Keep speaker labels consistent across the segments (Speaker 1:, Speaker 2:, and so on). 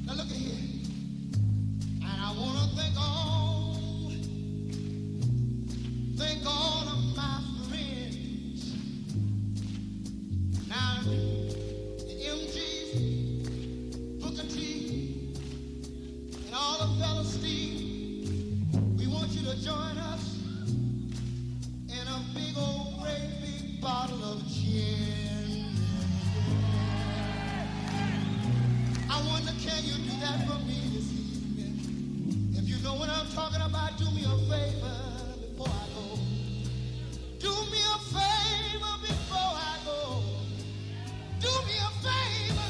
Speaker 1: Now look at here. And I want to thank all of my friends. Now, the MGs, Booker T, and all the fellas, Steve, we want you to join us in a big old great big bottle of gin. I wonder, can you do that for me this evening? If you know what I'm talking about, do me a favor before I go. Do me a favor before I go. Do me a favor.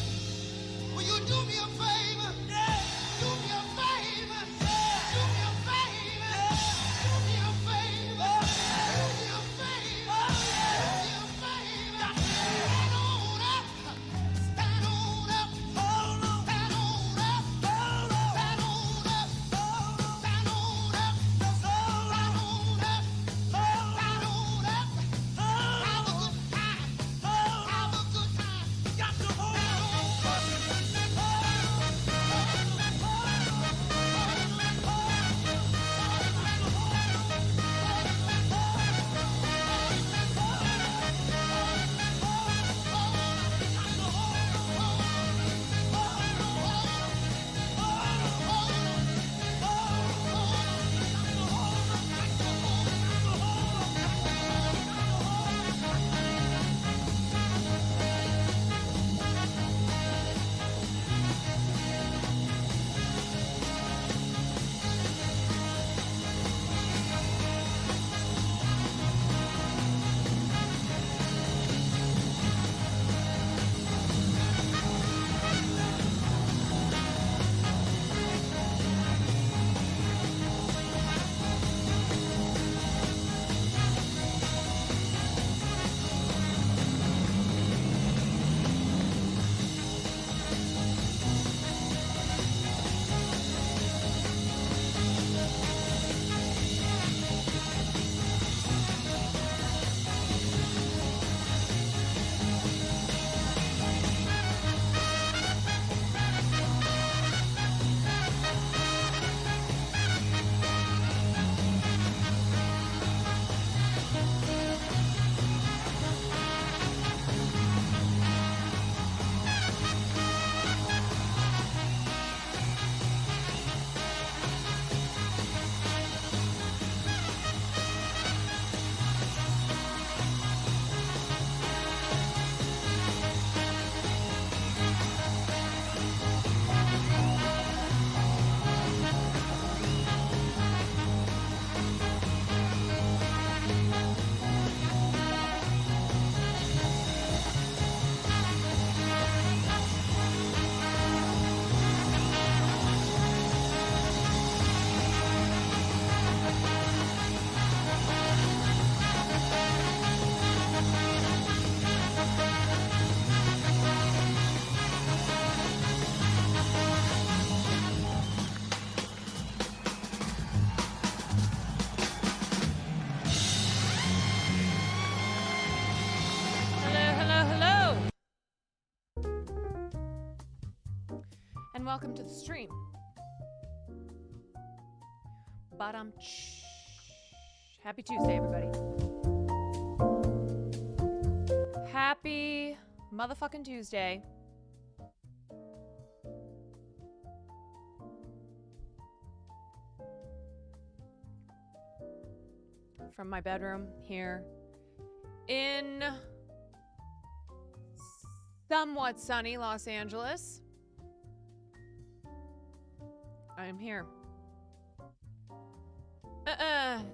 Speaker 1: Will you do me a favor? Yeah. Do me a favor. Yeah. Do me a favor. Yeah. Do me a favor. Yeah. Do me a favor. Yeah. Do me a favor. Stand on up. Stand on up. Hold on. Stand on up. Hold on. Stand on up. Hold on. Stand on up. Stand on up. Stand on up. Have a good time. Have a good time. Got to hold on.
Speaker 2: And welcome to the stream. Happy Tuesday, everybody. Happy motherfucking Tuesday. From my bedroom here in somewhat sunny Los Angeles. I am here.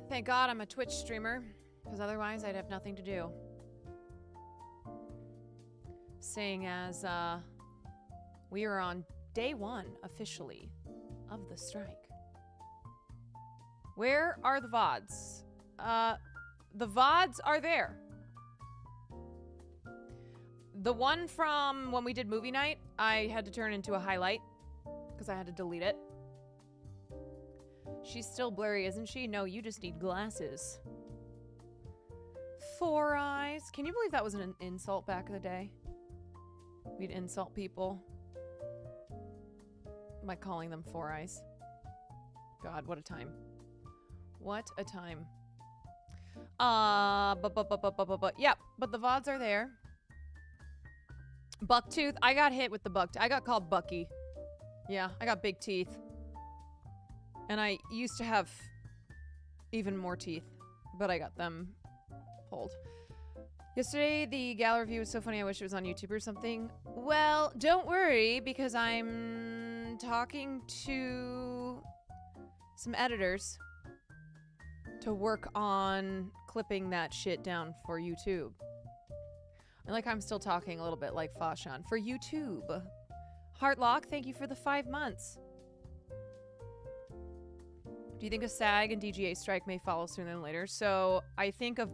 Speaker 2: Thank God I'm a Twitch streamer, because otherwise I'd have nothing to do. Seeing as we are on day one, officially, of the strike. Where are the VODs? The VODs are there. The one from when we did movie night, I had to turn into a highlight, because I had to delete it. She's still blurry, isn't she? No, you just need glasses. 4 eyes. Can you believe that was an insult back in the day? We'd insult people. by calling them Four Eyes. God, what a time. What a time. Yeah, but the VODs are there. Bucktooth. I got hit with the buck. I got called Bucky. Yeah, I got big teeth. And I used to have even more teeth, but I got them pulled. Yesterday, the GALA review was so funny. I wish it was on YouTube or something. Well, don't worry, because I'm talking to some editors to work on clipping that shit down for YouTube. I like I'm still talking a little bit like Fashan. For YouTube. Heartlock, thank you for the 5 months. Do you think a SAG and DGA strike may follow sooner than later? So I think of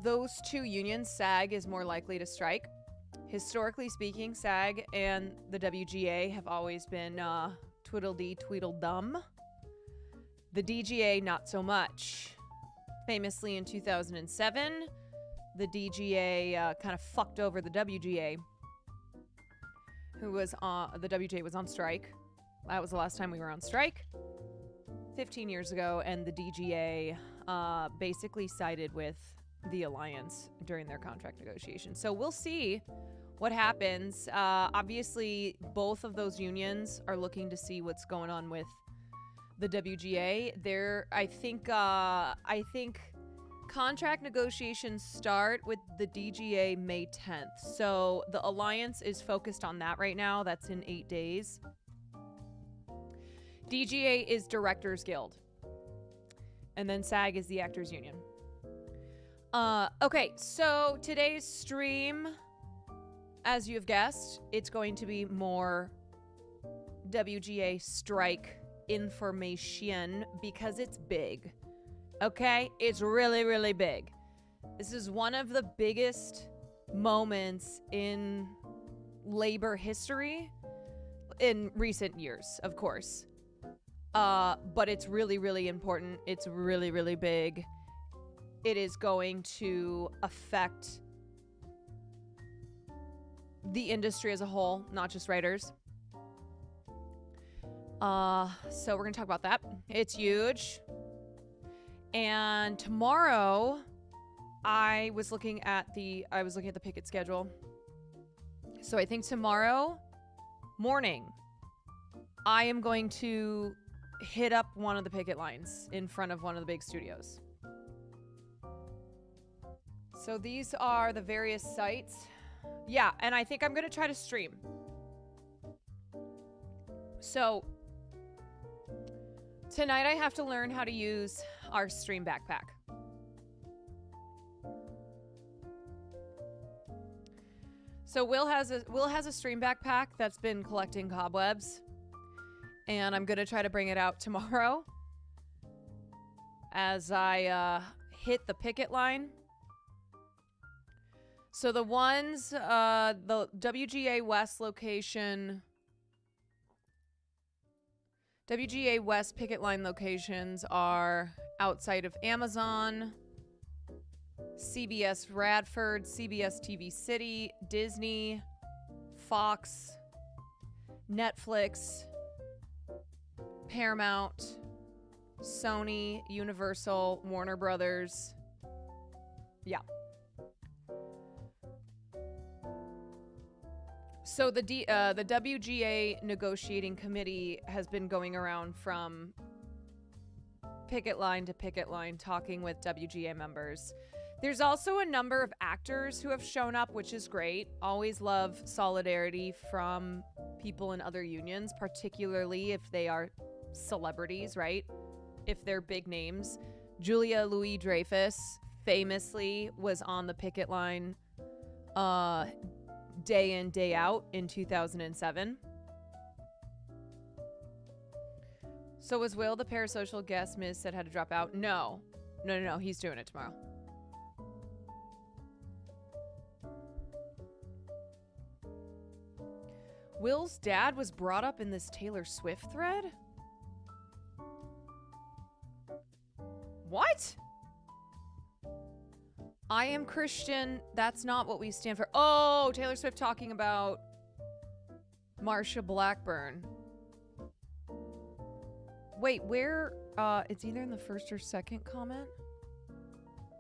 Speaker 2: those two unions, SAG is more likely to strike. Historically speaking, SAG and the WGA have always been twiddledee tweedledum. The DGA, not so much. Famously in 2007, the DGA kind of fucked over the WGA, who was the WGA was on strike. That was the last time we were on strike, 15 years ago, and the DGA basically sided with the Alliance during their contract negotiations. So we'll see what happens. Obviously, both of those unions are looking to see what's going on with the WGA. I think contract negotiations start with the DGA May 10th. So the Alliance is focused on that right now. That's in 8 days. DGA is Directors Guild. And then SAG is the Actors Union. Okay, so today's stream, as you have guessed, it's going to be more WGA strike information because it's big. Okay? It's really, really big. This is one of the biggest moments in labor history in recent years, of course. But it's really, really important. It's really, really big. It is going to affect the industry as a whole, not just writers. So we're gonna talk about that. It's huge. And tomorrow, I was looking at the PICKET schedule. So I think tomorrow morning, I am going to hit up one of the picket lines in front of one of the big studios. So these are the various sites. Yeah, and I think I'm going to try to stream. So tonight I have to learn how to use our stream backpack. So Will has a stream backpack that's been collecting cobwebs, and I'm gonna try to bring it out tomorrow as I hit the picket line. So the ones, the WGA West location, WGA West picket line locations are outside of Amazon, CBS Radford, CBS TV City, Disney, Fox, Netflix, Paramount, Sony, Universal, Warner Brothers. Yeah. So the WGA negotiating committee has been going around from picket line to picket line talking with WGA members. There's also a number of actors who have shown up, which is great. Always love solidarity from people in other unions, particularly if they are celebrities, right? If they're big names. Julia Louis-Dreyfus famously was on the picket line day in, day out in 2007. So was Will the parasocial guest Miz said had to drop out? No. He's doing it tomorrow. Will's dad was brought up in this Taylor Swift thread? What? I am Christian. That's not what we stand for. Oh, Taylor Swift talking about Marsha Blackburn. Wait, where? It's either in the first or second comment.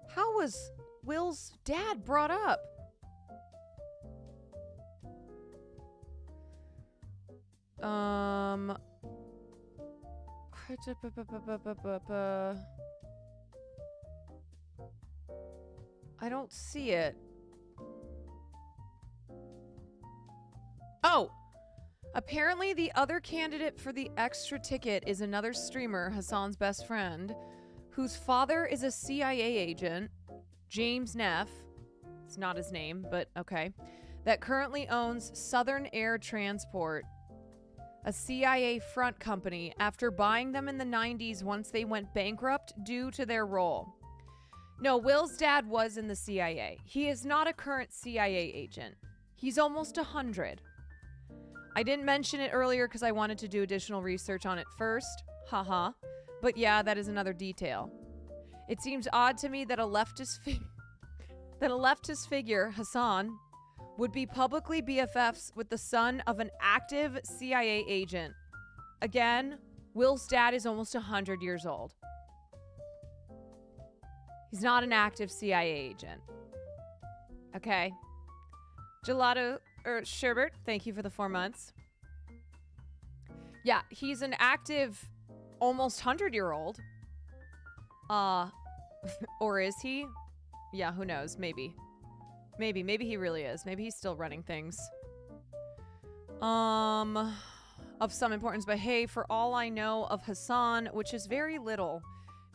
Speaker 2: How was Will's dad brought up? I don't see it. Oh! Apparently the other candidate for the extra ticket is another streamer, Hassan's best friend, whose father is a CIA agent, James Neff. It's not his name, but okay. That currently owns Southern Air Transport, a CIA front company, after buying them in the 90s once they went bankrupt due to their role. No, Will's dad was in the CIA. He is not a current CIA agent. He's almost 100. I didn't mention it earlier because I wanted to do additional research on it first. Haha. But yeah, that is another detail. It seems odd to me that a leftist figure, Hassan, would be publicly BFFs with the son of an active CIA agent. Again, Will's dad is almost 100 years old. He's not an active CIA agent. Okay. Gelato Sherbert, thank you for the 4 months. Yeah, he's an active, almost 100-year-old. Or is he? Yeah, who knows? Maybe he really is. Maybe he's still running things. Of some importance, but hey, for all I know of Hassan, which is very little,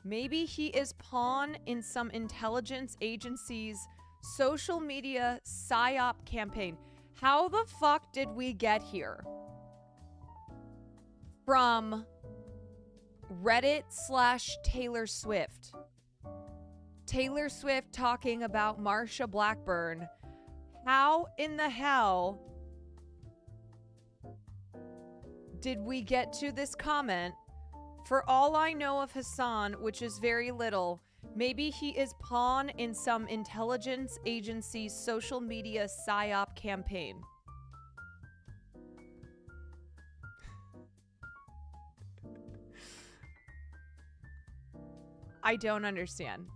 Speaker 2: maybe he is pawn in some intelligence agency's social media PSYOP campaign. How the fuck did we get here? From Reddit/Taylor Swift. Taylor Swift talking about Marsha Blackburn. How in the hell did we get to this comment? For all I know of Hassan, which is very little, maybe he is pawn in some intelligence agency's social media PSYOP campaign. I don't understand.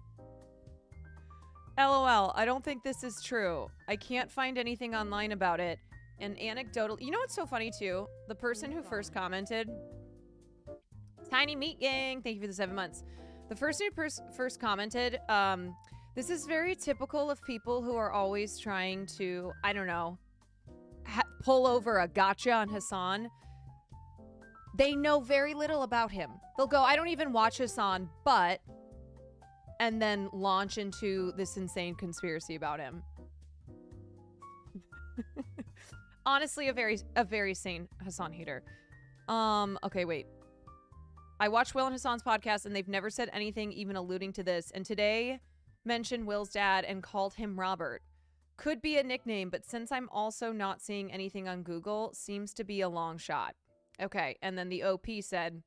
Speaker 2: LOL, I don't think this is true. I can't find anything online about it. And anecdotal, you know what's so funny too? The person who first commented, Tiny Meat Gang, thank you for the 7 months. The person who first commented, this is very typical of people who are always trying to, I don't know, pull over a gotcha on Hassan. They know very little about him. They'll go, I don't even watch Hassan, but, and then launch into this insane conspiracy about him. Honestly, a very sane Hassan hater. Okay, wait. I watched Will and Hassan's podcast, and they've never said anything even alluding to this. And today mentioned Will's dad and called him Robert. Could be a nickname, but since I'm also not seeing anything on Google, seems to be a long shot. Okay, and then the OP said,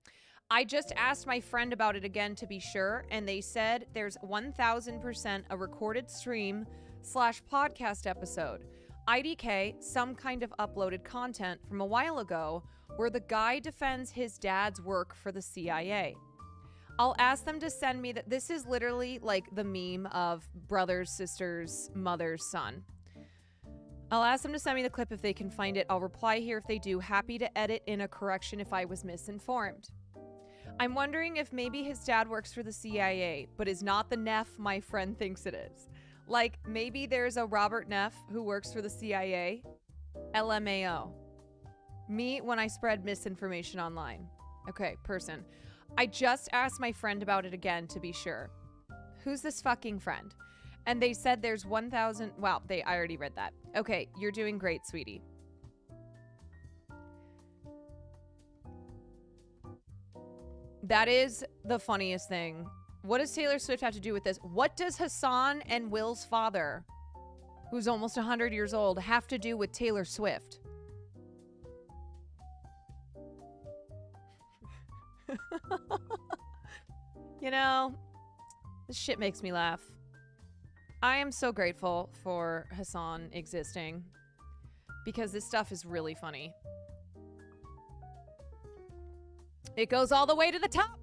Speaker 2: I just asked my friend about it again to be sure, and they said there's 1000% a recorded stream / podcast episode. IDK, some kind of uploaded content from a while ago, where the guy defends his dad's work for the CIA. I'll ask them to send me that. This is literally like the meme of brothers, sisters, mother's son. I'll ask them to send me the clip if they can find it. I'll reply here if they do. Happy to edit in a correction if I was misinformed. I'm wondering if maybe his dad works for the CIA, but is not the Neff my friend thinks it is. Like, maybe there's a Robert Neff who works for the CIA. LMAO. Me when I spread misinformation online. Okay, person. I just asked my friend about it again to be sure. Who's this fucking friend? And they said there's 1000. Wow, I already read that. Okay, you're doing great, sweetie. That is the funniest thing. What does Taylor Swift have to do with this? What does Hassan and Will's father, who's almost 100 years old, have to do with Taylor Swift? You know, this shit makes me laugh. I am so grateful for Hassan existing because this stuff is really funny. It goes all the way to the top.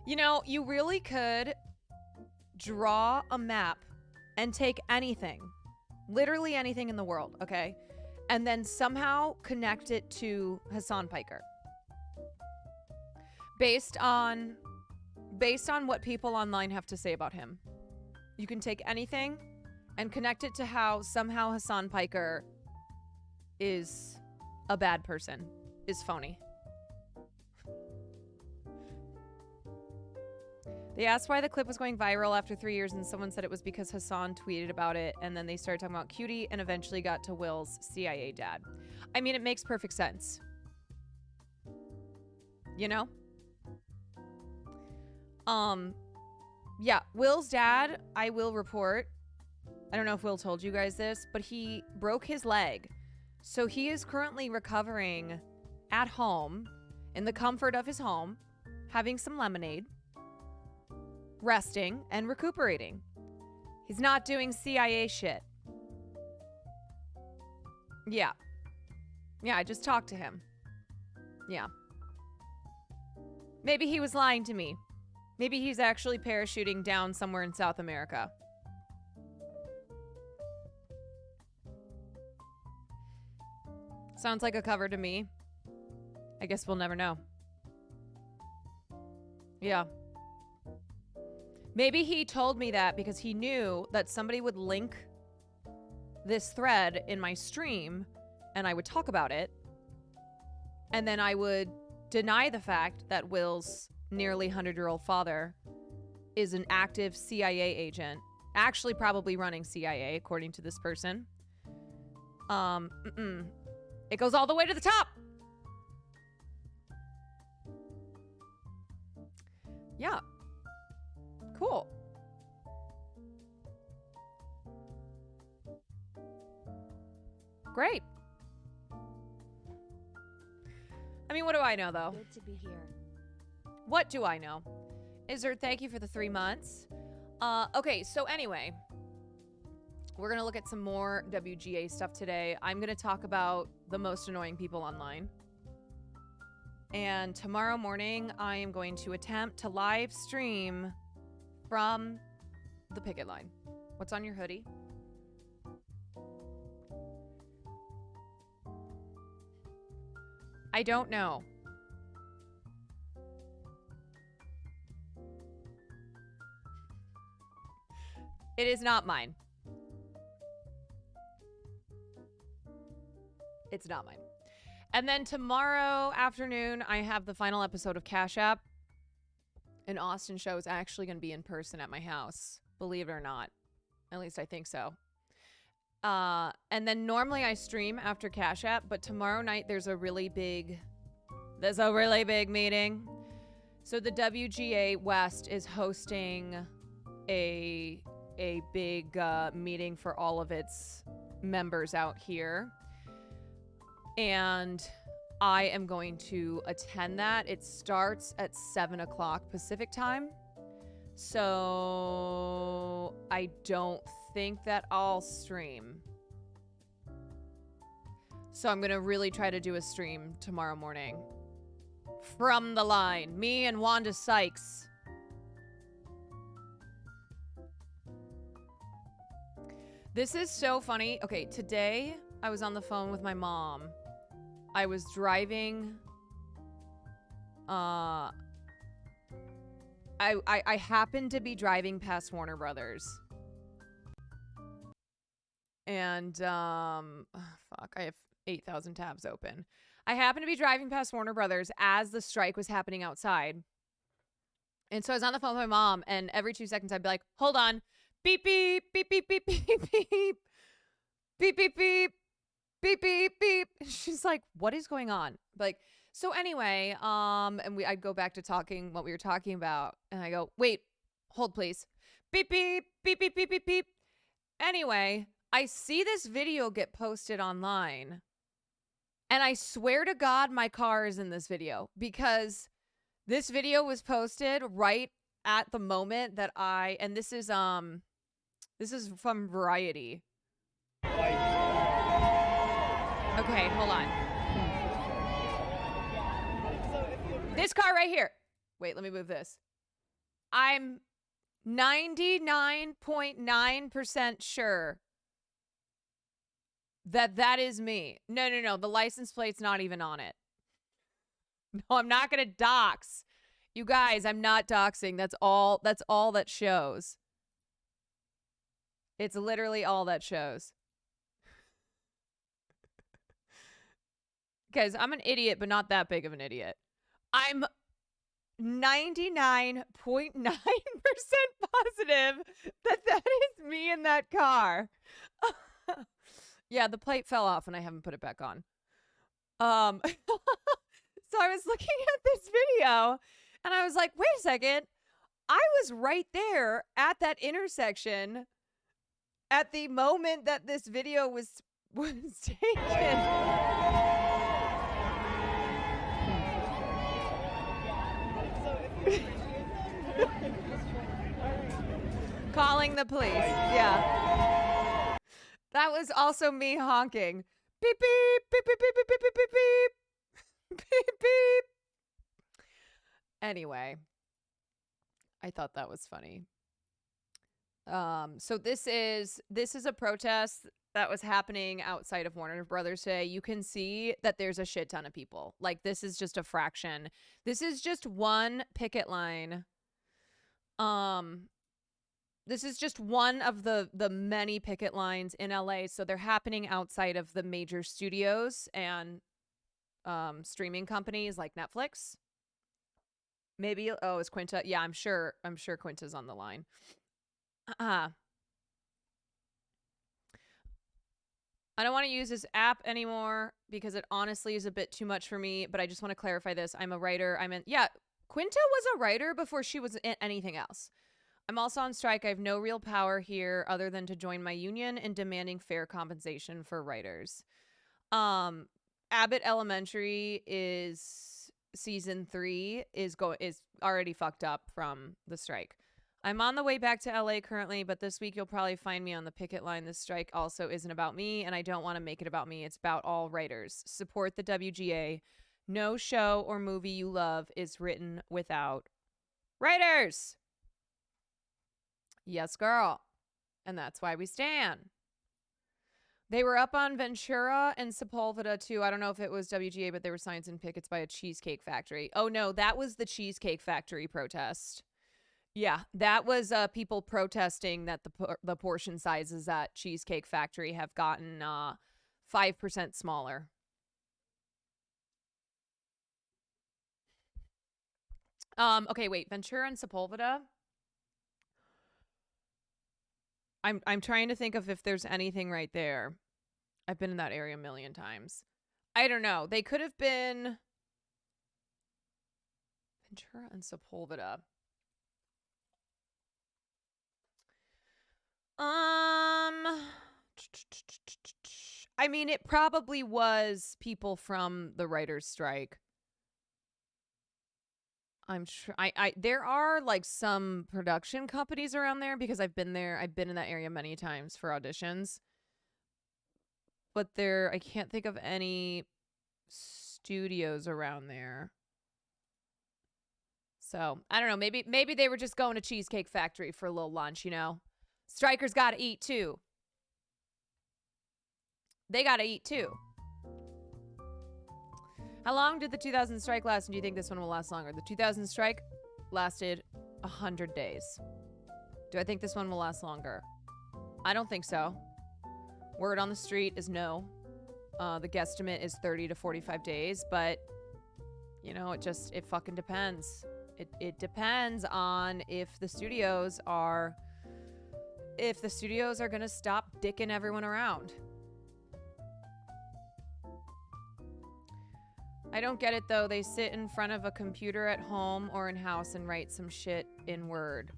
Speaker 2: You know, you really could draw a map and take anything, literally anything in the world, okay? And then somehow connect it to Hassan Piker. Based on what people online have to say about him. You can take anything and connect it to how somehow Hassan Piker is a bad person, is phony. They asked why the clip was going viral after 3 years, and someone said it was because Hassan tweeted about it, and then they started talking about Cutie and eventually got to Will's CIA dad. I mean, it makes perfect sense. You know? Yeah, Will's dad, I will report. I don't know if Will told you guys this, but he broke his leg. So he is currently recovering at home in the comfort of his home, having some lemonade, resting and recuperating. He's not doing CIA shit. Yeah. Yeah, I just talked to him. Yeah. Maybe he was lying to me. Maybe he's actually parachuting down somewhere in South America. Sounds like a cover to me. I guess we'll never know. Yeah. Maybe he told me that because he knew that somebody would link this thread in my stream and I would talk about it. And then I would deny the fact that Will's nearly 100-year-old father is an active CIA agent, actually probably running CIA, according to this person. It goes all the way to the top. Yeah. Cool. Great. I mean, what do I know, though?
Speaker 3: Good to be here.
Speaker 2: What do I know? Izzard, thank you for the 3 months. Okay, so anyway, we're going to look at some more WGA stuff today. I'm going to talk about the most annoying people online. And tomorrow morning, I am going to attempt to live stream from the picket line. What's on your hoodie? I don't know. It is not mine. It's not mine. And then tomorrow afternoon, I have the final episode of Cash App. An Austin show is actually going to be in person at my house. Believe it or not. At least I think so. And then normally I stream after Cash App, but tomorrow night there's a really big meeting. So the WGA West is hosting a big meeting for all of its members out here. And I am going to attend that. It starts at 7 o'clock Pacific time. So I don't think that I'll stream. So I'm going to really try to do a stream tomorrow morning. From the line. Me and Wanda Sykes. This is so funny. Okay, today I was on the phone with my mom. I was driving. I happened to be driving past Warner Brothers. And, fuck, I have 8,000 tabs open. I happened to be driving past Warner Brothers as the strike was happening outside. And so I was on the phone with my mom, and every 2 seconds I'd be like, hold on. Beep, beep, beep, beep, beep, beep, beep. Beep, beep, beep. Beep, beep, beep. She's like, what is going on? Like, so anyway, and I'd go back to talking what we were talking about. And I go, wait, hold please. Beep, beep, beep, beep, beep, beep, beep. Anyway, I see this video get posted online. And I swear to God, my car is in this video because this video was posted right at the moment that and this is from Variety. Okay, hold on. This car right here. Wait, let me move this. I'm 99.9% sure that that is me. No. The license plate's not even on it. No, I'm not going to dox. You guys, I'm not doxing. That's all that shows. It's literally all that shows. Guys, I'm an idiot, but not that big of an idiot. I'm 99.9% positive that is me in that car. Yeah, the plate fell off and I haven't put it back on. So I was looking at this video and I was like, wait a second. I was right there at that intersection at the moment that this video was taken. Calling the police. Yeah. That was also me honking. Beep, beep, beep, beep, beep, beep, beep, beep, beep, beep. Beep, beep. Anyway, I thought that was funny. So this is a protest that was happening outside of Warner Brothers today. You can see that there's a shit ton of people. Like, this is just a fraction. This is just one picket line. This is just one of the many picket lines in LA. So they're happening outside of the major studios and streaming companies like Netflix. Maybe, oh, is Quinta? Yeah, I'm sure Quinta's on the line. I don't want to use this app anymore because it honestly is a bit too much for me, but I just want to clarify this. I'm a writer. Yeah, Quinta was a writer before she was anything else. I'm also on strike. I have no real power here other than to join my union in demanding fair compensation for writers. Abbott Elementary is season 3 is already fucked up from the strike. I'm on the way back to LA currently, but this week you'll probably find me on the picket line. This strike also isn't about me, and I don't want to make it about me. It's about all writers. Support the WGA. No show or movie you love is written without writers. Yes, girl. And that's why we stand. They were up on Ventura and Sepulveda, too. I don't know if it was WGA, but there were signs and pickets by a cheesecake factory. Oh, no, that was the Cheesecake Factory protest. Yeah, that was people protesting that the portion sizes at Cheesecake Factory have gotten 5% smaller. Okay, wait, Ventura and Sepulveda. I'm trying to think of if there's anything right there. I've been in that area a million times. I don't know. They could have been Ventura and Sepulveda. I mean, it probably was people from the writers' strike. I'm sure there are like some production companies around there because I've been there. I've been in that area many times for auditions. But I can't think of any studios around there. So, I don't know. Maybe they were just going to Cheesecake Factory for a little lunch, you know? Strikers got to eat too. They got to eat too. How long did the 2000 strike last, and do you think this one will last longer? The 2000 strike lasted 100 days. Do I think this one will last longer? I don't think so. Word on the street is no. The guesstimate is 30 to 45 days, but, you know, it fucking depends. It depends on if the studios are going to stop dicking everyone around. I don't get it, though. They sit in front of a computer at home or in house and write some shit in Word.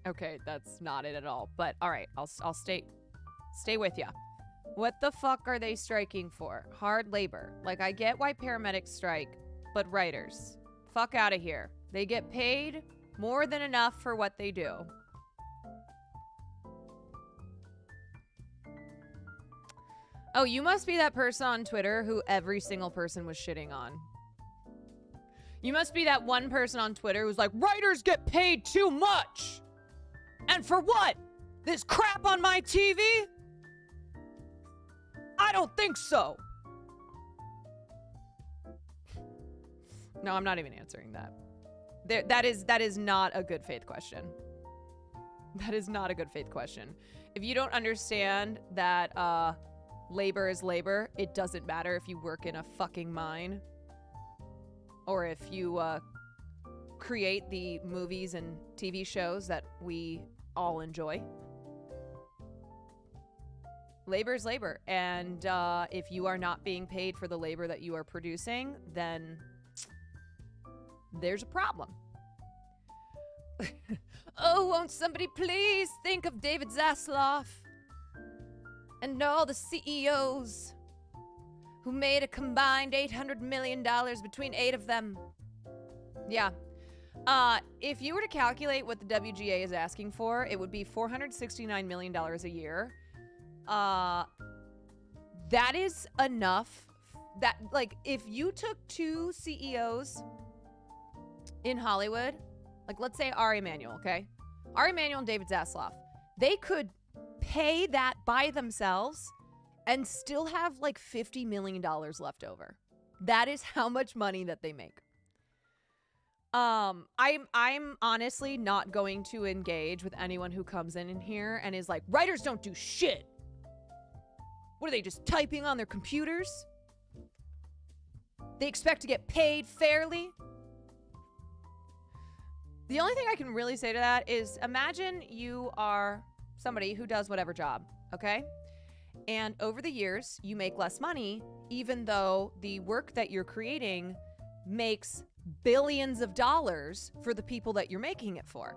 Speaker 2: Okay, that's not it at all. But all right, I'll stay with ya. What the fuck are they striking for? Hard labor. Like, I get why paramedics strike, but writers, fuck out of here. They get paid more than enough for what they do. Oh, you must be that person on Twitter who every single person was shitting on. You must be that one person on Twitter who's like, writers get paid too much. And for what? This crap on my TV? I don't think so. No, I'm not even answering that. That is not a good faith question. That is not a good faith question. If you don't understand that labor is labor, it doesn't matter if you work in a fucking mine or if you create the movies and TV shows that we all enjoy. Labor is labor. And if you are not being paid for the labor that you are producing, then there's a problem. Oh, won't somebody please think of David Zaslav and all the CEOs who made a combined $800 million between 8 of them. Yeah. If you were to calculate what the WGA is asking for, it would be $469 million a year. That is enough. That, like, if you took 2 CEOs in Hollywood, like, let's say Ari Emanuel, okay? Ari Emanuel and David Zaslav, they could pay that by themselves and still have like $50 million left over. That is how much money that they make. I'm honestly not going to engage with anyone who comes in here and is like, writers don't do shit. What are they, just typing on their computers? They expect to get paid fairly? The only thing I can really say to that is imagine you are somebody who does whatever job, okay? And over the years, you make less money, even though the work that you're creating makes billions of dollars for the people that you're making it for.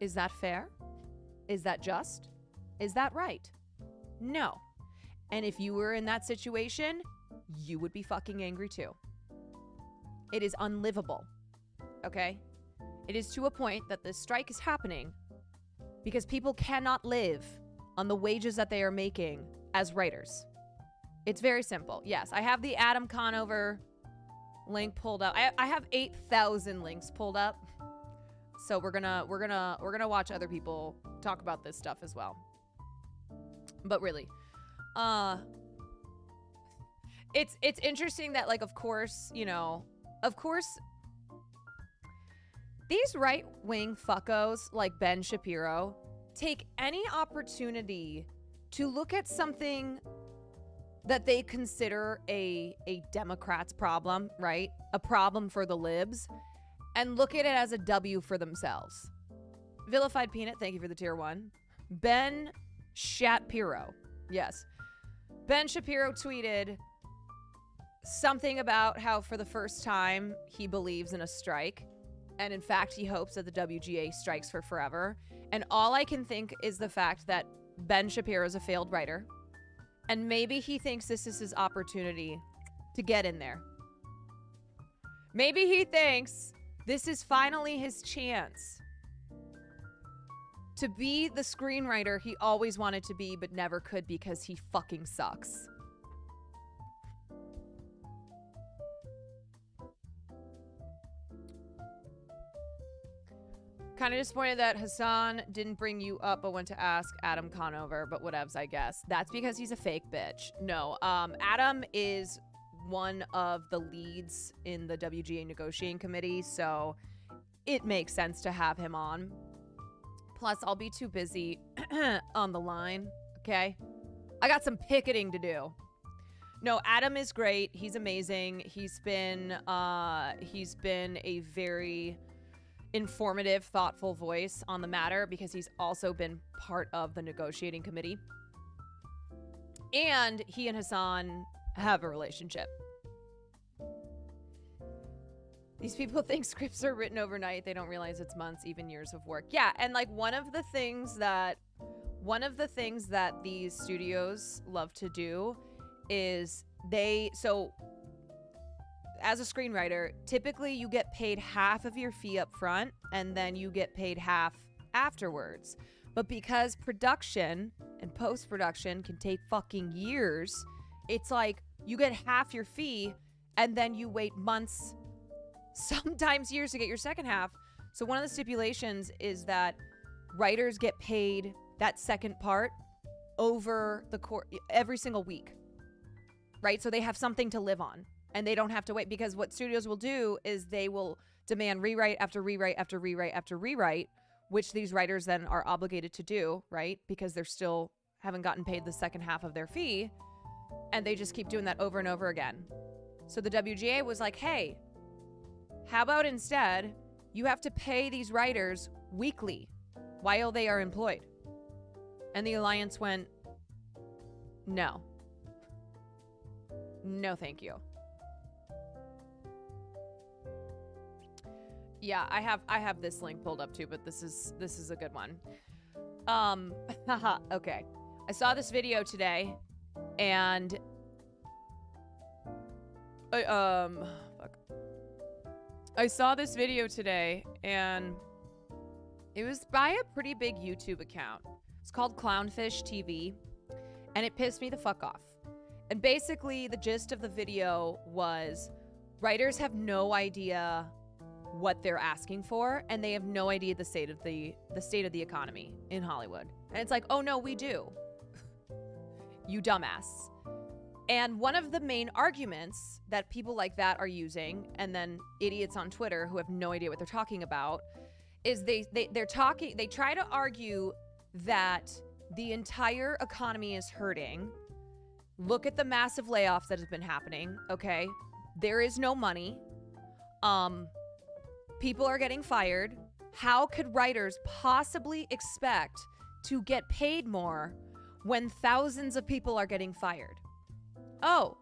Speaker 2: Is that fair? Is that just? Is that right? No. And if you were in that situation, you would be fucking angry too. It is unlivable. Okay? It is to a point that this strike is happening because people cannot live on the wages that they are making as writers. It's very simple. Yes, I have the Adam Conover link pulled up. I have 8,000 links pulled up. So we're gonna watch other people talk about this stuff as well. But really, it's interesting that, like, of course, these right-wing fuckos like Ben Shapiro take any opportunity to look at something that they consider a Democrat's problem, right? A problem for the libs, and look at it as a W for themselves. Vilified Peanut, thank you for the tier 1. Ben Shapiro, yes. Ben Shapiro tweeted something about how for the first time he believes in a strike. And in fact, he hopes that the WGA strikes for forever. And all I can think is the fact that Ben Shapiro is a failed writer. And maybe he thinks this is his opportunity to get in there. Maybe he thinks this is finally his chance to be the screenwriter he always wanted to be but never could because he fucking sucks. Kind of disappointed that Hassan didn't bring you up but went to ask Adam Conover, but whatevs, I guess. That's because he's a fake bitch. No, Adam is one of the leads in the WGA negotiating committee, so it makes sense to have him on. Plus, I'll be too busy on the line, okay? I got some picketing to do. No, Adam is great. He's amazing. He's been a very informative, thoughtful voice on the matter because he's also been part of the negotiating committee. And he and Hassan have a relationship. These people think scripts are written overnight. They don't realize it's months, even years of work. Yeah, and like one of the things that these studios love to do is as a screenwriter, typically you get paid half of your fee up front and then you get paid half afterwards. But because production and post-production can take fucking years. It's like you get half your fee and then you wait months, sometimes years to get your second half. So one of the stipulations is that writers get paid that second part over the every single week, right? So they have something to live on and they don't have to wait, because what studios will do is they will demand rewrite after rewrite after rewrite after rewrite, which these writers then are obligated to do, right? Because they're still haven't gotten paid the second half of their fee, and they just keep doing that over and over again. So the WGA was like, hey, how about instead you have to pay these writers weekly while they are employed? And the Alliance went, no. No, thank you. Yeah, I have this link pulled up too, but this is a good one. Okay. I saw this video today and I saw this video today and it was by a pretty big YouTube account. It's called Clownfish TV, and it pissed me the fuck off. And basically the gist of the video was writers have no idea what they're asking for, and they have no idea the state of the economy in Hollywood. And it's like, oh no, we do. You dumbass. And one of the main arguments that people like that are using, and then idiots on Twitter who have no idea what they're talking about, is they try to argue that the entire economy is hurting. Look at the massive layoffs that have been happening, okay? There is no money. People are getting fired. How could writers possibly expect to get paid more when thousands of people are getting fired? Oh,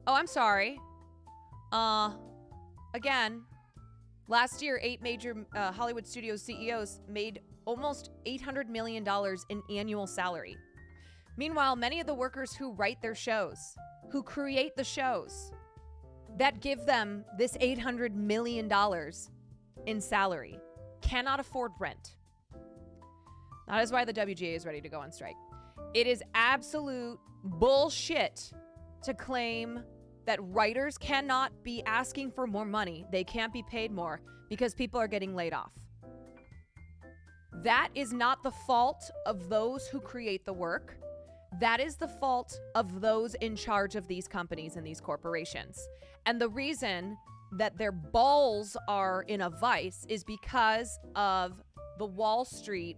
Speaker 2: I'm sorry. Again, last year, 8 major Hollywood studio CEOs made almost $800 million in annual salary. Meanwhile, many of the workers who write their shows, who create the shows that give them this $800 million in salary, cannot afford rent. That is why the WGA is ready to go on strike. It is absolute bullshit to claim that writers cannot be asking for more money. They can't be paid more because people are getting laid off. That is not the fault of those who create the work. That is the fault of those in charge of these companies and these corporations. And the reason that their balls are in a vice is because of the Wall Street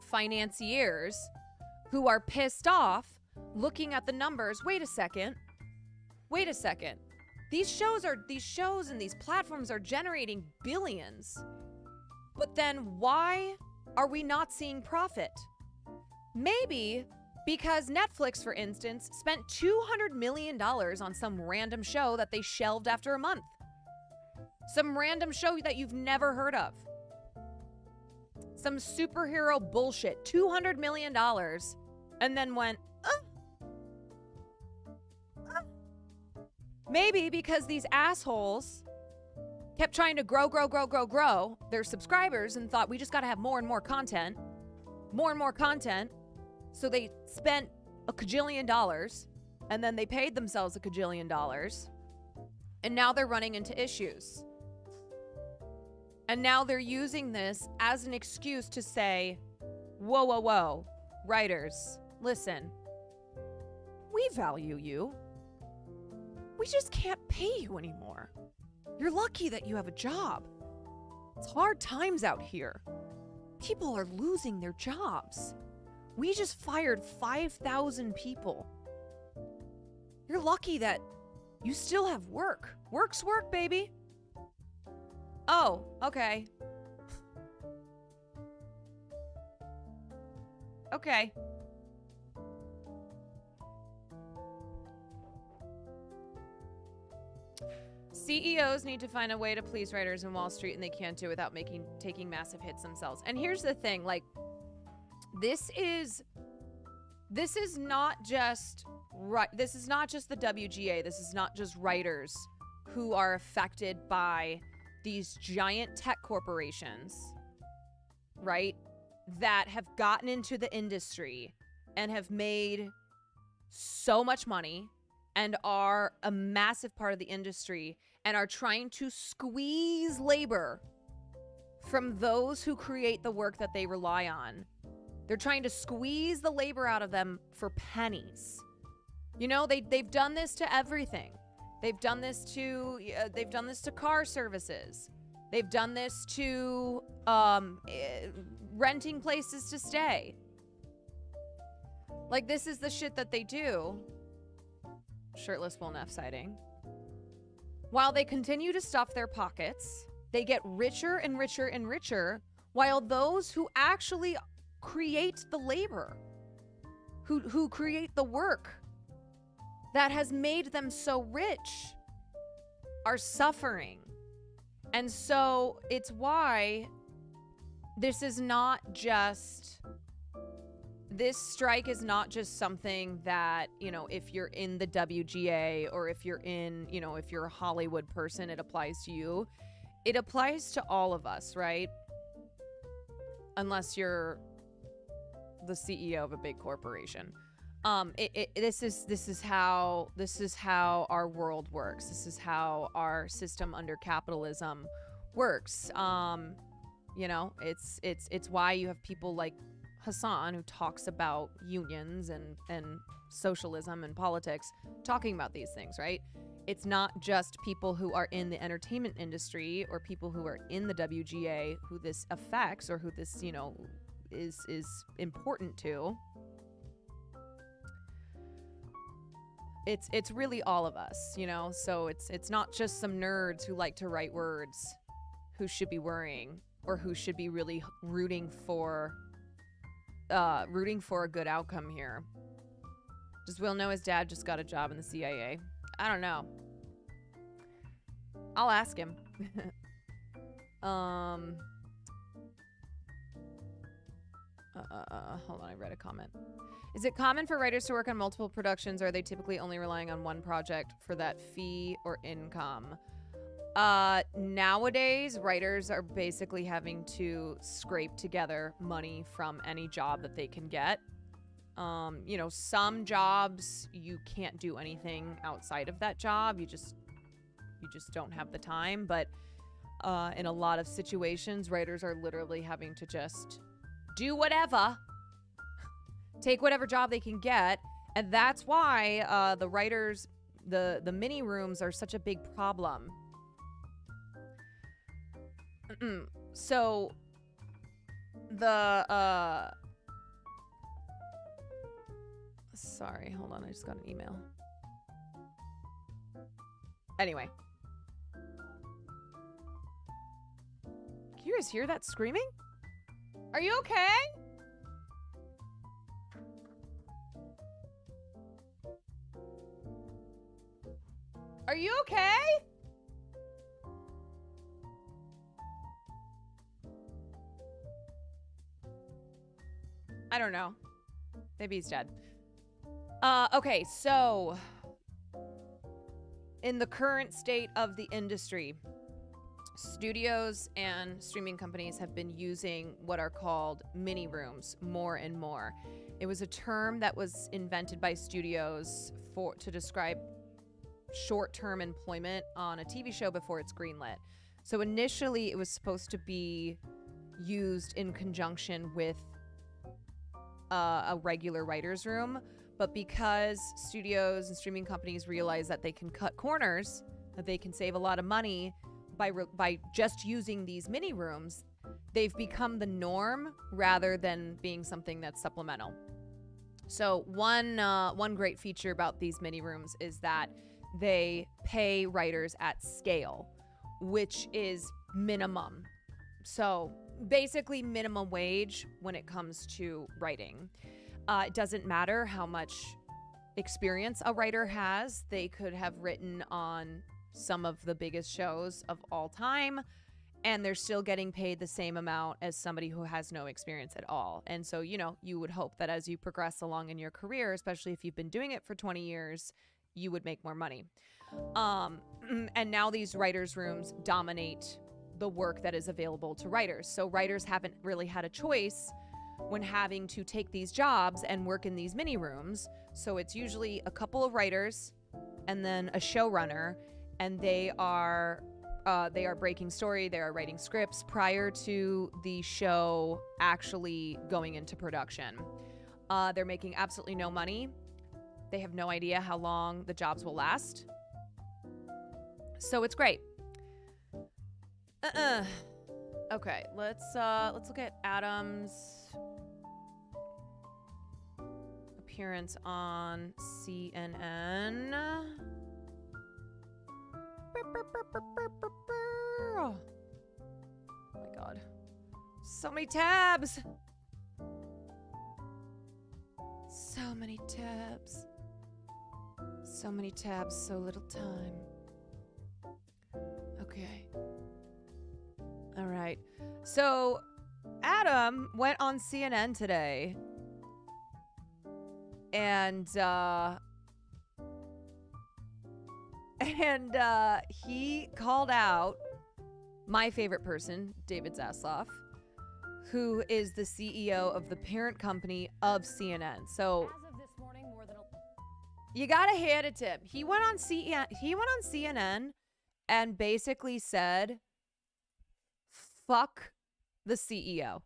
Speaker 2: financiers who are pissed off looking at the numbers. Wait a second. These shows and these platforms are generating billions. But then why are we not seeing profit? Maybe because Netflix, for instance, spent $200 million on some random show that they shelved after a month. Some random show that you've never heard of. Some superhero bullshit. $200 million. And then went, Maybe because these assholes kept trying to grow their subscribers and thought we just got to have more and more content. So they spent $1 kajillion and then they paid themselves $1 kajillion. And now they're running into issues. And now they're using this as an excuse to say, whoa, writers, listen, we value you. We just can't pay you anymore. You're lucky that you have a job. It's hard times out here. People are losing their jobs. We just fired 5,000 people. You're lucky that you still have work. Work's work, baby. Oh, okay. Okay. CEOs need to find a way to please writers in Wall Street, and they can't do it without taking massive hits themselves. And here's the thing, like, this is not just the WGA. This is not just writers who are affected by these giant tech corporations, right, that have gotten into the industry and have made so much money and are a massive part of the industry and are trying to squeeze labor from those who create the work that they rely on. They're trying to squeeze the labor out of them for pennies. You know, they've done this to everything. They've done this to car services. They've done this to renting places to stay. Like, this is the shit that they do. Shirtless Will Neff sighting. While they continue to stuff their pockets, they get richer and richer and richer, while those who actually create the labor, who create the work that has made them so rich, are suffering. And so it's why this strike is not just something that, you know, if you're in the WGA or if you're in, you know, if you're a Hollywood person, it applies to you. It applies to all of us, right? Unless you're the CEO of a big corporation. This is how our world works. This is how our system under capitalism works. You know, it's why you have people like Hassan, who talks about unions and socialism and politics, talking about these things, right? It's not just people who are in the entertainment industry or people who are in the WGA who this affects or who this, you know, is important to. It's really all of us, you know? So it's not just some nerds who like to write words who should be worrying or who should be really rooting for a good outcome here. Does Will know his dad just got a job in the CIA? I don't know. I'll ask him. Hold on, I read a comment. Is it common for writers to work on multiple productions, or are they typically only relying on one project for that fee or income? Nowadays, writers are basically having to scrape together money from any job that they can get. You know, some jobs you can't do anything outside of that job. You just don't have the time. But in a lot of situations, writers are literally having to just do whatever, take whatever job they can get. And that's why the writers, the mini rooms are such a big problem. So the sorry, hold on, I just got an email. Anyway, can you guys hear that screaming? Are you okay? Are you okay? I don't know. Maybe he's dead. Okay, so in the current state of the industry, studios and streaming companies have been using what are called mini rooms more and more. It was a term that was invented by studios to describe short-term employment on a TV show before it's greenlit. So initially it was supposed to be used in conjunction with a regular writer's room, but because studios and streaming companies realize that they can cut corners, that they can save a lot of money by just using these mini rooms, they've become the norm rather than being something that's supplemental. So one great feature about these mini rooms is that they pay writers at scale, which is minimum. So basically minimum wage when it comes to writing. It doesn't matter how much experience a writer has. They could have written on some of the biggest shows of all time, and they're still getting paid the same amount as somebody who has no experience at all. And so, you know, you would hope that as you progress along in your career, especially if you've been doing it for 20 years, you would make more money. And now these writers' rooms dominate the work that is available to writers. So writers haven't really had a choice when having to take these jobs and work in these mini rooms. So it's usually a couple of writers and then a showrunner, and they are breaking story, they are writing scripts prior to the show actually going into production. They're making absolutely no money. They have no idea how long the jobs will last. So it's great. Okay, let's look at Adam's appearance on CNN. Oh my God. So many tabs. So many tabs. So many tabs, so little time. Okay. All right. So Adam went on CNN today and he called out my favorite person, David Zaslav, who is the CEO of the parent company of CNN. So
Speaker 3: As of this morning, more than
Speaker 2: you gotta hand it to him. He went on CNN and basically said, fuck the CEO.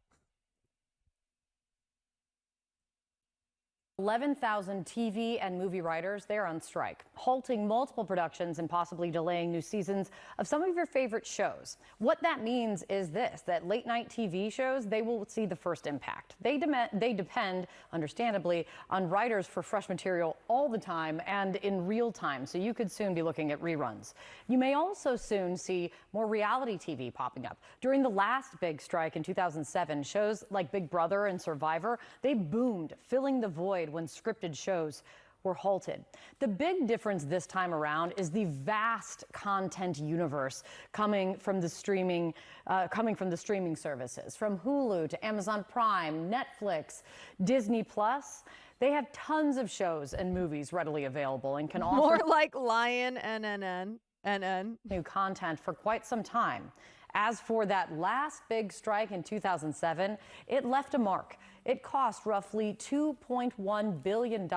Speaker 3: 11,000 TV and movie writers, they're on strike, halting multiple productions and possibly delaying new seasons of some of your favorite shows. What that means is this, that late night TV shows, they will see the first impact. They depend, understandably, on writers for fresh material all the time and in real time, so you could soon be looking at reruns. You may also soon see more reality TV popping up. During the last big strike in 2007, shows like Big Brother and Survivor, they boomed, filling the void when scripted shows were halted. The big difference this time around is the vast content universe coming from the streaming services, from Hulu to Amazon Prime, Netflix, Disney Plus. They have tons of shows and movies readily available and can offer
Speaker 2: more like Lion NN.
Speaker 3: New content for quite some time. As for that last big strike in 2007, it left a mark. It cost roughly $2.1 billion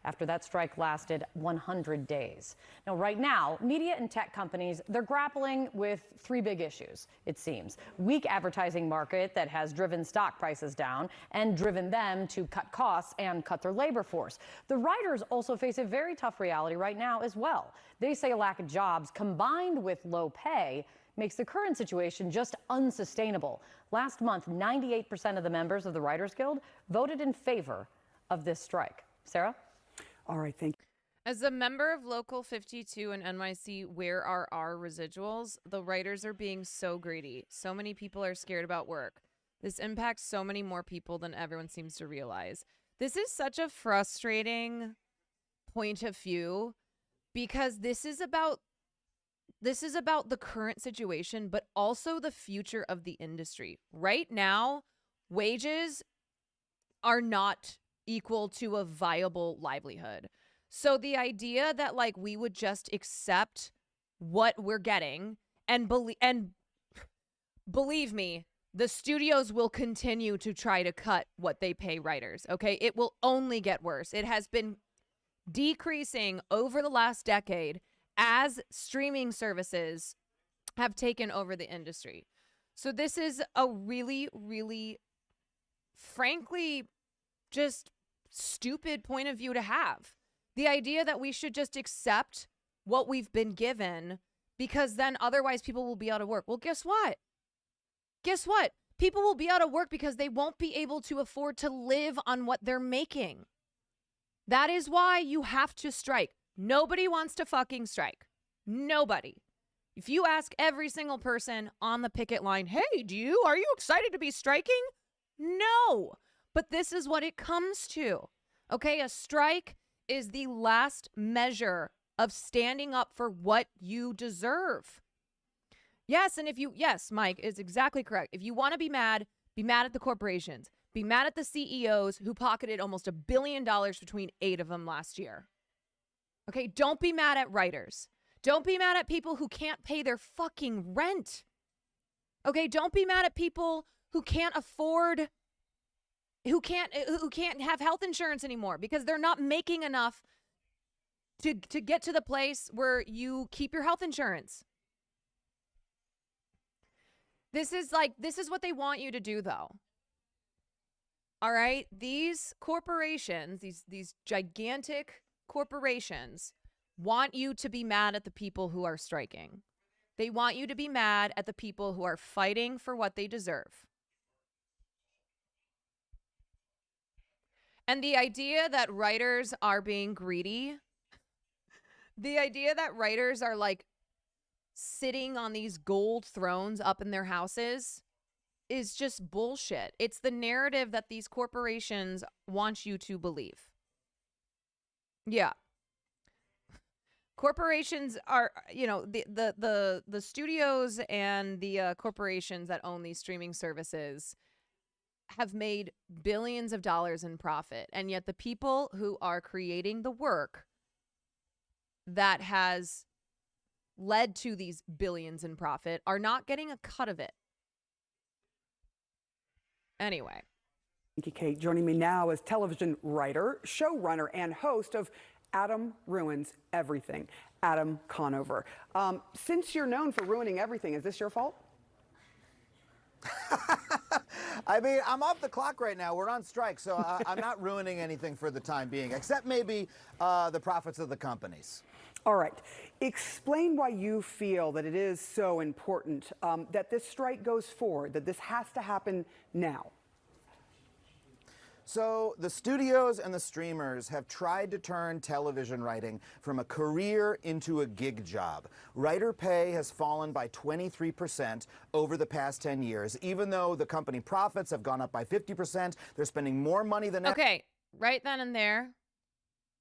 Speaker 3: after that strike lasted 100 days. Now, right now, media and tech companies, they're grappling with three big issues, it seems. Weak advertising market that has driven stock prices down and driven them to cut costs and cut their labor force. The writers also face a very tough reality right now as well. They say a lack of jobs combined with low pay makes the current situation just unsustainable. Last month, 98% of the members of the Writers Guild voted in favor of this strike. Sarah?
Speaker 4: All right, thank you.
Speaker 2: As a member of Local 52 and NYC, where are our residuals? The writers are being so greedy. So many people are scared about work. This impacts so many more people than everyone seems to realize. This is such a frustrating point of view because this is about the current situation, but also the future of the industry. Right now, wages are not equal to a viable livelihood. So the idea that like we would just accept what we're getting and believe me, the studios will continue to try to cut what they pay writers. Okay, it will only get worse. It has been decreasing over the last decade as streaming services have taken over the industry. So this is a really, really, frankly, just stupid point of view to have. The idea that we should just accept what we've been given because then otherwise people will be out of work. Well, guess what? Guess what? People will be out of work because they won't be able to afford to live on what they're making. That is why you have to strike. Nobody wants to fucking strike. Nobody. If you ask every single person on the picket line, hey, are you excited to be striking? No. But this is what it comes to. Okay, a strike is the last measure of standing up for what you deserve. Yes, and yes, Mike is exactly correct. If you want to be mad at the corporations. Be mad at the CEOs who pocketed almost $1 billion between 8 of them last year. Okay, don't be mad at writers. Don't be mad at people who can't pay their fucking rent. Okay, don't be mad at people who can't afford, who can't have health insurance anymore because they're not making enough to get to the place where you keep your health insurance. This is what they want you to do, though. All right? These corporations, these gigantic corporations want you to be mad at the people who are striking. They want you to be mad at the people who are fighting for what they deserve. And the idea that writers are being greedy, the idea that writers are like sitting on these gold thrones up in their houses is just bullshit. It's the narrative that these corporations want you to believe. Yeah. Corporations are, the studios and the corporations that own these streaming services have made billions of dollars in profit. And yet the people who are creating the work that has led to these billions in profit are not getting a cut of it. Anyway.
Speaker 4: Thank you, Kate. Joining me now is television writer, showrunner, and host of Adam Ruins Everything, Adam Conover. Since you're known for ruining everything, is this your fault?
Speaker 5: I mean, I'm off the clock right now. We're on strike, so I'm not ruining anything for the time being, except maybe the profits of the companies.
Speaker 4: All right. Explain why you feel that it is so important that this strike goes forward, that this has to happen now.
Speaker 5: So the studios and the streamers have tried to turn television writing from a career into a gig job. Writer pay has fallen by 23% over the past 10 years. Even though the company profits have gone up by 50%, they're spending more money than ever.
Speaker 2: Okay, right then and there,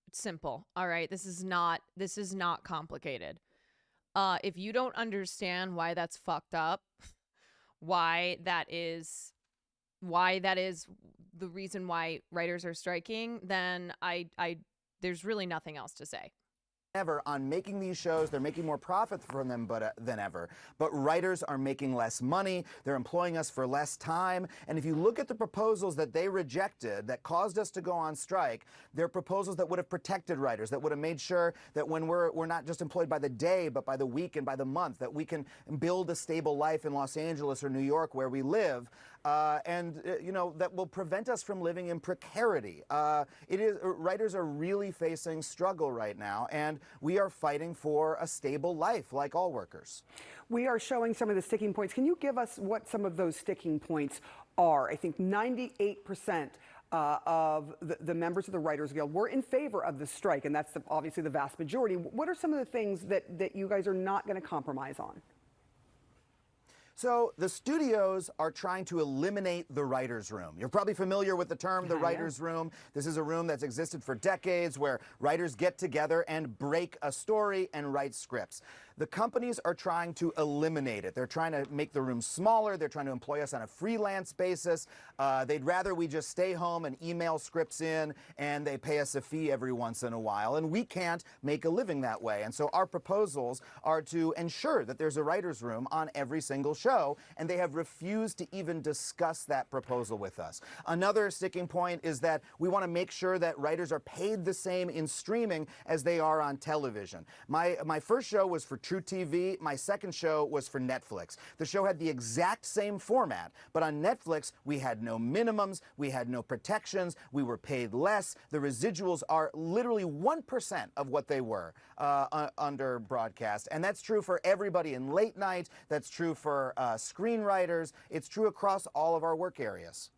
Speaker 2: it's simple. All right, this is not complicated. If you don't understand why that's fucked up, why that is the reason why writers are striking, then there's really nothing else to say.
Speaker 5: Ever on making these shows. They're making more profit from them than ever. But writers are making less money. They're employing us for less time. And if you look at the proposals that they rejected that caused us to go on strike, they're proposals that would have protected writers, that would have made sure that when we're not just employed by the day, but by the week and by the month, that we can build a stable life in Los Angeles or New York where we live. That will prevent us from living in precarity. Writers are really facing struggle right now, and we are fighting for a stable life like all workers.
Speaker 4: We are showing some of the sticking points. Can you give us what some of those sticking points are? I think 98% of the members of the Writers Guild were in favor of the strike, and that's obviously the vast majority. What are some of the things that you guys are not going to compromise on?
Speaker 5: So the studios are trying to eliminate the writer's room. You're probably familiar with the term, the writer's room. This is a room that's existed for decades where writers get together and break a story and write scripts. The companies are trying to eliminate it. They're trying to make the room smaller. They're trying to employ us on a freelance basis. They'd rather we just stay home and email scripts in, and they pay us a fee every once in a while. And we can't make a living that way. And so our proposals are to ensure that there's a writer's room on every single show, and they have refused to even discuss that proposal with us. Another sticking point is that we want to make sure that writers are paid the same in streaming as they are on television. My first show was for True TV. My second show was for Netflix. The show had the exact same format, but on Netflix, we had no minimums, we had no protections, we were paid less. The residuals are literally 1% of what they were under broadcast. And that's true for everybody in late night. That's true for screenwriters. It's true across all of our work areas.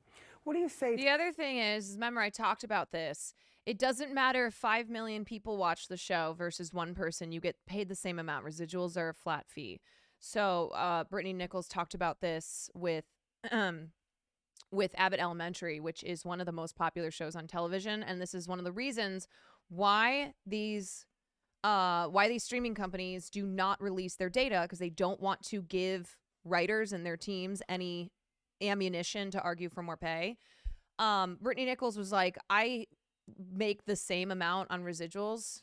Speaker 4: What do you say?
Speaker 2: The other thing is, remember I talked about this. It doesn't matter if 5 million people watch the show versus one person. You get paid the same amount. Residuals are a flat fee. So Brittany Nichols talked about this with Abbott Elementary, which is one of the most popular shows on television. And this is one of the reasons why these streaming companies do not release their data, because they don't want to give writers and their teams any ammunition to argue for more pay. Brittany Nichols was like, I make the same amount on residuals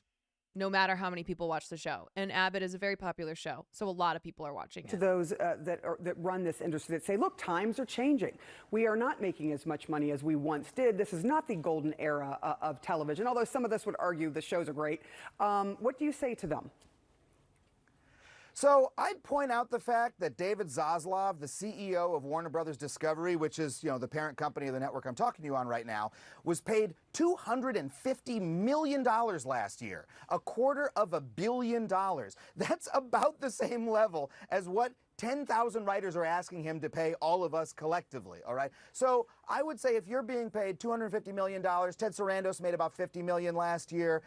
Speaker 2: no matter how many people watch the show. And Abbott is a very popular show, so a lot of people are watching it.
Speaker 4: To those that run this industry that say, look, times are changing. We are not making as much money as we once did. This is not the golden era of television, although some of us would argue the shows are great. What do you say to them?
Speaker 5: So I'd point out the fact that David Zaslav, the CEO of Warner Brothers Discovery, which is, the parent company of the network I'm talking to you on right now, was paid $250 million last year, $250 million. That's about the same level as what 10,000 writers are asking him to pay all of us collectively, all right? So I would say if you're being paid $250 million, Ted Sarandos made about $50 million last year.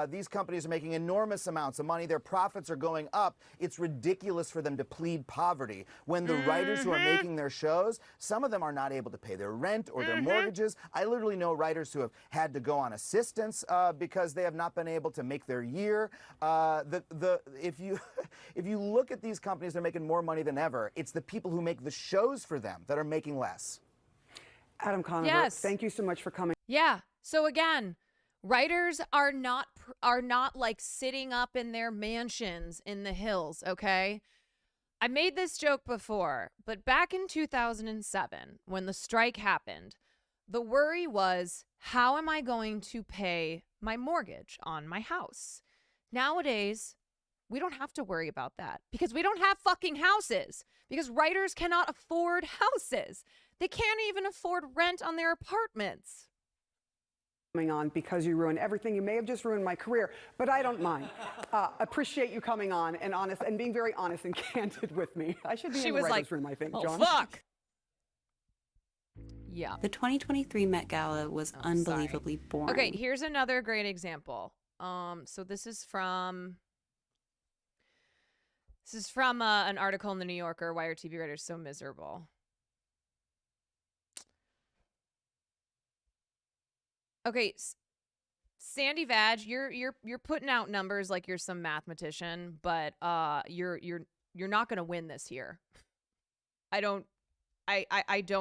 Speaker 5: These companies are making enormous amounts of money. Their profits are going up. It's ridiculous for them to plead poverty when the writers who are making their shows, some of them are not able to pay their rent or their mortgages. I literally know writers who have had to go on assistance because they have not been able to make their year. If you look at these companies, they're making more money than ever. It's the people who make the shows for them that are making less.
Speaker 4: Adam Conover,
Speaker 2: Yes.
Speaker 4: thank you so much for coming.
Speaker 2: Yeah. So again, writers are not like sitting up in their mansions in the hills, okay? I made this joke before, but back in 2007, when the strike happened, the worry was, how am I going to pay my mortgage on my house? Nowadays, we don't have to worry about that because we don't have fucking houses, because writers cannot afford houses. They can't even afford rent on their apartments.
Speaker 4: Coming on because you ruined everything. You may have just ruined my career, but I don't mind. Appreciate you coming on and honest and being very honest and candid with me. I should be in the writer's room, I think,
Speaker 2: oh,
Speaker 4: John.
Speaker 2: Fuck. Yeah.
Speaker 6: The 2023 Met Gala was unbelievably boring.
Speaker 2: Okay, here's another great example. So this is from an article in the New Yorker. Why are TV writers so miserable? Okay, Sandy Vag, you're putting out numbers like you're some mathematician, but you're not going to win this year. I don't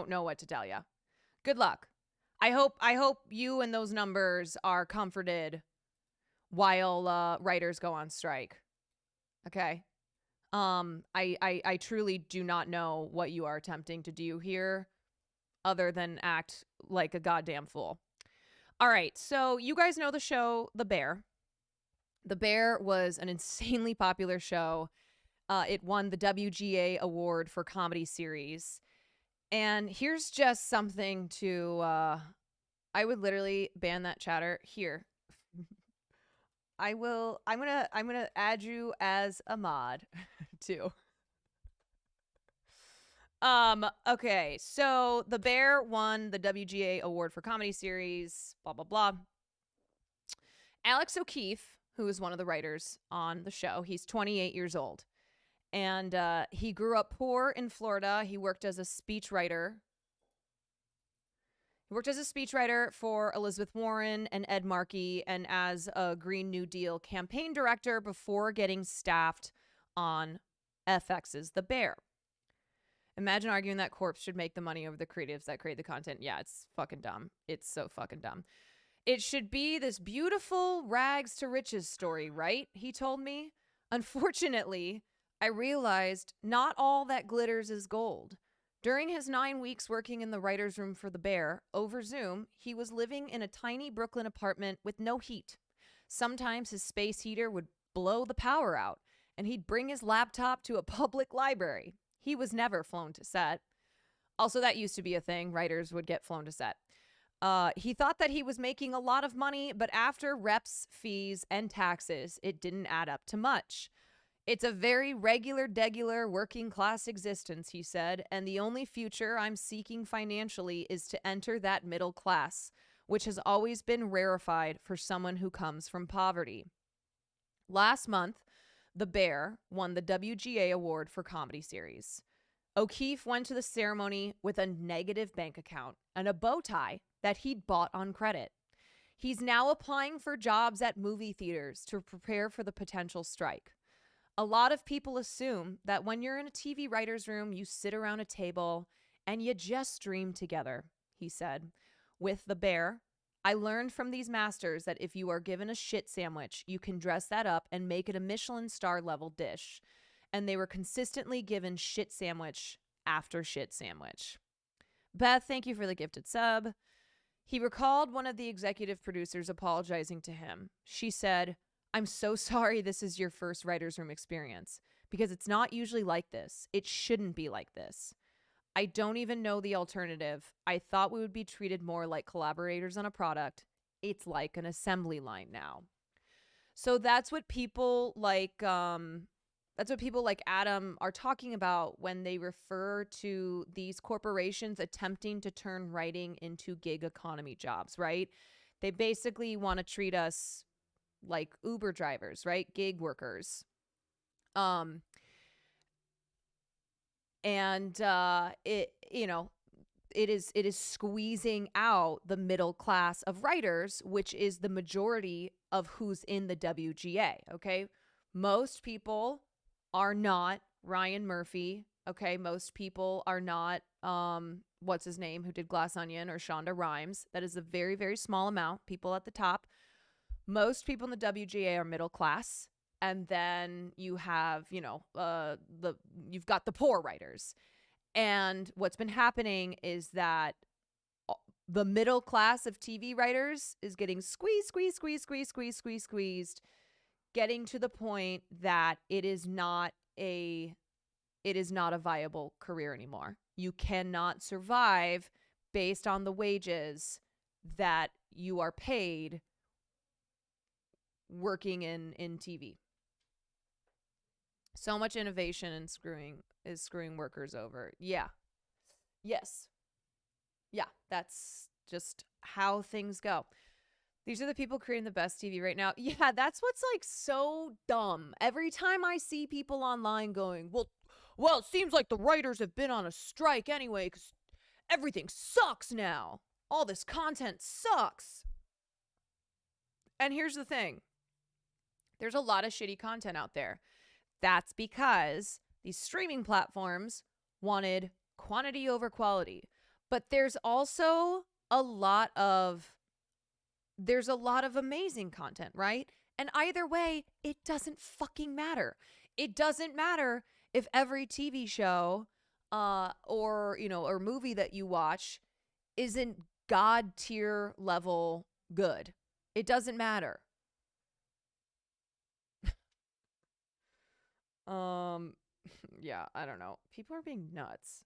Speaker 2: know what to tell you. Good luck. I hope you and those numbers are comforted while writers go on strike. Okay? I truly do not know what you are attempting to do here other than act like a goddamn fool. All right, so you guys know the show The Bear. The Bear was an insanely popular show. It won the WGA award for comedy series. And here's just something to I would literally ban that chatter here. I'm gonna add you as a mod too. Okay, so The Bear won the WGA award for comedy series, blah blah blah. Alex O'Keefe, who is one of the writers on the show, he's 28 years old. And he grew up poor in Florida. He worked as a speechwriter. He worked as a speechwriter for Elizabeth Warren and Ed Markey and as a Green New Deal campaign director before getting staffed on FX's The Bear. Imagine arguing that corpse should make the money over the creatives that create the content. Yeah, it's fucking dumb. It's so fucking dumb. It should be this beautiful rags to riches story, right? He told me. Unfortunately, I realized not all that glitters is gold. During his 9 weeks working in the writer's room for The Bear, over Zoom, he was living in a tiny Brooklyn apartment with no heat. Sometimes his space heater would blow the power out, and he'd bring his laptop to a public library. He was never flown to set. Also, that used to be a thing. Writers would get flown to set. He thought that he was making a lot of money, but after reps, fees, and taxes, it didn't add up to much. It's a very regular working class existence, he said, and the only future I'm seeking financially is to enter that middle class, which has always been rarefied for someone who comes from poverty. Last month, The Bear won the WGA award for comedy series. O'Keefe went to the ceremony with a negative bank account and a bow tie that he'd bought on credit. He's now applying for jobs at movie theaters to prepare for the potential strike. A lot of people assume that when you're in a TV writer's room, you sit around a table and you just dream together, he said. With The Bear, I learned from these masters that if you are given a shit sandwich, you can dress that up and make it a Michelin star level dish. And they were consistently given shit sandwich after shit sandwich. Beth, thank you for the gifted sub. He recalled one of the executive producers apologizing to him. She said, "I'm so sorry this is your first writer's room experience because it's not usually like this. It shouldn't be like this. I don't even know the alternative. I thought we would be treated more like collaborators on a product. It's like an assembly line now." So that's what people like Adam are talking about when they refer to these corporations attempting to turn writing into gig economy jobs, right? They basically want to treat us like Uber drivers, right? Gig workers. It is squeezing out the middle class of writers, which is the majority of who's in the WGA. Okay. Most people are not Ryan Murphy. Okay. Most people are not, what's his name, who did Glass Onion, or Shonda Rhimes. That is a very, very small amount. People at the top. Most people in the WGA are middle class. And then you have, you've got the poor writers. And what's been happening is that the middle class of TV writers is getting squeezed, getting to the point that it is not a viable career anymore. You cannot survive based on the wages that you are paid working in TV. So much innovation and screwing workers over. Yeah. Yes. Yeah, that's just how things go. These are the people creating the best TV right now. Yeah, that's what's like so dumb. Every time I see people online going, well, it seems like the writers have been on a strike anyway because everything sucks now. All this content sucks. And here's the thing. There's a lot of shitty content out there. That's because these streaming platforms wanted quantity over quality. But there's also a lot of amazing content, right? And either way, it doesn't fucking matter. It doesn't matter if every TV show or movie that you watch isn't God tier level good. It doesn't matter. Yeah, I don't know. People are being nuts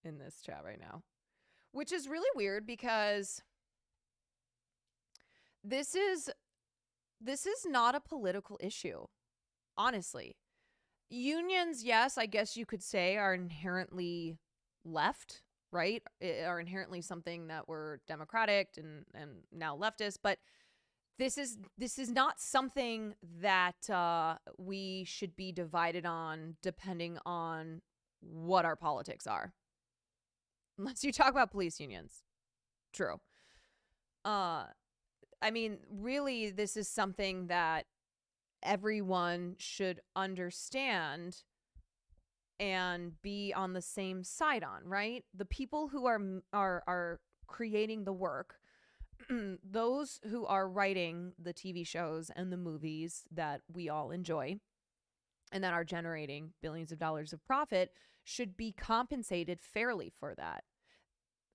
Speaker 2: in this chat right now, which is really weird because this is not a political issue. Honestly, unions, yes, I guess you could say, are inherently left, right? Are inherently something that were democratic and now leftist, but this is not something that we should be divided on depending on what our politics are. Unless you talk about police unions. True. I mean, really, this is something that everyone should understand and be on the same side on, right? The people who are creating the work, those who are writing the TV shows and the movies that we all enjoy and that are generating billions of dollars of profit, should be compensated fairly for that.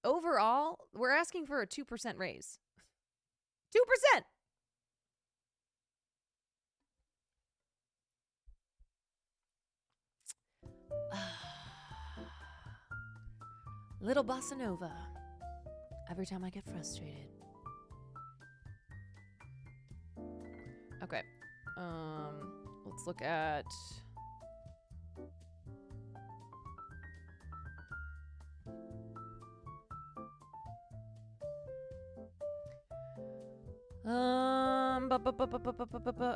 Speaker 2: Overall, we're asking for a 2% raise. 2%! Little bossa nova. Every time I get frustrated. Okay. Let's look at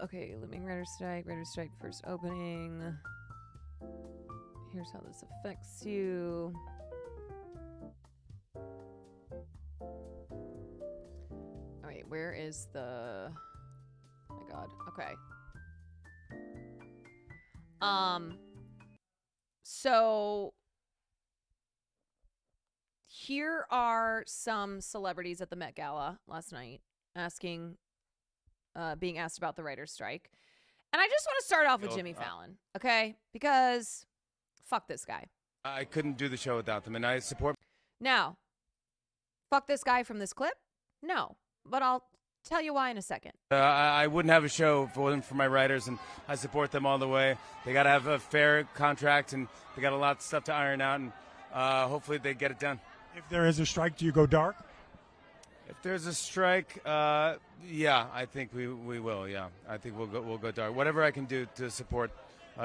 Speaker 2: okay, Looming Writer's Strike first opening. Here's how this affects you. All right, where is the... Oh my God. Okay. So here are some celebrities at the Met Gala last night being asked about the writer's strike. And I just want to start off with Jimmy Fallon, okay? Because fuck this guy.
Speaker 7: I couldn't do the show without them, and I support.
Speaker 2: Now, fuck this guy from this clip? No, but I'll tell you why in a second.
Speaker 7: I wouldn't have a show if it wasn't for my writers, and I support them all the way. They got to have a fair contract, and they got a lot of stuff to iron out, and hopefully they get it done.
Speaker 8: If there is a strike, do you go dark?
Speaker 7: If there's a strike, yeah, I think we will. Yeah, I think we'll go dark. Whatever I can do to support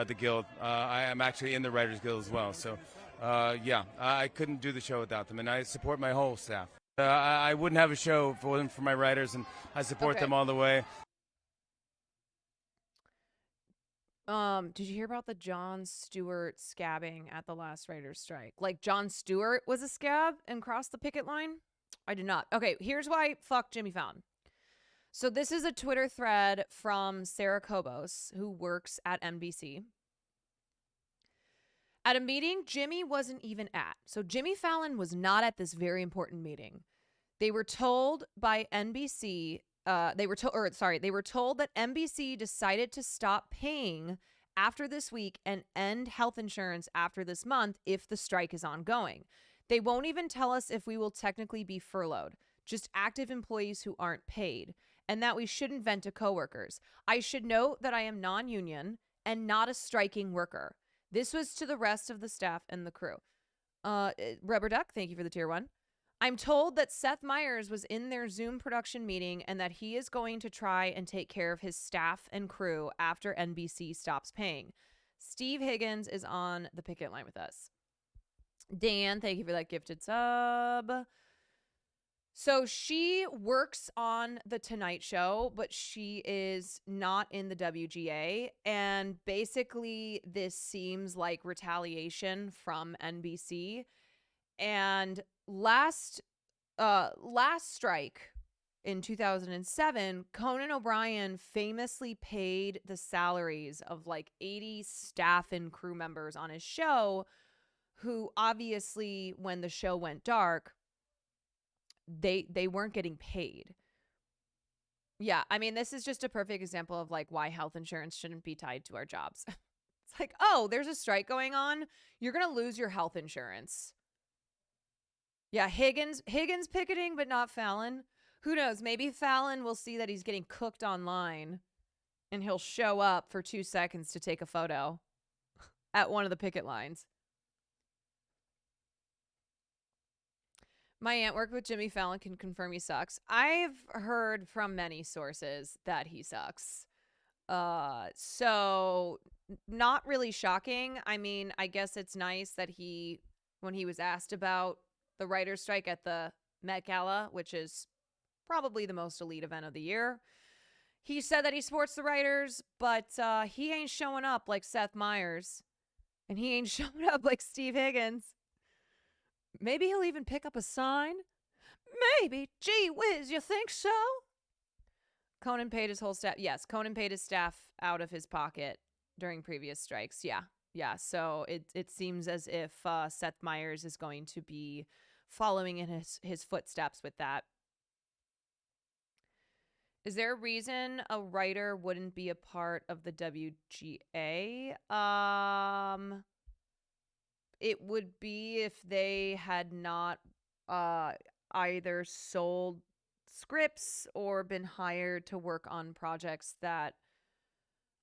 Speaker 7: the guild. I am actually in the Writers Guild as well, so yeah, I couldn't do the show without them, and I support my whole staff. I wouldn't have a show if it wasn't for my writers, and I support them all the way.
Speaker 2: Did you hear about the Jon Stewart scabbing at the last writer's strike? Like, Jon Stewart was a scab and crossed the picket line? I did not. Okay, here's why fuck Jimmy Fallon. So this is a Twitter thread from Sarah Kobos, who works at NBC. At a meeting Jimmy wasn't even at. So Jimmy Fallon was not at this very important meeting. They were told by NBC, they were told that NBC decided to stop paying after this week and end health insurance after this month if the strike is ongoing. They won't even tell us if we will technically be furloughed, just active employees who aren't paid, and that we shouldn't vent to coworkers. I should note that I am non-union and not a striking worker. This was to the rest of the staff and the crew. Rubber Duck, thank you for the tier 1. I'm told that Seth Meyers was in their Zoom production meeting and that he is going to try and take care of his staff and crew after NBC stops paying. Steve Higgins is on the picket line with us. Dan, thank you for that gifted sub. So she works on The Tonight Show, but she is not in the WGA. And basically, this seems like retaliation from NBC. And last strike in 2007, Conan O'Brien famously paid the salaries of like 80 staff and crew members on his show, who obviously, when the show went dark, they weren't getting paid. Yeah, I mean, this is just a perfect example of like why health insurance shouldn't be tied to our jobs. It's like, oh, there's a strike going on. You're going to lose your health insurance. Yeah, Higgins picketing, but not Fallon. Who knows? Maybe Fallon will see that he's getting cooked online and he'll show up for 2 seconds to take a photo at one of the picket lines. My aunt worked with Jimmy Fallon, can confirm he sucks. I've heard from many sources that he sucks. So not really shocking. I mean, I guess it's nice that when he was asked about the writer's strike at the Met Gala, which is probably the most elite event of the year, he said that he supports the writers, but he ain't showing up like Seth Meyers, and he ain't showing up like Steve Higgins. Maybe he'll even pick up a sign. Maybe. Gee whiz, you think so? Conan paid his whole staff. Yes, Conan paid his staff out of his pocket during previous strikes. Yeah. So it seems as if Seth Meyers is going to be following in his footsteps with that. Is there a reason a writer wouldn't be a part of the WGA? It would be if they had not either sold scripts or been hired to work on projects that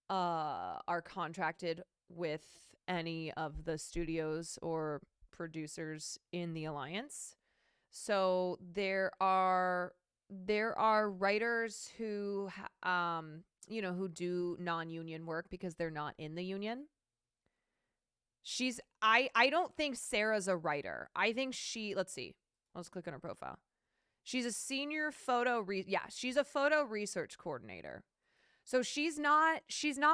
Speaker 2: are contracted with any of the studios or producers in the alliance. So there are writers who who do non-union work because they're not in the union. I don't think Sarah's a writer. I think let's see. Let's click on her profile. She's a senior she's a photo research coordinator. So she's not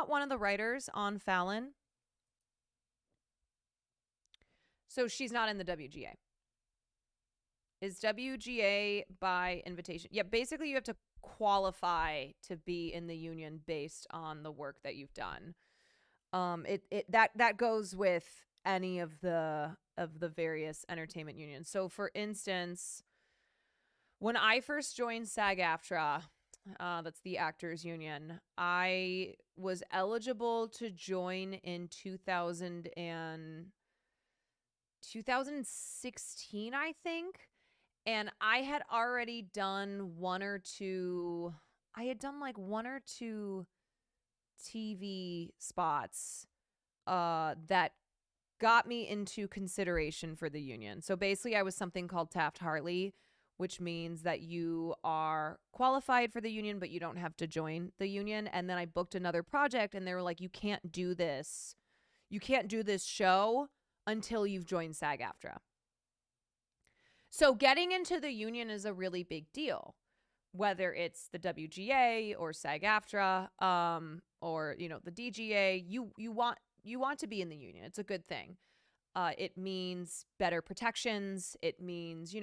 Speaker 2: one of the writers on Fallon. So she's not in the WGA. Is WGA by invitation? Yeah, basically you have to qualify to be in the union based on the work that you've done. That goes with any of the of the various entertainment unions. So for instance, when I first joined SAG-AFTRA, that's the actors union, I was eligible to join in 2016, I think. And I had already done one or two TV spots that got me into consideration for the union. So basically I was something called Taft-Hartley, which means that you are qualified for the union, but you don't have to join the union. And then I booked another project and they were like, you can't do this show until you've joined SAG-AFTRA. So getting into the union is a really big deal, whether it's the WGA or SAG-AFTRA, or, the DGA. You want to be in the union. It's a good thing. It means better protections. It means, you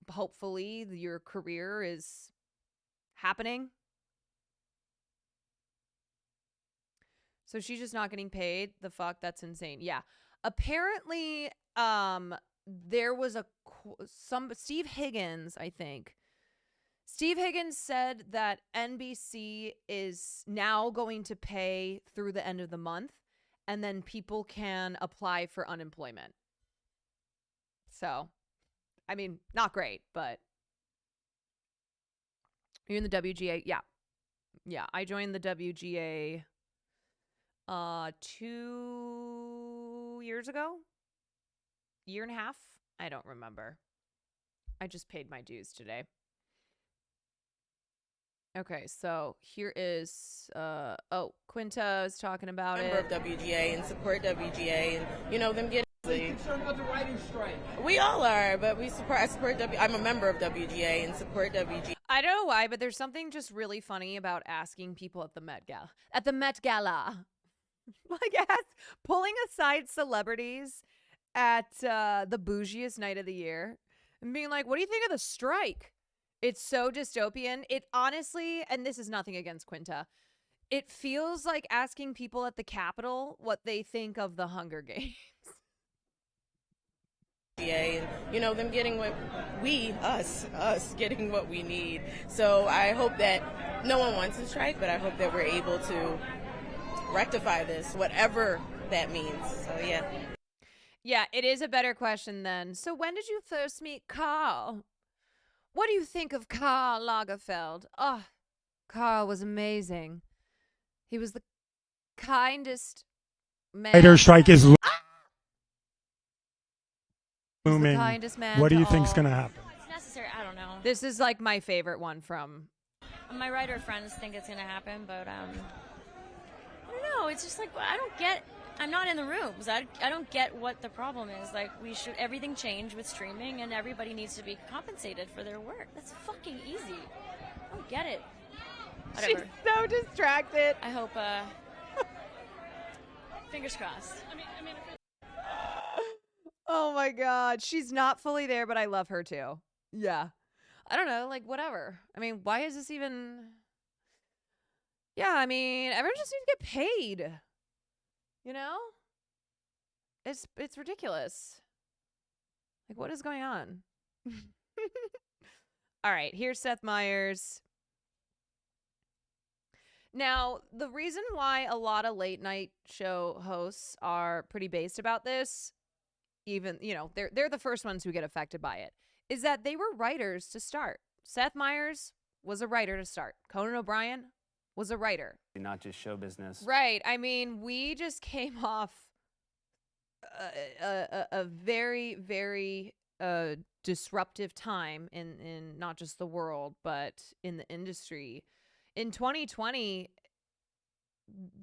Speaker 2: hopefully your career is happening. So she's just not getting paid. The fuck? That's insane. Yeah. Apparently, there was Steve Higgins, I think. Steve Higgins said that NBC is now going to pay through the end of the month, and then people can apply for unemployment. So, I mean, not great, but you're in the WGA. Yeah. Yeah. I joined the WGA 2 years ago. Year and a half. I don't remember. I just paid my dues today. Okay, so here is Quinta is talking about
Speaker 9: member
Speaker 2: it.
Speaker 9: of WGA and support WGA and them getting.
Speaker 10: Concerned about the writing strike.
Speaker 9: We all are, but I support I'm a member of WGA and support WGA.
Speaker 2: I don't know why, but there's something just really funny about asking people at the Met Gala. Like pulling aside celebrities at the bougiest night of the year and being like, what do you think of the strike? It's so dystopian. It honestly, and this is nothing against Quinta, it feels like asking people at the Capitol what they think of the Hunger Games.
Speaker 9: And them getting what us getting what we need. So I hope that no one wants to strike, but I hope that we're able to rectify this, whatever that means. So yeah.
Speaker 2: Yeah, it is a better question then. So when did you first meet Karl? What do you think of Karl Lagerfeld? Oh, Karl was amazing. He was the kindest man.
Speaker 8: Writer strike is
Speaker 2: He's the
Speaker 8: looming.
Speaker 2: kindest man.
Speaker 8: What do
Speaker 2: to
Speaker 8: you think's
Speaker 2: all.
Speaker 8: going to happen?
Speaker 11: It's necessary. I don't know.
Speaker 2: This is like my favorite one from.
Speaker 11: My writer friends think it's gonna happen, but I don't know. It's just like I don't get. I'm not in the rooms. I don't get what the problem is. Like everything change with streaming, and everybody needs to be compensated for their work. That's fucking easy. I don't get it. Whatever.
Speaker 2: She's so distracted.
Speaker 11: I hope. Fingers crossed.
Speaker 2: Oh my God. She's not fully there, but I love her too. Yeah. I don't know, like whatever. I mean, why is this even? Yeah, I mean, everyone just needs to get paid. It's ridiculous. Like, what is going on? All right, here's Seth Meyers. Now, the reason why a lot of late night show hosts are pretty based about this, even, they're the first ones who get affected by it, is that they were writers to start. Seth Meyers was a writer to start. Conan O'Brien was a writer.
Speaker 12: Not just show business.
Speaker 2: Right. I mean, we just came off a very, very disruptive time in not just the world, but in the industry. In 2020,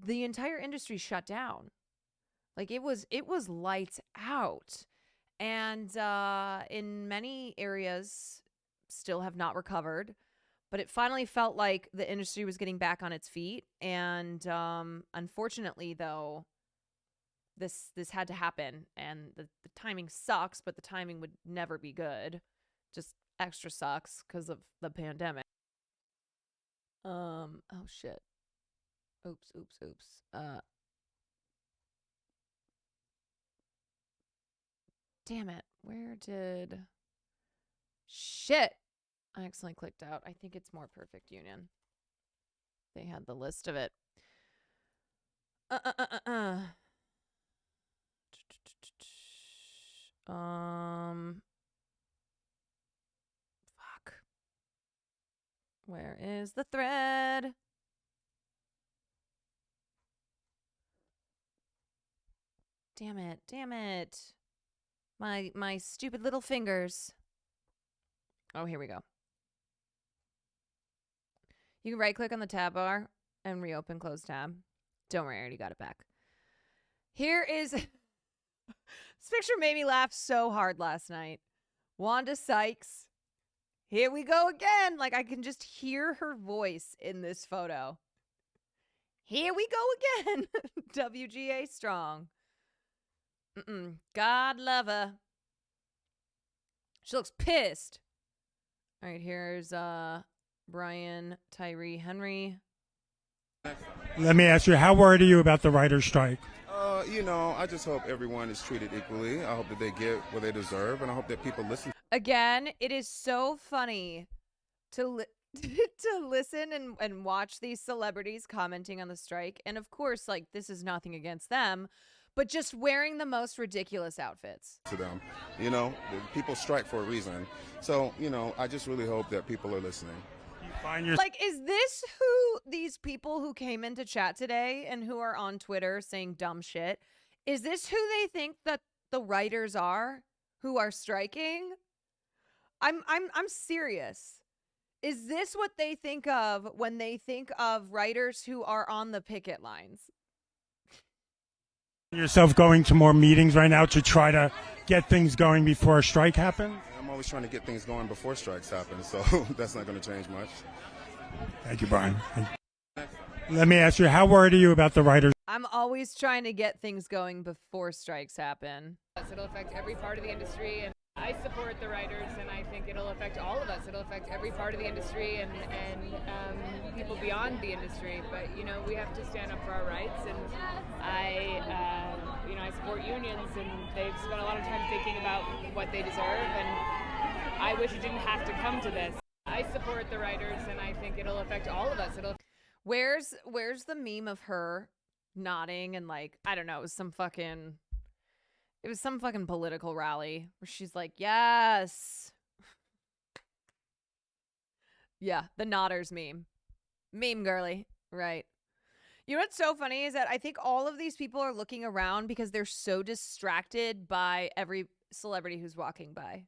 Speaker 2: the entire industry shut down. Like it was lights out. And in many areas still have not recovered. But it finally felt like the industry was getting back on its feet. And unfortunately, though, this had to happen. And the timing sucks, but the timing would never be good. Just extra sucks because of the pandemic. Oh, shit. Oops. Damn it. Where did... Shit. I accidentally clicked out. I think it's More Perfect Union. They had the list of it. Fuck. Where is the thread? Damn it. Damn it. My stupid little fingers. Oh, here we go. You can right click on the tab bar and reopen close tab. Don't worry, I already got it back. Here is this picture made me laugh so hard last night. Wanda Sykes. Here we go again. Like I can just hear her voice in this photo. Here we go again. WGA strong. God love her. She looks pissed. All right, here's Brian Tyree Henry.
Speaker 8: Let me ask you, how worried are you about the writer's strike?
Speaker 12: I just hope everyone is treated equally. I hope that they get what they deserve, and I hope that people listen.
Speaker 2: Again, it is so funny to to listen and watch these celebrities commenting on the strike. And of course, like, this is nothing against them, but just wearing the most ridiculous outfits.
Speaker 12: To them, people strike for a reason. So, I just really hope that people are listening.
Speaker 2: Like, is this who these people who came into chat today and who are on Twitter saying dumb shit, is this who they think that the writers are who are striking? I'm serious. Is this what they think of when they think of writers who are on the picket lines?
Speaker 8: Yourself going to more meetings right now to try to get things going before a strike happens?
Speaker 12: I'm always trying to get things going before strikes happen, so that's not going to change much.
Speaker 8: Thank you, Brian. Let me ask you, how worried are you about the writers?
Speaker 2: I'm always trying to get things going before strikes happen.
Speaker 13: It'll affect every part of the industry, and I support the writers, and I think it'll affect all of us. It'll affect every part of the industry and people beyond the industry. But we have to stand up for our rights, and I support unions, and they've spent a lot of time thinking about what they deserve, and I wish it didn't have to come to this. I support the writers, and I think it'll affect all of us.
Speaker 2: Where's the meme of her nodding and, like, I don't know, it was some fucking political rally where she's like, yes. Yeah, the nodders meme. Meme girly, right. You know what's so funny is that I think all of these people are looking around because they're so distracted by every celebrity who's walking by.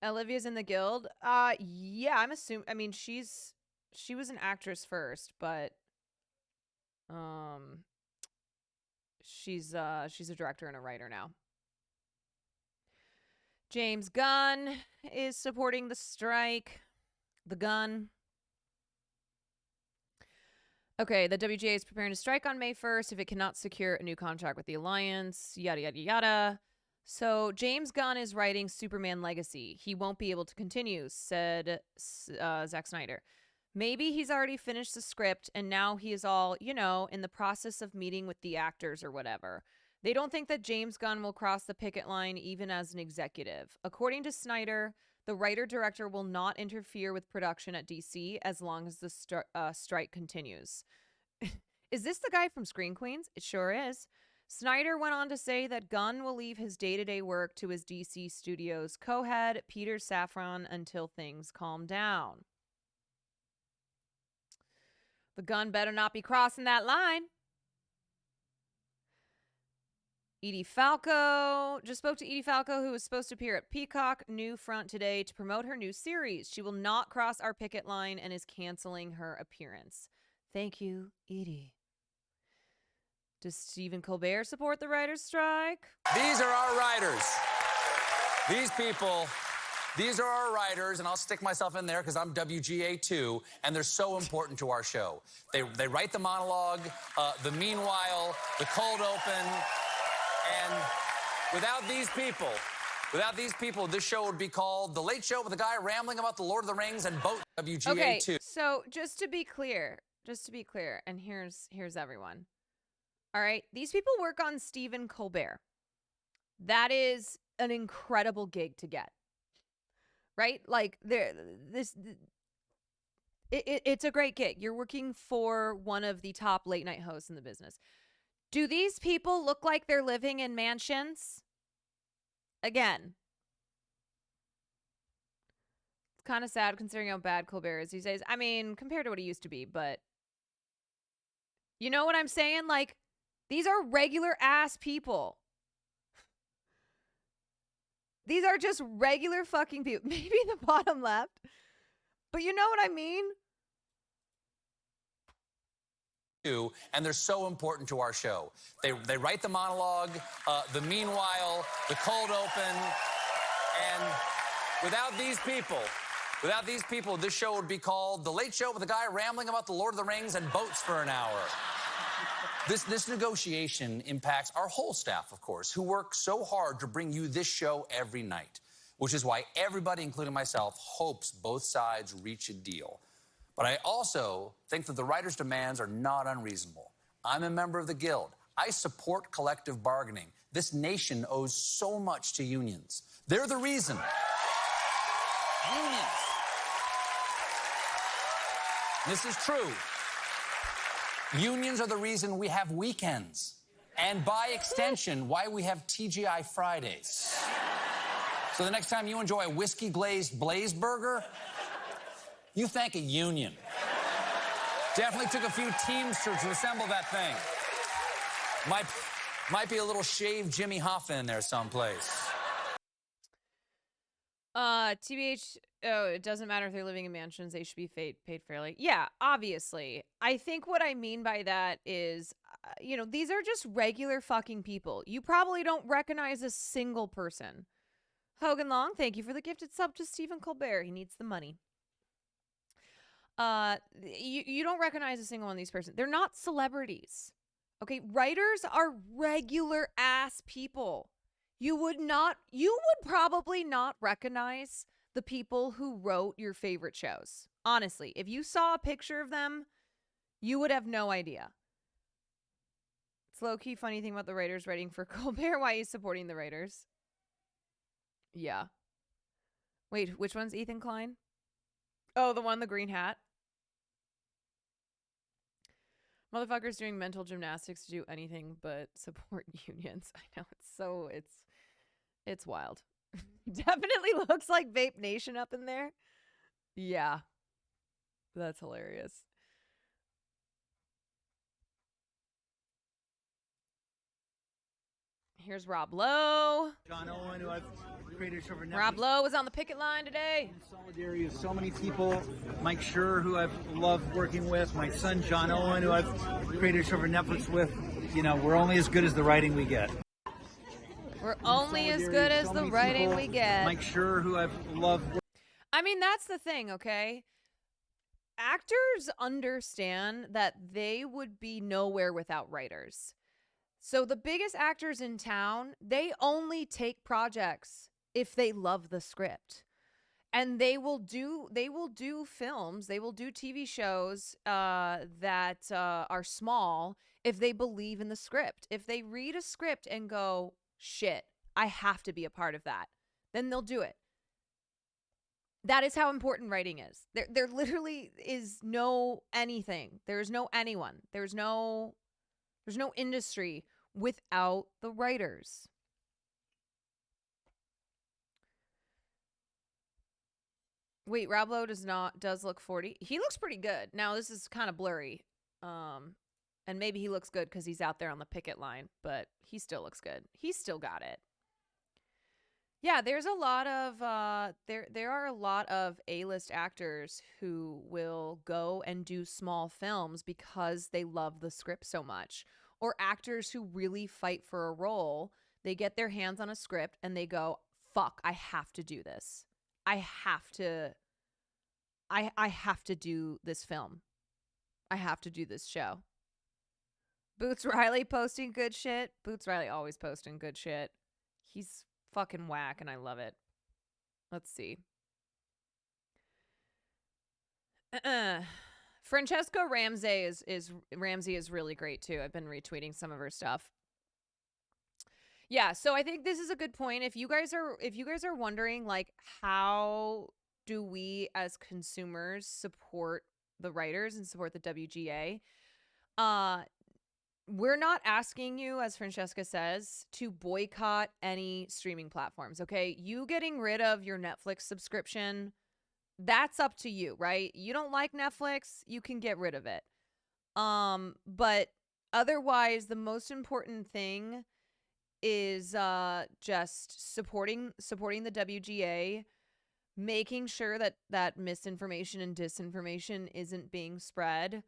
Speaker 2: Olivia's in the Guild. Yeah, I'm assuming. I mean, she was an actress first, but she's a director and a writer now. James Gunn is supporting the strike. The gun. Okay, the WGA is preparing to strike on May 1st if it cannot secure a new contract with the Alliance. Yada yada yada. So James Gunn is writing Superman Legacy. He won't be able to continue, said Zack Snyder. Maybe he's already finished the script and now he is all, in the process of meeting with the actors or whatever. They don't think that James Gunn will cross the picket line even as an executive. According to Snyder, the writer-director will not interfere with production at DC as long as the strike continues. Is this the guy from Screen Queens? It sure is. Snyder went on to say that Gunn will leave his day-to-day work to his DC Studios co-head, Peter Safran, until things calm down. The Gunn better not be crossing that line. Edie Falco. Just spoke to Edie Falco, who was supposed to appear at Peacock New Front today to promote her new series. She will not cross our picket line and is canceling her appearance. Thank you, Edie. Does Stephen Colbert support the writer's strike?
Speaker 14: These are our writers. These people, these are our writers, and I'll stick myself in there because I'm WGA too, and they're so important to our show. They write the monologue, the meanwhile, the cold open, and without these people, this show would be called The Late Show with a guy rambling about the Lord of the Rings and boat WGA
Speaker 2: Okay,
Speaker 14: too.
Speaker 2: so just to be clear, and here's everyone. All right, these people work on Stephen Colbert. That is an incredible gig to get. Right? Like it's a great gig. You're working for one of the top late night hosts in the business. Do these people look like they're living in mansions? Again, it's kind of sad considering how bad Colbert is these days. I mean, compared to what he used to be, but you know what I'm saying? Like, these are regular ass people. These are just regular fucking people. Maybe the bottom left. But you know what I mean?
Speaker 14: And they're so important to our show. They write the monologue, the meanwhile, the cold open, and without these people, this show would be called The Late Show with a guy rambling about the Lord of the Rings and boats for an hour. This negotiation impacts our whole staff, of course, who work so hard to bring you this show every night, which is why everybody, including myself, hopes both sides reach a deal. But I also think that the writers' demands are not unreasonable. I'm a member of the Guild. I support collective bargaining. This nation owes so much to unions. They're the reason. Unions. This is true. Unions are the reason we have weekends. And by extension, why we have TGI Fridays. So the next time you enjoy a whiskey-glazed Blaze burger, you thank a union. Definitely took a few Teamsters to assemble that thing. Might be a little shaved Jimmy Hoffa in there someplace.
Speaker 2: TBH, it doesn't matter if they're living in mansions, they should be paid fairly. Yeah, obviously. I think what I mean by that is, these are just regular fucking people. You probably don't recognize a single person. Hogan Long, thank you for the gifted sub to Stephen Colbert. He needs the money. You don't recognize a single one of these persons. They're not celebrities. Okay, writers are regular ass people. You would probably not recognize the people who wrote your favorite shows. Honestly, if you saw a picture of them, you would have no idea. It's low-key funny thing about the writers writing for Colbert. Why he's supporting the writers. Yeah. Wait, which one's Ethan Klein? Oh, the one in the green hat. Motherfuckers doing mental gymnastics to do anything but support unions. I know, it's wild. Definitely looks like Vape Nation up in there. Yeah. That's hilarious. Here's Rob Lowe.
Speaker 15: John Owen, who I've created over Netflix.
Speaker 2: Rob Lowe was on the picket line today.
Speaker 15: In solidarity of so many people. Mike Schur, who I've loved working with. My son, John Owen, who I've created over Netflix with. We're only as good as the writing we get.
Speaker 2: We're only as good as the writing we get.
Speaker 15: Mike Schur, who I've loved.
Speaker 2: I mean, that's the thing, okay? Actors understand that they would be nowhere without writers. So the biggest actors in town, they only take projects if they love the script. And they will do films, they will do TV shows that are small if they believe in the script. If they read a script and go, shit, I have to be a part of that, then they'll do it. That is how important writing is. There literally is no anything. There's no anyone. There's no industry without the writers. Wait, Rob Lowe does look 40. He looks pretty good. Now this is kind of blurry. And maybe he looks good because he's out there on the picket line, but he still looks good. He's still got it. Yeah, there's a lot of there are a lot of A-list actors who will go and do small films because they love the script so much. Or actors who really fight for a role. They get their hands on a script and they go, fuck, I have to do this. I have to do this film. I have to do this show. Boots Riley posting good shit. Boots Riley always posting good shit. He's fucking whack and I love it. Let's see. Francesca Ramsey is really great too. I've been retweeting some of her stuff. Yeah, so I think this is a good point. If you guys are wondering, like, how do we as consumers support the writers and support the WGA, we're not asking you, as Francesca says, to boycott any streaming platforms, okay? You getting rid of your Netflix subscription, that's up to you, right? You don't like Netflix, you can get rid of it. But otherwise, the most important thing is just supporting the WGA, making sure that misinformation and disinformation isn't being spread.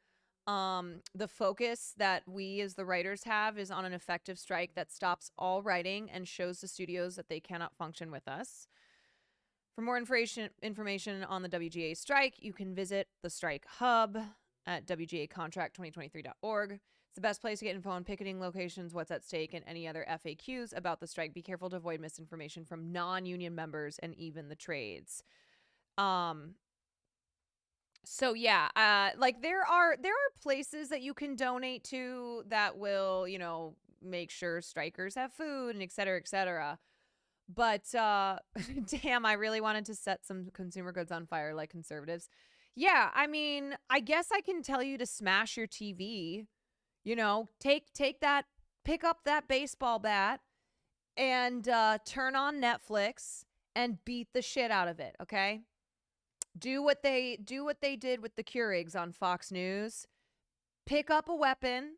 Speaker 2: The focus that we as the writers have is on an effective strike that stops all writing and shows the studios that they cannot function with us. For more information on the WGA strike, you can visit the Strike Hub at wgacontract2023.org. It's the best place to get info on picketing locations, what's at stake, and any other FAQs about the strike. Be careful to avoid misinformation from non-union members and even the trades. So yeah, like there are places that you can donate to that will, make sure strikers have food and et cetera, et cetera. But damn, I really wanted to set some consumer goods on fire like conservatives. Yeah, I mean, I guess I can tell you to smash your TV. Take that, pick up that baseball bat and turn on Netflix and beat the shit out of it, okay? Do what they did with the Keurigs on Fox News. Pick up a weapon,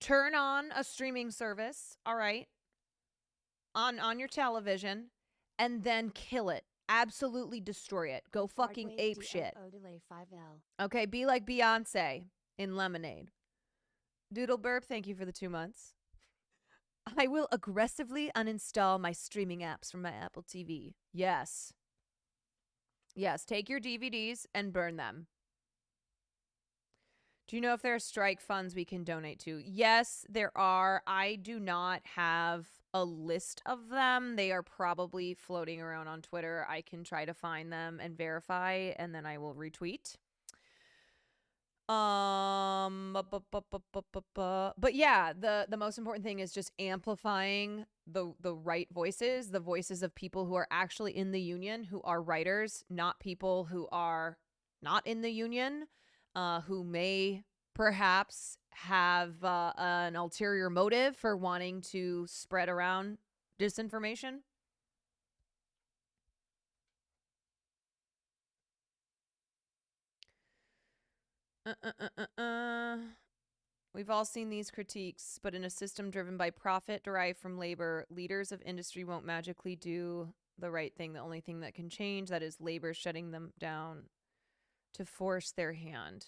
Speaker 2: turn on a streaming service, all right, on your television, and then kill it. Absolutely destroy it. Go fucking ape shit. Okay, be like Beyonce in Lemonade. Doodle Burp, thank you for the 2 months. I will aggressively uninstall my streaming apps from my Apple TV. Yes. Yes, take your DVDs and burn them. Do you know if there are strike funds we can donate to? Yes, there are. I do not have a list of them. They are probably floating around on Twitter. I can try to find them and verify, and then I will retweet. But yeah, the most important thing is just amplifying the right voices, the voices of people who are actually in the union, who are writers, not people who are not in the union, who may perhaps have an ulterior motive for wanting to spread around disinformation. We've all seen these critiques, but in a system driven by profit derived from labor, leaders of industry won't magically do the right thing. The only thing that can change, that is labor shutting them down to force their hand.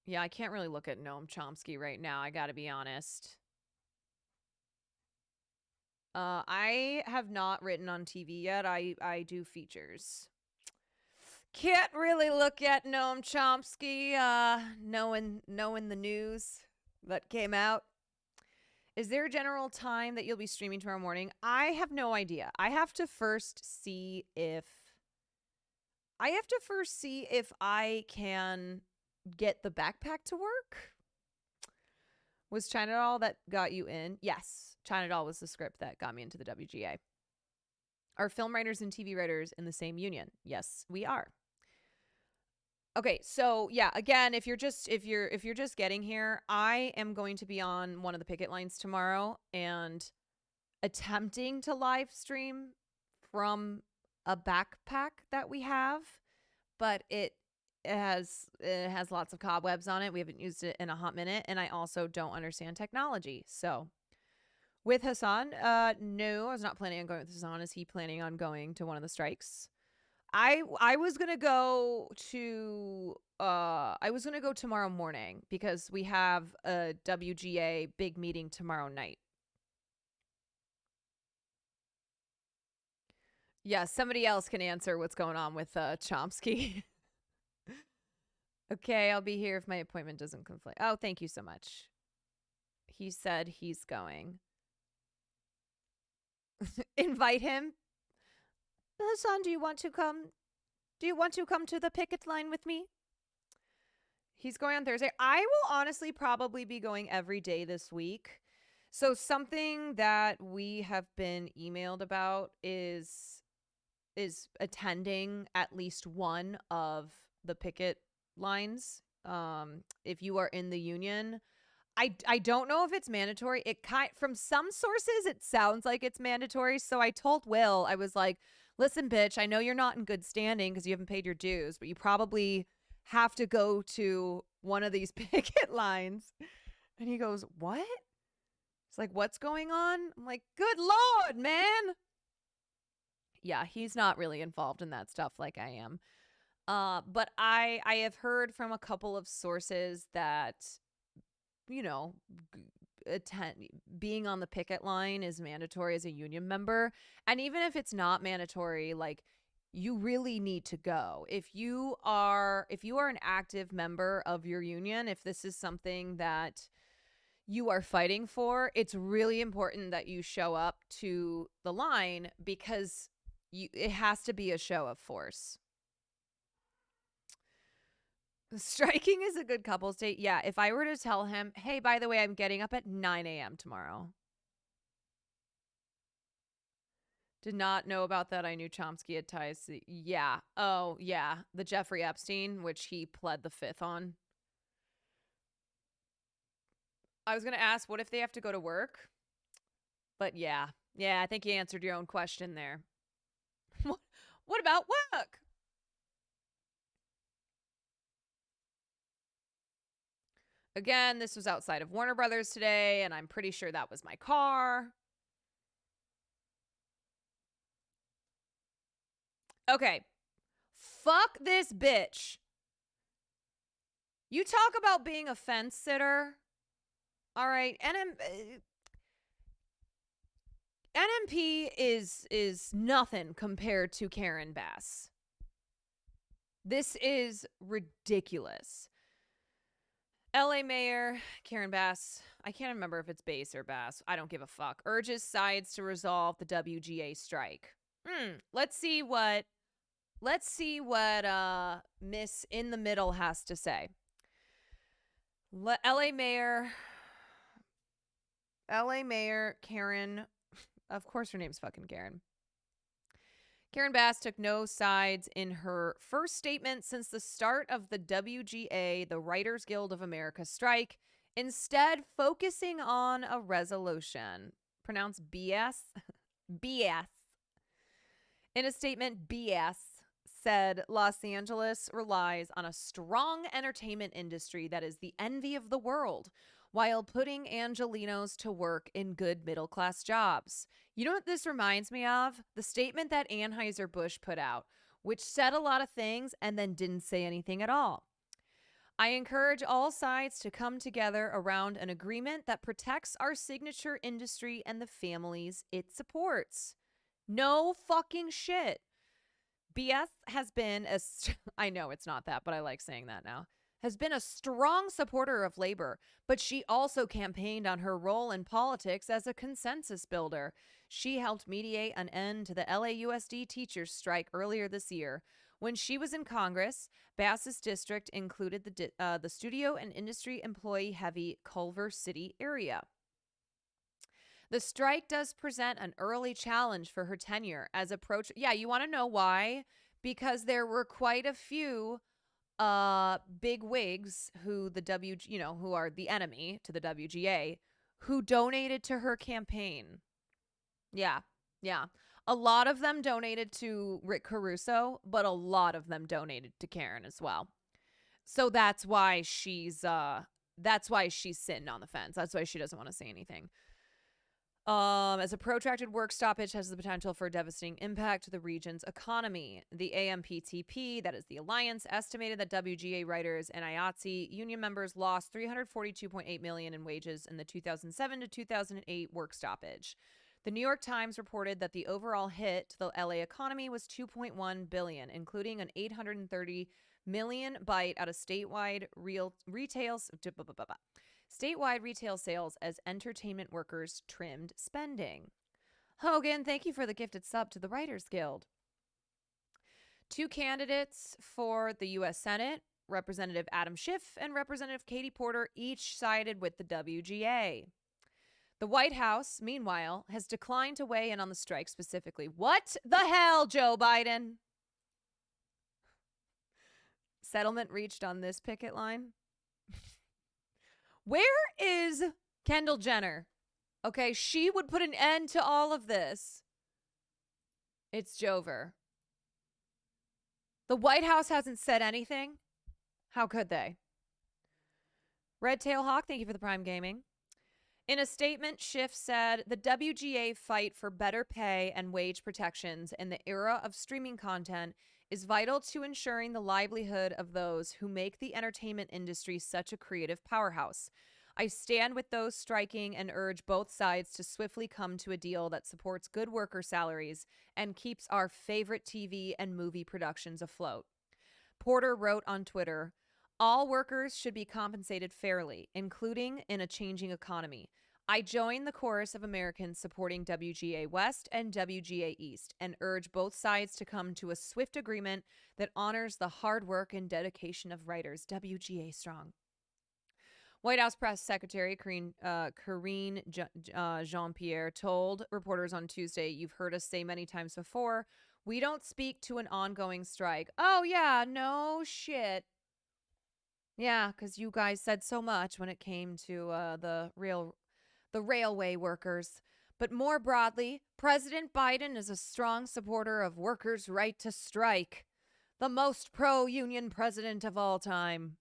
Speaker 2: Yeah, I can't really look at Noam Chomsky right now. I gotta be honest. I have not written on TV yet. I do features. Can't really look at Noam Chomsky, knowing the news that came out. Is there a general time that you'll be streaming tomorrow morning? I have no idea. I have to first see if I can get the backpack to work. Was China Doll that got you in? Yes, China Doll was the script that got me into the WGA. Are film writers and TV writers in the same union? Yes, we are. Okay, so yeah, again, if you're just getting here, I am going to be on one of the picket lines tomorrow and attempting to live stream from a backpack that we have, but it has lots of cobwebs on it. We haven't used it in a hot minute, and I also don't understand technology. So with Hassan, no, I was not planning on going with Hassan. Is he planning on going to one of the strikes? I was gonna go to tomorrow morning because we have a WGA big meeting tomorrow night. Yeah, somebody else can answer what's going on with Chomsky. Okay, I'll be here if my appointment doesn't conflict. Oh, thank you so much. He said he's going. Invite him. Hassan, do you want to come? Do you want to come to the picket line with me? He's going on Thursday. I will honestly probably be going every day this week. So something that we have been emailed about is attending at least one of the picket lines. If you are in the union, I don't know if it's mandatory. From some sources it sounds like it's mandatory. So I told Will, I was like, "Listen, bitch, I know you're not in good standing because you haven't paid your dues, but you probably have to go to one of these picket lines." And he goes, "What?" It's like, "What's going on?" I'm like, "Good Lord, man." Yeah, he's not really involved in that stuff like I am. But I have heard from a couple of sources that, you know, being on the picket line is mandatory as a union member. And even if it's not mandatory, like, you really need to go. If you are an active member of your union, if this is something that you are fighting for, it's really important that you show up to the line because it has to be a show of force. Striking is a good couples date. Yeah, if I were to tell him, "Hey, by the way, I'm getting up at 9 a.m. tomorrow." Did not know about that. I knew Chomsky had ties to, yeah. Oh, yeah. The Jeffrey Epstein, which he pled the fifth on. I was going to ask, what if they have to go to work? But yeah. Yeah, I think you answered your own question there. What about work? Again, this was outside of Warner Brothers today, and I'm pretty sure that was my car. Okay. Fuck this bitch. You talk about being a fence sitter. All right. NMP is nothing compared to Karen Bass. This is ridiculous. LA Mayor Karen Bass, I can't remember if it's Bass or Bass, I don't give a fuck, urges sides to resolve the WGA strike. Let's see what Miss in the Middle has to say. LA Mayor Karen, of course her name's fucking Karen. Karen Bass took no sides in her first statement since the start of the WGA, the Writers Guild of America strike, instead focusing on a resolution. Pronounced BS? BS. In a statement, BS said Los Angeles relies on a strong entertainment industry that is the envy of the world, while putting Angelenos to work in good middle-class jobs. You know what this reminds me of? The statement that Anheuser-Busch put out, which said a lot of things and then didn't say anything at all. I encourage all sides to come together around an agreement that protects our signature industry and the families it supports. No fucking shit. BS has been I know it's not that, but I like saying that now. Has been a strong supporter of labor, but she also campaigned on her role in politics as a consensus builder. She helped mediate an end to the LAUSD teachers' strike earlier this year. When she was in Congress, Bass's district included the studio and industry employee-heavy Culver City area. The strike does present an early challenge for her tenure as Yeah, you want to know why? Because there were quite a few big wigs who who are the enemy to the WGA, who donated to her campaign. Yeah. A lot of them donated to Rick Caruso, but a lot of them donated to Karen as well. So that's why she's sitting on the fence. That's why she doesn't want to say anything. As a protracted work stoppage has the potential for a devastating impact to the region's economy. The AMPTP, that is the alliance, estimated that WGA writers and IATSE union members lost $342.8 million in wages in the 2007 to 2008 work stoppage. The New York Times reported that the overall hit to the LA economy was $2.1 billion, including an $830 million bite out of statewide retail sales as entertainment workers trimmed spending. Hogan, thank you for the gifted sub to the Writers Guild. Two candidates for the U.S. Senate, Representative Adam Schiff and Representative Katie Porter, each sided with the WGA. The White House, meanwhile, has declined to weigh in on the strike specifically. What the hell, Joe Biden? Settlement reached on this picket line. Where is Kendall Jenner? Okay, she would put an end to all of this. It's Jover. The White House hasn't said anything. How could they? Red Tail Hawk, thank you for the Prime Gaming. In a statement, Schiff said, the WGA fight for better pay and wage protections in the era of streaming content is vital to ensuring the livelihood of those who make the entertainment industry such a creative powerhouse. I stand with those striking and urge both sides to swiftly come to a deal that supports good worker salaries and keeps our favorite TV and movie productions afloat. Porter wrote on Twitter, all workers should be compensated fairly, including in a changing economy. I join the chorus of Americans supporting WGA West and WGA East and urge both sides to come to a swift agreement that honors the hard work and dedication of writers. WGA strong. White House Press Secretary Karine Jean-Pierre told reporters on Tuesday, you've heard us say many times before, we don't speak to an ongoing strike. Oh, yeah, no shit. Yeah, because you guys said so much when it came to the railway workers. But more broadly, President Biden is a strong supporter of workers' right to strike. The most pro-union president of all time.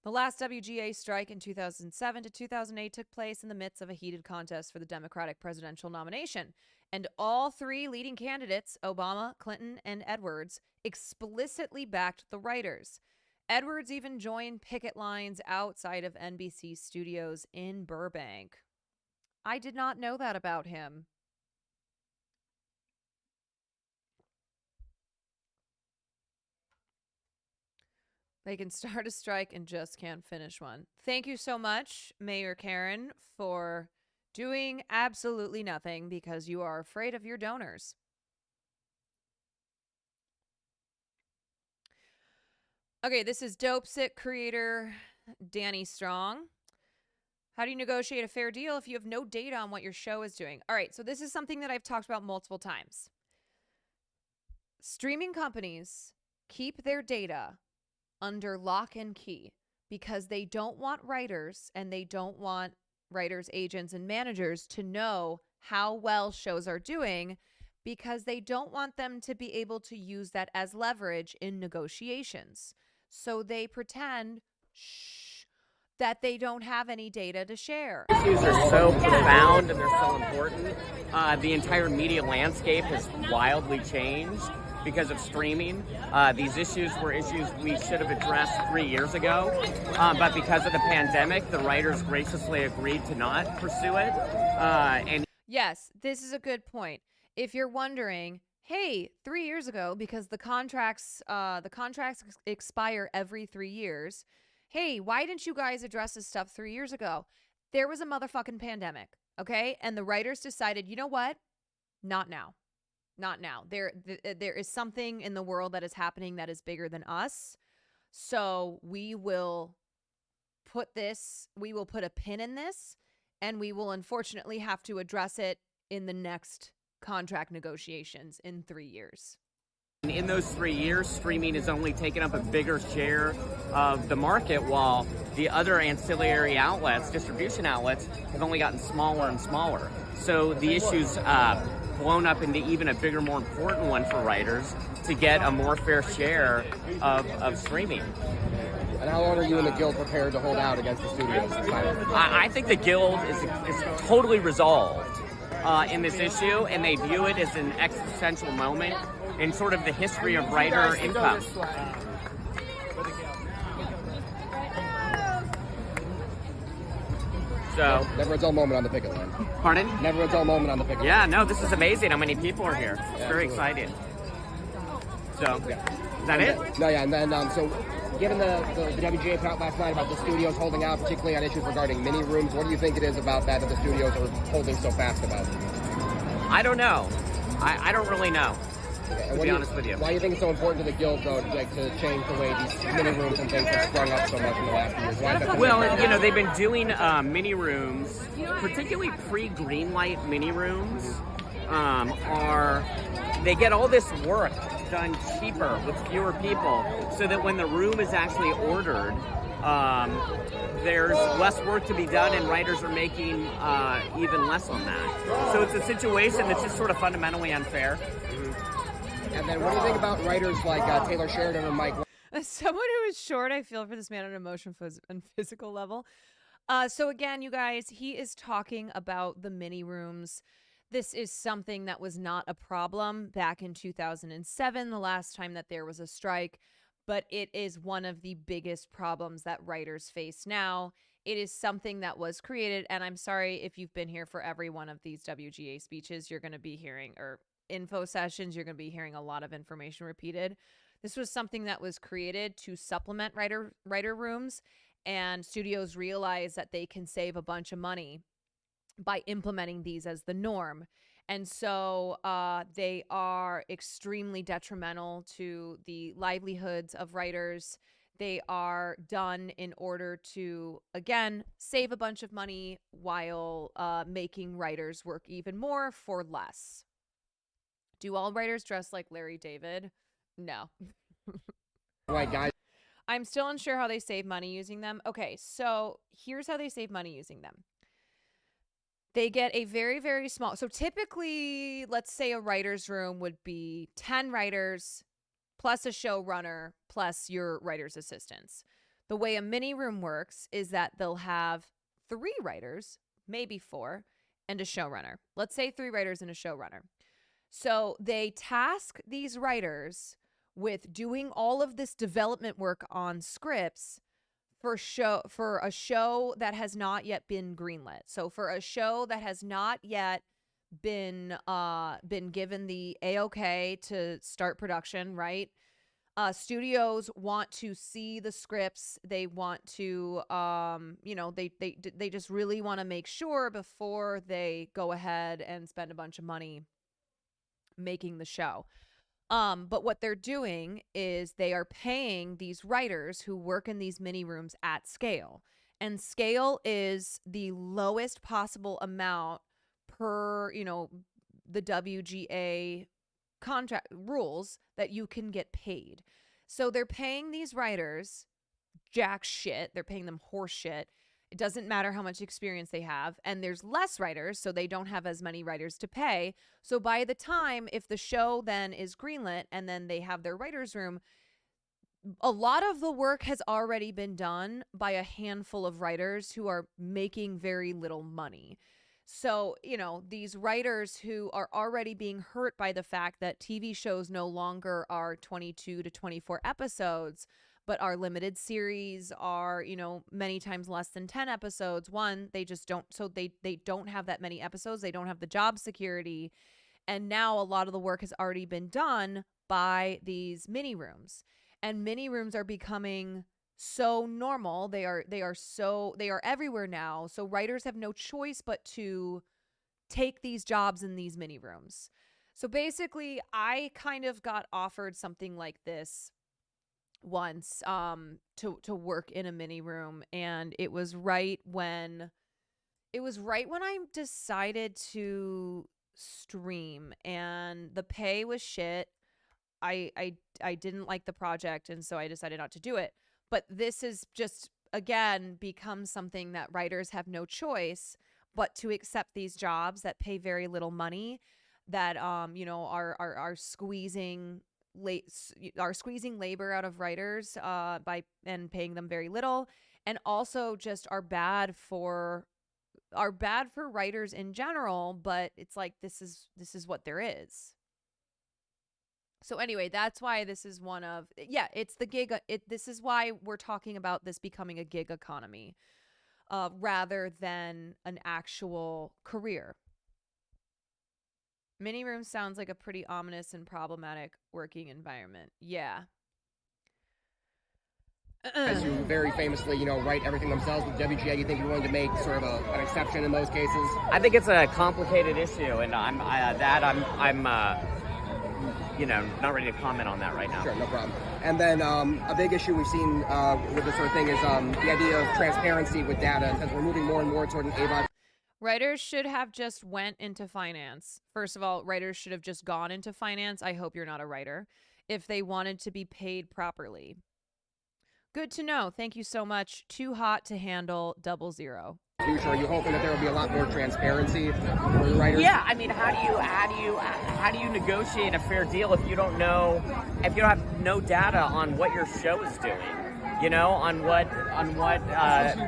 Speaker 2: The last WGA strike in 2007 to 2008 took place in the midst of a heated contest for the Democratic presidential nomination. And all three leading candidates, Obama, Clinton, and Edwards, explicitly backed the writers. Edwards even joined picket lines outside of NBC studios in Burbank. I did not know that about him. They can start a strike and just can't finish one. Thank you so much, Mayor Karen, for doing absolutely nothing because you are afraid of your donors. Okay, this is Dope Sick creator Danny Strong. How do you negotiate a fair deal if you have no data on what your show is doing? All right, so this is something that I've talked about multiple times. Streaming companies keep their data under lock and key because they don't want writers and they don't want writers, agents, and managers to know how well shows are doing because they don't want them to be able to use that as leverage in negotiations. So they pretend that they don't have any data to share.
Speaker 16: Issues are so profound and they're so important. The entire media landscape has wildly changed because of streaming. These issues were issues we should have addressed 3 years ago, but because of the pandemic, the writers graciously agreed to not pursue it.
Speaker 2: Yes, this is a good point. If you're wondering, hey, 3 years ago, because the contracts expire every 3 years. Hey, why didn't you guys address this stuff 3 years ago? There was a motherfucking pandemic, okay? And the writers decided, you know what? Not now. Not now. There is something in the world that is happening that is bigger than us. So we will put a pin in this, and we will unfortunately have to address it in the next contract negotiations in 3 years.
Speaker 16: In those 3 years, streaming has only taken up a bigger share of the market, while the other ancillary outlets, distribution outlets, have only gotten smaller and smaller. So the issue's blown up into even a bigger, more important one for writers to get a more fair share of streaming.
Speaker 17: And how long are you and the Guild prepared to hold out against the studios?
Speaker 16: I think the Guild is totally resolved in this issue, and they view it as an existential moment in sort of the history of writer income. So
Speaker 17: never a dull moment on the picket line.
Speaker 16: Pardon?
Speaker 17: Never a dull moment on the picket line.
Speaker 16: Yeah, no, this is amazing how many people are here. It's very exciting. So, is that it?
Speaker 17: No, yeah, and then so given the WGA put out last night about the studios holding out, particularly on issues regarding mini rooms, what do you think it is about that the studios are holding so fast about?
Speaker 16: I don't know. I don't really know. to be honest with you.
Speaker 17: Why do you think it's so important to the Guild, though, to change the way these mini rooms and things have sprung up so much in the last few years? Why is that
Speaker 16: Well, they've been doing mini rooms, particularly pre-greenlight mini rooms, they get all this work done cheaper with fewer people, so that when the room is actually ordered, there's less work to be done, and writers are making even less on that. So it's a situation that's just sort of fundamentally unfair.
Speaker 17: And then what do you think about writers like Taylor Sheridan or Mike?
Speaker 2: As someone who is short, I feel for this man on an emotional and physical level. So again, you guys, he is talking about the mini rooms. This is something that was not a problem back in 2007, the last time that there was a strike, but it is one of the biggest problems that writers face now. It is something that was created, and I'm sorry if you've been here for every one of these WGA speeches, you're going to be hearing, or info sessions, you're going to be hearing a lot of information repeated. This was something that was created to supplement writer rooms, and studios realize that they can save a bunch of money by implementing these as the norm. And so they are extremely detrimental to the livelihoods of writers. They are done in order to, again, save a bunch of money while making writers work even more for less. Do all writers dress like Larry David? No.
Speaker 17: Right, guys.
Speaker 2: I'm still unsure how they save money using them. Okay, so here's how they save money using them. They get a very, very small. So typically, let's say a writer's room would be 10 writers plus a showrunner plus your writer's assistants. The way a mini room works is that they'll have 3 writers, maybe 4, and a showrunner. Let's say 3 writers and a showrunner. So they task these writers with doing all of this development work on scripts for a show that has not yet been greenlit. So for a show that has not yet been given the A-OK to start production, right? Studios want to see the scripts. They want to, they just really want to make sure before they go ahead and spend a bunch of money making the show. But what they're doing is they are paying these writers who work in these mini rooms at scale. And scale is the lowest possible amount per, the WGA contract rules that you can get paid. So they're paying these writers jack shit. They're paying them horse shit. It doesn't matter how much experience they have. And there's less writers, so they don't have as many writers to pay. So by the time, if the show then is greenlit and then they have their writer's room, a lot of the work has already been done by a handful of writers who are making very little money. So, these writers who are already being hurt by the fact that TV shows no longer are 22 to 24 episodes, but our limited series are, many times less than 10 episodes. One, they just don't, so they don't have that many episodes. They don't have the job security. And now a lot of the work has already been done by these mini rooms. And mini rooms are becoming so normal. They are everywhere now. So writers have no choice but to take these jobs in these mini rooms. So basically, I kind of got offered something like this once to work in a mini room, and it was right when I decided to stream, and the pay was shit. I didn't like the project, and so I decided not to do it. But this is just, again, become something that writers have no choice but to accept these jobs that pay very little money, that are squeezing labor out of writers by paying them very little, and also just are bad for writers in general. But it's like this is what there is. So anyway, that's why this is one of, it's the gig. This is why we're talking about this becoming a gig economy rather than an actual career. Mini room sounds like a pretty ominous and problematic working environment. Yeah.
Speaker 17: As you very famously, write everything themselves with WGA, you think you're willing to make sort of an exception in those cases?
Speaker 16: I think it's a complicated issue, and I'm not ready to comment on that right now.
Speaker 17: Sure, no problem. And then a big issue we've seen with this sort of thing is the idea of transparency with data, as we're moving more and more toward an AVOD.
Speaker 2: Writers should have just went into finance. First of all, writers should have just gone into finance. I hope you're not a writer. If they wanted to be paid properly. Good to know. Thank you so much. Too hot to handle 00.
Speaker 17: Future, are you hoping that there will be a lot more transparency for the writers?
Speaker 16: Yeah, I mean, how do you negotiate a fair deal if you don't have no data on what your show is doing? On what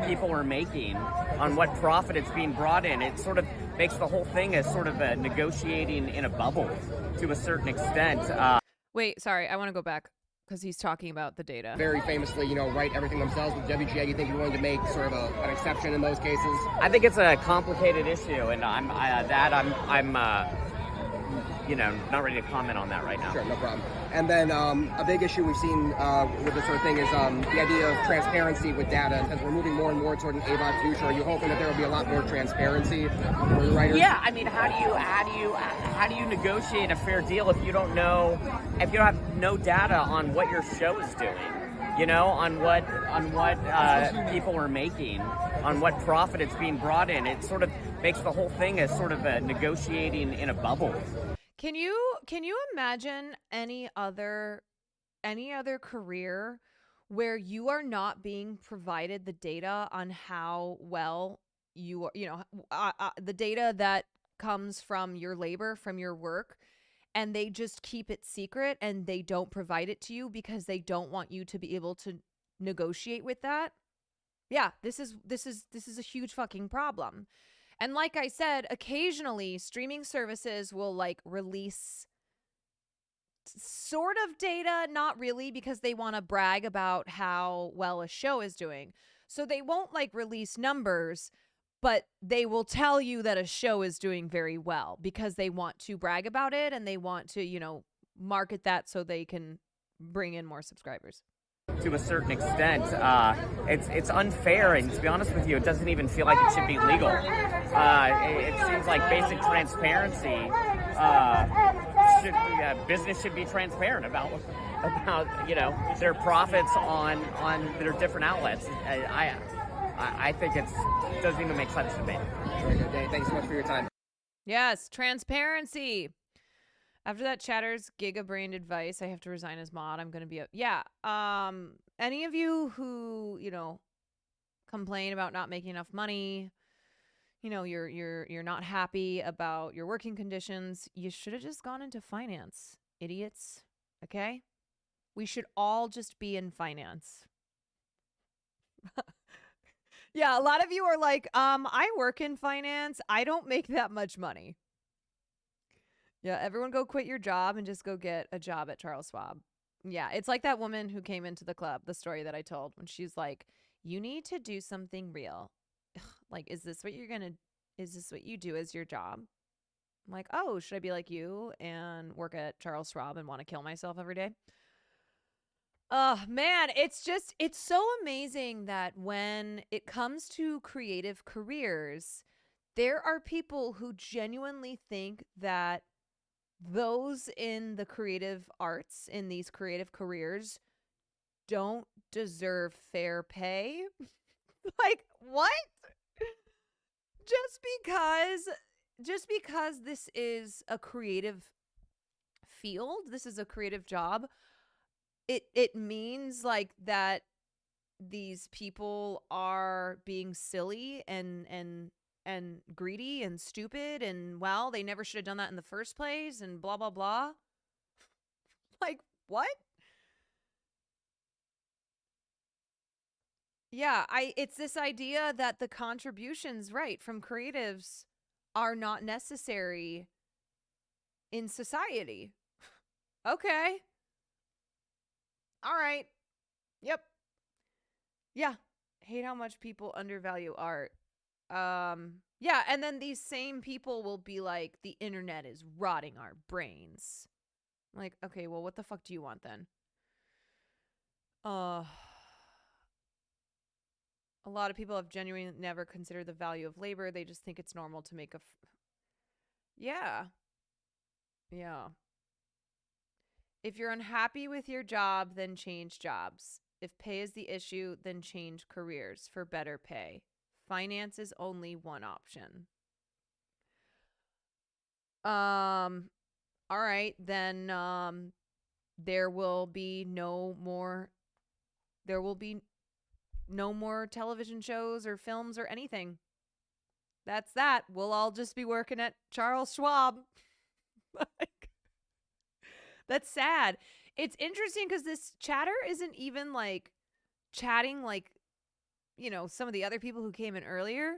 Speaker 16: people are making, on what profit it's being brought in. It sort of makes the whole thing as sort of a negotiating in a bubble to a certain extent.
Speaker 2: Wait, sorry, I want to go back because he's talking about the data.
Speaker 17: Very famously, write everything themselves with WGA. You think you're willing to make sort of an exception in those cases?
Speaker 16: I think it's a complicated issue, and I'm not ready to comment on that right now.
Speaker 17: Sure, no problem. And then a big issue we've seen with this sort of thing is the idea of transparency with data, as we're moving more and more toward an AVOD future. Are you hoping that there will be a lot more transparency for the writers?
Speaker 16: Yeah, I mean, how do you negotiate a fair deal if you don't have no data on what your show is doing? On what people are making, on what profit it's being brought in. It sort of makes the whole thing as sort of a negotiating in a bubble.
Speaker 2: Can you imagine any other career where you are not being provided the data on how well you are, the data that comes from your labor, from your work, and they just keep it secret and they don't provide it to you because they don't want you to be able to negotiate with that? Yeah, this is a huge fucking problem. And like I said, occasionally streaming services will release sort of data, not really, because they want to brag about how well a show is doing. So they won't release numbers, but they will tell you that a show is doing very well because they want to brag about it and they want to, market that so they can bring in more subscribers.
Speaker 16: To a certain extent, it's unfair, and to be honest with you, it doesn't even feel like it should be legal. It seems like basic transparency. Business should be transparent about their profits on their different outlets. I think it doesn't even make sense to me.
Speaker 17: Very good day. Thanks so much for your time.
Speaker 2: Yes, transparency. After that Chatter's Giga-brained advice, I have to resign as mod. I'm going to be any of you who, complain about not making enough money, you're not happy about your working conditions, you should have just gone into finance, idiots. Okay? We should all just be in finance. Yeah, a lot of you are like, I work in finance. I don't make that much money. Yeah, everyone go quit your job and just go get a job at Charles Schwab. Yeah, it's like that woman who came into the club, the story that I told, when she's like, you need to do something real. Is this what you do as your job? I'm like, oh, should I be like you and work at Charles Schwab and want to kill myself every day? Oh, man, it's so amazing that when it comes to creative careers, there are people who genuinely think that those in the creative arts, in these creative careers, don't deserve fair pay. What? Just because this is a creative field, this is a creative job, it means that these people are being silly and greedy and stupid and, well, they never should have done that in the first place and blah, blah, blah. What? Yeah, it's this idea that the contributions, right, from creatives are not necessary in society. Okay. All right. Yep. Yeah. Hate how much people undervalue art. Yeah, and then these same people will be like, the internet is rotting our brains. Like, okay, well, what the fuck do you want then? A lot of people have genuinely never considered the value of labor. They just think it's normal to make yeah. If you're unhappy with your job, then change jobs. If pay is the issue, then change careers for better pay. Finance is only one option. All right, then there will be no more television shows or films or anything. That's that. We'll all just be working at Charles Schwab. Like, that's sad. It's interesting because this chatter isn't even like chatting like, you know, some of the other people who came in earlier.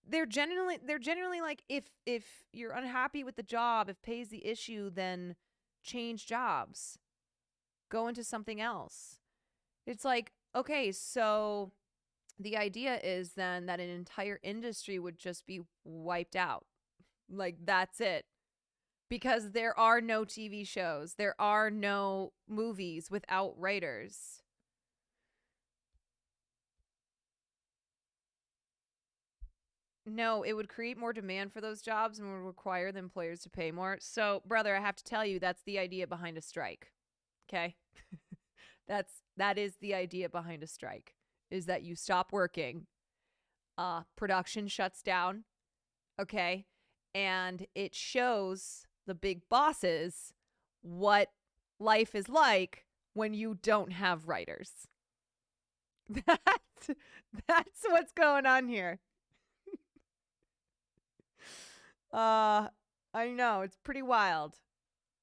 Speaker 2: They're genuinely like, if you're unhappy with the job, if pay is the issue, then change jobs. Go into something else. It's like, okay, so the idea is then that an entire industry would just be wiped out. Like, that's it. Because there are no TV shows. There are no movies without writers. No, it would create more demand for those jobs and would require the employers to pay more. So, brother, I have to tell you, that's the idea behind a strike. Okay? That is the idea behind a strike, is that you stop working, production shuts down, okay? And it shows the big bosses what life is like when you don't have writers. That's what's going on here. I know, it's pretty wild.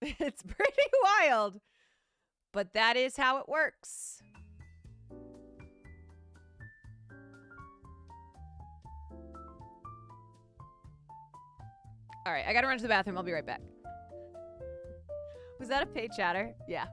Speaker 2: It's pretty wild. But that is how it works. All right, I gotta run to the bathroom. I'll be right back. Was that a paid chatter? Yeah.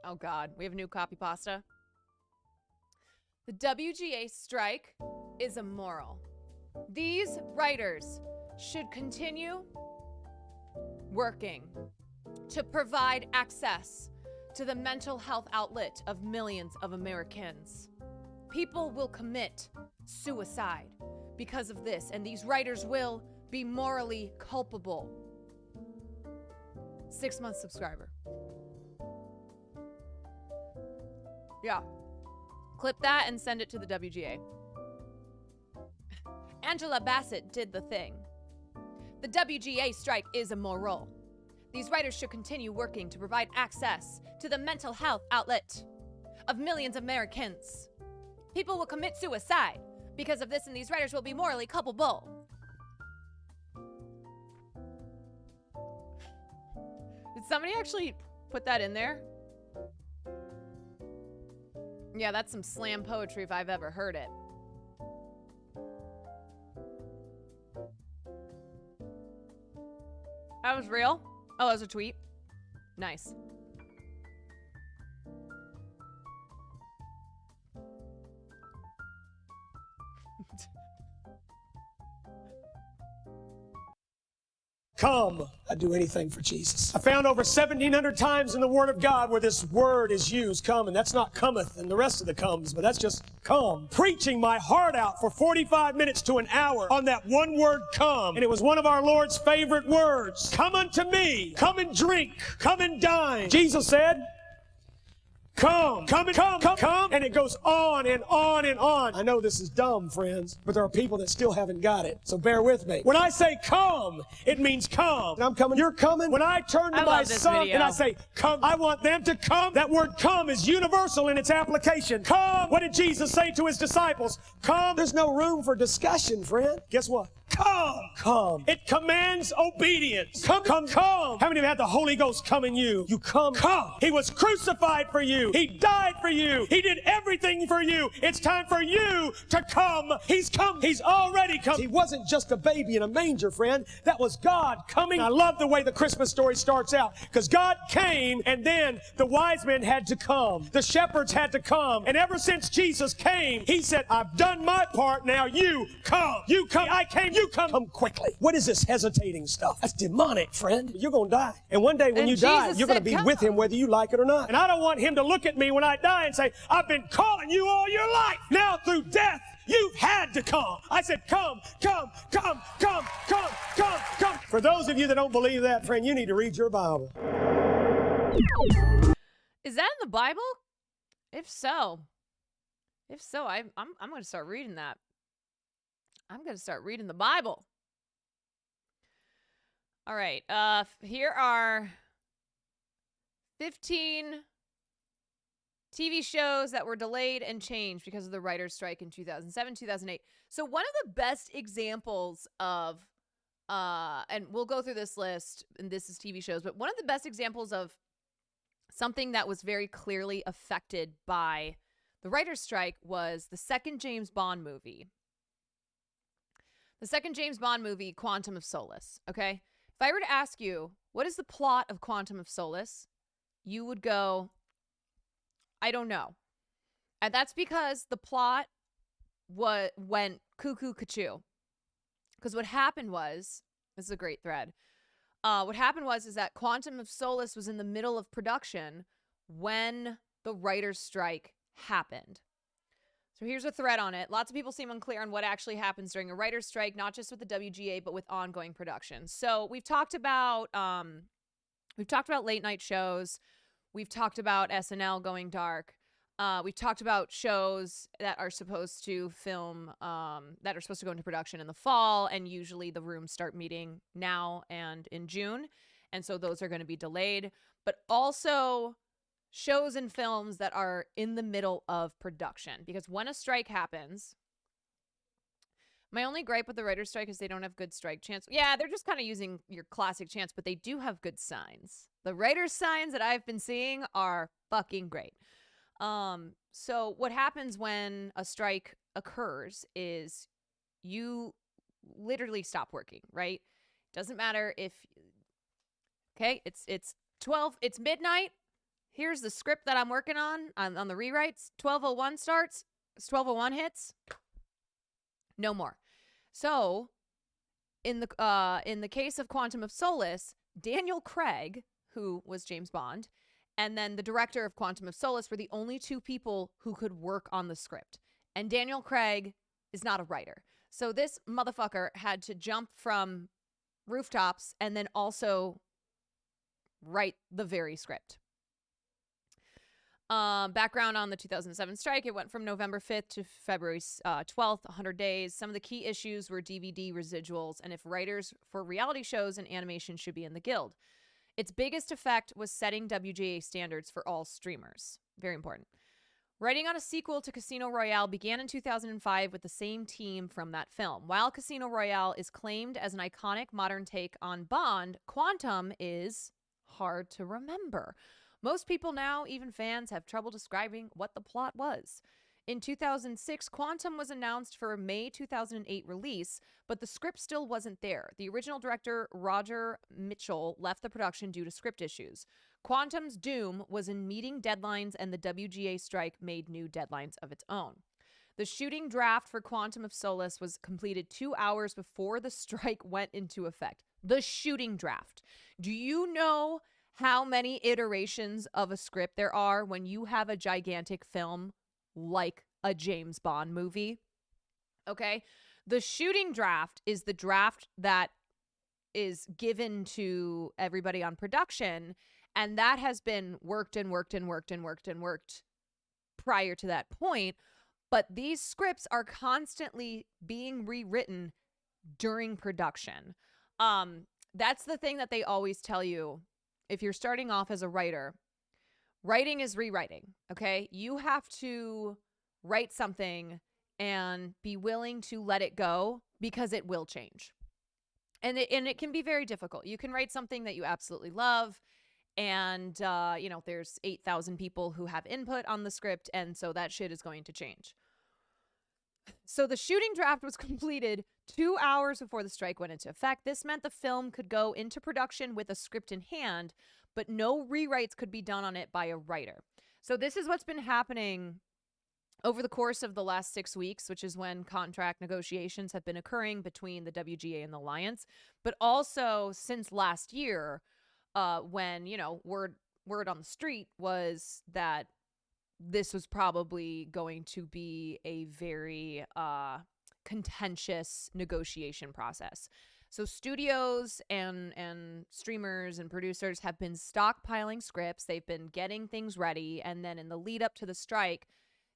Speaker 2: Oh, God. We have new copy pasta. The WGA strike is immoral. These writers should continue working to provide access to the mental health outlet of millions of Americans. People will commit suicide because of this, and these writers will be morally culpable. 6-month subscriber. Yeah. Clip that and send it to the WGA. Angela Bassett did the thing. The WGA strike is immoral. These writers should continue working to provide access to the mental health outlet of millions of Americans. People will commit suicide because of this, and these writers will be morally culpable. Did somebody actually put that in there? Yeah, that's some slam poetry if I've ever heard it. That was real? Oh, that was a tweet? Nice.
Speaker 18: Come. I'd do anything for Jesus. I found over 1,700 times in the Word of God where this word is used, come, and that's not cometh and the rest of the comes, but that's just come. Preaching my heart out for 45 minutes to an hour on that one word, come. And it was one of our Lord's favorite words. Come unto me. Come and drink. Come and dine. Jesus said, come, come, and come, and it goes on and on and on. I know this is dumb, friends, but there are people that still haven't got it, so bear with me. When I say come, it means come. And I'm coming, you're coming. When I turn to my son and I say come, I want them to come. That word come is universal in its application. Come. What did Jesus say to his disciples? Come. There's no room for discussion, friend. Guess what? Come, come. It commands obedience. Come, come, come. How many have had the Holy Ghost come in you? You come, come. He was crucified for you. He died for you. He did everything for you. It's time for you to come. He's come. He's already come. He wasn't just a baby in a manger, friend. That was God coming. I love the way the Christmas story starts out, because God came and then the wise men had to come. The shepherds had to come. And ever since Jesus came, he said, I've done my part. Now you come. You come. I came. You come. Come quickly. What is this hesitating stuff? That's demonic, friend. You're going to die. And one day when you die, you're going to be with him whether you like it or not. And I don't want him to look at me when I die and say, I've been calling you all your life. Now through death, you've had to come. I said, come, come, come, come, come, come, come. For those of you that don't believe that, friend, you need to read your Bible.
Speaker 2: Is that in the Bible? If so, I'm going to start reading that. I'm going to start reading the Bible. All right. Here are 15 TV shows that were delayed and changed because of the writer's strike in 2007, 2008. So one of the best examples of, and we'll go through this list, and this is TV shows, but one of the best examples of something that was very clearly affected by the writer's strike was the second James Bond movie. The second James Bond movie, Quantum of Solace, okay? If I were to ask you, what is the plot of Quantum of Solace? You would go, I don't know. And that's because the plot went cuckoo cuckoo. Because what happened was, this is a great thread. What happened is that Quantum of Solace was in the middle of production when the writer's strike happened. So here's a thread on it. Lots of people seem unclear on what actually happens during a writer's strike, not just with the WGA, but with ongoing production. So we've talked about late night shows. We've talked about SNL going dark. We've talked about shows that are supposed to film, that are supposed to go into production in the fall, and usually the rooms start meeting now and in June, and so those are going to be delayed. But also shows and films that are in the middle of production, because when a strike happens, my only gripe with the writer's strike is they don't have good strike chants. Yeah, they're just kind of using your classic chants, but they do have good signs. The writer's signs that I've been seeing are fucking great. So what happens when a strike occurs is you literally stop working, right? Doesn't matter if, okay, it's midnight. Here's the script that I'm working on the rewrites. 12:01 starts. 12:01 hits. No more. So, in the case of Quantum of Solace, Daniel Craig, who was James Bond, and then the director of Quantum of Solace were the only two people who could work on the script. And Daniel Craig is not a writer. So this motherfucker had to jump from rooftops and then also write the very script. Background on the 2007 strike. It went from November 5th to February 12th, 100 days. Some of the key issues were DVD residuals and if writers for reality shows and animation should be in the guild. Its biggest effect was setting WGA standards for all streamers. Very important. Writing on a sequel to Casino Royale began in 2005 with the same team from that film. While Casino Royale is claimed as an iconic modern take on Bond, Quantum is hard to remember. Most people now, even fans, have trouble describing what the plot was. In 2006, Quantum was announced for a May 2008 release, but the script still wasn't there. The original director, Roger Mitchell, left the production due to script issues. Quantum's doom was in meeting deadlines, and the WGA strike made new deadlines of its own. The shooting draft for Quantum of Solace was completed 2 hours before the strike went into effect. The shooting draft. Do you know how many iterations of a script there are when you have a gigantic film like a James Bond movie? Okay. The shooting draft is the draft that is given to everybody on production, and that has been worked and worked and worked and worked and worked prior to that point. But these scripts are constantly being rewritten during production. That's the thing that they always tell you if you're starting off as a writer. Writing is rewriting, okay? You have to write something and be willing to let it go because it will change. And it can be very difficult. You can write something that you absolutely love, and, there's 8,000 people who have input on the script, and so that shit is going to change. So the shooting draft was completed 2 hours before the strike went into effect. This meant the film could go into production with a script in hand, but no rewrites could be done on it by a writer. So this is what's been happening over the course of the last 6 weeks, which is when contract negotiations have been occurring between the WGA and the Alliance, but also since last year, when, word on the street was that this was probably going to be a very contentious negotiation process. So studios and streamers and producers have been stockpiling scripts. They've been getting things ready. And then in the lead up to the strike,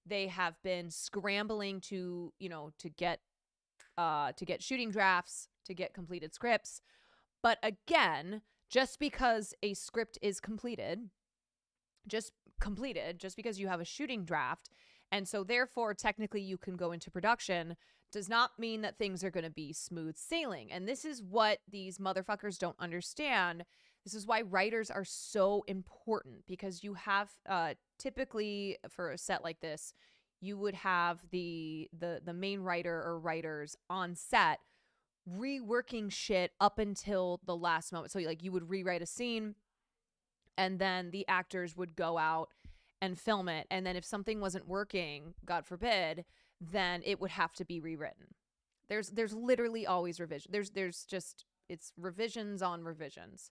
Speaker 2: they have been scrambling to get shooting drafts, to get completed scripts. But again, just because a script is completed, just because you have a shooting draft, and so therefore technically you can go into production, does not mean that things are going to be smooth sailing. And this is what these motherfuckers don't understand. This is why writers are so important, because you have typically for a set like this, you would have the main writer or writers on set reworking shit up until the last moment. So like you would rewrite a scene, and then the actors would go out and film it. And then if something wasn't working, God forbid, then it would have to be rewritten. There's literally always revision. It's revisions on revisions.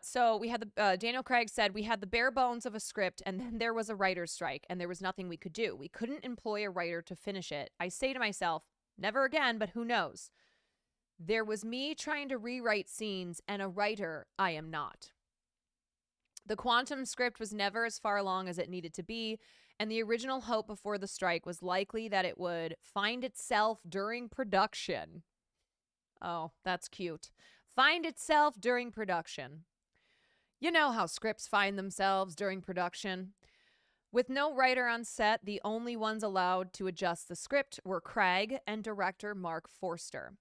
Speaker 2: So we had Daniel Craig said, we had the bare bones of a script, and then there was a writer's strike, and there was nothing we could do. We couldn't employ a writer to finish it. I say to myself, never again, but who knows? There was me trying to rewrite scenes, and a writer I am not. The Quantum script was never as far along as it needed to be, and the original hope before the strike was likely that it would find itself during production. Oh, that's cute. Find itself during production. You know how scripts find themselves during production. With no writer on set, the only ones allowed to adjust the script were Craig and director Mark Forster.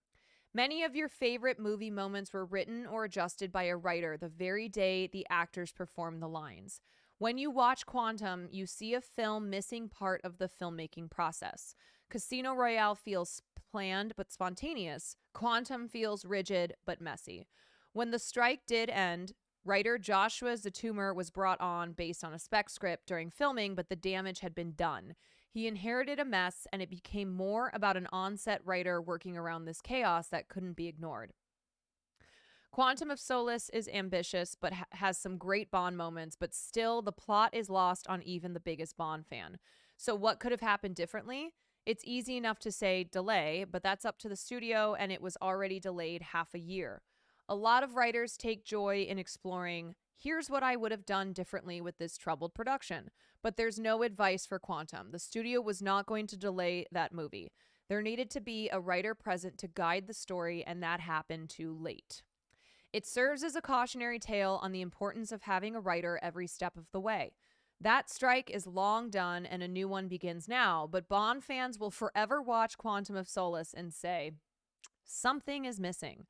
Speaker 2: Many of your favorite movie moments were written or adjusted by a writer the very day the actors performed the lines. When you watch Quantum, you see a film missing part of the filmmaking process. Casino Royale feels planned but spontaneous. Quantum feels rigid but messy. When the strike did end, writer Joshua Zatumer was brought on based on a spec script during filming, but the damage had been done. He inherited a mess, and it became more about an on-set writer working around this chaos that couldn't be ignored. Quantum of Solace is ambitious, but has some great Bond moments, but still the plot is lost on even the biggest Bond fan. So what could have happened differently? It's easy enough to say delay, but that's up to the studio, and it was already delayed half a year. A lot of writers take joy in exploring, here's what I would have done differently with this troubled production. But there's no advice for Quantum. The studio was not going to delay that movie. There needed to be a writer present to guide the story, and that happened too late. It serves as a cautionary tale on the importance of having a writer every step of the way. That strike is long done, and a new one begins now, but Bond fans will forever watch Quantum of Solace and say, something is missing.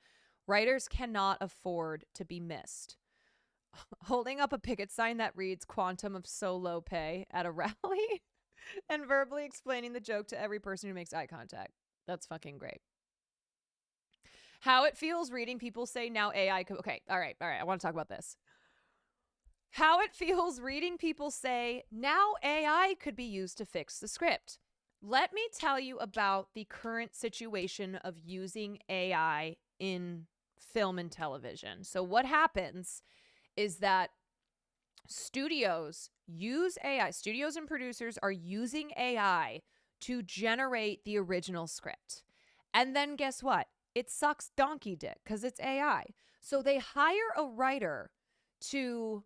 Speaker 2: Writers cannot afford to be missed. holding up a picket sign that reads "Quantum of so low pay" at a rally and verbally explaining the joke to every person who makes eye contact. That's fucking great. How it feels reading people say now AI could... Okay, all right. I want to talk about this. How it feels reading people say now AI could be used to fix the script. Let me tell you about the current situation of using AI in film and television. So what happens is that studios use AI. Studios and producers are using AI to generate the original script. And then guess what? It sucks donkey dick because it's AI. So they hire a writer to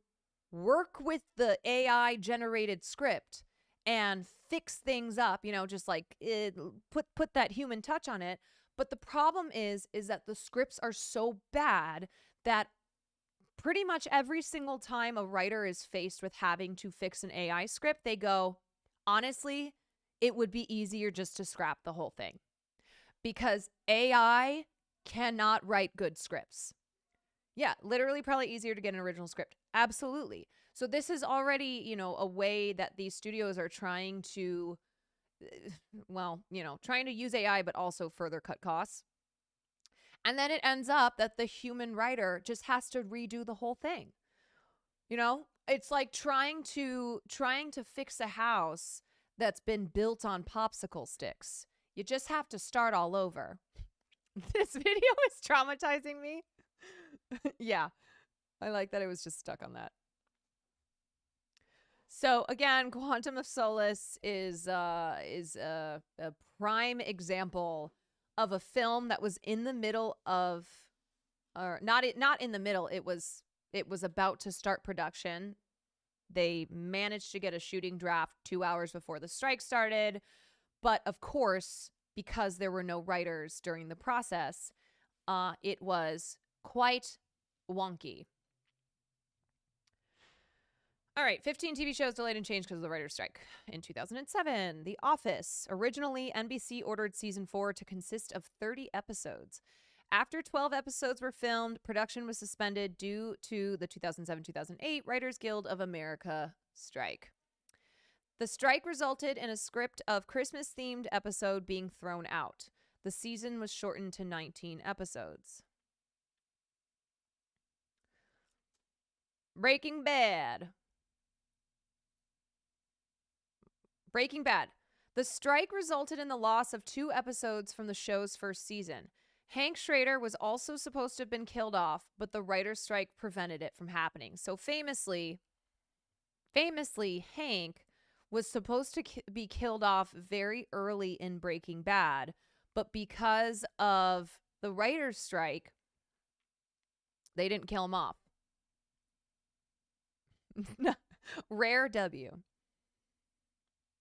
Speaker 2: work with the AI generated script and fix things up, you know, just like put that human touch on it. But the problem is that the scripts are so bad that pretty much every single time a writer is faced with having to fix an AI script, they go, honestly, it would be easier just to scrap the whole thing. Because AI cannot write good scripts. Yeah, literally probably easier to get an original script. Absolutely. So this is already, you know, a way that these studios are trying to, well, you know, trying to use AI, but also further cut costs. And then it ends up that the human writer just has to redo the whole thing. You know, it's like trying to fix a house that's been built on popsicle sticks. You just have to start all over. This video is traumatizing me. Yeah, I like that it was just stuck on that. So again, Quantum of Solace is a prime example of a film that was in the middle of, or not in the middle. It was about to start production. They managed to get a shooting draft 2 hours before the strike started. But of course, because there were no writers during the process, it was quite wonky. All right, 15 TV shows delayed and changed because of the writer's strike. In 2007, The Office. Originally, NBC ordered season 4 to consist of 30 episodes. After 12 episodes were filmed, production was suspended due to the 2007-2008 Writers Guild of America strike. The strike resulted in a script of Christmas-themed episode being thrown out. The season was shortened to 19 episodes. Breaking Bad. The strike resulted in the loss of 2 episodes from the show's first season. Hank Schrader was also supposed to have been killed off, but the writer's strike prevented it from happening. So famously, Hank was supposed to be killed off very early in Breaking Bad, but because of the writer's strike, they didn't kill him off. Rare W.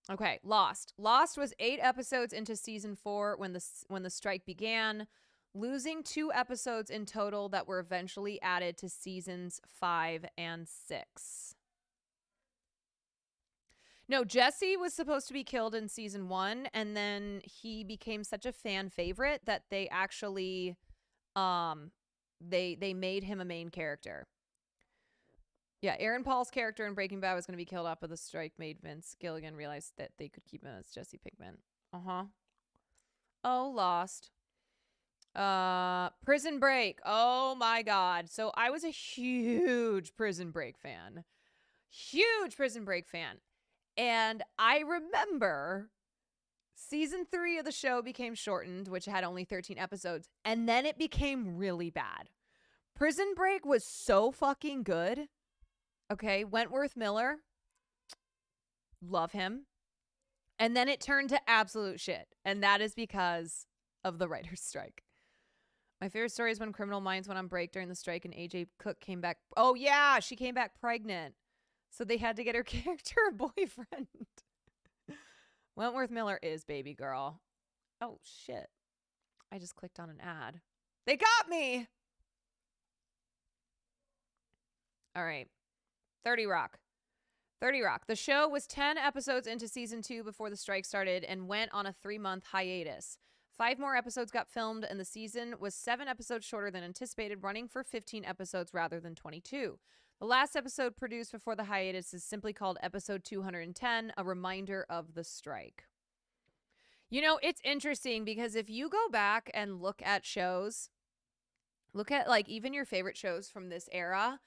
Speaker 2: Okay, Lost. Lost was 8 episodes into season 4 when the strike began, losing 2 episodes in total that were eventually added to seasons 5 and 6. No, Jesse was supposed to be killed in season 1, and then he became such a fan favorite that they actually they made him a main character. Yeah, Aaron Paul's character in Breaking Bad was going to be killed off, but the strike made Vince Gilligan realize that they could keep him as Jesse Pinkman. Oh, Lost. Prison Break. Oh my God. So I was a huge Prison Break fan. And I remember season 3 of the show became shortened, which had only 13 episodes. And then it became really bad. Prison Break was so fucking good. Okay, Wentworth Miller. Love him. And then it turned to absolute shit. And that is because of the writer's strike. My favorite story is when Criminal Minds went on break during the strike and AJ Cook came back. Oh, yeah, she came back pregnant. So they had to get her character a boyfriend. Wentworth Miller is baby girl. Oh, shit. I just clicked on an ad. They got me. All right. 30 Rock. The show was 10 episodes into season 2 before the strike started and went on a 3-month hiatus. 5 more episodes got filmed, and the season was 7 episodes shorter than anticipated, running for 15 episodes rather than 22. The last episode produced before the hiatus is simply called episode 210, a reminder of the strike. You know, it's interesting because if you go back and look at shows, look at like even your favorite shows from this era,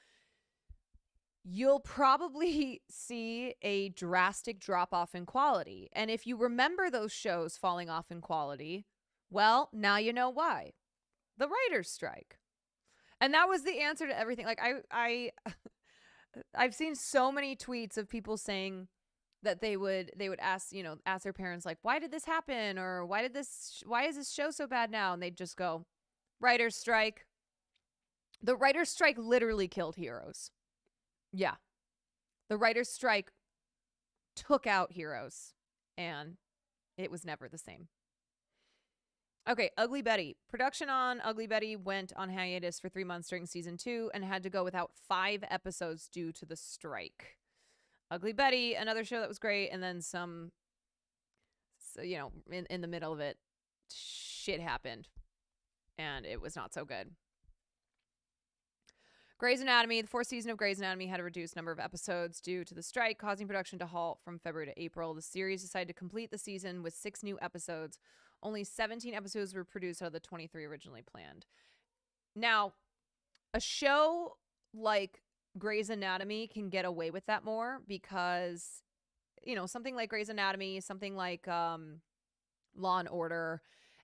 Speaker 2: you'll probably see a drastic drop off in quality. And if you remember those shows falling off in quality, well, now you know why. The writer's strike. And that was the answer to everything. Like I've seen so many tweets of people saying that they would ask, ask their parents like, why did this happen? Or why is this show so bad now? And they'd just go, writer's strike. The writer's strike literally killed Heroes. Yeah. The writer's strike took out Heroes and it was never the same. Okay, Ugly Betty. Production on Ugly Betty went on hiatus for 3 months during season 2 and had to go without 5 episodes due to the strike. Ugly Betty, another show that was great, and then some, so, in the middle of it, shit happened, and it was not so good. Grey's Anatomy. The 4th season of Grey's Anatomy had a reduced number of episodes due to the strike, causing production to halt from February to April. The series decided to complete the season with 6 new episodes. Only 17 episodes were produced out of the 23 originally planned. Now, a show like Grey's Anatomy can get away with that more because, something like Grey's Anatomy, something like Law and Order,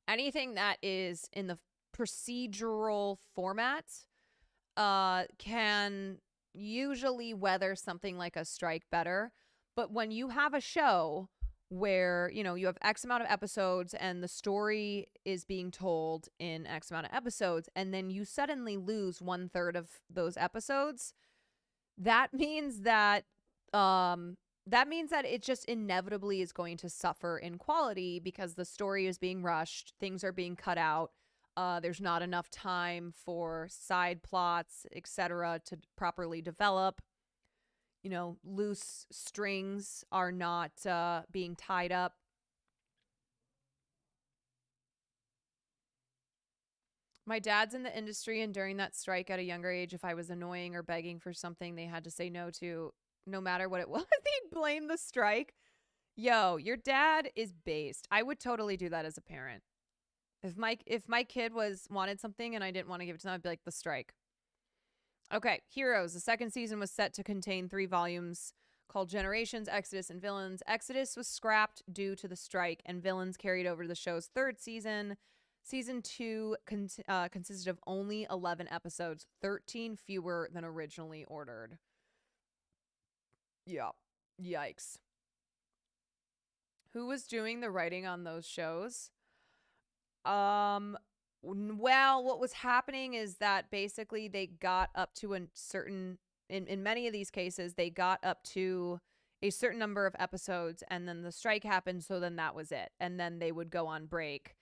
Speaker 2: anything that is in the procedural format can usually weather something like a strike better. But when you have a show where, you have X amount of episodes and the story is being told in X amount of episodes, and then you suddenly lose 1/3 of those episodes, that means that it just inevitably is going to suffer in quality because the story is being rushed, things are being cut out, there's not enough time for side plots, etc., to properly develop. Loose strings are not being tied up. My dad's in the industry, and during that strike at a younger age, if I was annoying or begging for something they had to say no to, no matter what it was, he'd blame the strike. Yo, your dad is based. I would totally do that as a parent. If my kid wanted something and I didn't want to give it to them, I'd be like, the strike. Okay, Heroes. The 2nd season was set to contain 3 volumes called Generations, Exodus, and Villains. Exodus was scrapped due to the strike, and Villains carried over to the show's 3rd season. Season 2 consisted of only 11 episodes, 13 fewer than originally ordered. Yeah. Yikes. Who was doing the writing on those shows? Well, what was happening is that basically they got up to a certain, in many of these cases, they got up to a certain number of episodes and then the strike happened. So then that was it. And then they would go on break.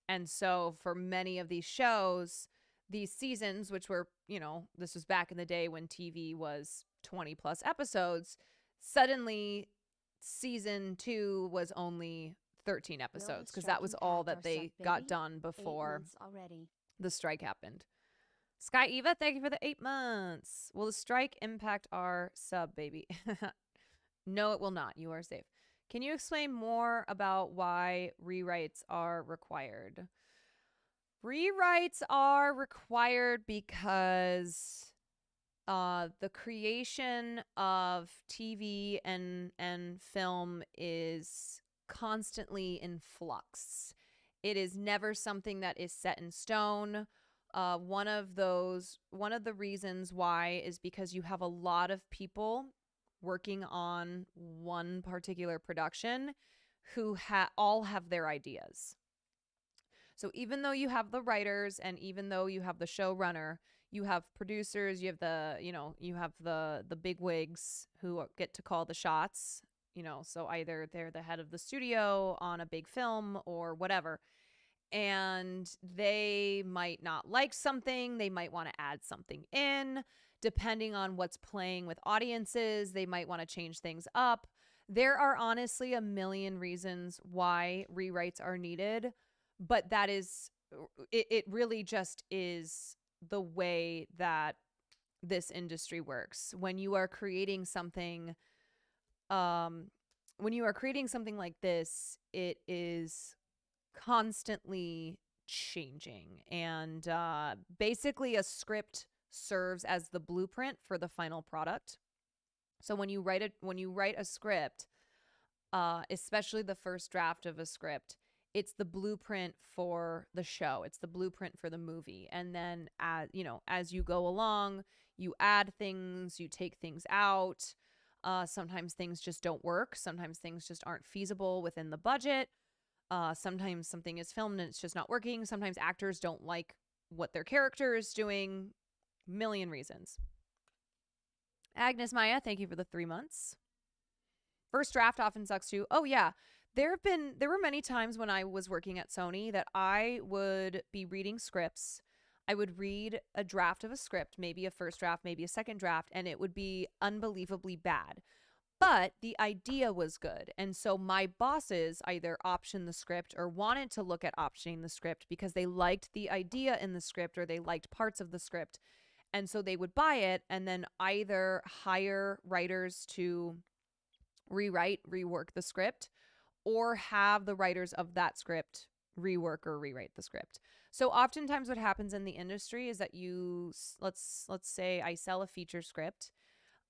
Speaker 2: And so for many of these shows, these seasons, which were, this was back in the day when TV was 20 plus episodes, suddenly season 2 was only 13 episodes because that was all that they got done before the strike happened. Sky Eva, thank you for the 8 months. Will the strike impact our sub, baby? No, it will not. You are safe. Can you explain more about why rewrites are required? Rewrites are required because the creation of TV and film is constantly in flux. It is never something that is set in stone. One of the reasons why is because you have a lot of people working on one particular production who all have their ideas. So even though you have the writers and even though you have the showrunner, you have producers, you have the big wigs who get to call the shots. So either they're the head of the studio on a big film or whatever, and they might not like something. They might want to add something in. Depending on what's playing with audiences, they might want to change things up. There are honestly a million reasons why rewrites are needed, but that is, it really just is the way that this industry works. When you are creating something, like this, it is constantly changing, and basically a script serves as the blueprint for the final product. So when you write a script, especially the first draft of a script, it's the blueprint for the show. It's the blueprint for the movie. And then as you go along, you add things, you take things out. Sometimes things just don't work. Sometimes things just aren't feasible within the budget. Sometimes something is filmed and it's just not working. Sometimes actors don't like what their character is doing. Million reasons. Agnes Maya, thank you for the 3 months. First draft often sucks too. Oh yeah. There were many times when I was working at Sony that I would be reading scripts. I would read a draft of a script, maybe a first draft, maybe a second draft, and it would be unbelievably bad. But the idea was good. And so my bosses either optioned the script or wanted to look at optioning the script because they liked the idea in the script or they liked parts of the script. And so they would buy it and then either hire writers to rework the script, or have the writers of that script rework or rewrite the script. So oftentimes what happens in the industry is that let's say I sell a feature script,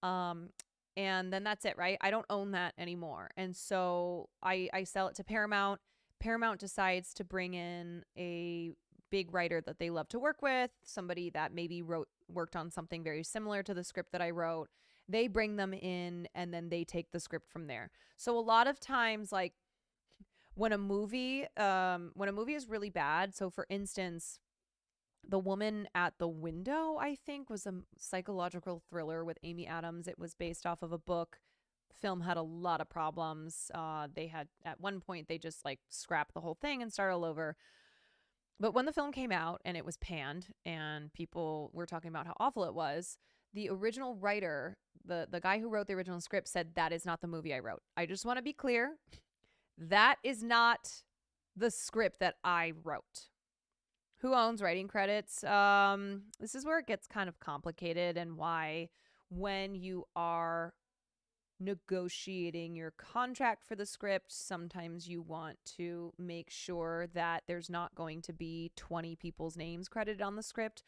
Speaker 2: and then that's it, right? I don't own that anymore. And so I sell it to Paramount. Paramount decides to bring in a big writer that they love to work with, somebody that maybe worked on something very similar to the script that I wrote. They bring them in and then they take the script from there. So a lot of times, like when a movie is really bad. So for instance, The Woman at the Window, I think, was a psychological thriller with Amy Adams. It was based off of a book. Film had a lot of problems. They had, at one point, they just like scrapped the whole thing and start all over. But when the film came out and it was panned and people were talking about how awful it was, the original writer, the guy who wrote the original script, said, "That is not the movie I wrote. I just want to be clear. That is not the script that I wrote." Who owns writing credits? This is where it gets kind of complicated, and why when you are negotiating your contract for the script, sometimes you want to make sure that there's not going to be 20 people's names credited on the script.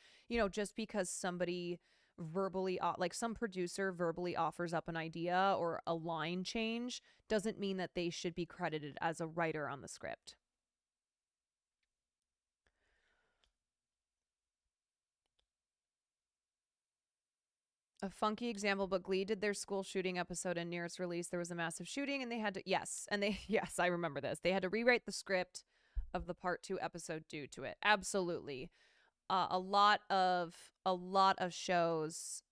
Speaker 2: Just because somebody verbally, like some producer verbally offers up an idea or a line change, doesn't mean that they should be credited as a writer on the script. A funky example, but Glee did their school shooting episode, and near its release, there was a massive shooting, and they had to, yes, I remember this. They had to rewrite the script of the part 2 episode due to it. Absolutely. A lot of shows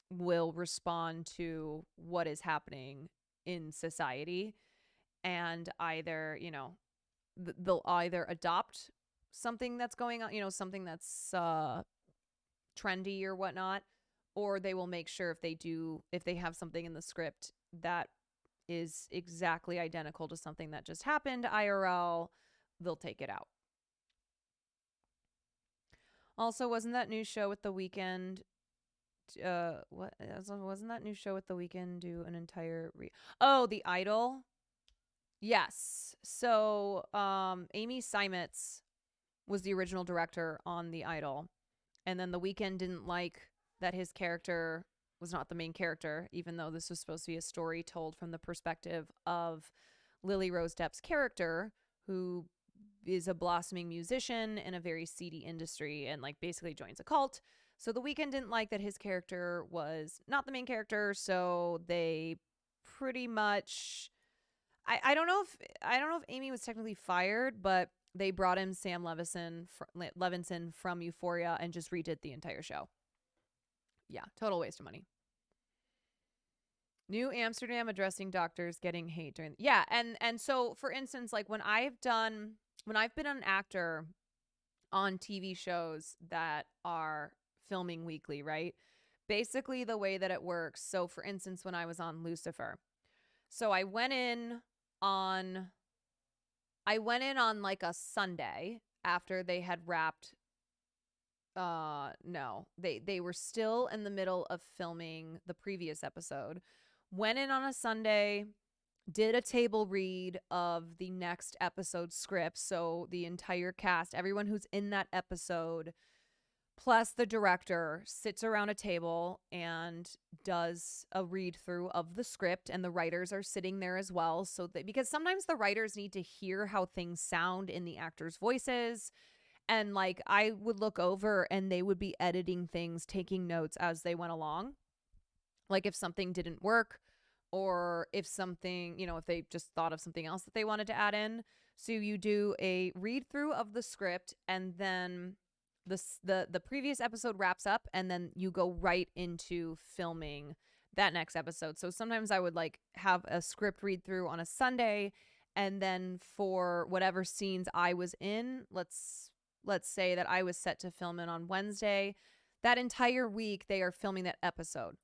Speaker 2: will respond to what is happening in society, and either, they'll either adopt something that's going on, something that's trendy or whatnot, or they will make sure if they have something in the script that is exactly identical to something that just happened IRL, they'll take it out. Also, wasn't that new show with The Weeknd? Wasn't that new show with The Weeknd do an entire The Idol? Yes. So, Amy Seimetz was the original director on The Idol, and then The Weeknd didn't like that his character was not the main character, even though this was supposed to be a story told from the perspective of Lily Rose Depp's character, who is a blossoming musician in a very seedy industry and like basically joins a cult. So The Weeknd didn't like that his character was not the main character, so they pretty much, I don't know if Amy was technically fired, but they brought in Sam Levinson from Euphoria and just redid the entire show. Yeah, total waste of money. New Amsterdam addressing doctors getting hate during. Yeah, and so for instance, like when I've been an actor on TV shows that are filming weekly, right? Basically the way that it works. So for instance, when I was on Lucifer, so I went in on like a Sunday after they had wrapped No. They were still in the middle of filming the previous episode. Went in on a Sunday, did a table read of the next episode script. So the entire cast, everyone who's in that episode, plus the director, sits around a table and does a read through of the script, and the writers are sitting there as well. So because sometimes the writers need to hear how things sound in the actors' voices. And like I would look over and they would be editing things, taking notes as they went along. Like if something didn't work, or if something, if they just thought of something else that they wanted to add in. So you do a read through of the script, and then the previous episode wraps up, and then you go right into filming that next episode. So sometimes I would like have a script read through on a Sunday, and then for whatever scenes I was in, let's say that I was set to film it on Wednesday, that entire week they are filming that episode.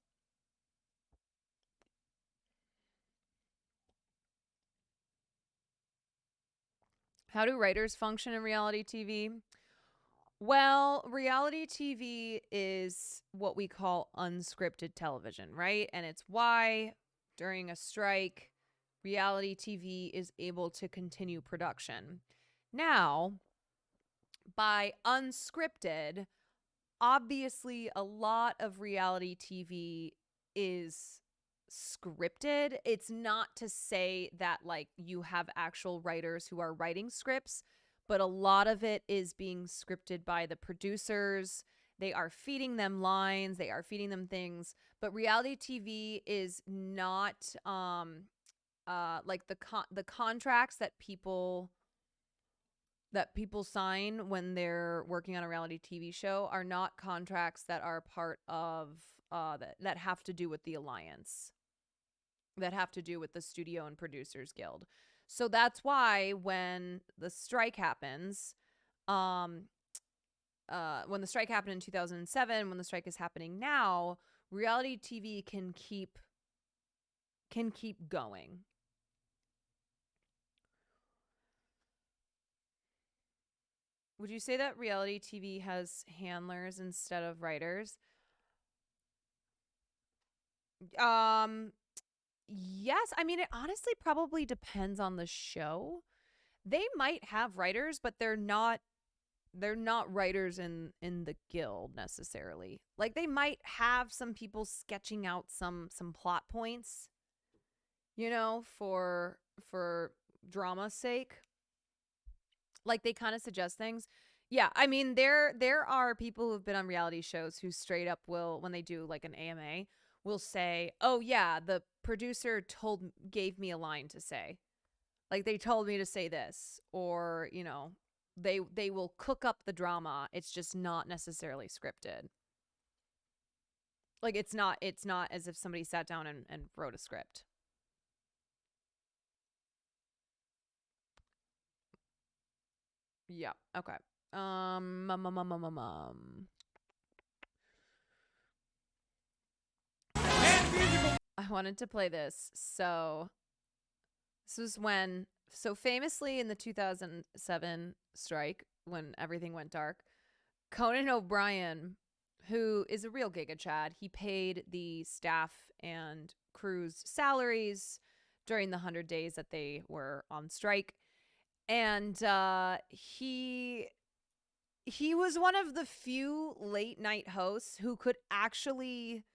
Speaker 2: How do writers function in reality TV? Well, reality TV is what we call unscripted television, right? And it's why during a strike, reality TV is able to continue production. Now, by unscripted, obviously a lot of reality TV is scripted. It's not to say that like you have actual writers who are writing scripts, but a lot of it is being scripted by the producers. They are feeding them lines, they are feeding them things, but reality TV is not like the contracts that people sign when they're working on a reality TV show are not contracts that are part of that have to do with the alliance, that have to do with the Studio and Producers Guild. So that's why when the strike happens, when the strike happened in 2007, when the strike is happening now, reality TV can keep going. Would you say that reality TV has handlers instead of writers? Yes. I mean, it honestly probably depends on the show. They might have writers, but they're not writers in the guild necessarily. Like they might have some people sketching out some plot points, for drama's sake. Like they kind of suggest things. Yeah, I mean there are people who've been on reality shows who straight up will, when they do like an AMA, will say, "Oh yeah, the producer gave me a line to say." Like they told me to say this, or, they will cook up the drama. It's just not necessarily scripted. Like it's not as if somebody sat down and wrote a script. Yeah. Okay. I wanted to play this. So this was famously in the 2007 strike, when everything went dark, Conan O'Brien, who is a real Giga Chad, he paid the staff and crew's salaries during the 100 days that they were on strike. And he was one of the few late night hosts who could actually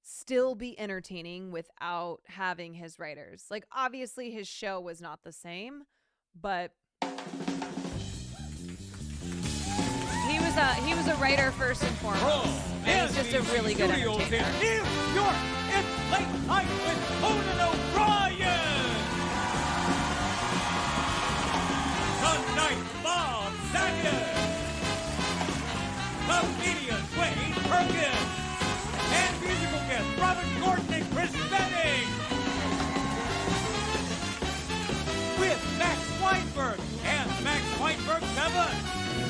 Speaker 2: still be entertaining without having his writers. Like obviously his show was not the same, but he was a writer first and foremost. And he's just a really good entertainer.
Speaker 19: In New York, it's Late Night with Conan O'Brien. Tonight, Bob Saget, comedian Wayne Perkins, and musical guests Robert Gordon and Chris Benning, with Max Weinberg and Max Weinberg 7.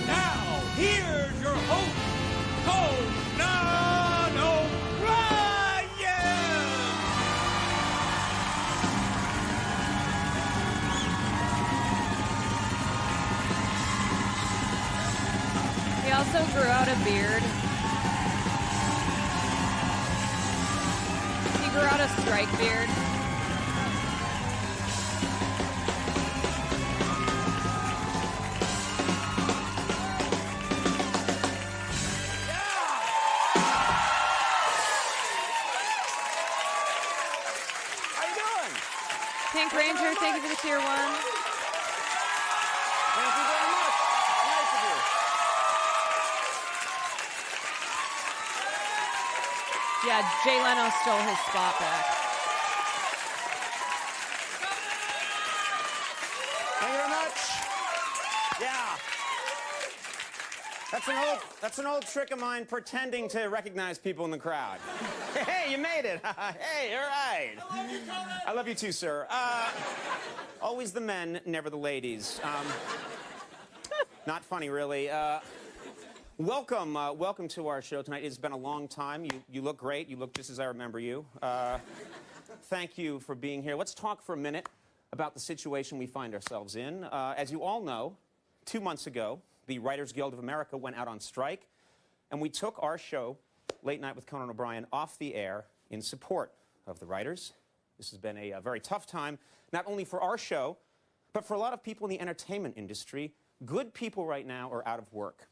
Speaker 19: Now, here's your host, Conan O'Brien.
Speaker 2: also grew out a beard. He grew out a strike beard. Pink Ranger, thank you for the tier 1.
Speaker 20: Thank you very much. Nice of you.
Speaker 2: Yeah, Jay Leno stole his spot back.
Speaker 20: Thank you very much. Yeah. That's an old trick of mine, pretending to recognize people in the crowd. Hey, you made it. Hey, all right. I love you too, sir. Always the men, never the ladies. Not funny, really. Welcome to our show tonight. It's been a long time. You look great. You look just as I remember you. Thank you for being here. Let's talk for a minute about the situation we find ourselves in. As you all know, 2 months ago, the Writers Guild of America went out on strike, and we took our show, Late Night with Conan O'Brien, off the air in support of the writers. This has been a very tough time, not only for our show, but for a lot of people in the entertainment industry. Good people right now are out of work.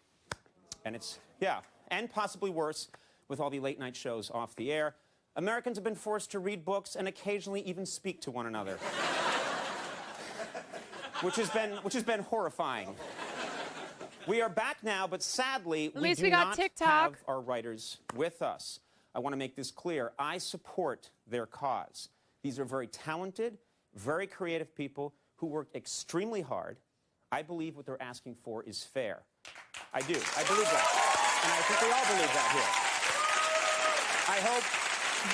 Speaker 20: And it's, yeah, and possibly worse with all the late night shows off the air. Americans have been forced to read books and occasionally even speak to one another. which has been horrifying. We are back now, but sadly, we do not have our writers with us. I want to make this clear. I support their cause. These are very talented, very creative people who work extremely hard. I believe what they're asking for is fair. I do. I believe that. And I think we all believe that here. I hope...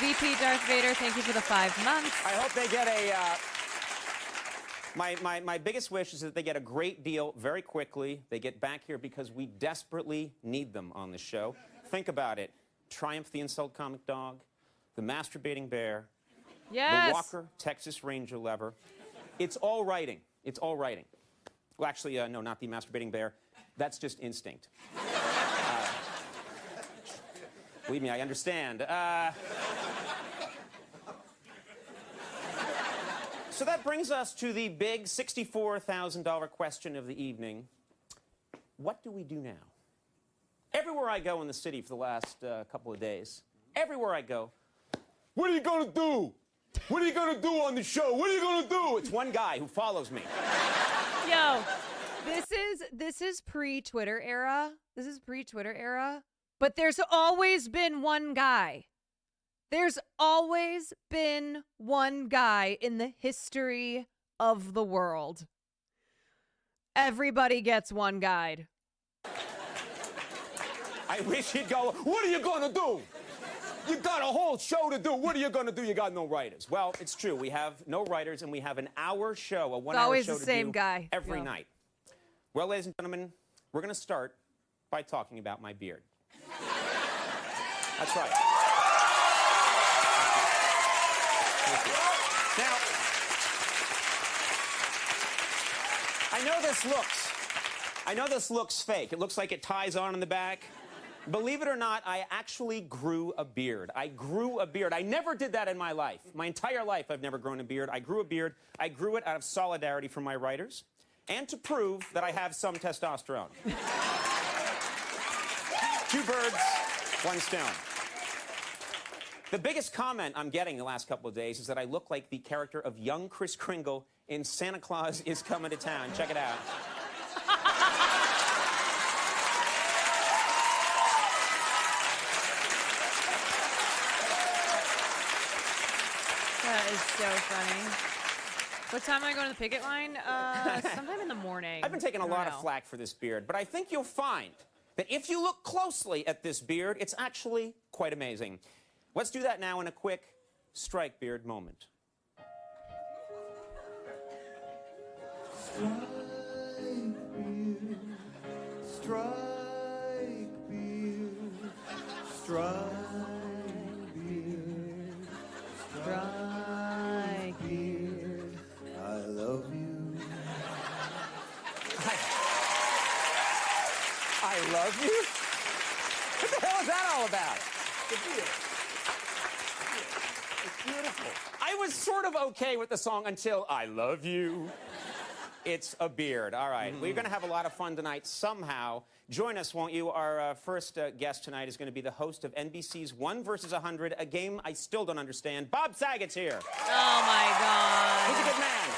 Speaker 2: VP Darth Vader, thank you for the 5 months.
Speaker 20: I hope they get a... My biggest wish is that they get a great deal very quickly. They get back here because we desperately need them on the show. Think about it. Triumph the Insult Comic Dog, the Masturbating Bear,
Speaker 2: yes,
Speaker 20: the Walker Texas Ranger Lever. It's all writing. It's all writing. Well, actually, no, not the Masturbating Bear. That's just instinct. Believe me, I understand. So that brings us to the big $64,000 question of the evening. What do we do now? Everywhere I go in the city for the last couple of days, everywhere I go, what are you going to do? What are you going to do on the show? What are you going to do? It's one guy who follows me.
Speaker 2: Yo, this is pre-Twitter era. This is pre-Twitter era. But there's always been one guy. There's always been one guy in the history of the world. Everybody gets one guide.
Speaker 20: I wish he'd go, what are you going to do? You got a whole show to do. What are you going to do? You got no writers. Well, it's true. We have no writers, and we have an hour show, a 1 hour
Speaker 2: always
Speaker 20: show
Speaker 2: the
Speaker 20: to
Speaker 2: same
Speaker 20: do
Speaker 2: guy.
Speaker 20: every
Speaker 2: Yeah.
Speaker 20: night. Well, ladies and gentlemen, we're going to start by talking about my beard. That's right. Now, I know this looks fake. It looks like it ties on in the back. Believe it or not, I actually grew a beard. I grew a beard. I never did that in my life. My entire life, I've never grown a beard. I grew a beard. I grew it out of solidarity for my writers and to prove that I have some testosterone. 2 birds, 1 stone. The biggest comment I'm getting the last couple of days is that I look like the character of young Kris Kringle in Santa Claus is Coming to Town. Check it out.
Speaker 2: That is so funny. What time am I going to the picket line? Sometime in the morning.
Speaker 20: I've been taking a lot of flack for this beard, but I think you'll find that if you look closely at this beard, it's actually quite amazing. Let's do that now in a quick strike beard moment.
Speaker 1: Strike beard, strike beard, strike beard, I love you.
Speaker 20: I love you? that all about?
Speaker 4: It's beautiful.
Speaker 20: I was sort of okay with the song until I Love You. It's a beard. All right. We're going to have a lot of fun tonight somehow. Join us, won't you? Our first guest tonight is going to be the host of NBC's 1 vs. 100, a game I still don't understand. Bob Saget's here.
Speaker 2: Oh, my God.
Speaker 20: He's a good man.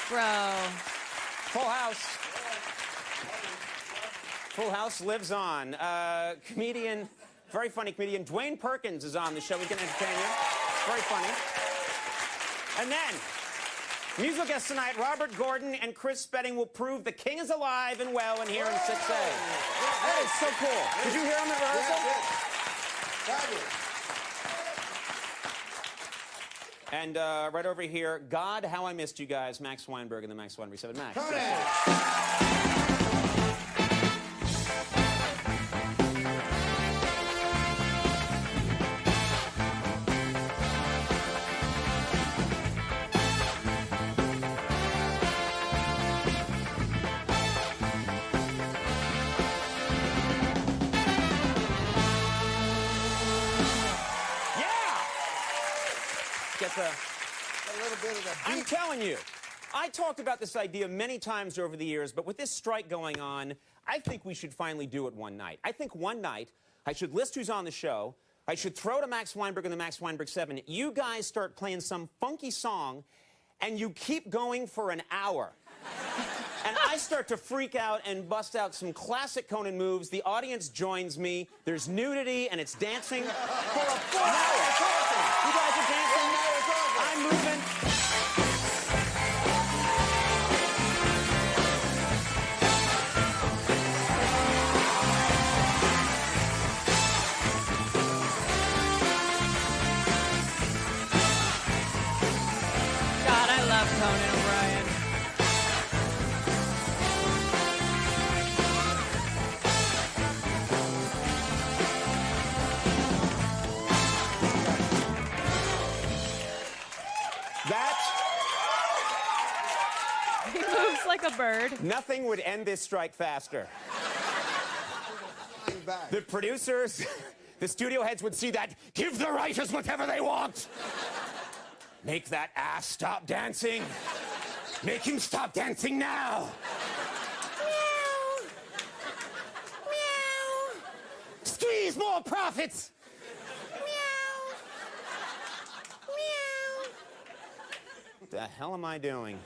Speaker 2: Bro.
Speaker 20: Full House. Full House lives on. Comedian, very funny comedian, Dwayne Perkins is on the show. We can entertain you. Very funny. And then, musical guests tonight, Robert Gordon and Chris Spedding will prove the king is alive and well and here in 6A. That is so cool. Did you hear him at rehearsal? And right over here, God, how I missed you guys, Max Weinberg and the Max Weinberg 7. Max. I'm telling you, I talked about this idea many times over the years, but with this strike going on, I think we should finally do it one night. I think one night I should list who's on the show, I should throw to Max Weinberg and the Max Weinberg 7, you guys start playing some funky song, and you keep going for an hour. And I start to freak out and bust out some classic Conan moves. The audience joins me. There's nudity, and it's dancing for a full hour. You guys are dancing. I'm moving.
Speaker 2: God, I love Conan O'Brien. He moves like a bird.
Speaker 20: Nothing would end this strike faster. The producers, the studio heads would see that. Give the writers whatever they want. Make that ass stop dancing. Make him stop dancing now. Meow. Meow. Squeeze more profits. Meow. Meow. What the hell am I doing?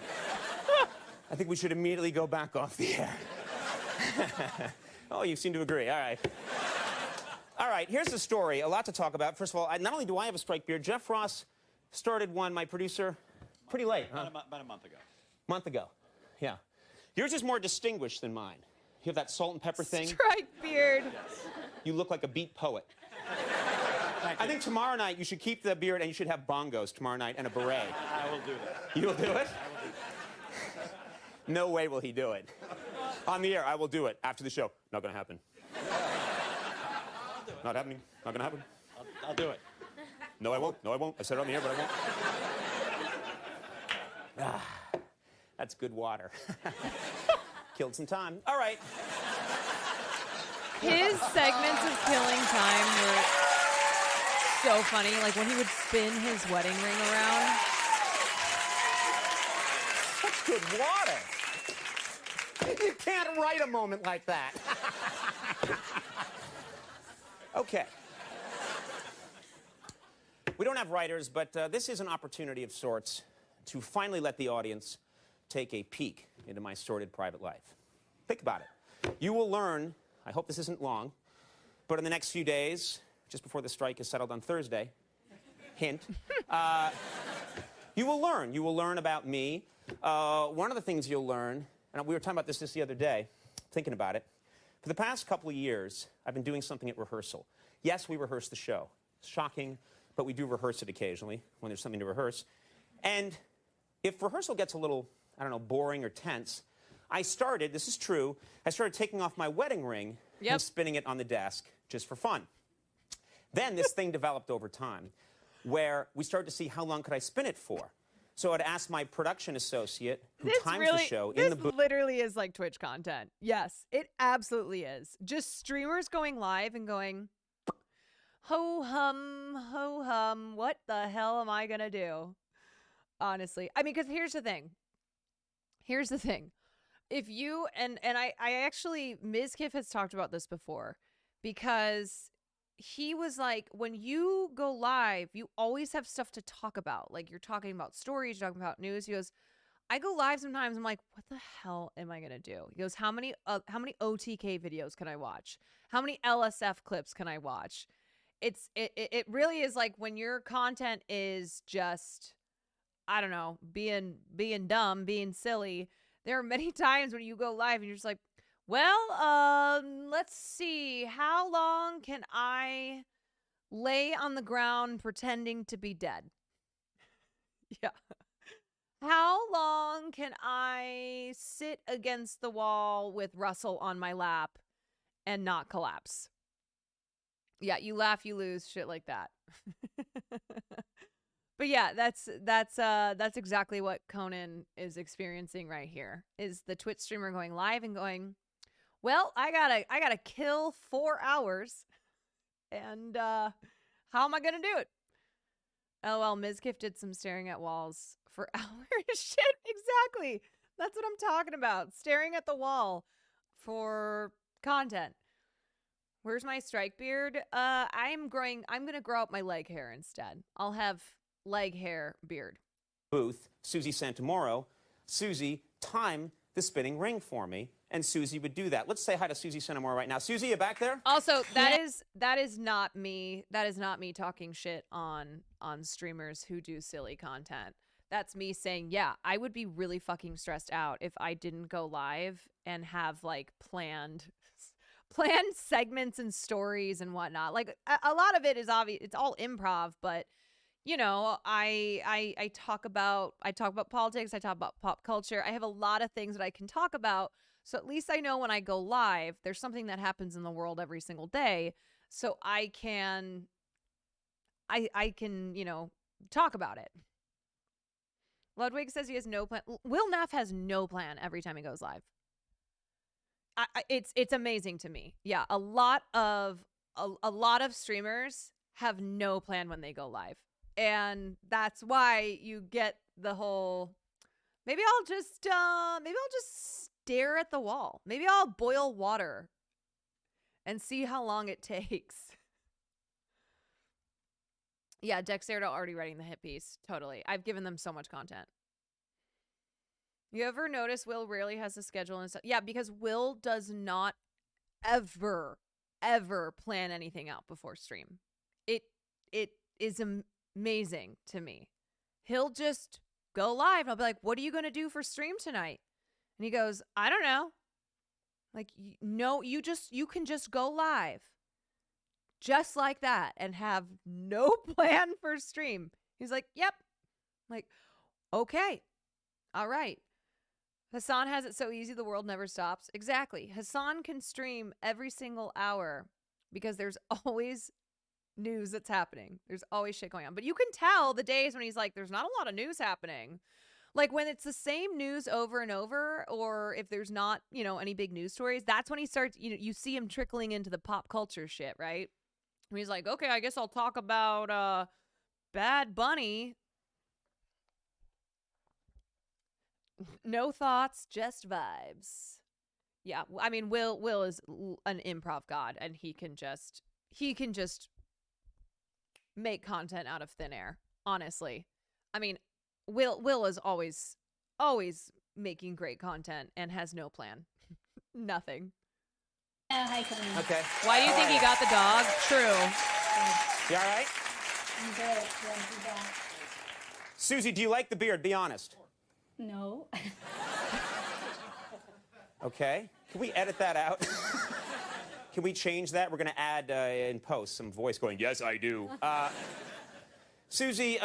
Speaker 20: I think we should immediately go back off the air. Oh, you seem to agree. All right. All right, here's the story. A lot to talk about. First of all, not only do I have a strike beard, Jeff Ross started one, my producer, pretty late, huh?
Speaker 21: About a month ago.
Speaker 20: Month ago, yeah. Yours is more distinguished than mine. You have that salt and pepper thing.
Speaker 2: Strike beard.
Speaker 21: Yes.
Speaker 20: You look like a beat poet. I think tomorrow night you should keep the beard and you should have bongos tomorrow night and a beret.
Speaker 21: I will do that.
Speaker 20: You will do it? No way will he do it. On the air, I will do it after the show. Not gonna happen. Not happening. Not gonna happen.
Speaker 21: I'll do it.
Speaker 20: No, I won't. No, I won't. I said it on the air, but I won't. Ah, that's good water. Killed some time. All right.
Speaker 2: His segments of killing time were so funny. Like when he would spin his wedding ring around.
Speaker 20: Such good water. You can't write a moment like that. Okay. We don't have writers, but this is an opportunity of sorts to finally let the audience take a peek into my sordid private life. Think about it. You will learn, I hope this isn't long, but in the next few days, just before the strike is settled on Thursday, hint, you will learn. You will learn about me. One of the things you'll learn, and we were talking about this just the other day, thinking about it. For the past couple of years, I've been doing something at rehearsal. Yes, we rehearse the show. It's shocking, but we do rehearse it occasionally when there's something to rehearse. And if rehearsal gets a little, I don't know, boring or tense, I started, this is true, I started taking off my wedding ring and spinning it on the desk just for fun. Then this thing developed over time where we started to see how long could I spin it for. So I'd ask my production associate, who
Speaker 2: This
Speaker 20: times
Speaker 2: really,
Speaker 20: the show in
Speaker 2: this
Speaker 20: the booth.
Speaker 2: literally is like Twitch content. Yes, it absolutely is. Just streamers going live and going, ho hum, what the hell am I gonna do? Honestly, I mean, because here's the thing. If you and I actually, Mizkif has talked about this before, because he was like, when you go live, you always have stuff to talk about. Like, you're talking about stories, you're talking about news. He goes, I go live sometimes. I'm like, what the hell am I gonna do? He goes, how many OTK videos can I watch? How many LSF clips can I watch? It really is like, when your content is just, I don't know, being dumb, being silly. There are many times when you go live and you're just like, well, let's see, how long can I lay on the ground pretending to be dead? Yeah. How long can I sit against the wall with Russell on my lap and not collapse? Yeah, you laugh, you lose, shit like that. But yeah, that's exactly what Conan is experiencing right here. Is the Twitch streamer going live and going, well, I gotta kill 4 hours, and how am I gonna do it? LOL, Mizkif did some staring at walls for hours. Shit, exactly. That's what I'm talking about. Staring at the wall for content. Where's my strike beard? I'm gonna grow out my leg hair instead. I'll have leg hair beard.
Speaker 20: Booth, Susie Santamoro. Susie, time the spinning ring for me. And Susie would do that. Let's say hi to Susie Santamoro right now. Susie, you back there?
Speaker 2: Also, that is not me. That is not me talking shit on streamers who do silly content. That's me saying, yeah, I would be really fucking stressed out if I didn't go live and have like planned segments and stories and whatnot. Like, a lot of it is obvious. It's all improv, but you know, I talk about politics. I talk about pop culture. I have a lot of things that I can talk about. So at least I know when I go live, there's something that happens in the world every single day. So I can, you know, talk about it. Ludwig says he has no plan. Will Naff has no plan every time he goes live. It's amazing to me. Yeah, a lot of streamers have no plan when they go live. And that's why you get the whole, maybe I'll just stare at the wall. Maybe I'll boil water and see how long it takes. Yeah, Dexterity already writing the hit piece. Totally. I've given them so much content. You ever notice Will rarely has a schedule and stuff? Yeah, because Will does not ever plan anything out before stream. It is amazing to me. He'll just go live and I'll be like, what are you going to do for stream tonight? And he goes, I don't know. Like, no, you can just go live just like that and have no plan for stream. He's like, yep. I'm like, okay. All right. Hassan has it so easy, the world never stops. Exactly. Hassan can stream every single hour because there's always news that's happening. There's always shit going on. But you can tell the days when he's like, there's not a lot of news happening. Like when it's the same news over and over, or if there's not, you know, any big news stories, that's when he starts, you know, you see him trickling into the pop culture shit, right? And he's like, okay, I guess I'll talk about Bad Bunny. No thoughts, just vibes. Yeah, I mean, Will is an improv god, and he can just make content out of thin air. Honestly, I mean, Will is always making great content and has no plan, nothing.
Speaker 3: Hi, Conan.
Speaker 20: Okay.
Speaker 2: Why do you think he got the dog? True.
Speaker 20: You all right?
Speaker 3: I'm good. Yeah.
Speaker 20: Susie, do you like the beard? Be honest.
Speaker 3: No.
Speaker 20: Okay. Can we edit that out? Can we change that? We're going to add in post some voice going, yes, I do. Susie,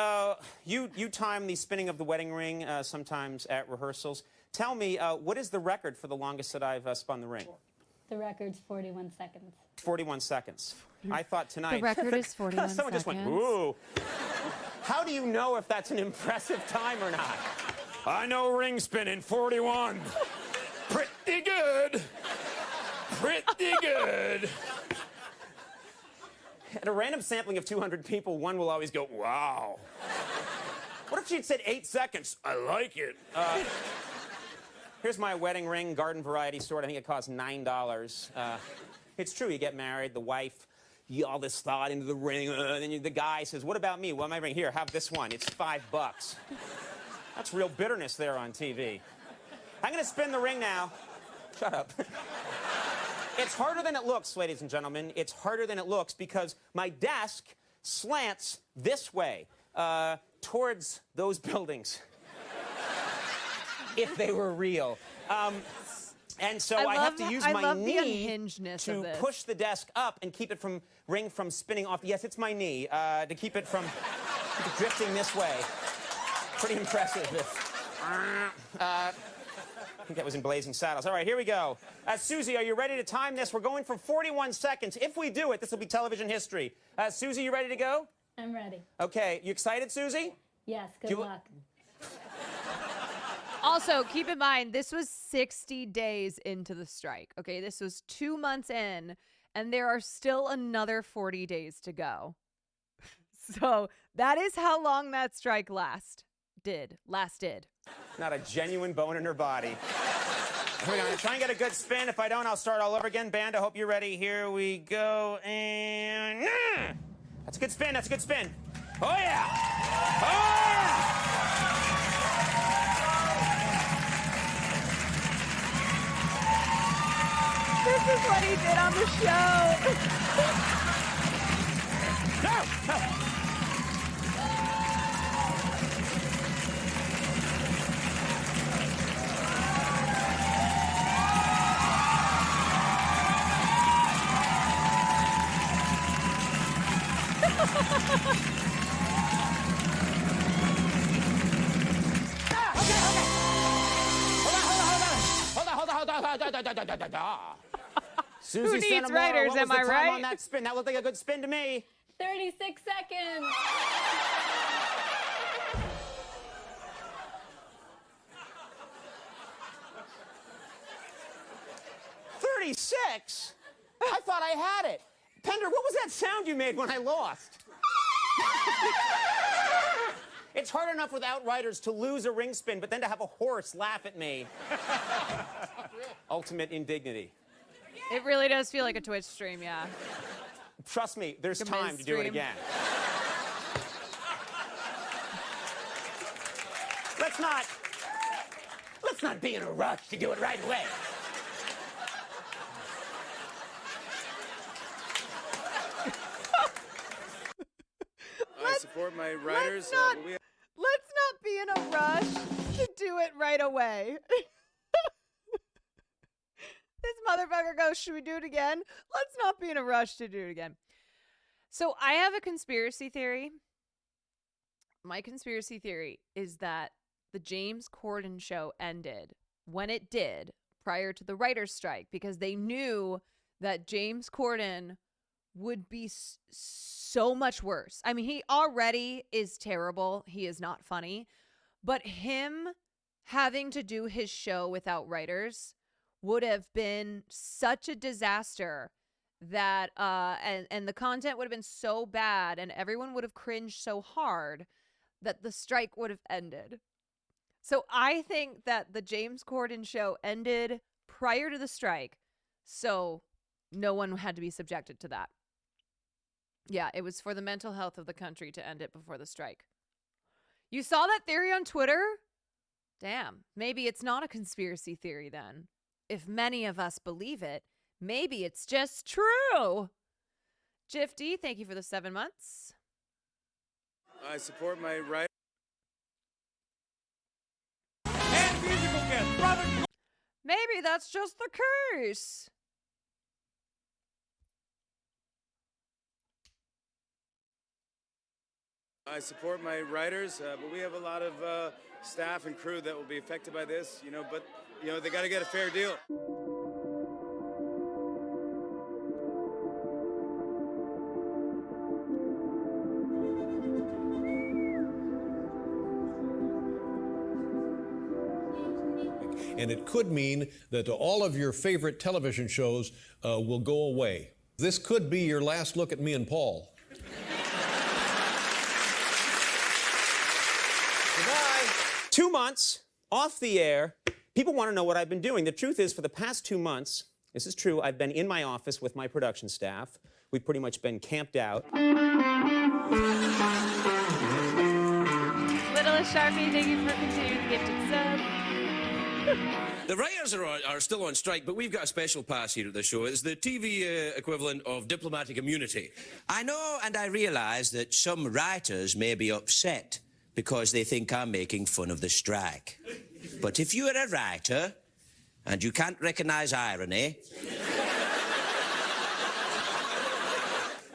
Speaker 20: you time the spinning of the wedding ring sometimes at rehearsals. Tell me, what is the record for the longest that I've spun the ring?
Speaker 3: The record's 41 seconds.
Speaker 20: 41 seconds. I thought tonight...
Speaker 2: The record is 41
Speaker 20: Someone
Speaker 2: seconds.
Speaker 20: just went, ooh. How do you know if that's an impressive time or not?
Speaker 19: I know ring spin in 41. Pretty good. Pretty good.
Speaker 20: At a random sampling of 200 people, one will always go, wow. What if she had said 8 seconds? I like it. Here's my wedding ring, garden variety store. I think it costs $9. It's true, you get married, the wife, all this thought into the ring, and then the guy says, what about me? Well, my ring, here, have this one. It's $5. That's real bitterness there on TV. I'm going to spin the ring now. Shut up. It's harder than it looks, ladies and gentlemen. It's harder than it looks because my desk slants this way, towards those buildings. If they were real. And so I have to use my knee to push the desk up and keep it from spinning off. Yes, it's my knee to keep it from drifting this way. Pretty impressive. I think that was in Blazing Saddles. All right, here we go. Susie, are you ready to time this? We're going for 41 seconds. If we do it, this will be television history. Susie, you ready to go?
Speaker 3: I'm ready.
Speaker 20: Okay, you excited, Susie?
Speaker 3: Yes, good luck.
Speaker 2: Also, keep in mind, this was 60 days into the strike. Okay, this was 2 months in, and there are still another 40 days to go. So that is how long that strike lasted.
Speaker 20: Not a genuine bone in her body. We're going to try and get a good spin. If I don't, I'll start all over again. Band, I hope you're ready. Here we go. And that's a good spin. That's a good spin. Oh, yeah. Oh, yeah.
Speaker 2: This is what he did on the show.
Speaker 20: No. Susie
Speaker 2: Who needs
Speaker 20: Santamora,
Speaker 2: writers,
Speaker 20: what was
Speaker 2: am I
Speaker 20: the time
Speaker 2: right?
Speaker 20: on that spin? That looked like a good spin to me.
Speaker 3: 36 seconds.
Speaker 20: $36? I thought I had it. Pender, what was that sound you made when I lost? It's hard enough without writers to lose a ring spin, but then to have a horse laugh at me. Ultimate indignity.
Speaker 2: It really does feel like a Twitch stream, yeah.
Speaker 20: Trust me, there's time to do it again. Let's not be in a rush to do it right away.
Speaker 7: I support my writers.
Speaker 2: Let's not be in a rush to do it right away. This motherfucker goes, should we do it again? Let's not be in a rush to do it again. So I have a conspiracy theory. My conspiracy theory is that the James Corden show ended when it did prior to the writer's strike because they knew that James Corden would be so much worse. I mean, he already is terrible. He is not funny. But him having to do his show without writers would have been such a disaster that and the content would have been so bad and everyone would have cringed so hard that the strike would have ended. So I think that the James Corden show ended prior to the strike, so no one had to be subjected to that. Yeah, it was for the mental health of the country to end it before the strike. You saw that theory on Twitter? Damn, maybe it's not a conspiracy theory then. If many of us believe it, maybe it's just true. Jiff D, thank you for the 7 months.
Speaker 7: I support my writers.
Speaker 19: And musical guest, Robert.
Speaker 2: Maybe that's just the case.
Speaker 7: I support my writers, but we have a lot of staff and crew that will be affected by this, but, they got to get a fair deal.
Speaker 5: and it could mean that all of your favorite television shows will go away. This could be your last look at me and Paul.
Speaker 20: Goodbye. 2 months off the air. People want to know what I've been doing. The truth is, for the past 2 months, this is true, I've been in my office with my production staff. We've pretty much been camped out.
Speaker 2: Littlest Sharpie, thank you for continuing to gifted sub.
Speaker 22: The writers are still on strike, but we've got a special pass here at the show. It's the TV equivalent of diplomatic immunity.
Speaker 23: I know and I realise that some writers may be upset because they think I'm making fun of the strike. But if you are a writer and you can't recognise irony...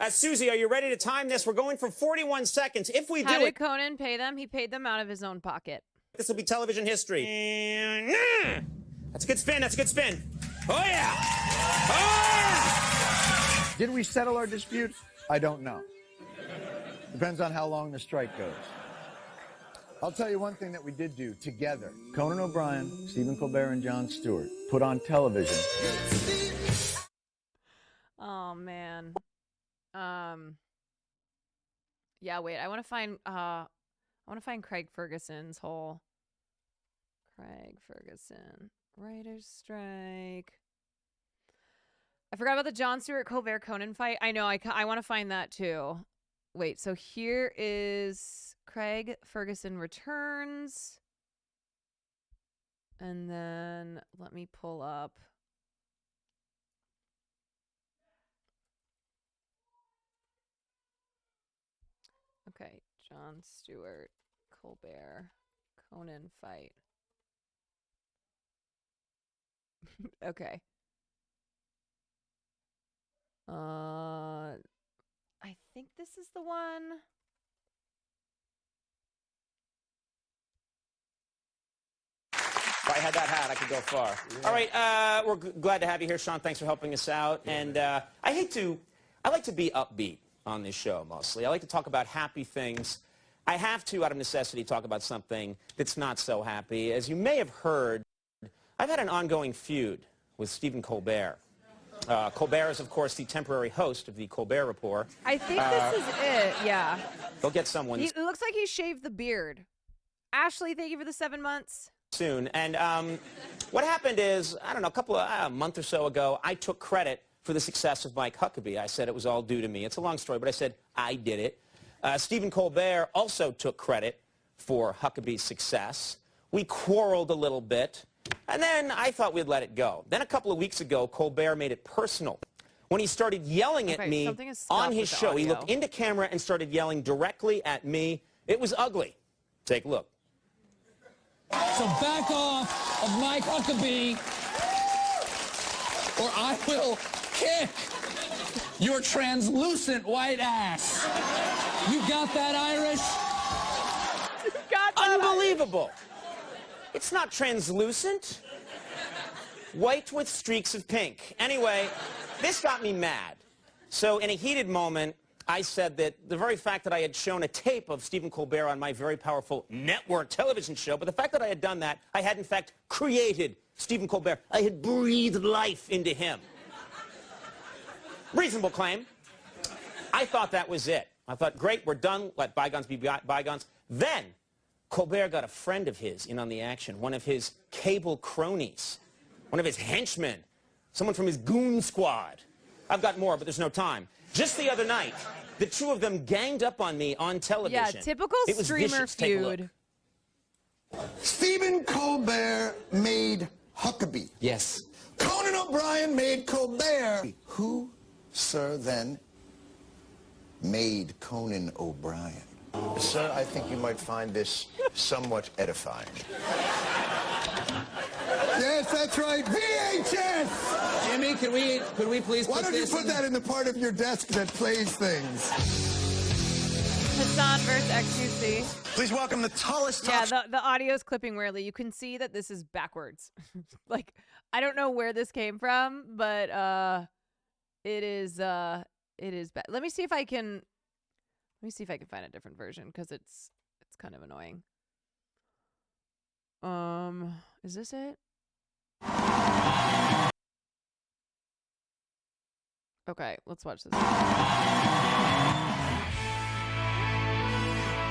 Speaker 20: Susie, are you ready to time this? We're going for 41 seconds. If we
Speaker 2: How
Speaker 20: do
Speaker 2: did
Speaker 20: it...
Speaker 2: Conan pay them? He paid them out of his own pocket.
Speaker 20: This will be television history. That's a good spin. That's a good spin. Oh, yeah. Oh!
Speaker 24: Did we settle our dispute? I don't know. Depends on how long the strike goes. I'll tell you one thing that we did do together. Conan O'Brien, Stephen Colbert, and Jon Stewart put on television.
Speaker 2: Oh, man. Yeah, wait. I want to find Craig Ferguson's whole Craig Ferguson writer's strike. I forgot about the Jon Stewart Colbert Conan fight. I know. I want to find that too. Wait. So here is Craig Ferguson returns, and then let me pull up. Okay, Jon Stewart, Colbert, Conan fight. Okay. I think this is the one.
Speaker 20: If I had that hat, I could go far. Yeah. All right, we're glad to have you here, Sean. Thanks for helping us out. And I like to be upbeat on this show, mostly. I like to talk about happy things. I have to, out of necessity, talk about something that's not so happy. As you may have heard, I've had an ongoing feud with Stephen Colbert. Colbert is, of course, the temporary host of the Colbert Report.
Speaker 2: I think this is it, yeah.
Speaker 20: They'll get someone
Speaker 2: It looks like he shaved the beard. Ashley, thank you for the 7 months.
Speaker 20: soon. And what happened is, I don't know, a month or so ago, I took credit for the success of Mike Huckabee. I said it was all due to me. It's a long story, but I said I did it. Stephen Colbert also took credit for Huckabee's success. We quarreled a little bit, and then I thought we'd let it go. Then a couple of weeks ago, Colbert made it personal. When he started yelling at me on his show, he looked into camera and started yelling directly at me. It was ugly. Take a look.
Speaker 25: So back off of Mike Huckabee, or I will kick your translucent white ass. You got that, Irish?
Speaker 20: Unbelievable. It's not translucent. White with streaks of pink. Anyway, this got me mad. So in a heated moment, I said that the very fact that I had shown a tape of Stephen Colbert on my very powerful network television show, but the fact that I had done that, I had in fact created Stephen Colbert. I had breathed life into him. Reasonable claim. I thought that was it. I thought, great, we're done. Let bygones be bygones. Then Colbert got a friend of his in on the action, one of his cable cronies, one of his henchmen, someone from his goon squad. I've got more, but there's no time. Just the other night, the two of them ganged up on me on television.
Speaker 2: Yeah, typical streamer feud.
Speaker 26: Stephen Colbert made Huckabee.
Speaker 23: Yes.
Speaker 26: Conan O'Brien made Colbert. Who, sir, then made Conan O'Brien? Sir, I think you might find this somewhat edifying. Yes, that's right. VHS!
Speaker 25: Jimmy, could we please
Speaker 26: Why
Speaker 25: put
Speaker 26: don't you
Speaker 25: this
Speaker 26: put that in the part of your desk that plays things?
Speaker 2: Hassan versus XQC.
Speaker 26: Please welcome the tallest
Speaker 2: Yeah, the audio's clipping weirdly. You can see that this is backwards. Like, I don't know where this came from, but it is let me see if I can find a different version because it's kind of annoying. Is this it? Okay, let's watch this.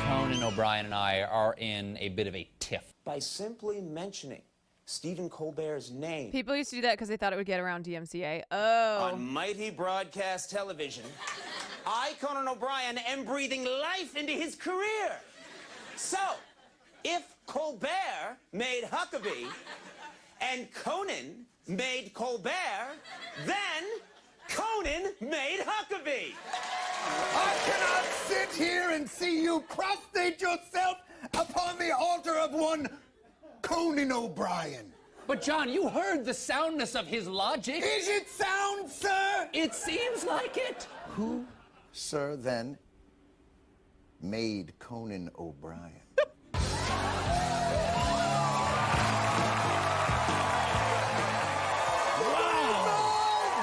Speaker 6: Conan O'Brien and I are in a bit of a tiff.
Speaker 20: By simply mentioning Stephen Colbert's name
Speaker 2: People used to do that because they thought it would get around DMCA. Oh.
Speaker 20: on mighty broadcast television, I, Conan O'Brien, am breathing life into his career. So, if Colbert made Huckabee and Conan made Colbert, then Conan made Huckabee.
Speaker 26: I cannot sit here and see you prostrate yourself upon the altar of one Conan O'Brien.
Speaker 6: But John, you heard the soundness of his logic.
Speaker 26: Is it sound, sir?
Speaker 6: It seems like it.
Speaker 26: Who, sir, then made Conan O'Brien?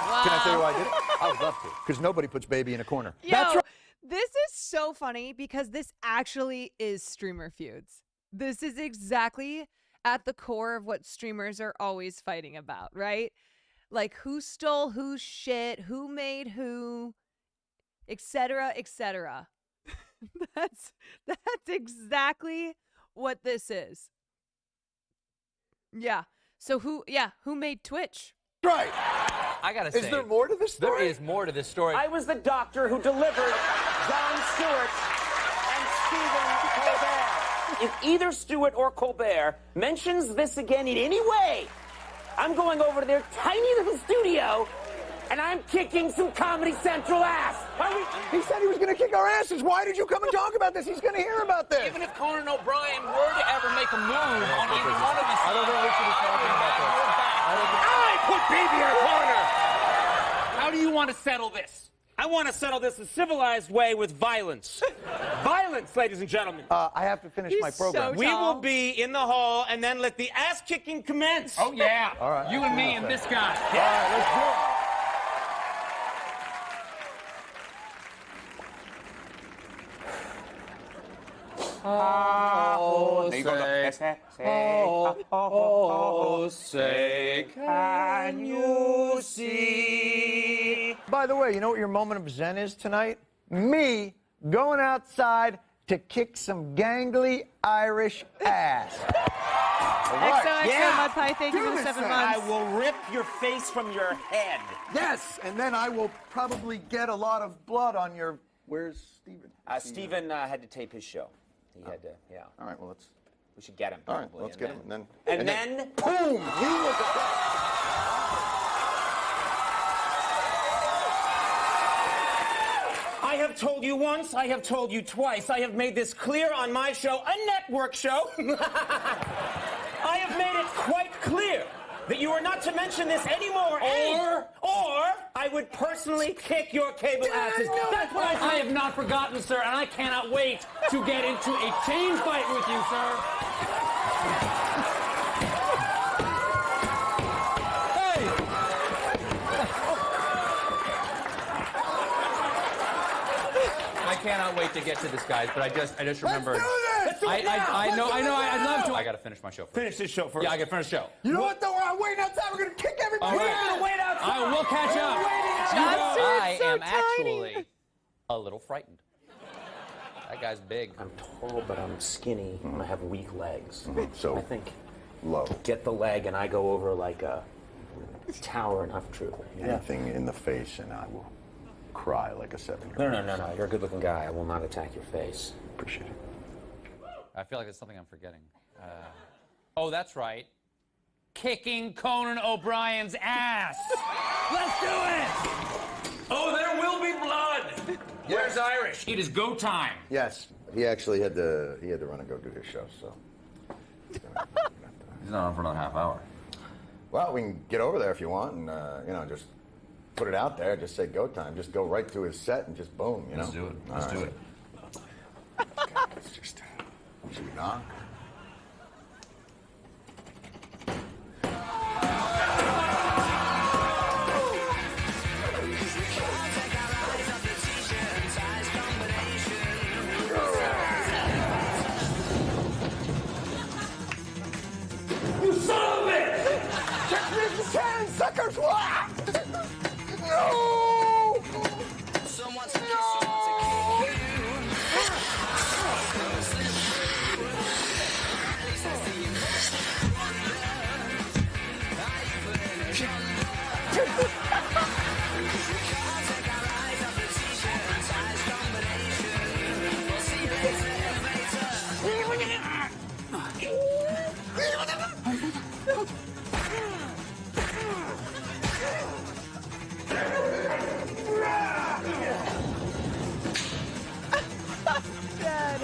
Speaker 2: Wow.
Speaker 24: Can I tell you why I did it? I would love to, because nobody puts baby in a corner.
Speaker 2: Yo,
Speaker 24: That's right.
Speaker 2: this is so funny because this actually is streamer feuds. This is exactly at the core of what streamers are always fighting about, right? Like who stole whose shit, who made who, etc., etc. That's exactly what this is. Yeah. So who made Twitch?
Speaker 24: Right.
Speaker 6: I gotta say,
Speaker 24: Is there more to this story?
Speaker 6: There is more to this story.
Speaker 20: I was the doctor who delivered Jon Stewart and Stephen Colbert. If either Stewart or Colbert mentions this again in any way, I'm going over to their tiny little studio and I'm kicking some Comedy Central ass.
Speaker 24: He said he was going to kick our asses. Why did you come and talk about this? He's going to hear about this.
Speaker 6: Even if Conan O'Brien were to ever make a move on either one of these,
Speaker 24: I don't think we should be talking about this.
Speaker 16: I put baby in a corner. How do you want to settle this? I want to settle this a civilized way with violence. Violence, ladies and gentlemen.
Speaker 24: I have to finish my program.
Speaker 16: We will be in the hall and then let the ass kicking commence.
Speaker 6: Oh yeah.
Speaker 24: All right.
Speaker 6: You and me and this guy.
Speaker 24: All right, let's do it.
Speaker 16: Say, can you see?
Speaker 24: By the way, you know what your moment of zen is tonight? Me going outside to kick some gangly Irish ass. All right.
Speaker 2: XOXO Mud Pie, thank you for the 7 months.
Speaker 20: I will rip your face from your head.
Speaker 24: Yes, and then I will probably get a lot of blood on your... Where's Steven?
Speaker 20: Stephen had to tape his show. He had to, yeah.
Speaker 24: All right, well, let's...
Speaker 20: We should get him.
Speaker 24: All right,
Speaker 20: probably,
Speaker 24: let's
Speaker 20: and
Speaker 24: get
Speaker 20: then-
Speaker 24: him.
Speaker 20: And then,
Speaker 24: boom! He was
Speaker 20: I have told you once, I have told you twice, I have made this clear on my show, a network show. I have made it quite clear that you are not to mention this anymore. Or I would personally kick your cable asses. That's what
Speaker 6: I have not forgotten, sir, and I cannot wait to get into a chain fight with you, sir. I cannot wait to get to this, guys, but I just remembered.
Speaker 24: Let's do this!
Speaker 6: I know, I'd love to. I gotta finish my show first.
Speaker 20: Finish this show first.
Speaker 6: Yeah, I gotta finish the show.
Speaker 24: You know what, though? We're waiting outside. We're going to kick everybody
Speaker 6: All right.
Speaker 24: out.
Speaker 20: We're gonna wait outside.
Speaker 6: We'll catch up. I am actually a little frightened. That guy's big.
Speaker 20: I'm tall, but I'm skinny, and I have weak legs.
Speaker 24: So
Speaker 20: I think
Speaker 24: low.
Speaker 20: get the leg, and I go over like a tower in Huff Troop.
Speaker 24: Anything in the face, and I will cry like a 7-year-old.
Speaker 20: No. You're a good-looking guy. I will not attack your face.
Speaker 24: Appreciate it.
Speaker 6: I feel like there's something I'm forgetting. Oh, that's right. Kicking Conan O'Brien's ass. Let's do it!
Speaker 22: Oh, there will be blood.
Speaker 6: Where's Irish? It is go time.
Speaker 24: Yes, he actually had to run and go do his show, so.
Speaker 6: He's not on for another half hour.
Speaker 24: Well, we can get over there if you want, and just put it out there. Just say go time. Just go right to his set and just boom. You know.
Speaker 6: Let's do it. Let's do it.
Speaker 24: God, it's just. Should we knock?
Speaker 19: You son of a bitch!
Speaker 24: Check this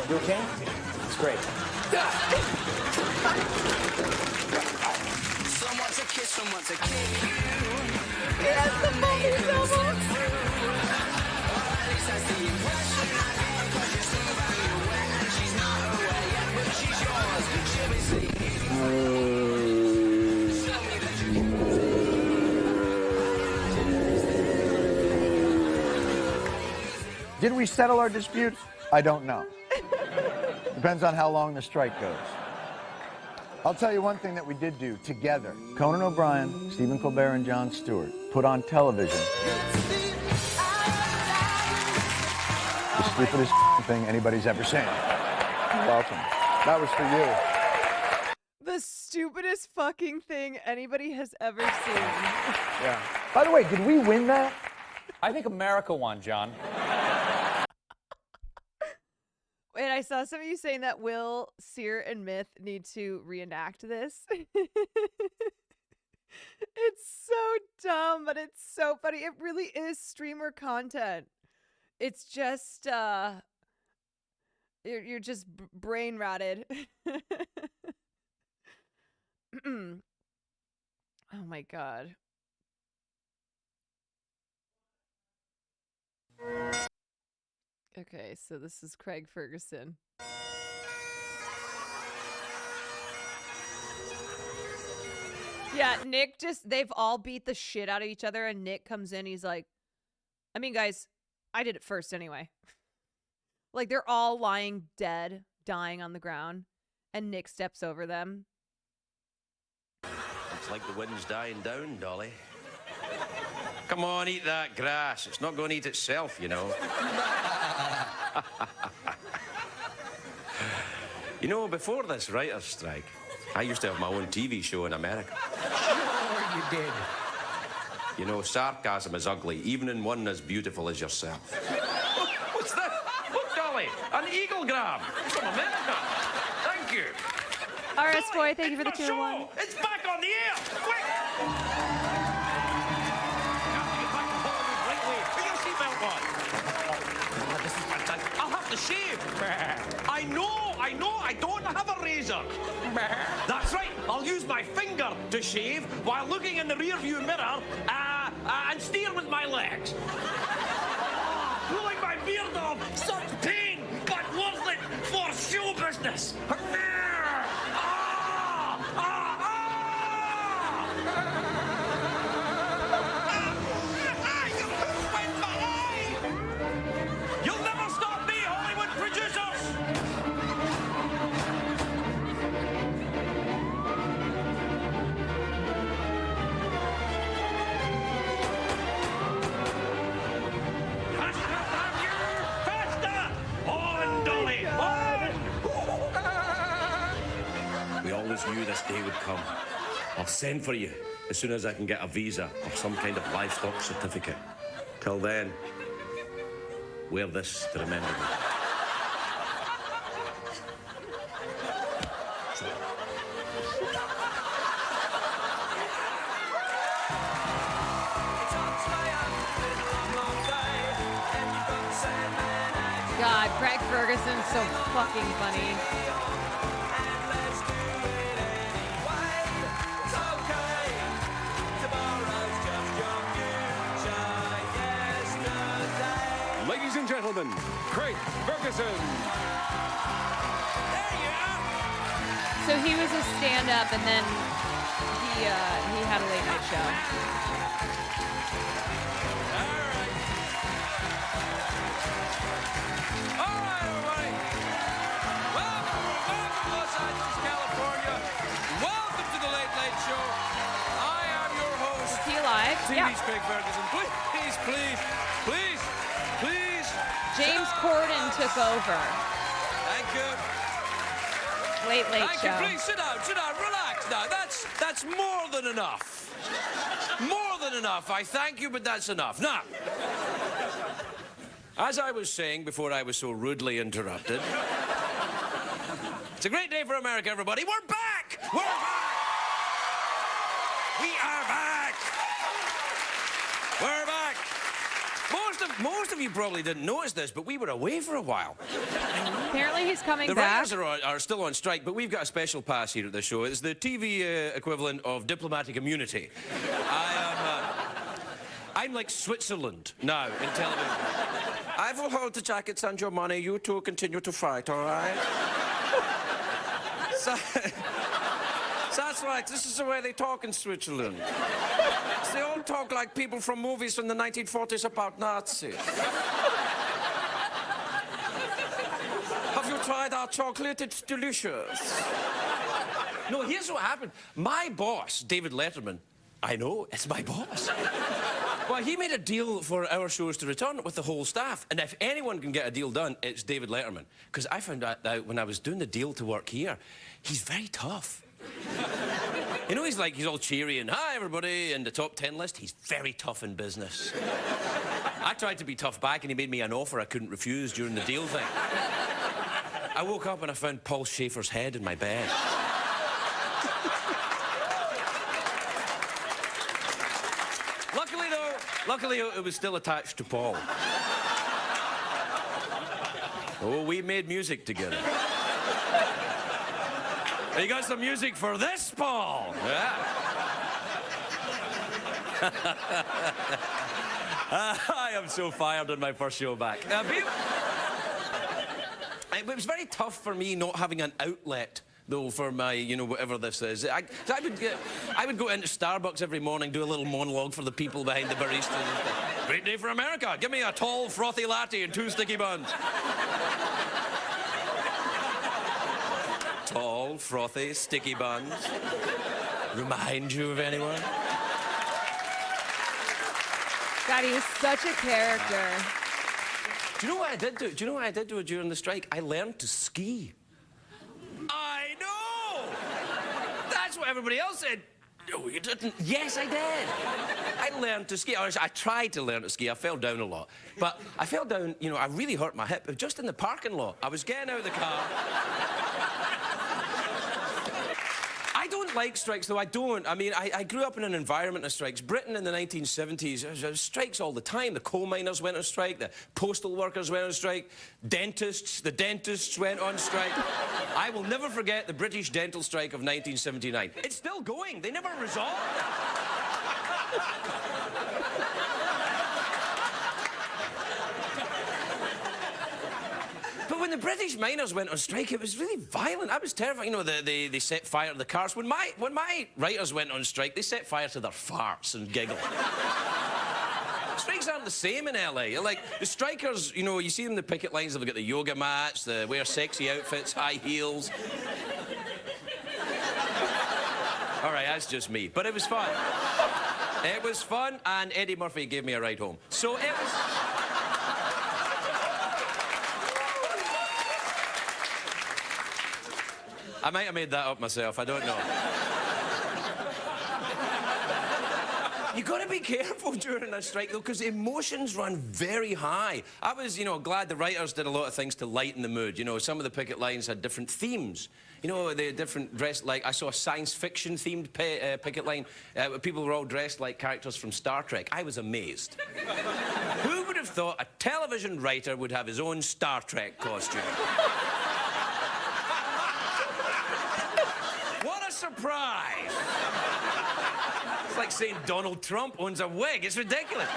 Speaker 20: You okay? It's great.
Speaker 1: Someone's a kiss, someone's a kick.
Speaker 2: Yes, the movie is over.
Speaker 24: Did we settle our dispute? I don't know. Depends on how long the strike goes. I'll tell you one thing that we did do together. Conan O'Brien, Stephen Colbert, and Jon Stewart put on television the stupidest thing anybody's ever seen. You're welcome. That was for you.
Speaker 2: The stupidest fucking thing anybody has ever seen.
Speaker 24: Yeah. By the way, did we win that?
Speaker 6: I think America won, John.
Speaker 2: And I saw some of you saying that Will, Sear, and Myth need to reenact this. It's so dumb, but it's so funny. It really is streamer content. It's just, you're just brain rotted. Oh my God. Okay, so this is Craig Ferguson. Yeah, Nick they've all beat the shit out of each other, and Nick comes in, he's like, I mean, guys, I did it first anyway. Like, they're all lying dead, dying on the ground, and Nick steps over them.
Speaker 23: It's like the wind's dying down, Dolly. Come on, eat that grass. It's not going to eat itself, you know. You know, before this writer's strike, I used to have my own TV show in America.
Speaker 1: Sure you did.
Speaker 23: You know, sarcasm is ugly, even in one as beautiful as yourself. What's that? Look, Dolly, an eagle grab from America. Thank you.
Speaker 2: RS Boy, thank you for the tier 1.
Speaker 23: It's back on the air! Quick! This is fantastic. I'll have to shave. I know, I don't have a razor. That's right, I'll use my finger to shave while looking in the rearview mirror and steer with my legs. Pulling my beard off, such pain, but worth it for show business. You'll never stop me, Hollywood producers! Faster! On, Dolly! On! We always knew this day would come. I'll send for you as soon as I can get a visa or some kind of livestock certificate. Till then, wear this to remember me.
Speaker 2: God, Craig Ferguson's so fucking funny.
Speaker 8: Ladies and gentlemen, Craig Ferguson.
Speaker 2: So he was a stand-up, and then he had a late night show.
Speaker 8: TV's Craig Ferguson. Please.
Speaker 2: James Corden took over.
Speaker 23: Thank you.
Speaker 2: Late
Speaker 23: Thank
Speaker 2: show.
Speaker 23: you. Please sit down, relax now. That's more than enough. More than enough. I thank you, but that's enough. Now, as I was saying before I was so rudely interrupted, it's a great day for America, everybody. We're back! We're back! We are back! We're back! Most
Speaker 22: most of you probably didn't notice this, but we were away for a while.
Speaker 2: Apparently he's coming
Speaker 22: The
Speaker 2: back.
Speaker 22: writers are still on strike, but we've got a special pass here at the show. It's the TV equivalent of diplomatic immunity. I'm like Switzerland now in television. I will hold the jackets and your money. You two continue to fight, all right? So that's right. This is the way they talk in Switzerland. They all talk like people from movies from the 1940s about Nazis. Have you tried our chocolate? It's delicious. No, here's what happened. My boss, David Letterman, I know, it's my boss. Well, he made a deal for our shows to return with the whole staff. And if anyone can get a deal done, it's David Letterman. Because I found out when I was doing the deal to work here, he's very tough. You know, he's all cheery and, hi, everybody, in the top 10 list. He's very tough in business. I tried to be tough back, and he made me an offer I couldn't refuse during the deal thing. I woke up and I found Paul Schaefer's head in my bed. Luckily, it was still attached to Paul. Oh, we made music together. You got some music for this, Paul? Yeah. I am so fired on my first show back. It was very tough for me not having an outlet, though, for my, you know, whatever this is. I would go into Starbucks every morning, do a little monologue for the people behind the baristas. Great day for America. Give me a tall, frothy latte and 2 sticky buns. Tall, frothy, sticky buns. Remind you of anyone?
Speaker 2: God, he was such a character.
Speaker 22: Do you know what I did do? Do you know what I did do during the strike? I learned to ski. I know! That's what everybody else said. No, you didn't. Yes, I did. I learned to ski. I tried to learn to ski. I fell down a lot. But I fell down, you know, I really hurt my hip. Just in the parking lot. I was getting out of the car. I don't like strikes, though. I don't. I mean, I grew up in an environment of strikes. Britain in the 1970s, there was strikes all the time. The coal miners went on strike. The postal workers went on strike. The dentists went on strike. I will never forget the British dental strike of 1979. It's still going. They never resolved it. But when the British miners went on strike, it was really violent. I was terrified. You know, they set fire to the cars. When my writers went on strike, they set fire to their farts and giggled. Strikes aren't the same in LA. Like, the strikers, you know, you see them in the picket lines, they've got the yoga mats, they wear sexy outfits, high heels. All right, that's just me. But it was fun. It was fun, and Eddie Murphy gave me a ride home. So it was... I might have made that up myself, I don't know. You got to be careful during a strike, though, because emotions run very high. I was, you know, glad the writers did a lot of things to lighten the mood. You know, some of the picket lines had different themes. You know, they had different dress, like, I saw a science fiction-themed picket line. People were all dressed like characters from Star Trek. I was amazed. Who would have thought a television writer would have his own Star Trek costume? What a surprise! It's like saying Donald Trump owns a wig. It's ridiculous.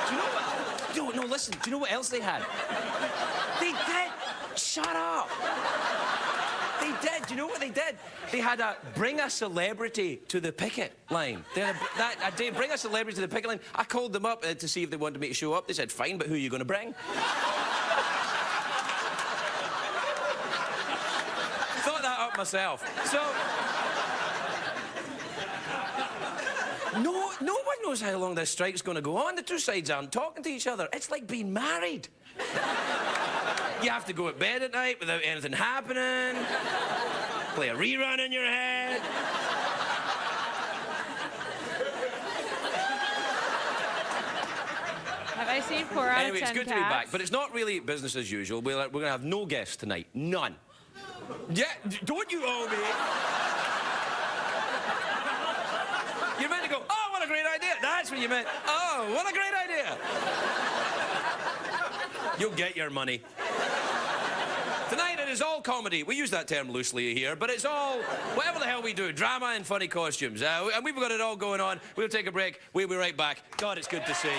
Speaker 22: Do you know what? No, listen. Do you know what else they had? They did. Shut up. They did. Do you know what they did? They had a bring a celebrity to the picket line. They had a day, bring a celebrity to the picket line. I called them up to see if they wanted me to show up. They said, fine, but who are you going to bring? Thought that up myself. So... No one knows how long this strike's going to go on. The two sides aren't talking to each other. It's like being married. You have to go to bed at night without anything happening. Play a rerun in your head.
Speaker 2: Have I seen 4 out
Speaker 22: Anyway,
Speaker 2: of 10
Speaker 22: it's good to be back, but it's not really business as usual. We're going to have no guests tonight. None. Yeah, don't you owe me. You're meant to go, oh, what a great idea. That's what you meant. Oh, what a great idea. You'll get your money. Tonight it is all comedy. We use that term loosely here, but it's all whatever the hell we do, drama and funny costumes. And we've got it all going on. We'll take a break. We'll be right back. God, it's good to see you.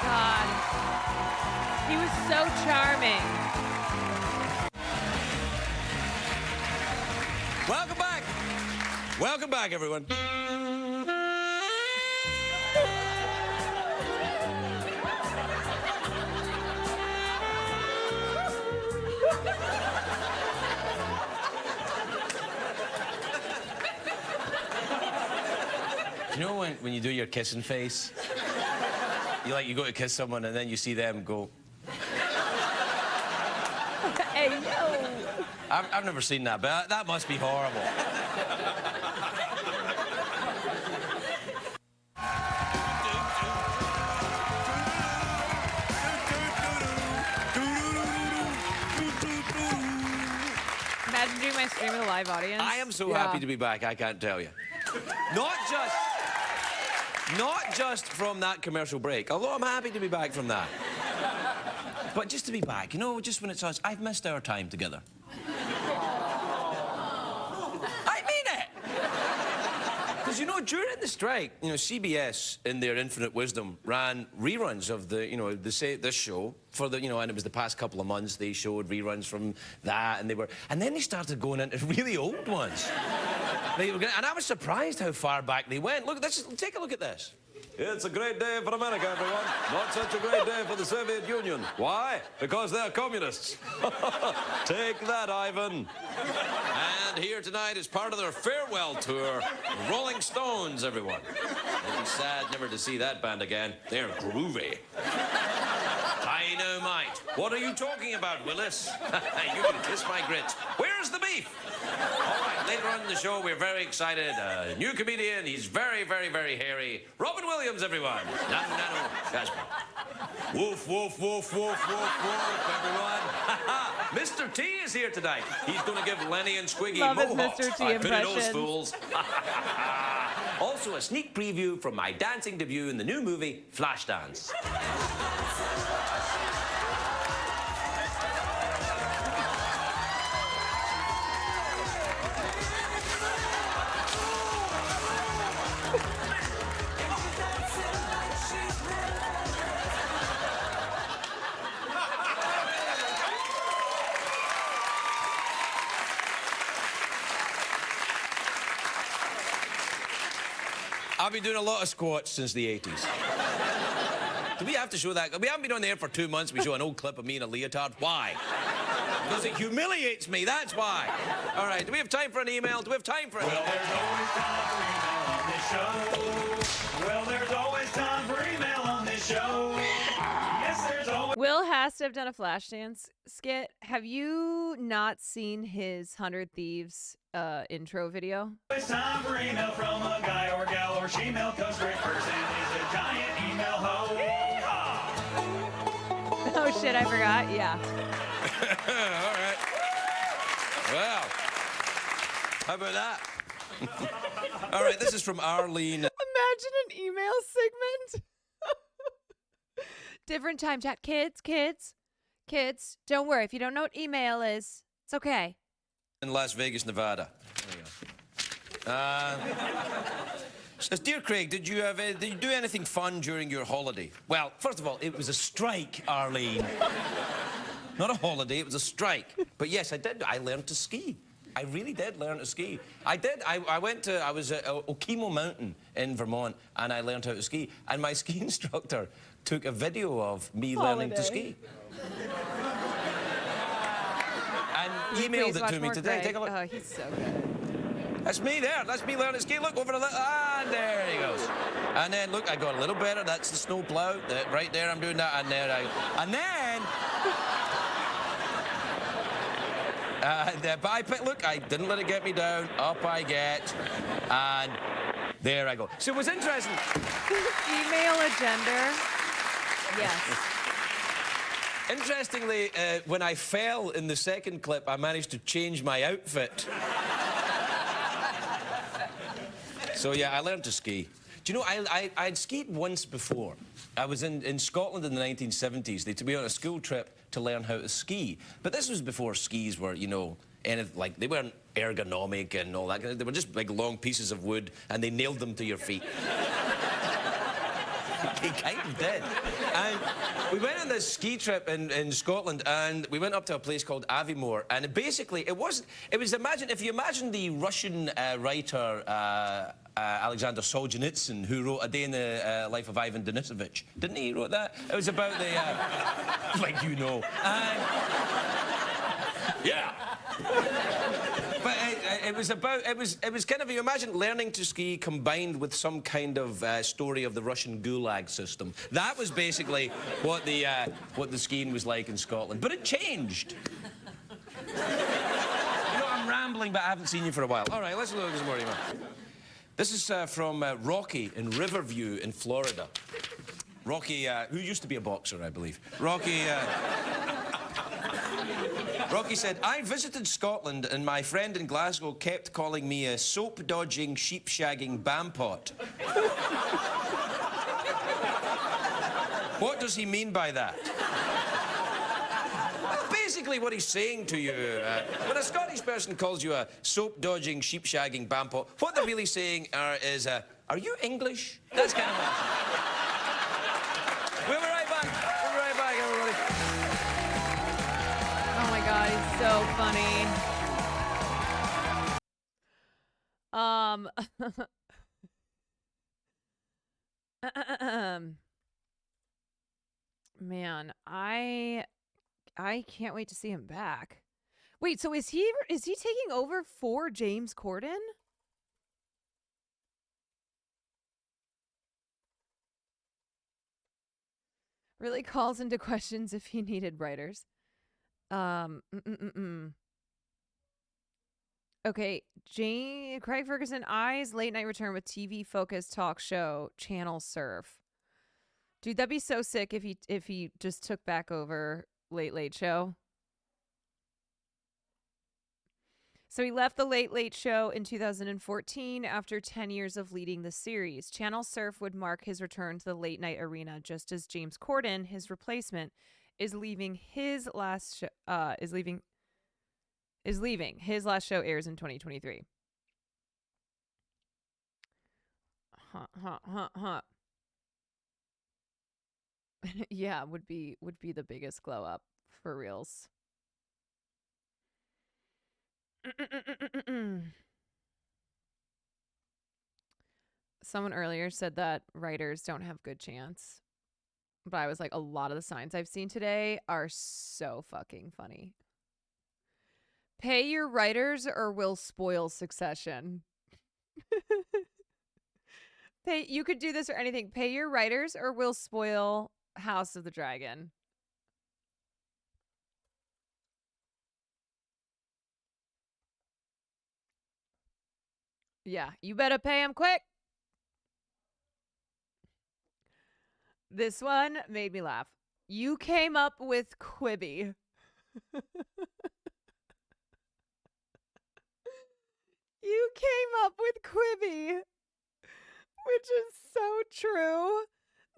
Speaker 2: God. He was so charming.
Speaker 22: Welcome back. Welcome back, everyone. You know when you do your kissing face? You go to kiss someone and then you see them go.
Speaker 2: Hey, yo.
Speaker 22: I've never seen that, but that must be horrible.
Speaker 2: Imagine doing my stream with a live audience.
Speaker 22: I am so happy to be back, I can't tell you. Not just from that commercial break, although I'm happy to be back from that. But just to be back, you know, just when it's us, I've missed our time together. I mean it! Because, you know, during the strike, you know, CBS, in their infinite wisdom, ran reruns of the, you know, this show for the, you know, and it was the past couple of months they showed reruns from that, and then they started going into really old ones. And I was surprised how far back they went. Look, take a look at this. It's a great day for America, everyone. Not such a great day for the Soviet Union. Why? Because they're communists. Take that, Ivan. And here tonight is part of their farewell tour. Rolling Stones, everyone. It'll be sad never to see that band again. They're groovy. Dynamite. What are you talking about, Willis? You can kiss my grits. Where's the beef? All right, later on in the show, we're very excited. A new comedian. He's very, very, very hairy. Robin Williams, everyone. Nano, nano, Jasper. Woof, woof, woof, woof, woof, woof, everyone. Mr. T is here tonight. He's going to give Lenny and Squiggy
Speaker 2: Love his
Speaker 22: mohawks.
Speaker 2: Mr. T
Speaker 22: I pity those
Speaker 2: impression.
Speaker 22: fools. Also, a sneak preview from my dancing debut in the new movie, Flashdance. I've been doing a lot of squats since the 80s. Do we have to show that? We haven't been on the air for 2 months. We show an old clip of me in a leotard. Why? Because it humiliates me, that's why. All right, do we have time for an email? Do we have time for an email?
Speaker 19: Well, there's always time for email on this show. Yes, there's always...
Speaker 2: Will has to have done a Flashdance skit. Have you not seen his 100 Thieves intro video?
Speaker 19: It's time for email from a guy or gal or she-mail, cause Rick Person is a giant email hoe.
Speaker 2: Oh shit, I forgot. Yeah.
Speaker 22: All right. Well, how about that? All right, this is from Arlene.
Speaker 2: Imagine an email segment. Different time chat. Kids, don't worry. If you don't know what email is, it's okay.
Speaker 22: In Las Vegas, Nevada. There you go. Says, dear Craig, did you do anything fun during your holiday? Well, first of all, it was a strike, Arlene. Not a holiday, it was a strike. But yes, I did. I learned to ski. I really did learn to ski. I did. I was at Okemo Mountain in Vermont, and I learned how to ski. And my ski instructor took a video of me learning to ski. And emailed it to me today. Take a look.
Speaker 2: Oh, he's so good.
Speaker 22: That's me there. That's me learning to ski. Look over the... And there he goes. And then, look, I got a little better. That's the snow plow. Right there, I'm doing that. And there I go. And then... but look, I didn't let it get me down. Up I get. And there I go. So it was interesting.
Speaker 2: Email agenda. Yes.
Speaker 22: Interestingly, when I fell in the second clip, I managed to change my outfit. So, yeah, I learned to ski.
Speaker 23: Do you know, I'd skied once before. I was in Scotland in the 1970s. They took me on a school trip to learn how to ski. But this was before skis were, you know, anything, like, they weren't ergonomic and all that. They were just like long pieces of wood, and they nailed them to your feet. They kind of did. And we went on this ski trip in Scotland, and we went up to a place called Aviemore, and basically it was if you imagine the Russian writer Alexander Solzhenitsyn, who wrote A Day in the Life of Ivan Denisovich. Didn't he wrote that? It was about the like, you know. Yeah. But it was kind of, you imagine learning to ski combined with some kind of story of the Russian Gulag system. That was basically what the skiing was like in Scotland. But it changed. You know, I'm rambling, but I haven't seen you for a while. All right, let's look at this morning. This is from Rocky in Riverview in Florida. Rocky, who used to be a boxer, I believe. Rocky said, I visited Scotland and my friend in Glasgow kept calling me a soap-dodging, sheep-shagging bampot. What does he mean by that? Basically what he's saying to you, when a Scottish person calls you a soap-dodging, sheep-shagging bampot, what they're really saying is, are you English? That's kind of what... We'll be right back. We'll be right back, everybody.
Speaker 2: Oh my God, he's so funny. Man, I can't wait to see him back. Wait, so is he taking over for James Corden? Really calls into questions if he needed writers. Okay, Craig Ferguson eyes late night return with TV focused talk show Channel Surf. Dude, that'd be so sick if he just took back over Late Show. So he left the Late Show in 2014 after 10 years of leading the series. Channel Surf would mark his return to the late night arena, just as James Corden, his replacement, is leaving. His last show airs in 2023. Yeah, would be the biggest glow up for reals. Someone earlier said that writers don't have good chance. But I was like, a lot of the signs I've seen today are so fucking funny. Pay your writers or we'll spoil Succession. You could do this or anything. Pay your writers or we'll spoil House of the Dragon. Yeah, you better pay him quick. This one made me laugh. You came up with Quibi. You came up with Quibi, which is so true.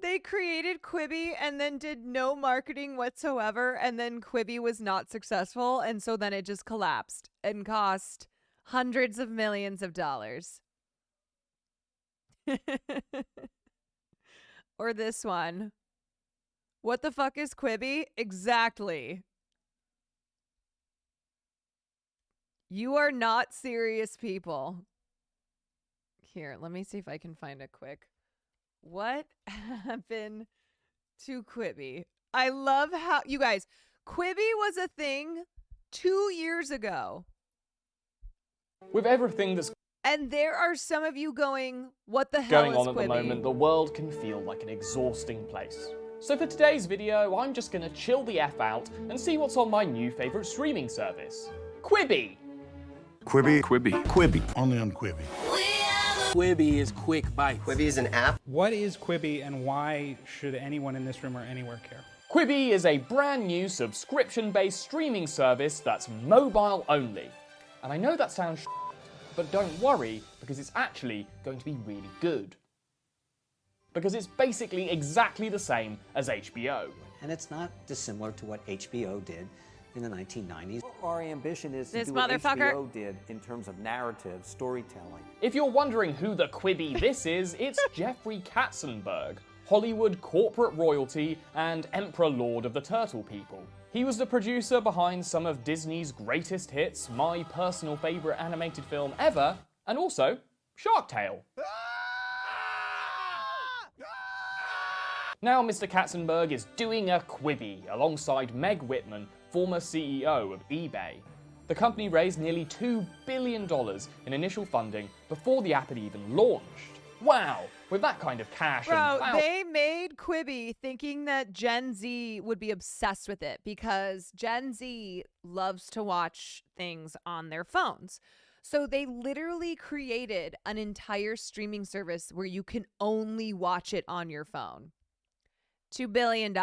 Speaker 2: They created Quibi and then did no marketing whatsoever, and then Quibi was not successful, and so then it just collapsed and cost hundreds of millions of dollars. Or this one. What the fuck is Quibi? Exactly. You are not serious people. Here, let me see if I can find a quick. What happened to Quibi? I love how, you guys, Quibi was a thing 2 years ago.
Speaker 9: With everything that's
Speaker 2: And there are some of you going, what the hell
Speaker 9: going
Speaker 2: is
Speaker 9: on at
Speaker 2: Quibi?
Speaker 9: the moment, the world can feel like an exhausting place. So for today's video, I'm just gonna chill the F out and see what's on my new favourite streaming service, Quibi.
Speaker 10: Quibi. Only on Quibi.
Speaker 11: Quibi is quick bites.
Speaker 10: Quibi is an app.
Speaker 12: What is Quibi and why should anyone in this room or anywhere care?
Speaker 9: Quibi is a brand new subscription-based streaming service that's mobile only. And I know that sounds but don't worry, because it's actually going to be really good. because it's basically exactly the same as HBO.
Speaker 10: And it's not dissimilar to what HBO did in the 1990s.
Speaker 13: Our ambition is to
Speaker 2: This
Speaker 13: do what
Speaker 2: motherfucker.
Speaker 13: HBO did in terms of narrative, storytelling.
Speaker 9: If you're wondering who the Quibi this is, it's Jeffrey Katzenberg, Hollywood corporate royalty and Emperor Lord of the Turtle People. He was the producer behind some of Disney's greatest hits, my personal favourite animated film ever, and also Shark Tale. Now Mr. Katzenberg is doing a Quibi alongside Meg Whitman, former CEO of eBay. The company raised nearly $2 billion in initial funding before the app had even launched. Wow, with that kind of cash and
Speaker 2: Bro, they made Quibi thinking that Gen Z would be obsessed with it because Gen Z loves to watch things on their phones. So they literally created an entire streaming service where you can only watch it on your phone. $2 billion.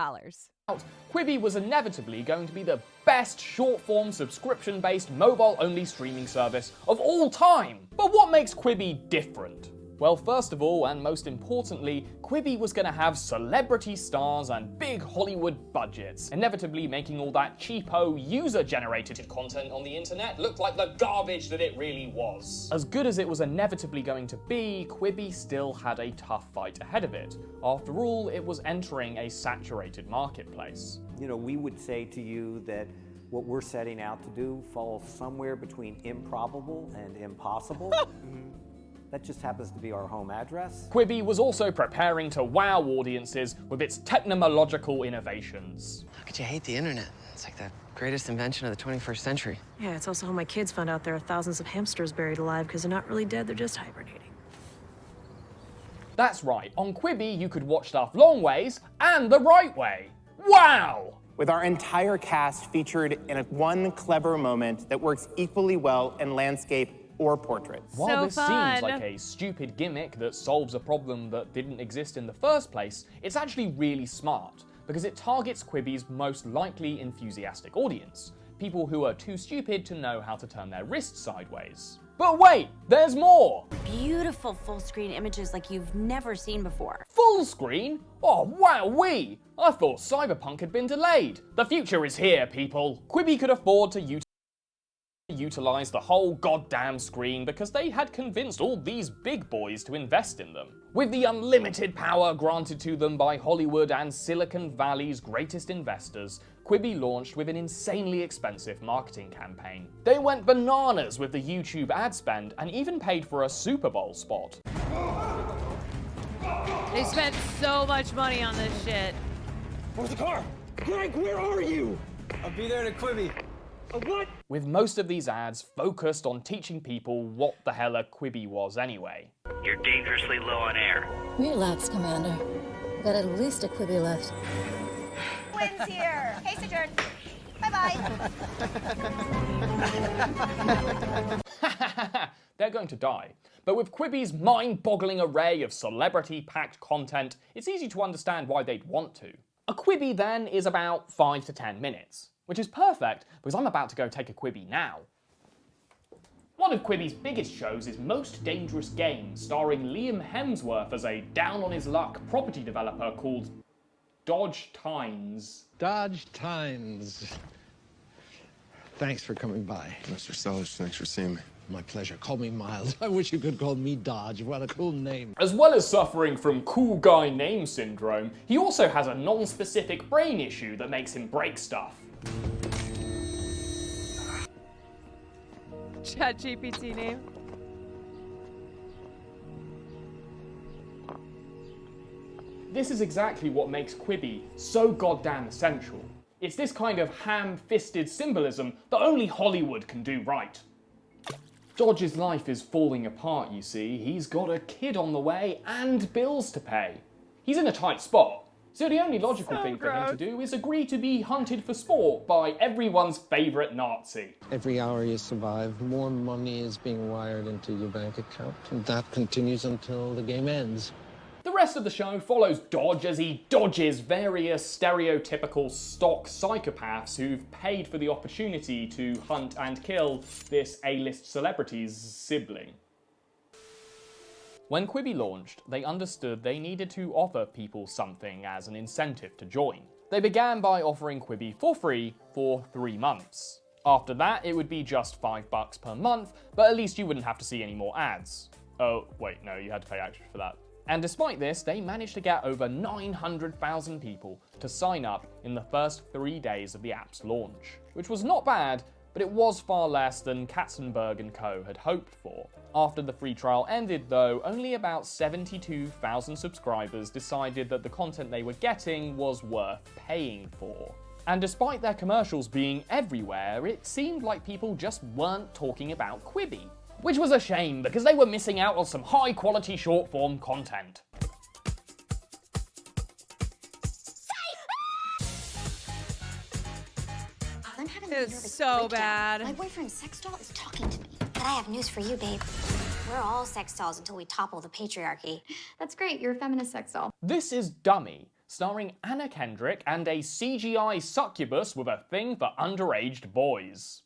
Speaker 9: Quibi was inevitably going to be the best short-form subscription-based mobile-only streaming service of all time. But what makes Quibi different? Well, first of all, and most importantly, Quibi was going to have celebrity stars and big Hollywood budgets, inevitably making all that cheapo, user-generated content on the internet look like the garbage that it really was. As good as it was inevitably going to be, Quibi still had a tough fight ahead of it. After all, it was entering a saturated marketplace.
Speaker 13: You know, we would say to you that what we're setting out to do falls somewhere between improbable and impossible. That just happens to be our home address.
Speaker 9: Quibi was also preparing to wow audiences with its technological innovations.
Speaker 14: How could you hate the internet? It's like the greatest invention of the 21st century.
Speaker 15: Yeah, it's also how my kids found out there are thousands of hamsters buried alive because they're not really dead, they're just hibernating.
Speaker 9: That's right, on Quibi you could watch stuff long ways and the right way. Wow!
Speaker 17: With our entire cast featured in one clever moment that works equally well in landscape or portraits.
Speaker 9: While this seems like a stupid gimmick that solves a problem that didn't exist in the first place, it's actually really smart, because it targets Quibi's most likely enthusiastic audience, people who are too stupid to know how to turn their wrists sideways. But wait, there's more!
Speaker 18: Beautiful full-screen images like you've never seen before.
Speaker 9: Full screen? Oh, wowee! I thought Cyberpunk had been delayed. The future is here, people. Quibi could afford to utilize the whole goddamn screen because they had convinced all these big boys to invest in them. With the unlimited power granted to them by Hollywood and Silicon Valley's greatest investors, Quibi launched with an insanely expensive marketing campaign. They went bananas with the YouTube ad spend and even paid for a Super Bowl spot.
Speaker 2: They spent so much money on this shit.
Speaker 14: Where's the car? Greg, where are you?
Speaker 17: I'll be there at Quibi.
Speaker 14: What?
Speaker 9: With most of these ads focused on teaching people what the hell a Quibi was anyway.
Speaker 27: You're dangerously low on air.
Speaker 28: Relax, Commander. We've got at least a Quibi left.
Speaker 18: Wins here. Case adjourned. Bye-bye.
Speaker 9: They're going to die. But with Quibi's mind-boggling array of celebrity-packed content, it's easy to understand why they'd want to. A Quibi then is about 5 to 10 minutes. Which is perfect, because I'm about to go take a Quibi now. One of Quibi's biggest shows is Most Dangerous Game, starring Liam Hemsworth as a down-on-his-luck property developer called Dodge Tynes.
Speaker 29: Dodge Tynes. Thanks for coming by.
Speaker 30: Mr. Sellers, thanks for seeing me.
Speaker 29: My pleasure. Call me Miles. I wish you could call me Dodge. What a cool name.
Speaker 9: As well as suffering from cool guy name syndrome, he also has a non-specific brain issue that makes him break stuff.
Speaker 2: ChatGPT name.
Speaker 9: This is exactly what makes Quibi so goddamn essential. It's this kind of ham-fisted symbolism that only Hollywood can do right. Dodge's life is falling apart, you see. He's got a kid on the way and bills to pay. He's in a tight spot. So the only logical thing for him to do is agree to be hunted for sport by everyone's favourite Nazi.
Speaker 29: Every hour you survive, more money is being wired into your bank account. And that continues until the game ends.
Speaker 9: The rest of the show follows Dodge as he dodges various stereotypical stock psychopaths who've paid for the opportunity to hunt and kill this A-list celebrity's sibling. When Quibi launched, they understood they needed to offer people something as an incentive to join. They began by offering Quibi for free for 3 months. After that, it would be just $5 per month, but at least you wouldn't have to see any more ads. Oh, wait, no, you had to pay extra for that. And despite this, they managed to get over 900,000 people to sign up in the first 3 days of the app's launch, which was not bad, but it was far less than Katzenberg & Co. had hoped for. After the free trial ended, though, only about 72,000 subscribers decided that the content they were getting was worth paying for. And despite their commercials being everywhere, it seemed like people just weren't talking about Quibi. Which was a shame, because they were missing out on some high-quality short-form content.
Speaker 2: It was so bad.
Speaker 3: My boyfriend's sex doll is talking to me. But I have news for you, babe. We're all sex dolls until we topple the patriarchy.
Speaker 4: That's great, you're a feminist sex doll.
Speaker 9: This is Dummy, starring Anna Kendrick and a CGI succubus with a thing for underaged boys.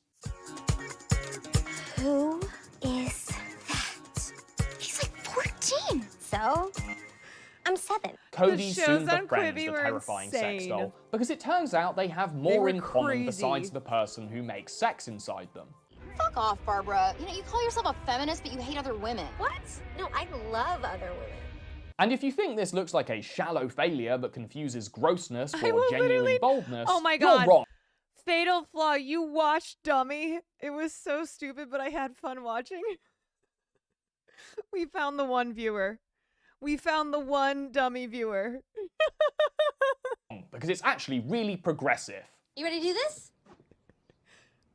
Speaker 3: Who is that? He's like 14. So, I'm 7.
Speaker 9: Cody soon
Speaker 2: on
Speaker 9: befriends
Speaker 2: Quibi
Speaker 9: the
Speaker 2: were
Speaker 9: terrifying sex
Speaker 2: insane.
Speaker 9: doll, because it turns out they have
Speaker 2: They
Speaker 9: more
Speaker 2: were
Speaker 9: in common
Speaker 2: crazy.
Speaker 9: besides the person who makes sex inside them.
Speaker 4: Fuck off, Barbara. You know, you call yourself a feminist, but you hate other women.
Speaker 3: What? No, I love other women.
Speaker 9: And if you think this looks like a shallow failure that confuses grossness for
Speaker 2: will
Speaker 9: genuine
Speaker 2: literally-
Speaker 9: boldness,
Speaker 2: Oh my God.
Speaker 9: you're wrong.
Speaker 2: Fatal flaw. You watched Dummy. It was so stupid, but I had fun watching. We found the one viewer. We found the one dummy viewer.
Speaker 9: Because it's actually really progressive.
Speaker 3: You ready to do this?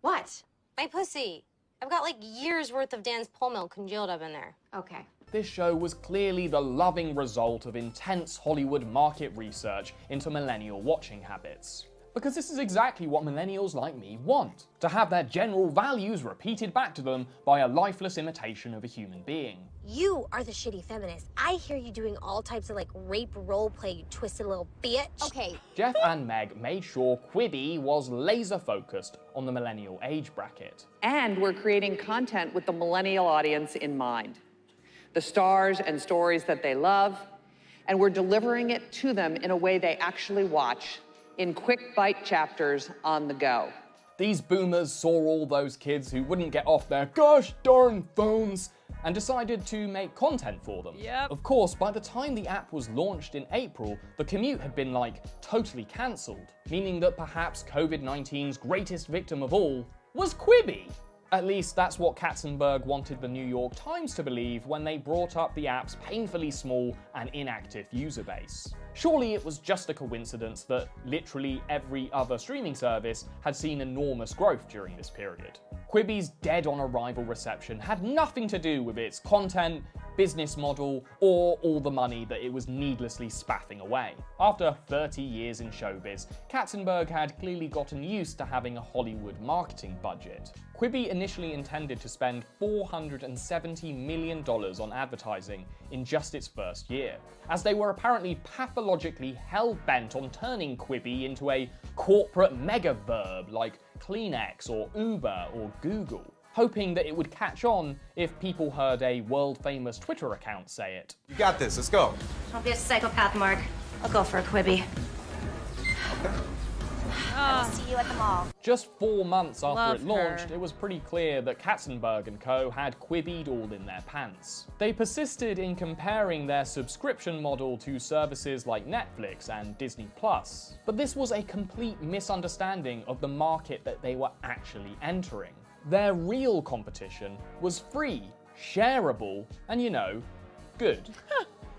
Speaker 3: What? My pussy. I've got like years worth of Dan's pole milk congealed up in there.
Speaker 4: Okay.
Speaker 9: This show was clearly the loving result of intense Hollywood market research into millennial watching habits. Because this is exactly what millennials like me want, to have their general values repeated back to them by a lifeless imitation of a human being.
Speaker 3: You are the shitty feminist. I hear you doing all types of like rape role play, you twisted little bitch. Okay.
Speaker 9: Jeff and Meg made sure Quibi was laser focused on the millennial age bracket.
Speaker 5: And we're creating content with the millennial audience in mind. The stars and stories that they love, and we're delivering it to them in a way they actually watch, in quick bite chapters on the go.
Speaker 9: These boomers saw all those kids who wouldn't get off their gosh darn phones and decided to make content for them.
Speaker 2: Yep.
Speaker 9: Of course, by the time the app was launched in April, the commute had been like totally cancelled, meaning that perhaps COVID-19's greatest victim of all was Quibi. At least that's what Katzenberg wanted the New York Times to believe when they brought up the app's painfully small and inactive user base. Surely it was just a coincidence that literally every other streaming service had seen enormous growth during this period. Quibi's dead-on-arrival reception had nothing to do with its content, business model, or all the money that it was needlessly spaffing away. After 30 years in showbiz, Katzenberg had clearly gotten used to having a Hollywood marketing budget. Quibi initially intended to spend $470 million on advertising in just its first year, as they were apparently pathologically hell-bent on turning Quibi into a corporate mega-verb like Kleenex or Uber or Google, hoping that it would catch on if people heard a world-famous Twitter account say it.
Speaker 7: You got this, let's go.
Speaker 3: Don't be a psychopath, Mark. I'll go for a Quibi. I will see you at the mall.
Speaker 9: Just 4 months after
Speaker 2: Love
Speaker 9: it launched,
Speaker 2: her.
Speaker 9: it was pretty clear that Katzenberg & Co. had Quibi'd all in their pants. They persisted in comparing their subscription model to services like Netflix and Disney+. But this was a complete misunderstanding of the market that they were actually entering. Their real competition was free, shareable, and good.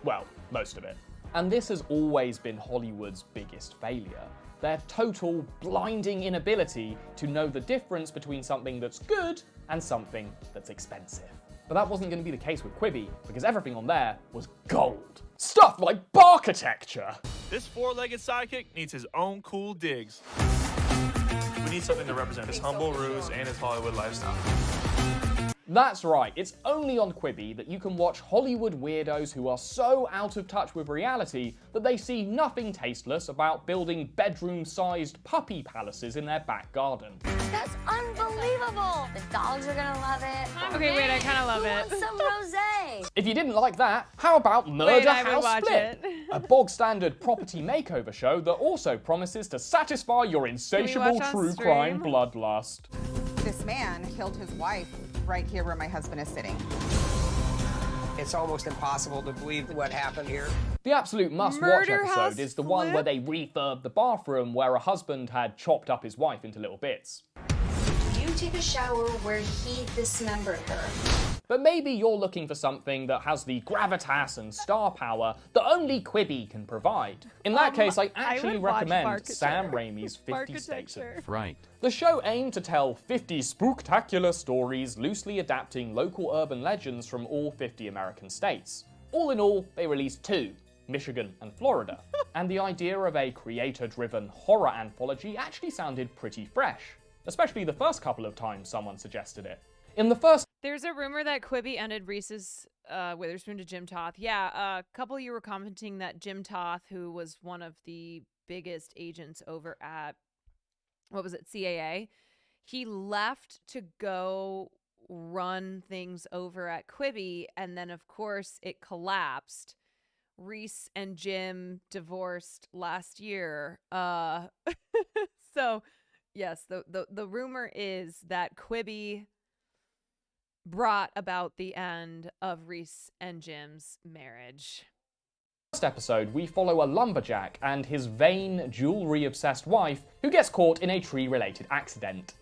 Speaker 9: Well, most of it. And this has always been Hollywood's biggest failure. Their total, blinding inability to know the difference between something that's good and something that's expensive. But that wasn't going to be the case with Quibi, because everything on there was gold. Stuff like architecture.
Speaker 16: This four-legged sidekick needs his own cool digs. We need something to represent his humble ruse and his Hollywood lifestyle.
Speaker 9: That's right, it's only on Quibi that you can watch Hollywood weirdos who are so out of touch with reality that they see nothing tasteless about building bedroom-sized puppy palaces in their back garden.
Speaker 3: That's unbelievable. The dogs are gonna love it.
Speaker 2: Okay, wait, I kind of love
Speaker 3: Who
Speaker 2: it.
Speaker 3: wants some rosé?
Speaker 9: If you didn't like that, how about Murder
Speaker 2: Wait, I would
Speaker 9: House
Speaker 2: watch
Speaker 9: Flip?
Speaker 2: it.
Speaker 9: A bog-standard property makeover show that also promises to satisfy your insatiable
Speaker 2: watch on
Speaker 9: true
Speaker 2: stream?
Speaker 9: crime bloodlust.
Speaker 1: This man killed his wife right here where my husband is sitting.
Speaker 6: It's almost impossible to believe what happened here.
Speaker 9: The absolute must-watch
Speaker 2: Murder House
Speaker 9: episode is the one where they refurb the bathroom where a husband had chopped up his wife into little bits.
Speaker 7: Did you take a shower where he dismembered her?
Speaker 9: But maybe you're looking for something that has the gravitas and star power that only Quibi can provide. In that case, I actually
Speaker 2: would watch
Speaker 9: recommend
Speaker 2: Barkature.
Speaker 9: Sam Raimi's 50 States of
Speaker 2: Barkature.
Speaker 9: Fright. The show aimed to tell 50 spooktacular stories, loosely adapting local urban legends from all 50 American states. All in all, they released 2, Michigan and Florida. And the idea of a creator-driven horror anthology actually sounded pretty fresh, especially the first couple of times someone suggested it. In the first
Speaker 2: There's a rumor that Quibi ended Reese's Witherspoon to Jim Toth. Yeah, a couple of you were commenting that Jim Toth, who was one of the biggest agents over at, what was it, CAA, he left to go run things over at Quibi, and then of course it collapsed. Reese and Jim divorced last year. So yes, the rumor is that Quibi brought about the end of Reese and Jim's marriage.
Speaker 9: First episode, we follow a lumberjack and his vain, jewelry-obsessed wife who gets caught in a tree-related accident.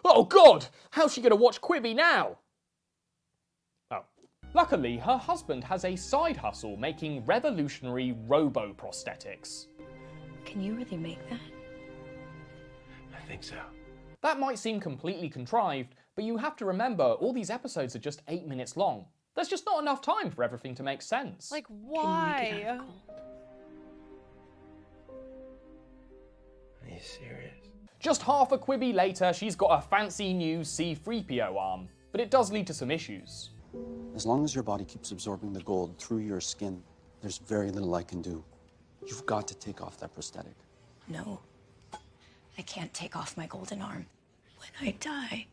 Speaker 9: Oh God! How's she gonna watch Quibi now? Oh. Luckily, her husband has a side hustle making revolutionary robo-prosthetics.
Speaker 28: Can you really make that?
Speaker 30: I think so.
Speaker 9: That might seem completely contrived, but you have to remember all these episodes are just 8 minutes long. There's just not enough time for everything to make sense.
Speaker 2: Like, why?
Speaker 30: Are you serious?
Speaker 9: Just half a Quibi later, she's got a fancy new C-3PO arm, but it does lead to some issues.
Speaker 8: As long as your body keeps absorbing the gold through your skin, there's very little I can do. You've got to take off that prosthetic.
Speaker 28: No. I can't take off my golden arm. When I die,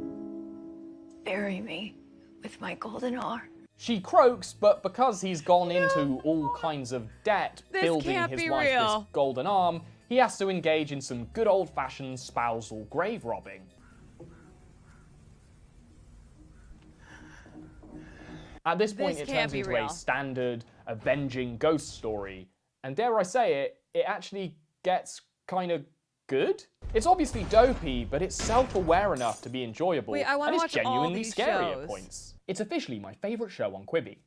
Speaker 28: bury me with my golden arm.
Speaker 9: She croaks, but because he's gone into all kinds of debt building his wife this golden arm, he has to engage in some good old-fashioned spousal grave robbing. At this point, it turns into a standard avenging ghost story, and dare I say it, it actually gets kind of good? It's obviously dopey, but it's self-aware enough to be enjoyable,
Speaker 2: Wait, I wanna
Speaker 9: and it's
Speaker 2: watch all
Speaker 9: genuinely
Speaker 2: these
Speaker 9: scary
Speaker 2: shows.
Speaker 9: at points. It's officially my favourite show on Quibi.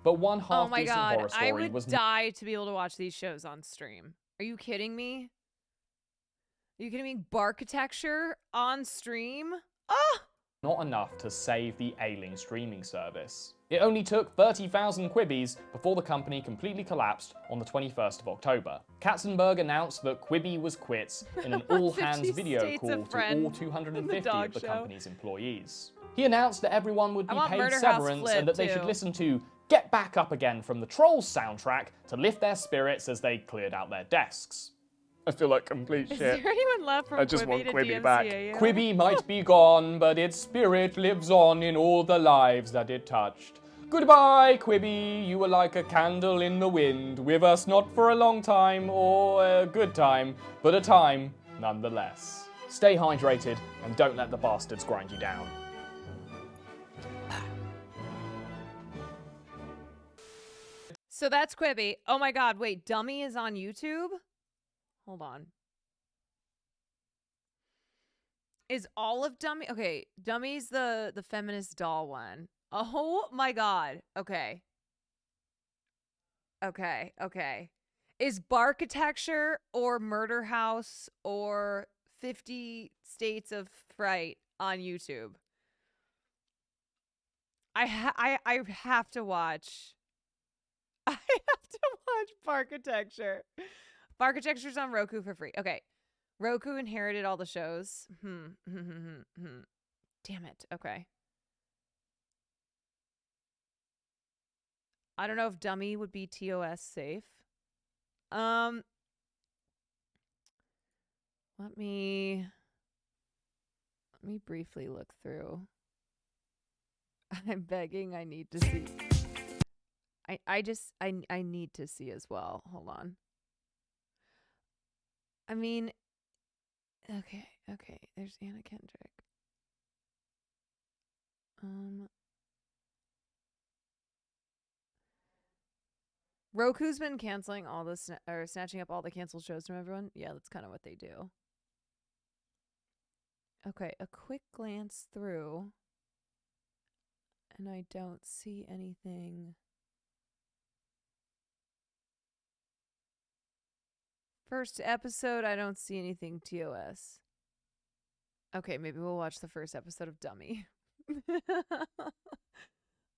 Speaker 9: But one
Speaker 2: Oh my
Speaker 9: half-decent
Speaker 2: god,
Speaker 9: horror
Speaker 2: I
Speaker 9: story
Speaker 2: would
Speaker 9: was
Speaker 2: die to be able to watch these shows on stream. Are you kidding me? Are you kidding me? Barkitecture on stream? Ah!
Speaker 9: not enough to save the ailing streaming service. It only took 30,000 Quibis before the company completely collapsed on the 21st of October. Katzenberg announced that Quibi was quits in an all-hands video call to all 250 of the company's employees. He announced that everyone would be paid severance and that they should listen to Get Back Up Again from the Trolls soundtrack to lift their spirits as they cleared out their desks. I feel like complete shit.
Speaker 2: Is there anyone left from
Speaker 9: I just
Speaker 2: Quibi
Speaker 9: want
Speaker 2: to
Speaker 9: Quibi back.
Speaker 2: DMCA?
Speaker 9: Quibi might be gone, but its spirit lives on in all the lives that it touched. Goodbye, Quibi. You were like a candle in the wind, with us not for a long time or a good time, but a time nonetheless. Stay hydrated and don't let the bastards grind you down.
Speaker 2: So that's Quibi. Oh my god, wait, Dummy is on YouTube? Hold on. Is all of Dummy? Okay, Dummy's the feminist doll one. Oh my god. Okay. Okay, okay. Is Barkitecture or Murder House or 50 States of Fright on YouTube? I have to watch. I have to watch Barkitecture. Barkitecture's on Roku for free. Okay. Roku inherited all the shows. Damn it. Okay. I don't know if Dummy would be TOS safe. Let me briefly look through. I'm begging. I need to see. I need to see as well. Hold on. I mean, okay. There's Anna Kendrick. Roku's been canceling all the or snatching up all the canceled shows from everyone. Yeah, that's kind of what they do. Okay, a quick glance through, and I don't see anything. First episode, I don't see anything TOS. Okay, maybe we'll watch the first episode of Dummy.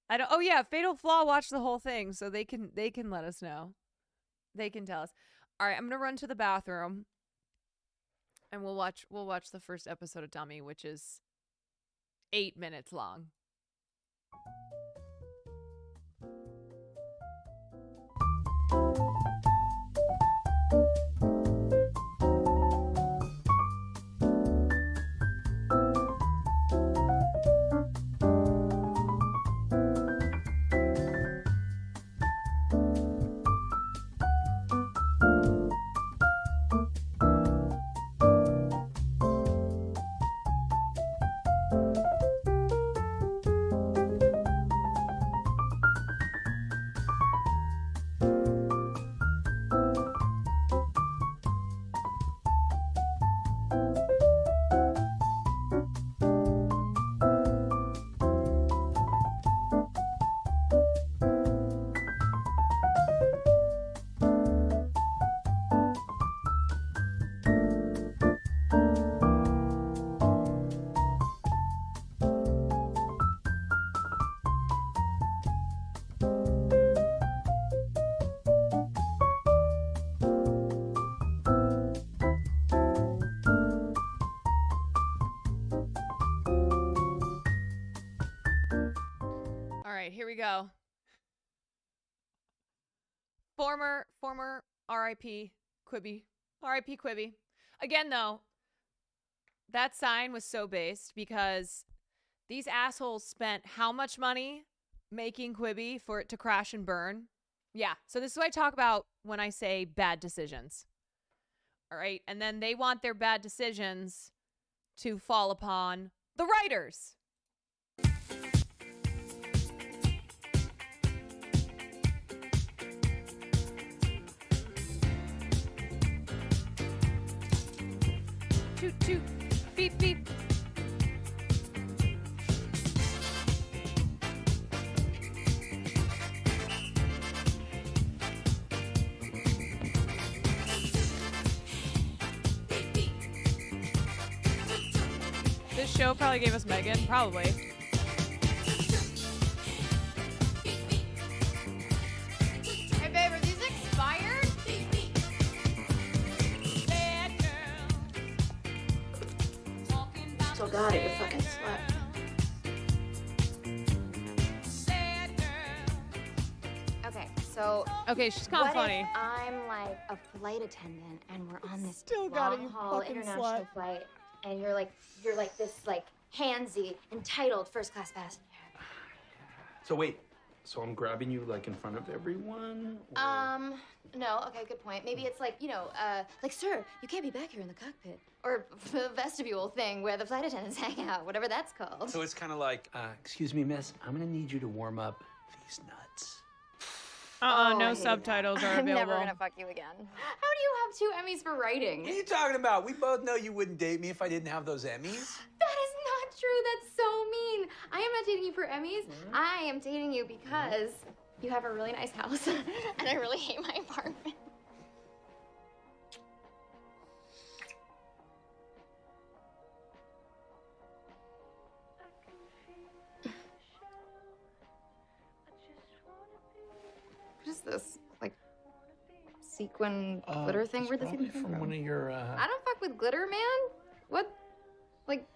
Speaker 2: I don't. Oh yeah, Fatal Flaw watched the whole thing, so they can let us know. They can tell us. All right, I'm gonna run to the bathroom, and we'll watch the first episode of Dummy, which is 8 minutes long. Here we go. Former R.I.P. Quibi. R.I.P. Quibi. Again, though, that sign was so based because these assholes spent how much money making Quibi for it to crash and burn? Yeah, so this is what I talk about when I say bad decisions. All right, and then they want their bad decisions to fall upon the writers. Toot toot, beep beep. This show probably gave us Megan, probably.
Speaker 4: Hey babe, are these expired?
Speaker 7: Still got it, you fucking slut.
Speaker 4: Okay, so
Speaker 2: okay, she's kind of funny.
Speaker 4: If I'm like a flight attendant and we're on this
Speaker 2: Still got it, you
Speaker 4: long-haul
Speaker 2: fucking
Speaker 4: international
Speaker 2: slut.
Speaker 4: flight, and you're like this like handsy, entitled first-class passenger.
Speaker 30: So wait, so I'm grabbing you like in front of everyone?
Speaker 4: No, okay, good point. Maybe it's like, you know, like, sir, you can't be back here in the cockpit. Or the vestibule thing where the flight attendants hang out, whatever that's called.
Speaker 30: So it's kind of like, excuse me, miss, I'm gonna need you to warm up these nuts.
Speaker 2: No subtitles are available.
Speaker 4: I'm never gonna fuck you again. How do you have 2 Emmys for writing?
Speaker 11: What are you talking about? We both know you wouldn't date me if I didn't have those Emmys.
Speaker 4: That is not true. That's so mean. I am not dating you for Emmys. I am dating you because you have a really nice house and I really hate my apartment. What is this? Like sequin glitter thing? Where'd this even come
Speaker 30: from one of your,
Speaker 4: I don't fuck with glitter, man. What? Like,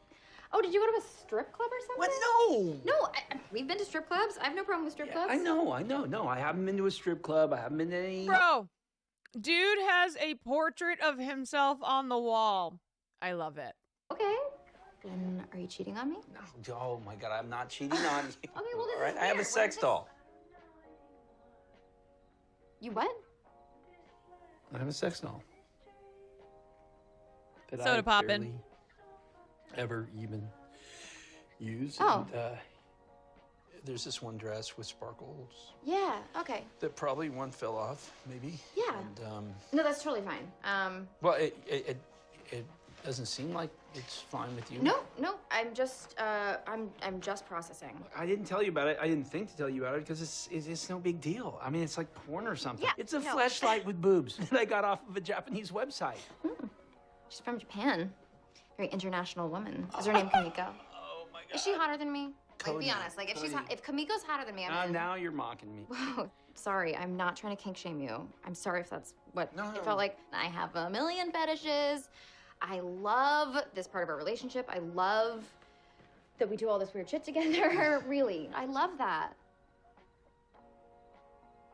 Speaker 4: oh, did you go to a strip club or something?
Speaker 11: What? No!
Speaker 4: No, we've been to strip clubs. I have no problem with strip clubs.
Speaker 11: I know. No, I haven't been to a strip club. I haven't been to any...
Speaker 2: Bro, Dude has a portrait of himself on the wall. I love it.
Speaker 4: Okay. Then are you cheating on me?
Speaker 11: No, oh my God, I'm not cheating on you.
Speaker 4: Okay, well, this
Speaker 11: All right,
Speaker 4: is
Speaker 11: I have a
Speaker 4: weird.
Speaker 11: sex doll.
Speaker 4: You what?
Speaker 11: I have a sex doll. That
Speaker 2: Soda
Speaker 11: I
Speaker 2: poppin'.
Speaker 11: barely ever even use.
Speaker 4: Oh.
Speaker 11: And, there's this one dress with sparkles
Speaker 4: Yeah, okay.
Speaker 11: that probably one fell off, maybe.
Speaker 4: Yeah.
Speaker 11: And,
Speaker 4: No, that's totally fine.
Speaker 11: well, it doesn't seem like it's fine with you.
Speaker 4: No, I'm just processing.
Speaker 11: I didn't tell you about it. I didn't think to tell you about it because it's no big deal. I mean, it's like porn or something.
Speaker 4: Yeah,
Speaker 11: It's a
Speaker 4: no.
Speaker 11: fleshlight with boobs that I got off of a Japanese website.
Speaker 4: She's from Japan. Very international woman. Is her name Kamiko?
Speaker 11: Oh my God.
Speaker 4: Is she hotter than me? Like, be
Speaker 11: Cody,
Speaker 4: honest. Like, if
Speaker 11: Cody.
Speaker 4: if Kamiko's hotter than me, I'm in.
Speaker 11: Now you're mocking me.
Speaker 4: Whoa, sorry, I'm not trying to kink shame you. I'm sorry if that's what
Speaker 11: No,
Speaker 4: it
Speaker 11: no.
Speaker 4: felt like. I have a million fetishes. I love this part of our relationship. I love that we do all this weird shit together. Really, I love that.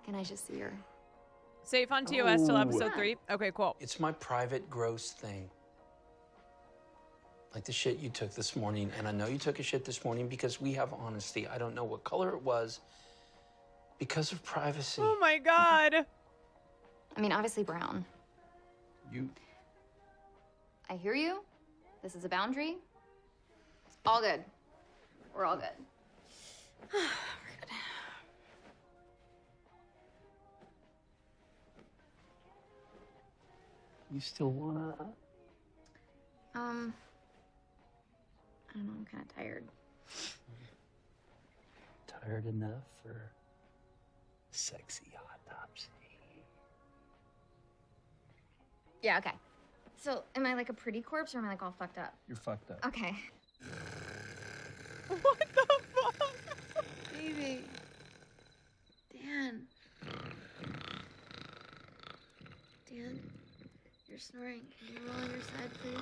Speaker 4: Can I just see her?
Speaker 2: Safe on TOS till
Speaker 11: Ooh.
Speaker 2: episode 3. Okay, cool.
Speaker 11: It's my private gross thing. Like the shit you took this morning, and I know you took a shit this morning because we have honesty. I don't know what color it was because of privacy.
Speaker 2: Oh my God.
Speaker 4: I mean, obviously brown.
Speaker 11: You
Speaker 4: I hear you. This is a boundary. All good. We're all good.
Speaker 11: You still wanna?
Speaker 4: I don't know, I'm kind of tired.
Speaker 11: Tired enough for sexy autopsy?
Speaker 4: Yeah, okay. So, am I like a pretty corpse or am I like all fucked up?
Speaker 11: You're fucked up.
Speaker 4: Okay.
Speaker 2: What the fuck?
Speaker 4: Baby. Dan. Dan, you're snoring. Can you roll on your side, please?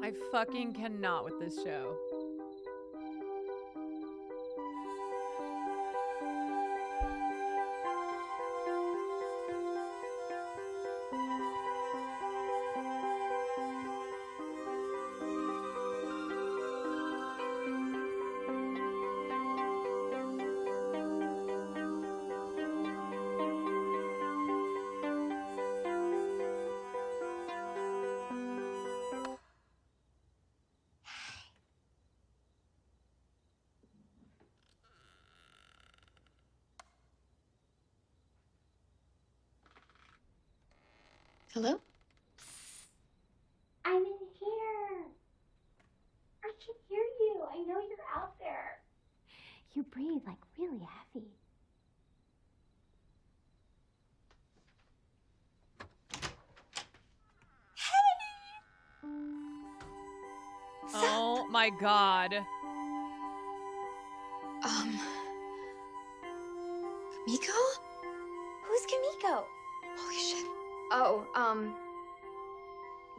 Speaker 2: I fucking cannot with this show.
Speaker 4: Hello?
Speaker 10: I'm in here. I can hear you. I know you're out there. You breathe like really heavy.
Speaker 2: Oh my God.
Speaker 4: Kamiko?
Speaker 10: Who's Kamiko?
Speaker 4: Holy shit. Oh,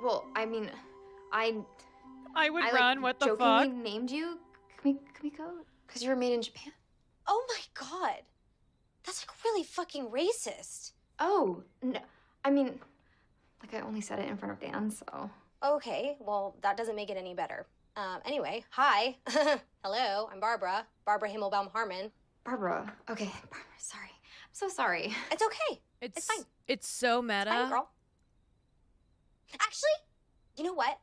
Speaker 4: well, I mean, I
Speaker 2: would
Speaker 4: like,
Speaker 2: run. What the
Speaker 4: jokingly
Speaker 2: fuck?
Speaker 4: named you Kamiko because you were made in Japan.
Speaker 3: Oh my God. That's like really fucking racist.
Speaker 4: Oh, no. I mean, like, I only said it in front of Dan, so.
Speaker 3: Okay, well, that doesn't make it any better. Anyway, hi. Hello, I'm Barbara. Barbara Himmelbaum Harmon.
Speaker 4: Barbara. Okay, Barbara, sorry. I'm so sorry.
Speaker 3: It's okay.
Speaker 2: It's
Speaker 3: fine.
Speaker 2: It's so meta.
Speaker 3: It's fine, girl. Actually, you know what?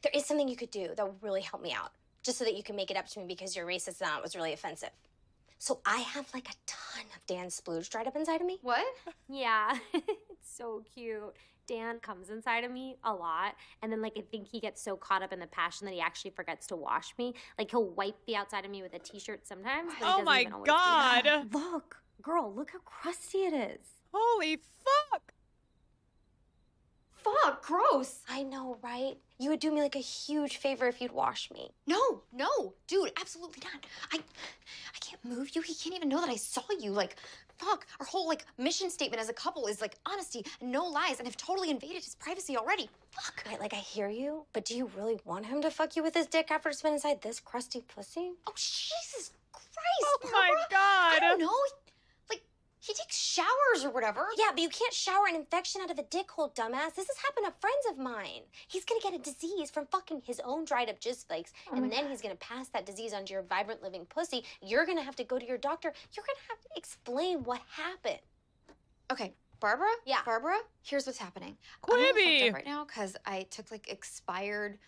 Speaker 3: There is something you could do that would really help me out. Just so that you can make it up to me because you're racist and that was really offensive. So I have like a ton of Dan's splooge dried up inside of me.
Speaker 4: What?
Speaker 10: Yeah, it's so cute. Dan comes inside of me a lot, and then like I think he gets so caught up in the passion that he actually forgets to wash me. Like he'll wipe the outside of me with a t-shirt sometimes. But he
Speaker 2: Oh
Speaker 10: doesn't
Speaker 2: my
Speaker 10: even always do that.
Speaker 2: God.
Speaker 10: Look, girl, look how crusty it is.
Speaker 2: Holy fuck.
Speaker 3: Fuck, gross. I know, right? You would do me like a huge favor if you'd wash me.
Speaker 4: No, dude, absolutely not. I can't move you. He can't even know that I saw you. Like, fuck. Our whole like mission statement as a couple is like honesty and no lies, and I've totally invaded his privacy already. Fuck.
Speaker 3: Right, like I hear you, but do you really want him to fuck you with his dick after it's been inside this crusty pussy?
Speaker 4: Oh, Jesus Christ,
Speaker 2: Oh
Speaker 4: Barbara.
Speaker 2: my God.
Speaker 4: I don't know. Like, he takes showers or whatever.
Speaker 3: Yeah, but you can't shower an infection out of the dick hole, dumbass. This has happened to friends of mine. He's gonna get a disease from fucking his own dried up jizz flakes, and then he's gonna pass that disease onto your vibrant living pussy. You're gonna have to go to your doctor. You're gonna have to explain what happened.
Speaker 4: Okay, Barbara?
Speaker 3: Yeah.
Speaker 4: Barbara, here's what's happening. I'm
Speaker 2: Quibby.
Speaker 4: all fucked up right now because I took like expired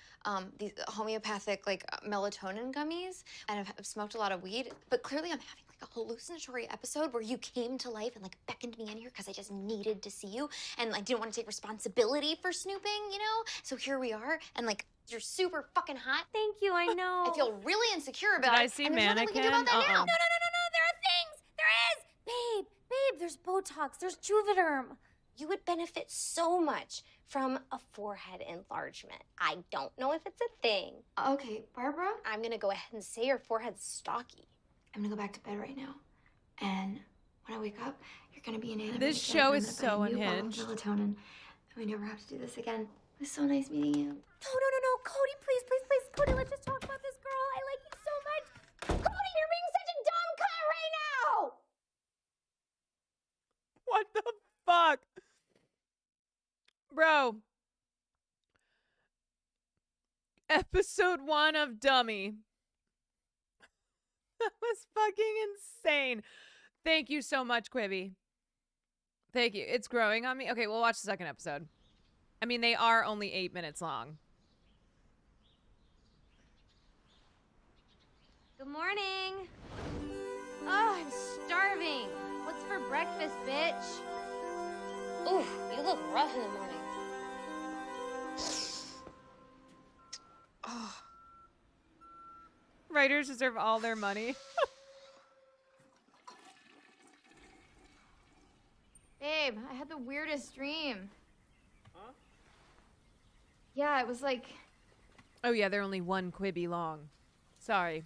Speaker 4: these homeopathic like melatonin gummies, and I've smoked a lot of weed, but clearly I'm having like a hallucinatory episode where you came to life and like beckoned me in here because I just needed to see you and I didn't want to take responsibility for snooping, you know? So here we are, and like you're super fucking hot.
Speaker 10: Thank you, I know.
Speaker 4: I feel really insecure about
Speaker 2: Did
Speaker 4: it.
Speaker 2: I see
Speaker 4: and there's nothing we can do about that
Speaker 2: mannequin?
Speaker 4: now.
Speaker 2: Uh-uh.
Speaker 10: No, there are things! There is! Babe, there's Botox, there's Juvederm.
Speaker 3: You would benefit so much from a forehead enlargement. I don't know if it's a thing.
Speaker 4: Okay, Barbara,
Speaker 3: I'm gonna go ahead and say your forehead's stocky.
Speaker 4: I'm gonna go back to bed right now. And when I wake up, you're gonna be an animated.
Speaker 2: This
Speaker 4: cat,
Speaker 2: show
Speaker 4: and I'm
Speaker 2: is
Speaker 4: gonna
Speaker 2: so
Speaker 4: buy a new bottle of
Speaker 2: unhinged.
Speaker 4: Melatonin, and we never have to do this again. It was so nice meeting you.
Speaker 10: No, Cody, please. Cody, let's just talk about this girl. I like you so much.
Speaker 3: Cody, you're being such a dumb cunt right now!
Speaker 2: What the fuck? Bro. Episode 1 of Dummy. That was fucking insane. Thank you so much, Quibby. Thank you. It's growing on me. Okay, we'll watch the second episode. I mean, they are only 8 minutes long.
Speaker 10: Good morning. Oh, I'm starving. What's for breakfast, bitch?
Speaker 3: Ooh, you look rough in the morning.
Speaker 2: Writers deserve all their money.
Speaker 4: Babe, I had the weirdest dream. Huh? Yeah, it was like...
Speaker 2: Oh yeah, they're only 1 Quibby long. Sorry.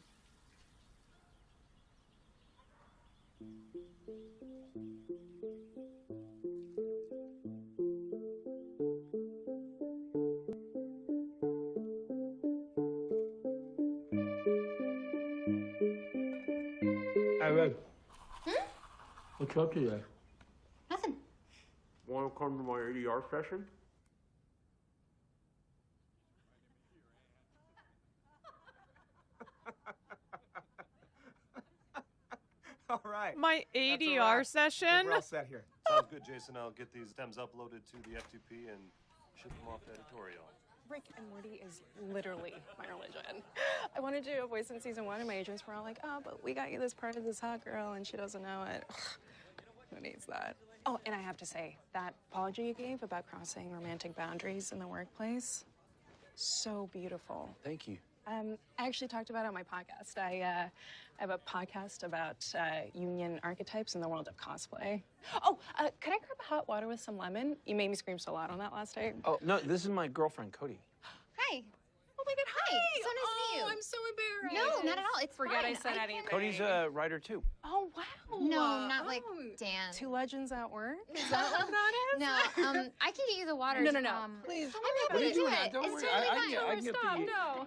Speaker 30: Hey, Red. What's up today?
Speaker 4: Nothing.
Speaker 30: Want to come to my ADR session?
Speaker 12: All right.
Speaker 2: My
Speaker 12: That's a
Speaker 2: ADR
Speaker 12: wrap.
Speaker 2: session?
Speaker 12: I think we're all set here.
Speaker 13: Sounds good, Jason. I'll get these stems uploaded to the FTP and ship them off to editorial.
Speaker 19: Rick and Morty is literally my religion. I wanted to do a voice in season 1, and my agents were all like, oh, but we got you this part of this hot girl, and she doesn't know it. Who needs that? Oh, and I have to say, that apology you gave about crossing romantic boundaries in the workplace, so beautiful.
Speaker 11: Thank you.
Speaker 19: I actually talked about it on my podcast. I have a podcast about union archetypes in the world of cosplay. Oh, could I grab hot water with some lemon? You made me scream so loud on that last date.
Speaker 11: Oh, no, this is my girlfriend, Cody.
Speaker 4: Hi.
Speaker 19: Oh my God, hi.
Speaker 4: So nice to meet you.
Speaker 19: I'm so embarrassed.
Speaker 4: No, not at all. It's
Speaker 19: Forget
Speaker 4: fine.
Speaker 19: I said anything.
Speaker 11: Cody's a writer, too.
Speaker 19: Oh, wow.
Speaker 4: No, not like Dan.
Speaker 19: Two legends at work?
Speaker 4: Is that what that is? No, I can get you the water.
Speaker 19: No.
Speaker 4: Please.
Speaker 19: I'm
Speaker 4: happy to do
Speaker 19: that.
Speaker 4: it.
Speaker 19: Don't
Speaker 4: It's
Speaker 19: worry.
Speaker 4: totally
Speaker 19: I
Speaker 4: fine.
Speaker 19: can get Stop,
Speaker 11: the-
Speaker 19: no.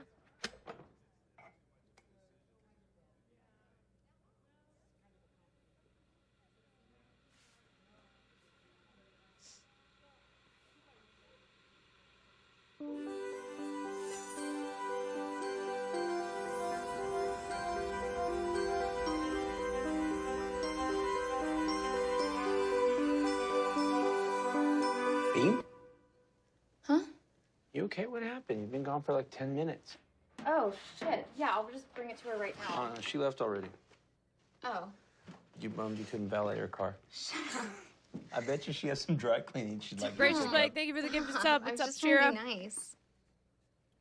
Speaker 11: Bean?
Speaker 4: Huh?
Speaker 11: You okay? What happened? You've been gone for like 10 minutes.
Speaker 4: Oh, shit. Yeah, I'll just bring it to her right now.
Speaker 11: She left already.
Speaker 4: Oh.
Speaker 11: You bummed you couldn't valet her car. I bet you she has some dry cleaning she'd like.
Speaker 2: Gracious Blake, thank you for the gift of sub. What's up, Shira?
Speaker 4: Nice.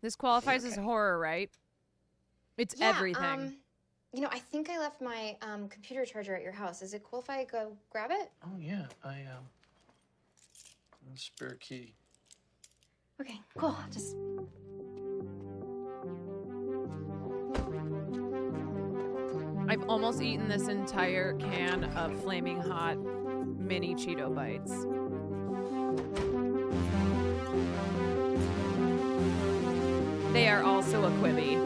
Speaker 2: This qualifies as horror, right? It's everything.
Speaker 4: You know, I think I left my computer charger at your house. Is it cool if I go grab it?
Speaker 11: Oh, yeah. Spare key.
Speaker 7: Okay, cool. Just
Speaker 2: I've almost eaten this entire can of Flaming Hot mini Cheeto bites. They are also a Quibi.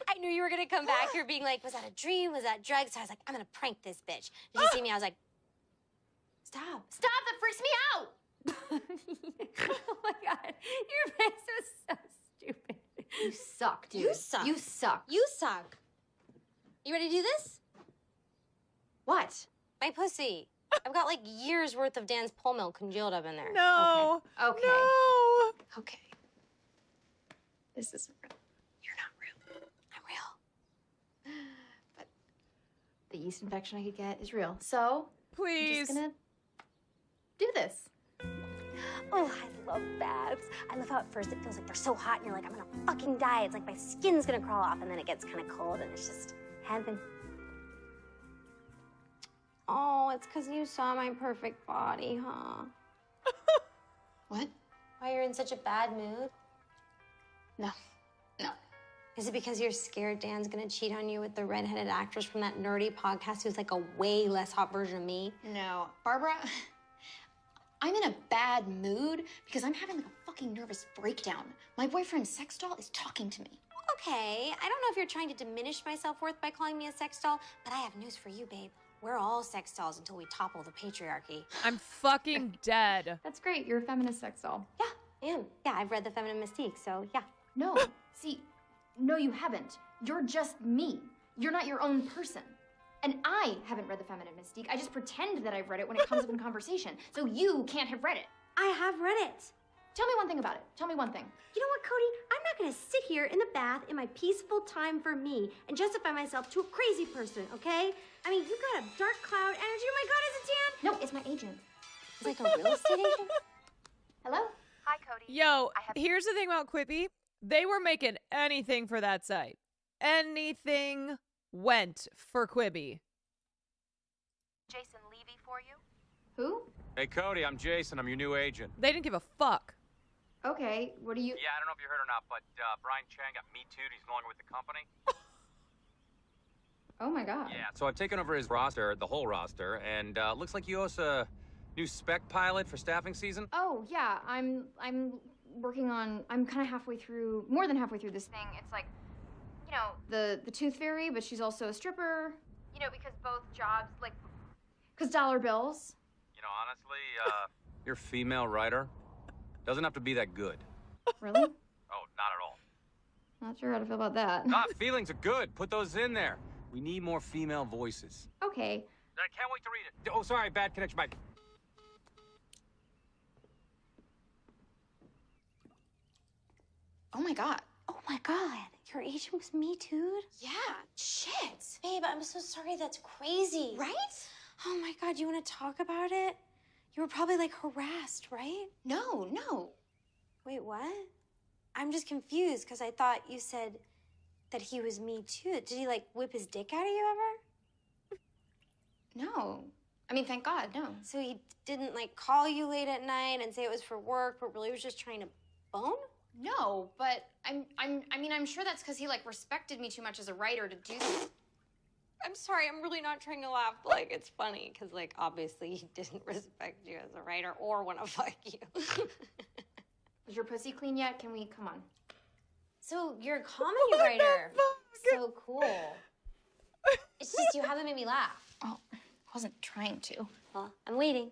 Speaker 3: I knew you were gonna come back here being like, was that a dream? Was that drugs? So I was like, I'm gonna prank this bitch. Did you see me? I was like, stop.
Speaker 7: stop. That freaks me out.
Speaker 10: Oh my god, your face was so stupid.
Speaker 7: You suck, dude.
Speaker 3: You suck.
Speaker 7: You suck.
Speaker 3: You suck. You ready to do this?
Speaker 7: What?
Speaker 3: My pussy. I've got like years worth of Dan's pole milk congealed up in there.
Speaker 2: No.
Speaker 7: Okay.
Speaker 2: No.
Speaker 7: Okay. This isn't real. You're not real.
Speaker 3: I'm real.
Speaker 7: But the yeast infection I could get is real. So
Speaker 2: Please.
Speaker 7: I'm just gonna do this.
Speaker 3: Oh, I love baths. I love how at first it feels like they're so hot and you're like, I'm gonna fucking die. It's like my skin's gonna crawl off and then it gets kind of cold and it's just heaven. Oh, it's because you saw my perfect body, huh?
Speaker 7: What?
Speaker 3: Why you're in such a bad mood?
Speaker 7: No. No.
Speaker 3: Is it because you're scared Dan's gonna cheat on you with the redheaded actress from that nerdy podcast who's like a way less hot version of me?
Speaker 7: No. Barbara, I'm in a bad mood because I'm having like a fucking nervous breakdown. My boyfriend's sex doll is talking to me.
Speaker 3: Okay, I don't know if you're trying to diminish my self-worth by calling me a sex doll, but I have news for you, babe. We're all sex dolls until we topple the patriarchy.
Speaker 2: I'm fucking dead.
Speaker 7: That's great. You're a feminist sex doll.
Speaker 3: Yeah, I am. Yeah, I've read The Feminine Mystique, so yeah.
Speaker 7: No. See, no, you haven't. You're just me. You're not your own person. And I haven't read The Feminine Mystique. I just pretend that I've read it when it comes up in conversation. So you can't have read it.
Speaker 3: I have read it.
Speaker 7: Tell me one thing about it. Tell me one thing.
Speaker 3: You know what, Cody? I'm not gonna sit here in the bath in my peaceful time for me and justify myself to a crazy person, okay? I mean, you got a dark cloud energy. Oh my God, is it Dan?
Speaker 7: No, it's my agent.
Speaker 3: It's like a real estate agent?
Speaker 7: Hello?
Speaker 14: Hi, Cody.
Speaker 2: Yo, here's the thing about Quibi. They were making anything for that site. Anything went for Quibi.
Speaker 14: Jason Levy for you?
Speaker 7: Who?
Speaker 15: Hey, Cody, I'm Jason. I'm your new agent.
Speaker 2: They didn't give a fuck.
Speaker 7: Okay, what do you...
Speaker 15: Yeah, I don't know if you heard or not, but Brian Chang got Me Too'd. He's no longer with the company.
Speaker 7: Oh my God.
Speaker 15: Yeah, so I've taken over his roster, the whole roster, and looks like you owe us a new spec pilot for staffing season.
Speaker 7: Oh, yeah, I'm working on... I'm kind of halfway through... More than halfway through this thing. It's like, you know, the Tooth Fairy, but she's also a stripper. You know, because both jobs, like... Because dollar bills.
Speaker 15: You know, honestly, your female writer doesn't have to be that good.
Speaker 7: Really?
Speaker 15: Oh, not at all.
Speaker 7: Not sure how to feel about that.
Speaker 15: Feelings are good. Put those in there. We need more female voices.
Speaker 7: Okay.
Speaker 15: I can't wait to read it. Oh, sorry, bad connection. Bye.
Speaker 7: Oh my God.
Speaker 3: Oh my God, your agent was Me Too'd?
Speaker 7: Yeah, shit.
Speaker 3: Babe, I'm so sorry. That's crazy.
Speaker 7: Right?
Speaker 3: Oh my God, you want to talk about it? You were probably like harassed, right?
Speaker 7: No.
Speaker 3: Wait, what? I'm just confused because I thought you said that he was Me Too. Did he like whip his dick out of you ever?
Speaker 7: No. I mean, thank God, no.
Speaker 3: So he didn't like call you late at night and say it was for work, but really was just trying to bone?
Speaker 7: No, but I'm sure that's because he like respected me too much as a writer to do this.
Speaker 3: I'm sorry, I'm really not trying to laugh, but like it's funny because like obviously he didn't respect you as a writer or want to fuck you.
Speaker 7: Is your pussy clean yet? Can we, come on.
Speaker 3: So you're a comedy writer. So cool. It's just you haven't made me laugh.
Speaker 7: Oh, I wasn't trying to.
Speaker 3: Well, I'm waiting.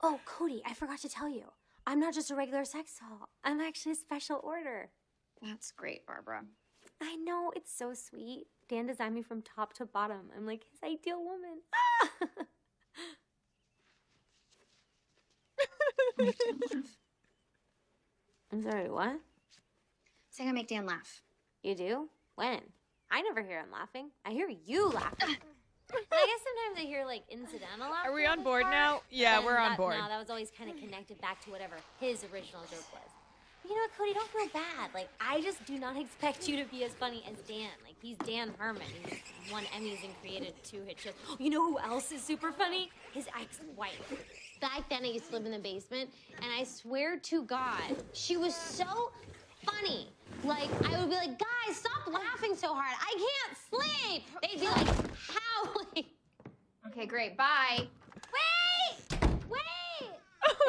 Speaker 3: Oh, Cody, I forgot to tell you. I'm not just a regular sex doll. I'm actually a special order.
Speaker 7: That's great, Barbara.
Speaker 10: I know, it's so sweet. Dan designed me from top to bottom. I'm like his ideal woman. I'm sorry, what?
Speaker 7: Saying I make Dan laugh.
Speaker 10: You do? When? I never hear him laughing. I hear you laughing. And I guess sometimes I hear like incidental laughter.
Speaker 2: Are we on
Speaker 10: this
Speaker 2: board
Speaker 10: part,
Speaker 2: now? Yeah,
Speaker 10: but
Speaker 2: we're
Speaker 10: then
Speaker 2: on board.
Speaker 10: No, that was always kind of connected back to whatever his original joke was. But you know what, Cody? Don't feel bad. Like, I just do not expect you to be as funny as Dan. Like, he's Dan Harmon. He's won Emmys and created 2 hit shows. You know who else is super funny? His ex-wife. Back then, I used to live in the basement, and I swear to God, she was so funny. Like, I would be like, guys, stop laughing so hard. I can't sleep. They'd be like howling.
Speaker 7: Okay, great. Bye.
Speaker 10: Wait! Wait!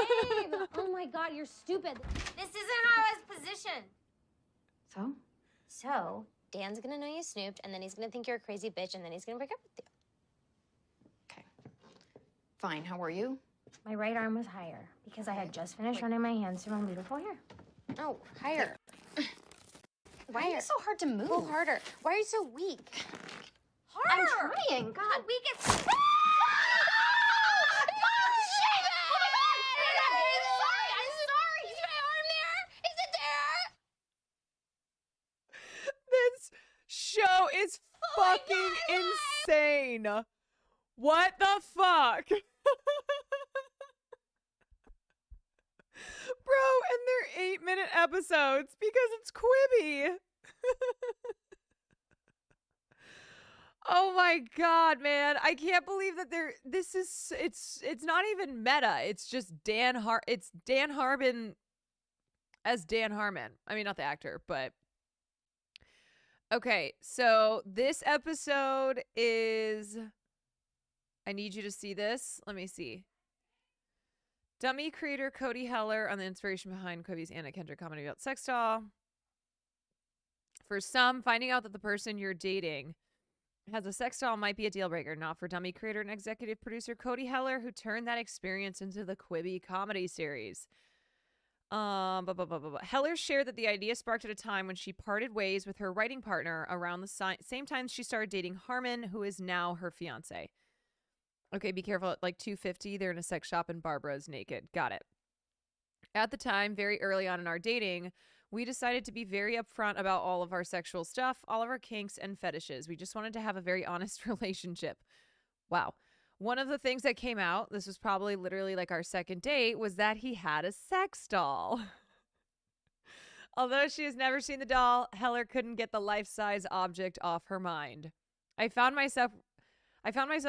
Speaker 10: Babe! Oh my God, you're stupid. This isn't how I was positioned.
Speaker 7: So?
Speaker 10: So, Dan's gonna know you snooped, and then he's gonna think you're a crazy bitch, and then he's gonna break up with you.
Speaker 7: Fine. How were you?
Speaker 10: My right arm was higher because I had just finished running my hands through my beautiful hair.
Speaker 7: Oh, higher. Why are you so hard to move?
Speaker 10: Pull harder. Why are you so weak?
Speaker 7: I'm
Speaker 10: Harder!
Speaker 7: trying. God.
Speaker 10: How weak it's...
Speaker 2: This show is fucking insane. What the fuck? Bro, and they're 8-minute episodes because it's Quibi. Oh my God, man. I can't believe that it's not even meta. It's just Dan Harmon as Dan Harmon. I mean, not the actor, but okay. So this episode is, I need you to see this. Let me see. Dummy creator Cody Heller on the inspiration behind Quibi's Anna Kendrick comedy about sex doll. For some, finding out that the person you're dating has a sex doll might be a deal breaker. Not for dummy creator and executive producer Cody Heller, who turned that experience into the Quibi comedy series. Heller shared that the idea sparked at a time when she parted ways with her writing partner around the same time she started dating Harmon, who is now her fiance. Okay, be careful. At like 2:50, they're in a sex shop and Barbara is naked. Got it. At the time, very early on in our dating, we decided to be very upfront about all of our sexual stuff, all of our kinks and fetishes. We just wanted to have a very honest relationship. Wow. One of the things that came out, this was probably literally like our second date, was that he had a sex doll. Although she has never seen the doll, Heller couldn't get the life-size object off her mind. I found myself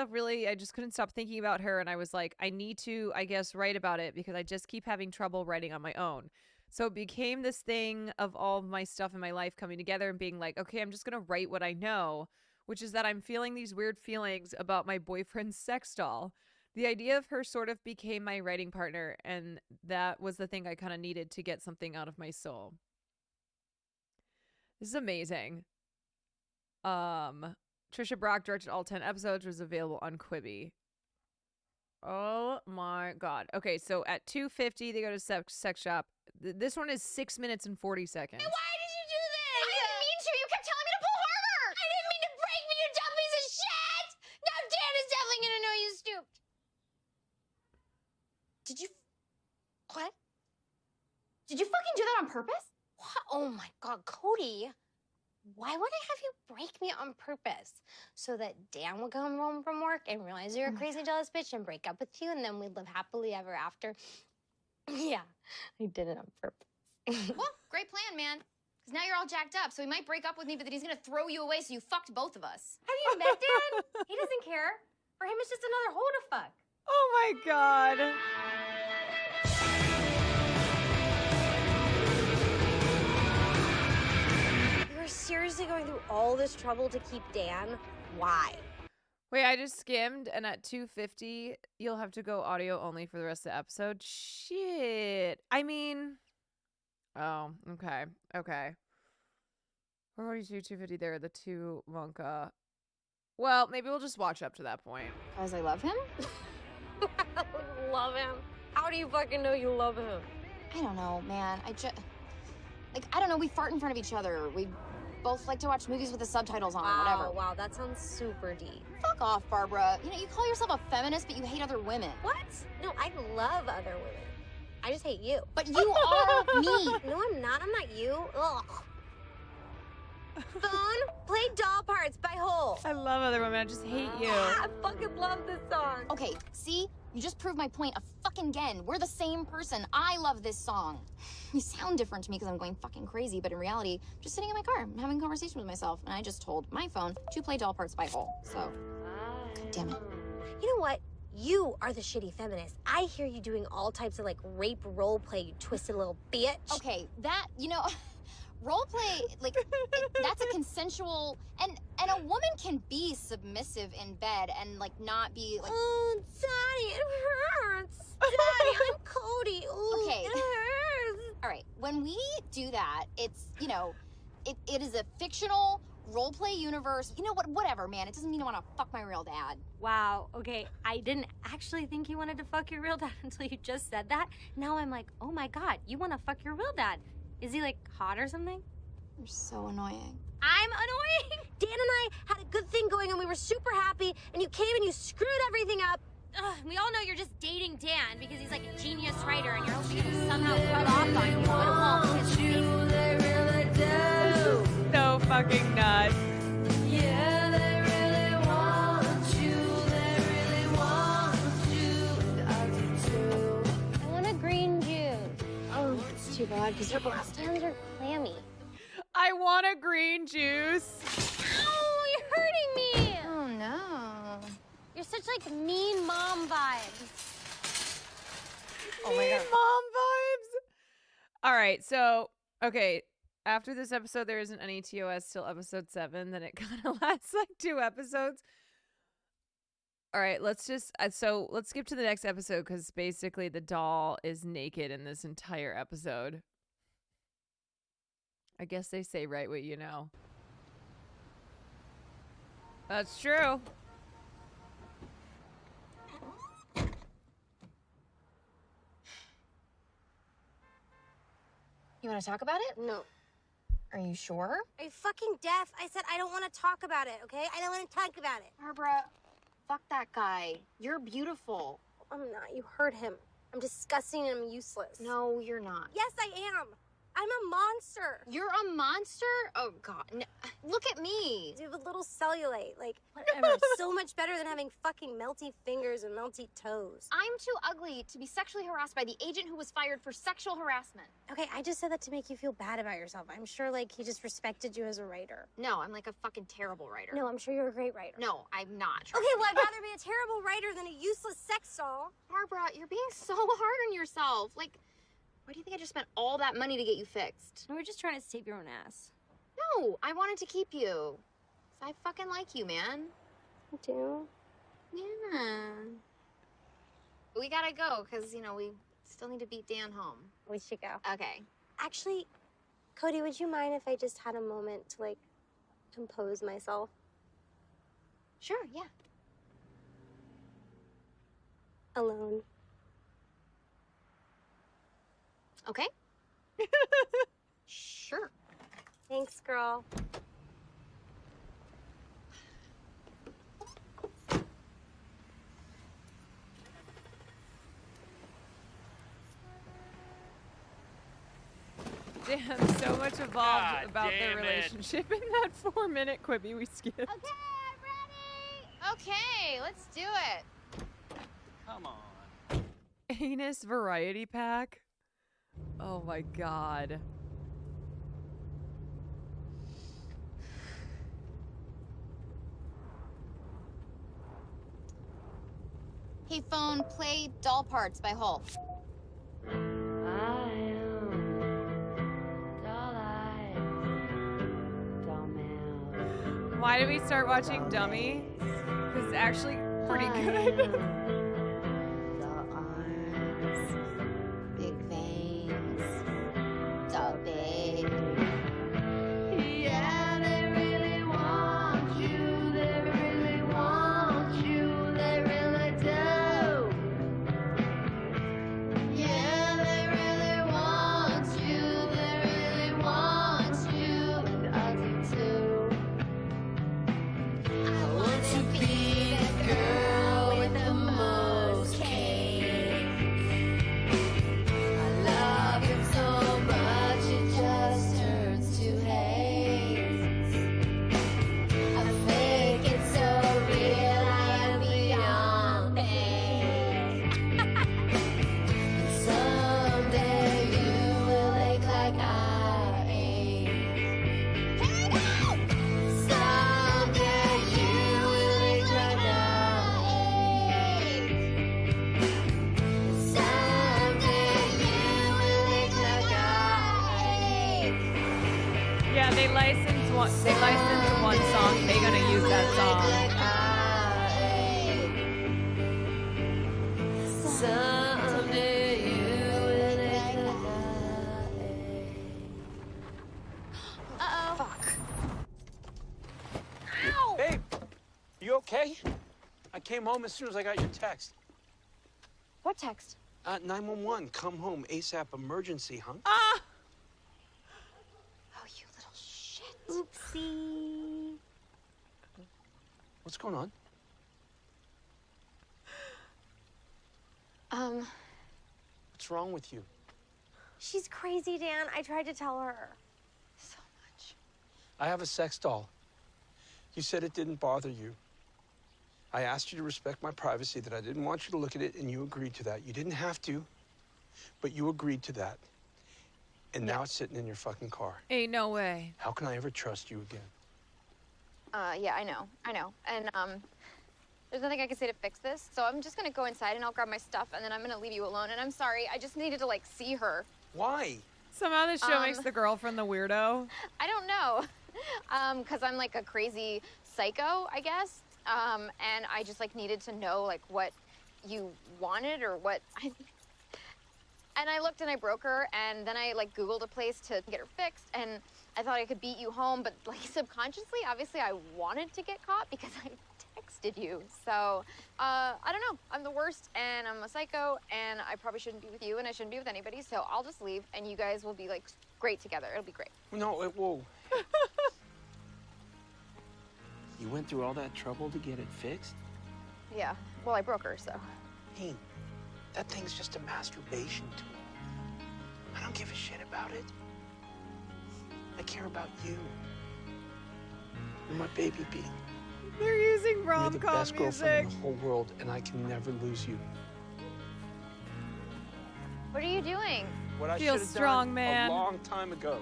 Speaker 2: really, I just couldn't stop thinking about her, and I was like, I need to, I guess, write about it because I just keep having trouble writing on my own. So it became this thing of all of my stuff in my life coming together and being like, okay, I'm just going to write what I know, which is that I'm feeling these weird feelings about my boyfriend's sex doll. The idea of her sort of became my writing partner, and that was the thing I kind of needed to get something out of my soul. This is amazing. Trisha Brock directed all 10 episodes, was available on Quibi. Oh my God. Okay, so at 2:50, they go to sex shop. This one is 6 minutes and 40 seconds.
Speaker 3: Why did you do this? I didn't mean to. You kept telling me to pull harder. I didn't mean to break me, you dumb piece of shit. Now Dan is definitely gonna know you stooped.
Speaker 7: Did you... What? Did you fucking do that on purpose?
Speaker 3: What? Oh my God, Cody. Why would I have you break me on purpose? So that Dan would come home from work and realize you're a crazy jealous bitch and break up with you, and then we'd live happily ever after. Yeah, I did it on purpose.
Speaker 7: Well, great plan, man. Because now you're all jacked up, so he might break up with me, but then he's gonna throw you away, so you fucked both of us.
Speaker 10: Have you met Dan? He doesn't care. For him, it's just another hoe to fuck.
Speaker 2: Oh my God.
Speaker 10: You're seriously going through all this trouble to keep Dan? Why?
Speaker 2: Wait, I just skimmed, and at 2:50, you'll have to go audio only for the rest of the episode. Shit. I mean, oh, okay. Okay. 442, 2:50 there, the 2 Monka. Well, maybe we'll just watch up to that point.
Speaker 7: Because I love him?
Speaker 10: Love him? How do you fucking know you love him?
Speaker 7: I don't know, man. I don't know, we fart in front of each other. We both like to watch movies with the subtitles on, whatever.
Speaker 10: Wow, that sounds super deep.
Speaker 7: Fuck off, Barbara. You know, you call yourself a feminist, but you hate other women.
Speaker 10: What? No, I love other women.
Speaker 3: I just hate you.
Speaker 4: But you are me.
Speaker 3: No, I'm not. I'm not you. Ugh. Phone, play Doll Parts by Hole.
Speaker 2: I love Other Women. I just hate you.
Speaker 3: I fucking love this song.
Speaker 4: Okay, see? You just proved my point again. We're the same person. I love this song. You sound different to me because I'm going fucking crazy, but in reality, I'm just sitting in my car, I'm having a conversation with myself, and I just told my phone to play Doll Parts by Hole. So, God damn it.
Speaker 3: You know what? You are the shitty feminist. I hear you doing all types of like rape role play, you twisted little bitch.
Speaker 4: Okay, that, you know, role play, like, that's a consensual, and a woman can be submissive in bed and like not be like,
Speaker 3: oh, Daddy, it hurts. Daddy, I'm Cody. Ooh,
Speaker 4: okay.
Speaker 3: It hurts.
Speaker 4: All right, when we do that, it's, you know, it is a fictional role play universe. You know what? Whatever, man. It doesn't mean I want to fuck my real dad.
Speaker 10: Wow, okay, I didn't actually think you wanted to fuck your real dad until you just said that. Now I'm like, oh my God, you want to fuck your real dad. Is he like hot or something?
Speaker 4: You're so annoying.
Speaker 3: I'm annoying. Dan and I had a good thing going and we were super happy, and you came and you screwed everything up.
Speaker 10: Ugh, we all know you're just dating Dan because he's like a genius writer and you're hoping to somehow rub off on you, but it won't.
Speaker 2: So fucking nuts.
Speaker 10: Yeah, they really want you. They really want you. I do too. I want a green juice.
Speaker 3: Oh, it's too bad because your glass
Speaker 10: Hands are clammy.
Speaker 2: I want a green juice.
Speaker 10: Ow, you're hurting me.
Speaker 4: Oh no.
Speaker 10: You're such like mean mom vibes.
Speaker 2: Oh my God. Mom vibes. All right, so okay. After this episode, there isn't any TOS till episode 7. Then it kind of lasts like 2 episodes. All right, let's just let's skip to the next episode because basically the doll is naked in this entire episode. I guess they say right what you know. That's true.
Speaker 4: You want to talk about it?
Speaker 3: No.
Speaker 4: Are you sure?
Speaker 3: Are you fucking deaf? I said I don't want to talk about it, okay? I don't want to talk about it.
Speaker 4: Barbara, fuck that guy. You're beautiful.
Speaker 3: I'm not. You heard him. I'm disgusting and I'm useless.
Speaker 4: No, you're not.
Speaker 3: Yes, I am. I'm a monster.
Speaker 4: You're a monster? Oh, God. No. Look at me.
Speaker 3: You have a little cellulite. Like, whatever. So much better than having fucking melty fingers and melty toes.
Speaker 4: I'm too ugly to be sexually harassed by the agent who was fired for sexual harassment.
Speaker 3: Okay, I just said that to make you feel bad about yourself. I'm sure, like, he just respected you as a writer.
Speaker 4: No, I'm like a fucking terrible writer.
Speaker 3: No, I'm sure you're a great writer.
Speaker 4: No, I'm not.
Speaker 3: Okay, well, I'd rather be a terrible writer than a useless sex doll.
Speaker 4: Barbara, you're being so hard on yourself. Like, why do you think I just spent all that money to get you fixed?
Speaker 10: We're just trying to save your own ass.
Speaker 4: No, I wanted to keep you. I fucking like you, man.
Speaker 3: You do?
Speaker 4: Yeah. We gotta go, because, you know, we still need to beat Dan home.
Speaker 3: We should go.
Speaker 4: Okay.
Speaker 3: Actually, Cody, would you mind if I just had a moment to, like, compose myself?
Speaker 4: Sure, yeah.
Speaker 3: Alone.
Speaker 4: Okay. Sure.
Speaker 3: Thanks, girl.
Speaker 2: Damn, so much evolved about their relationship in that 4-minute Quibi we skipped.
Speaker 4: Okay, I'm ready. Okay, let's do it.
Speaker 15: Come on.
Speaker 2: Anus variety pack. Oh my God.
Speaker 4: Hey, phone, play Doll Parts by Hole.
Speaker 2: Why did we start watching Dummy? Because it's actually pretty good.
Speaker 4: Big veins. So big.
Speaker 10: Yeah, they really want you. They really want you. They really do. Yeah, they really want you. They really want you. And I do too. I want to be that girl with the money.
Speaker 2: Yeah, they licensed one song. They're gonna use that song.
Speaker 7: Uh-oh.
Speaker 11: Fuck. Ow! Babe, you okay? I came home as soon as I got your text.
Speaker 7: What text?
Speaker 11: 911, come home, ASAP emergency, huh?
Speaker 2: Ah!
Speaker 7: Oh, you little shit.
Speaker 10: Oopsie.
Speaker 11: What's going on? What's wrong with you?
Speaker 10: She's crazy, Dan. I tried to tell her.
Speaker 7: So much.
Speaker 11: I have a sex doll. You said it didn't bother you. I asked you to respect my privacy, that I didn't want you to look at it, and you agreed to that. You didn't have to, but you agreed to that. And now it's sitting in your fucking car.
Speaker 2: Ain't no way.
Speaker 11: How can I ever trust you again?
Speaker 7: Yeah, I know. And, there's nothing I can say to fix this, so I'm just gonna go inside and I'll grab my stuff and then I'm gonna leave you alone. And I'm sorry, I just needed to, like, see her.
Speaker 11: Why?
Speaker 2: Somehow this show makes the girlfriend the weirdo.
Speaker 7: I don't know. 'Cause I'm, like, a crazy psycho, I guess. And I just, like, needed to know, like, what you wanted or what And I looked and I broke her, and then I, like, Googled a place to get her fixed, and I thought I could beat you home, but, like, subconsciously, obviously, I wanted to get caught because I texted you. So, I don't know. I'm the worst, and I'm a psycho, and I probably shouldn't be with you, and I shouldn't be with anybody, so I'll just leave, and you guys will be, like, great together. It'll be great.
Speaker 11: No, whoa. You went through all that trouble to get it fixed?
Speaker 7: Yeah. Well, I broke her, so.
Speaker 11: Hey, that thing's just a masturbation tool. I don't give a shit about it. I care about you. You're my baby bee.
Speaker 2: They're using
Speaker 11: You're the
Speaker 2: rom-com
Speaker 11: best girlfriend
Speaker 2: music.
Speaker 11: in the whole world, and I can never lose you.
Speaker 7: What are you doing?
Speaker 11: What I
Speaker 2: Feel
Speaker 11: should have
Speaker 2: strong,
Speaker 11: done
Speaker 2: man.
Speaker 11: a long time ago.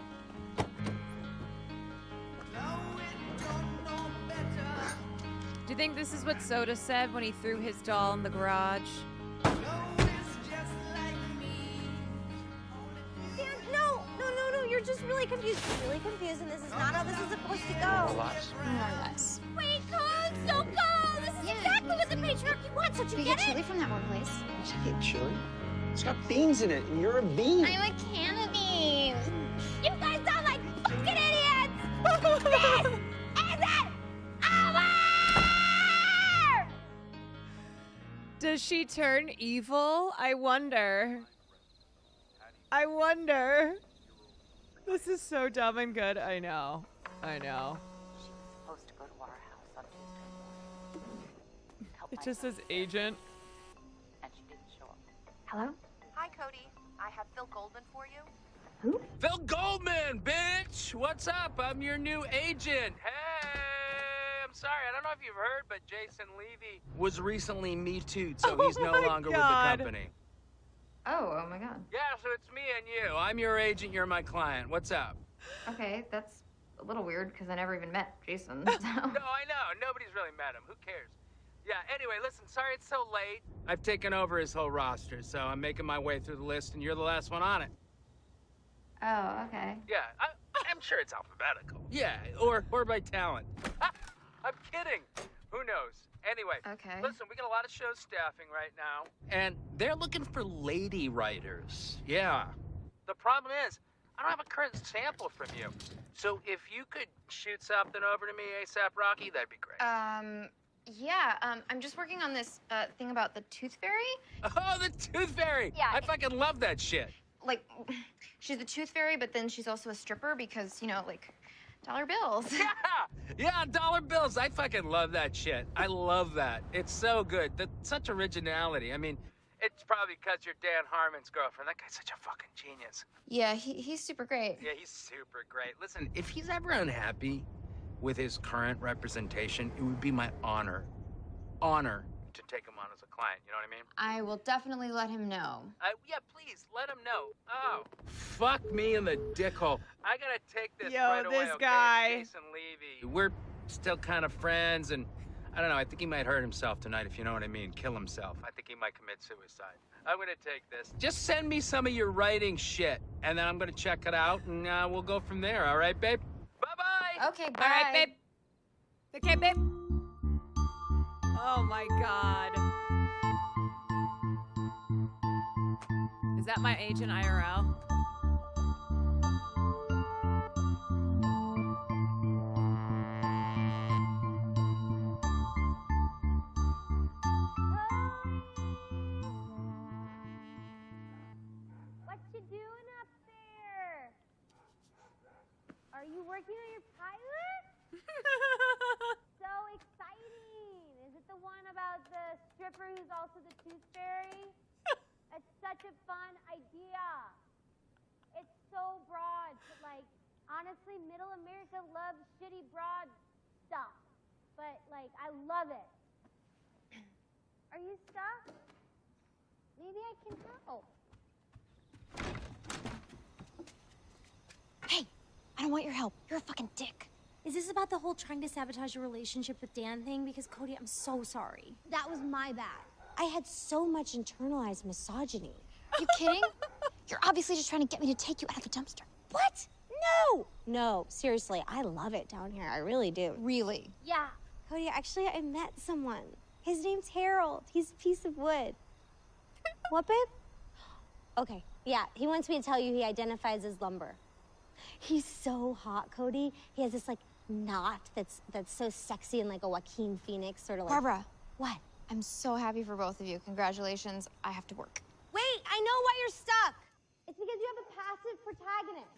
Speaker 2: Do you think this is what Soda said when he threw his doll in the garage?
Speaker 10: Dan, no. You're just really confused. You're really confused, and this is not how this is supposed to go.
Speaker 11: Relax.
Speaker 7: More or less.
Speaker 10: Wait, cold, so cold. This is exactly what the patriarchy wants. Don't you
Speaker 7: Can we
Speaker 10: get
Speaker 7: get
Speaker 10: it?
Speaker 7: chili from that one place?
Speaker 11: Is it chili? It's got beans in it, and you're a bean.
Speaker 7: I'm a can of beans.
Speaker 10: You guys sound like fucking idiots. This isn't over.
Speaker 2: Does she turn evil? I wonder. This is so dumb and good. I know.
Speaker 5: Supposed to go to our house on Tuesday.
Speaker 2: It just says agent.
Speaker 5: And she didn't show up.
Speaker 7: Hello?
Speaker 14: Hi, Cody. I have Phil Goldman for you.
Speaker 7: Who?
Speaker 15: Phil Goldman, bitch! What's up? I'm your new agent. Hey! I'm sorry, I don't know if you've heard, but Jason Levy was recently Me Too'd, so he's no longer with the company.
Speaker 7: Oh my God.
Speaker 15: Yeah, so it's me and you. I'm your agent, you're my client. What's up?
Speaker 7: Okay, that's a little weird because I never even met Jason.
Speaker 15: No, I know. Nobody's really met him. Who cares? Yeah, anyway, listen, sorry it's so late. I've taken over his whole roster, so I'm making my way through the list, and you're the last one on it.
Speaker 7: Oh, okay.
Speaker 15: Yeah, I'm sure it's alphabetical. Yeah, or by talent. I'm kidding. Who knows? Anyway,
Speaker 7: Okay.
Speaker 15: listen, we got a lot of show staffing right now, and they're looking for lady writers. Yeah. The problem is, I don't have a current sample from you. So if you could shoot something over to me ASAP, Rocky, that'd be great.
Speaker 7: Yeah, I'm just working on this thing about the Tooth Fairy.
Speaker 15: Oh, the Tooth Fairy!
Speaker 7: Yeah.
Speaker 15: I fucking love that shit.
Speaker 7: Like, she's the Tooth Fairy, but then she's also a stripper because, you know, like, dollar bills.
Speaker 15: Yeah, dollar bills. I fucking love that shit. I love that. It's so good. That's such originality. I mean, it's probably because you're Dan Harmon's girlfriend. That guy's such a fucking genius.
Speaker 7: Yeah, he's super great.
Speaker 15: Yeah, he's super great. Listen, if he's ever unhappy with his current representation, it would be my honor to take him on as a client. You know what I mean?
Speaker 7: I will definitely let him know.
Speaker 15: Yeah, please, let him know. Oh, fuck me in the dickhole. I gotta take this
Speaker 2: Yo,
Speaker 15: right away,
Speaker 2: this
Speaker 15: okay?
Speaker 2: guy.
Speaker 15: It's Jason Levy. We're still kind of friends, and I don't know, I think he might hurt himself tonight, if you know what I mean. Kill himself. I think he might commit suicide. I'm gonna take this. Just send me some of your writing shit, and then I'm gonna check it out, and we'll go from there, all right, babe? Bye!
Speaker 4: Okay, bye.
Speaker 2: All right, babe. Okay, babe. Oh my God. Is that my agent IRL?
Speaker 10: What you doing up there? Are you working on your pilot? So exciting! Is it the one about the stripper who's also the tooth fairy? It's such a fun idea. It's so broad, but like, honestly, middle America loves shitty broad stuff. But like, I love it. Are you stuck? Maybe I can help.
Speaker 3: Hey, I don't want your help. You're a fucking dick.
Speaker 10: Is this about the whole trying to sabotage your relationship with Dan thing? Because Cody, I'm so sorry. That was my bad.
Speaker 3: I had so much internalized misogyny. You kidding? You're obviously just trying to get me to take you out of the dumpster. What? No! No, seriously, I love it down here. I really do.
Speaker 4: Really?
Speaker 10: Yeah.
Speaker 3: Cody, actually, I met someone. His name's Harold. He's a piece of wood. What, babe? Okay, yeah, he wants me to tell you he identifies as lumber. He's so hot, Cody. He has this, like, knot that's so sexy and like a Joaquin Phoenix sort of like...
Speaker 4: Barbara.
Speaker 3: What?
Speaker 4: I'm so happy for both of you. Congratulations. I have to work.
Speaker 3: Wait, I know why you're stuck. It's because you have a passive protagonist.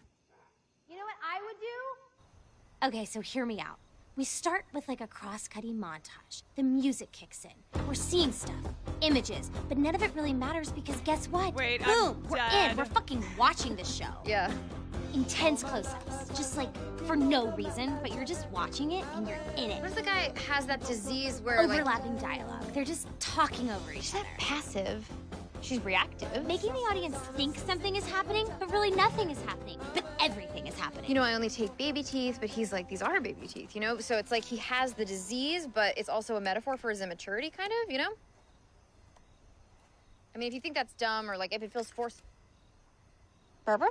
Speaker 3: You know what I would do?
Speaker 10: Okay, so hear me out. We start with like a cross-cutting montage. The music kicks in. We're seeing stuff, images, but none of it really matters because guess what?
Speaker 2: Wait,
Speaker 10: boom,
Speaker 2: I'm
Speaker 10: we're
Speaker 2: dead.
Speaker 10: in. We're fucking watching this show.
Speaker 4: Yeah.
Speaker 10: Intense close-ups, just like for no reason, but you're just watching it and you're in it.
Speaker 4: What if the guy has that disease where
Speaker 10: Overlapping dialogue. They're just talking over each other.
Speaker 4: passive? She's reactive.
Speaker 10: Making the audience think something is happening, but really nothing is happening. But everything is happening.
Speaker 4: You know, I only take baby teeth, but he's like, these are baby teeth, you know? So it's like he has the disease, but it's also a metaphor for his immaturity, kind of, you know? I mean, if you think that's dumb or like if it feels forced. Barbara?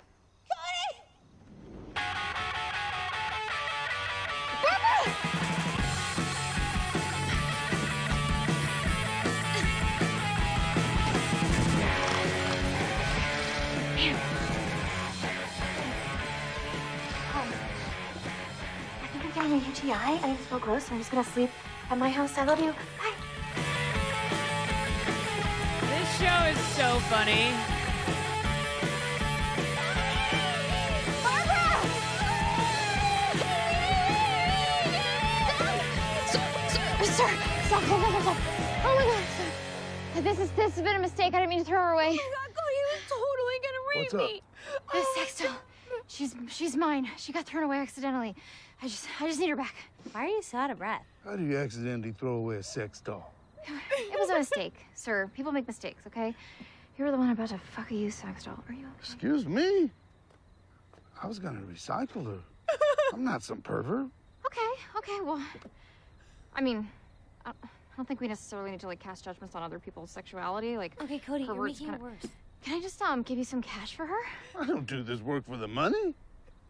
Speaker 3: I think I'm getting a UTI. I feel gross. I'm just gonna sleep at my house. I love you. Bye.
Speaker 2: This show is so funny.
Speaker 3: Sir, stop. Oh my God, sir. This has been a mistake. I didn't mean to throw her away.
Speaker 10: Oh my God, Cody, he was totally gonna rape me.
Speaker 7: The sex doll. She's mine. She got thrown away accidentally. I just need her back.
Speaker 10: Why are you so out of breath?
Speaker 17: How do you accidentally throw away a sex doll?
Speaker 7: It was a mistake, sir. People make mistakes, okay? You were the one about to fuck a used sex doll. Are you okay?
Speaker 17: Excuse me? I was gonna recycle her. I'm not some pervert.
Speaker 7: Okay, well, I mean, I don't think we necessarily need to, like, cast judgments on other people's sexuality. Like,
Speaker 10: Okay, Cody, you're
Speaker 7: perverts
Speaker 10: making it
Speaker 7: kinda-
Speaker 10: worse.
Speaker 7: Can I just, give you some cash for her?
Speaker 17: I don't do this work for the money.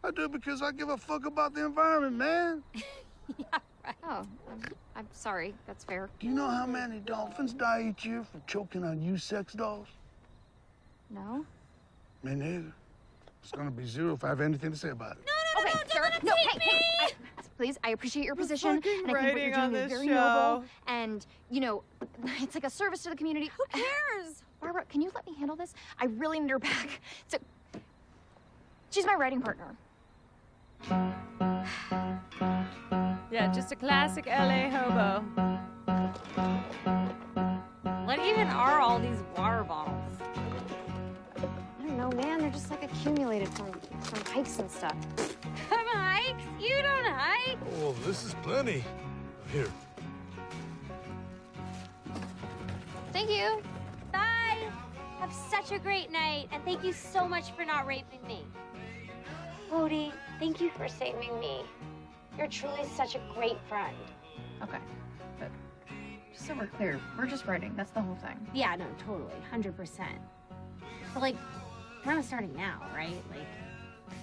Speaker 17: I do it because I give a fuck about the environment, man.
Speaker 7: Oh, I'm sorry. That's fair.
Speaker 17: Do you know how many dolphins die each year for choking on used sex dolls?
Speaker 7: No?
Speaker 17: Me neither. It's gonna be zero if I have anything to say about it.
Speaker 7: Okay, sir. No, hey, please, I appreciate your position,
Speaker 2: fucking
Speaker 7: and I think what you're
Speaker 2: writing on
Speaker 7: doing is
Speaker 2: this
Speaker 7: very
Speaker 2: show.
Speaker 7: noble, and, you know, it's like a service to the community.
Speaker 10: Who cares?
Speaker 7: Barbara, can you let me handle this? I really need her back. So, she's my writing partner.
Speaker 2: Yeah, just a classic LA hobo.
Speaker 10: What even are all these water bottles?
Speaker 7: I don't know, man. They're just like accumulated from hikes and stuff.
Speaker 10: From hikes? You don't hike?
Speaker 17: Oh, this is plenty. Here.
Speaker 10: Thank you. Bye. Have such a great night, and thank you so much for not raping me. Cody, thank you for saving me. You're truly such a great friend.
Speaker 7: Okay, but just so we're clear, we're just writing. That's the whole thing.
Speaker 10: Yeah, no, totally, 100%. But like, we're not starting now, right? Like,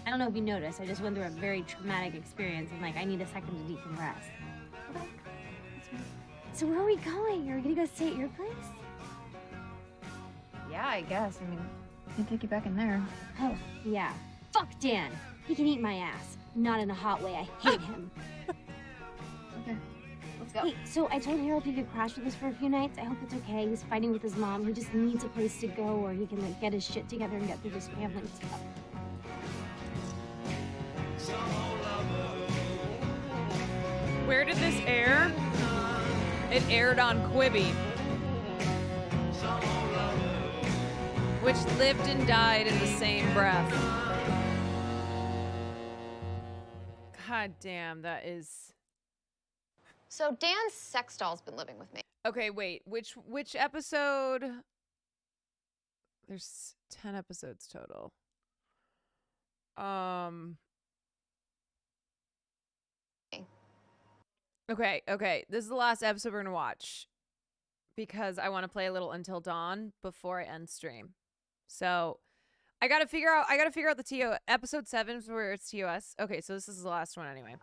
Speaker 10: I don't know if you noticed, I just went through a very traumatic experience and like I need a second to decompress. Okay. So where are we going? Are we gonna go stay at your place?
Speaker 7: Yeah, I guess. I mean, I can take you back in there.
Speaker 10: Oh, yeah. Fuck Dan. He can eat my ass. Not in a hot way. I hate him.
Speaker 7: Okay, let's go.
Speaker 10: Hey, so I told Harold he could crash with us for a few nights. I hope it's okay. He's fighting with his mom. He just needs a place to go where he can like get his shit together and get through this family stuff.
Speaker 2: Where did this air? It aired on Quibi, which lived and died in the same breath. God damn, that is...
Speaker 4: So Dan's sex doll's been living with me.
Speaker 2: Okay, wait. Which episode? There's 10 episodes total. Okay. This is the last episode we're gonna watch because I want to play a little Until Dawn before I end stream. So I gotta figure out the TO episode 7 is where it's TOS. Okay, so this is the last one anyway.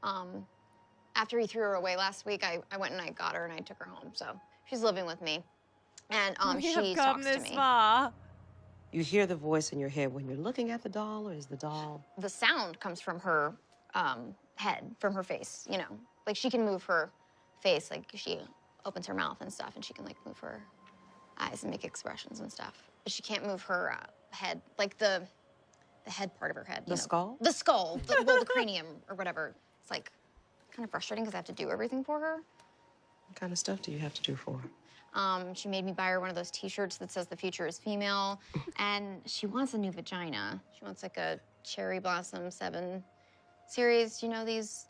Speaker 4: After he threw her away last week, I went and I got her and I took her home. So she's living with me. And she talks to me.
Speaker 2: Far.
Speaker 18: You hear the voice in your head when you're looking at the doll, or is the doll?
Speaker 4: The sound comes from her head, from her face, you know. Like she can move her face, like she opens her mouth and stuff, and she can like move her eyes and make expressions and stuff. But she can't move her head, like the head part of her head.
Speaker 18: The skull?
Speaker 4: The skull, the cranium or whatever. It's like kind of frustrating because I have to do everything for her.
Speaker 18: What kind of stuff do you have to do for her?
Speaker 4: She made me buy her one of those T-shirts that says the future is female, and she wants a new vagina. She wants like a Cherry Blossom 7 series. You know these?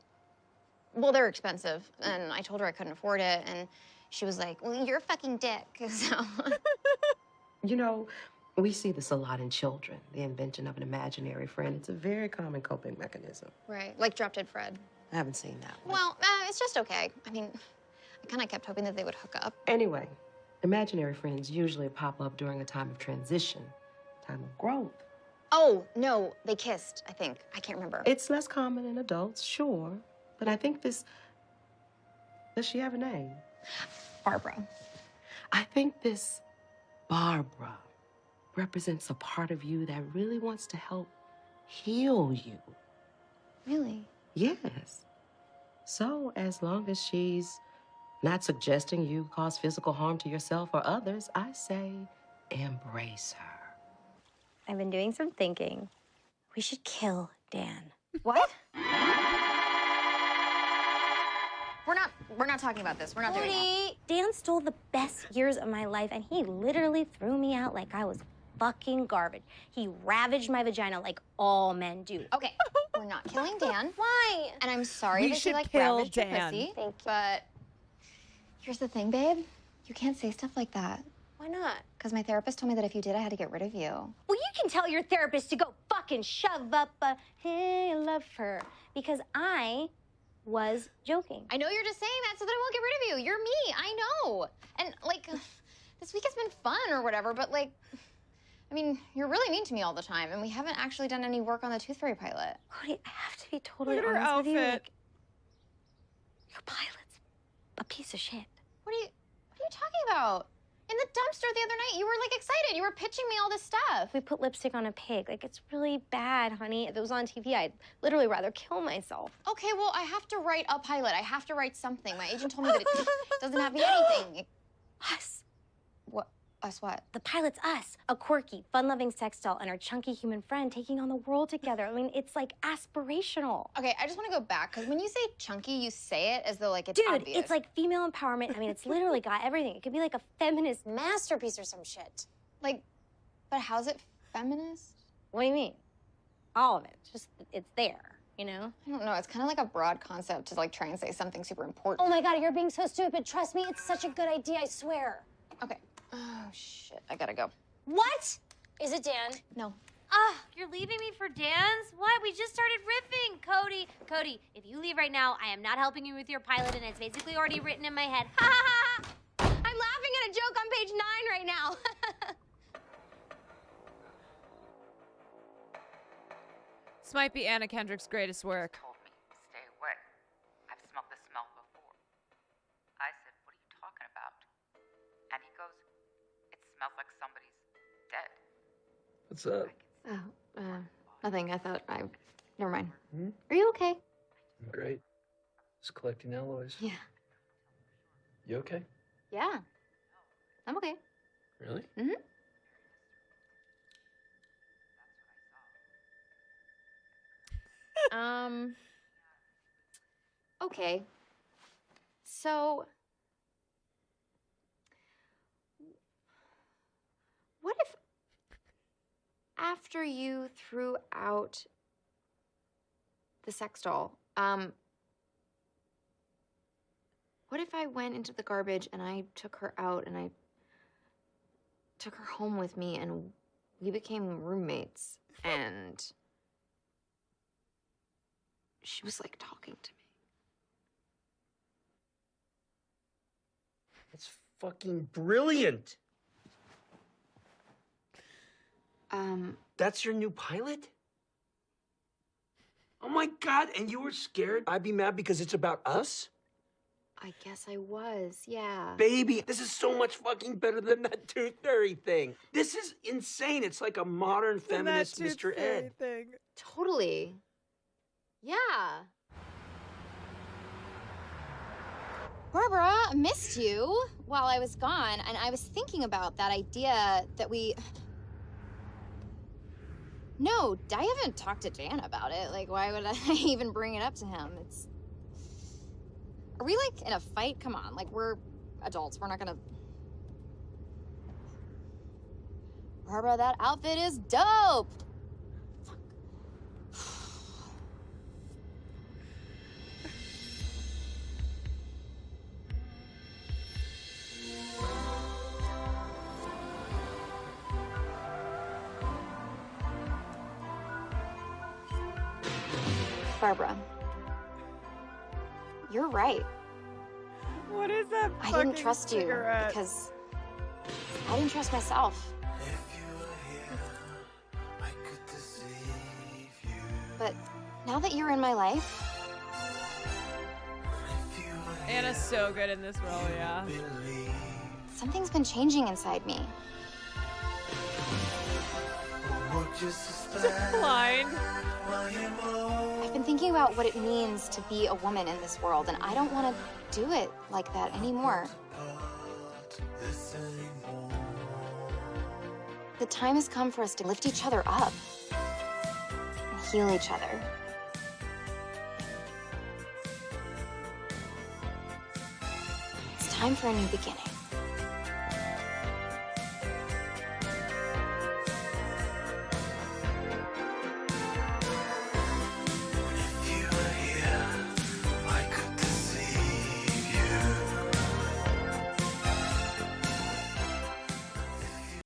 Speaker 4: Well, they're expensive, and I told her I couldn't afford it, and she was like, well, you're a fucking dick, so.
Speaker 18: You know, we see this a lot in children, the invention of an imaginary friend. It's a very common coping mechanism.
Speaker 4: Right, like Drop Dead Fred.
Speaker 18: I haven't seen that one.
Speaker 4: Well, it's just okay. I mean, I kind of kept hoping that they would hook up.
Speaker 18: Anyway, imaginary friends usually pop up during a time of transition, time of growth.
Speaker 4: Oh, no, they kissed, I think. I can't remember.
Speaker 18: It's less common in adults, sure. But I think this... Does she have a name?
Speaker 4: Barbara.
Speaker 18: I think this Barbara represents a part of you that really wants to help heal you.
Speaker 4: Really?
Speaker 18: Yes. So as long as she's not suggesting you cause physical harm to yourself or others, I say embrace her.
Speaker 10: I've been doing some thinking. We should kill Dan.
Speaker 4: What? We're not talking about this. We're not doing that.
Speaker 10: Dan stole the best years of my life, and he literally threw me out like I was fucking garbage. He ravaged my vagina like all men do.
Speaker 4: Okay, we're not killing Dan. Why? And I'm sorry that he like
Speaker 2: kill
Speaker 4: ravaged
Speaker 2: Dan.
Speaker 4: your pussy. Thank you. But here's the thing, babe. You can't say stuff like that.
Speaker 10: Why not?
Speaker 4: Because my therapist told me that if you did, I had to get rid of you.
Speaker 10: Well, you can tell your therapist to go fucking shove up a hey, I love her. Because I was joking.
Speaker 4: I know you're just saying that so that I won't get rid of you. You're me. I know. And like, this week has been fun or whatever, but like, I mean, you're really mean to me all the time, and we haven't actually done any work on the Tooth Fairy pilot.
Speaker 10: Cody, I have to be totally
Speaker 2: Look at her
Speaker 10: honest with you.
Speaker 2: outfit.
Speaker 10: Like, your pilot's a piece of shit.
Speaker 4: What are you talking about? In the dumpster the other night, you were like excited. You were pitching me all this stuff.
Speaker 10: We put lipstick on a pig. Like, it's really bad, honey. If it was on TV, I'd literally rather kill myself.
Speaker 4: Okay, well, I have to write a pilot. I have to write something. My agent told me that it doesn't have to be anything.
Speaker 10: Us.
Speaker 4: What? Us what?
Speaker 10: The pilot's us. A quirky, fun-loving sex doll and our chunky human friend taking on the world together. I mean, it's like aspirational.
Speaker 4: Okay, I just want to go back, because when you say chunky, you say it as though like it's
Speaker 10: Dude,
Speaker 4: obvious.
Speaker 10: it's like female empowerment. I mean, it's literally got everything. It could be like a feminist masterpiece or some shit.
Speaker 4: Like, but how's it feminist?
Speaker 10: What do you mean? All of it. Just, it's there, you know?
Speaker 4: I don't know. It's kind of like a broad concept to like try and say something super important.
Speaker 10: Oh my God, you're being so stupid. Trust me, it's such a good idea, I swear.
Speaker 4: Okay. Oh, shit. I gotta go.
Speaker 10: What? Is it Dan?
Speaker 4: No.
Speaker 10: Ah, you're leaving me for Dan's? What? We just started riffing, Cody. Cody, if you leave right now, I am not helping you with your pilot, and it's basically already written in my head. Ha ha ha!
Speaker 4: I'm laughing at a joke on page 9 right now.
Speaker 2: This might be Anna Kendrick's greatest work.
Speaker 16: Told me, stay away. I've smelled this smell before. I said, what are you talking about? And he goes, it smells like somebody's dead.
Speaker 30: What's up?
Speaker 7: Oh, nothing. Never mind. Are you okay?
Speaker 30: I'm great. Just collecting alloys.
Speaker 7: Yeah.
Speaker 30: You okay?
Speaker 7: Yeah. I'm okay.
Speaker 30: Really?
Speaker 7: Mm-hmm. Okay. So, what if after you threw out the sex doll, what if I went into the garbage and I took her out and I took her home with me and we became roommates and she was like talking to me?
Speaker 11: That's fucking brilliant. That's your new pilot? Oh my God, and you were scared I'd be mad because it's about us?
Speaker 7: I guess I was, yeah.
Speaker 11: Baby, this is so much fucking better than that Tooth Fairy thing. This is insane. It's like a modern feminist Mr. Ed.
Speaker 2: Thing.
Speaker 7: Totally. Yeah.
Speaker 4: Barbara, I missed you while I was gone, and I was thinking about that idea that we... No, I haven't talked to Dan about it. Like, why would I even bring it up to him? It's... Are we, like, in a fight? Come on, like, we're adults. We're not gonna... Barbara, that outfit is dope! Barbara, you're right.
Speaker 2: What is that
Speaker 4: I
Speaker 2: fucking
Speaker 4: didn't trust
Speaker 2: cigarette?
Speaker 4: you because I didn't trust myself. But now that you're in my life,
Speaker 2: Anna's so good in this role, yeah.
Speaker 4: something's been changing inside me.
Speaker 2: Blind.
Speaker 4: I've been thinking about what it means to be a woman in this world, and I don't want to do it like that anymore. The time has come for us to lift each other up and heal each other. It's time for a new beginning.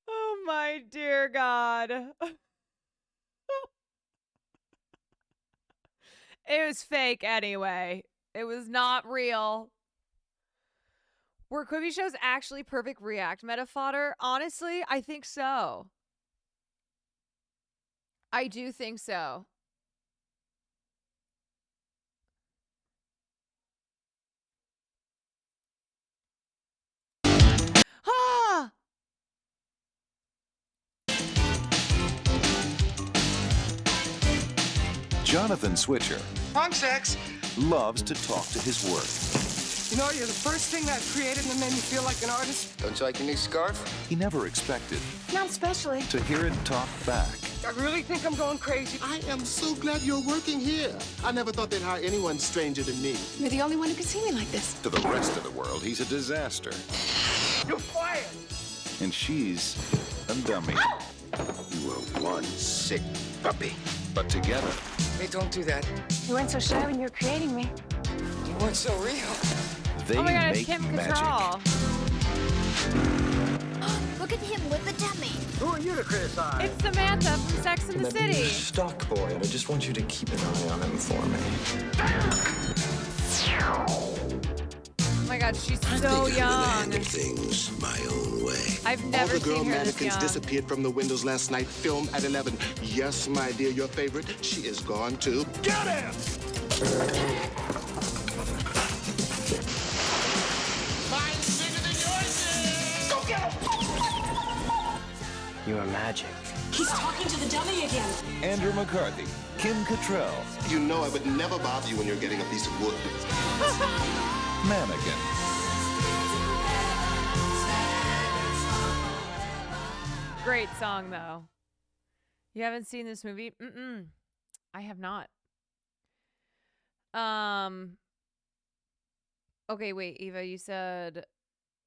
Speaker 2: Oh my dear God. It was fake anyway. It was not real. Were Quibi shows actually perfect React meta fodder? Honestly, I think so. I do think so. Ah!
Speaker 20: Jonathan Switcher
Speaker 6: Punk sex.
Speaker 20: loves to talk to his work.
Speaker 6: You know, you're the first thing that I've created that made me feel like an artist.
Speaker 21: Don't you like your new scarf?
Speaker 20: He never expected
Speaker 6: Not especially.
Speaker 20: to hear it talk back.
Speaker 6: I really think I'm going crazy.
Speaker 22: I am so glad you're working here. I never thought they'd hire anyone stranger than me.
Speaker 28: You're the only one who can see me like this.
Speaker 20: To the rest of the world, he's a disaster.
Speaker 6: You're fired.
Speaker 20: And she's a dummy.
Speaker 22: You were one sick puppy.
Speaker 20: But together,
Speaker 6: Hey, don't do that.
Speaker 28: You weren't so shy when you were creating me.
Speaker 6: You weren't so real.
Speaker 20: they
Speaker 2: Oh my God, it's
Speaker 20: make
Speaker 2: Kim
Speaker 20: magic.
Speaker 2: Cattrall.
Speaker 3: Look at him with the dummy.
Speaker 12: Who are you to criticize?
Speaker 2: It's Samantha from Sex and the City.
Speaker 23: Stock boy, and I just want you to keep an eye on him for me.
Speaker 2: Oh my God, God, she's so young.
Speaker 22: Things my own way.
Speaker 2: I've
Speaker 22: All
Speaker 2: never
Speaker 22: the girl
Speaker 2: seen her this
Speaker 22: mannequins
Speaker 2: young.
Speaker 22: disappeared from the windows last night. Filmed at 11. Yes, my dear, your favorite. She is gone too. Get him!
Speaker 1: Mine's bigger than yours is! Go get him!
Speaker 23: You are magic.
Speaker 1: He's talking to the dummy again.
Speaker 20: Andrew McCarthy, Kim Cattrall,
Speaker 22: You know I would never bother you when you're getting a piece of wood.
Speaker 20: Mannequin.
Speaker 2: Great song, though. You haven't seen this movie? Mm-mm. I have not. Okay, wait, Eva, you said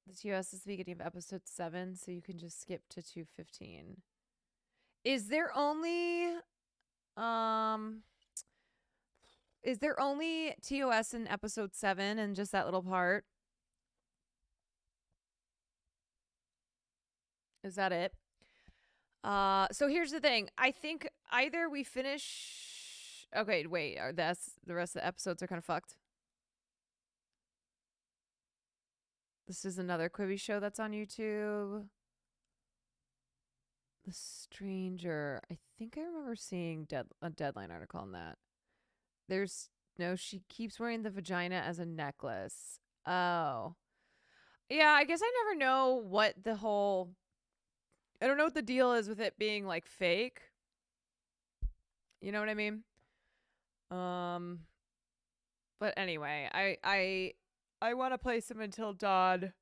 Speaker 2: this US is the beginning of episode 7, so you can just skip to 2:15. Is there only TOS in episode 7 and just that little part? Is that it? So here's the thing. I think either we finish. Okay, wait. That's the rest of the episodes are kind of fucked. This is another Quibi show that's on YouTube. The Stranger. I think I remember seeing a Deadline article on that. She keeps wearing the vagina as a necklace. Oh. Yeah, I guess I never know what the whole. I don't know what the deal is with it being like fake. You know what I mean? But anyway, I want to play some Until Dawn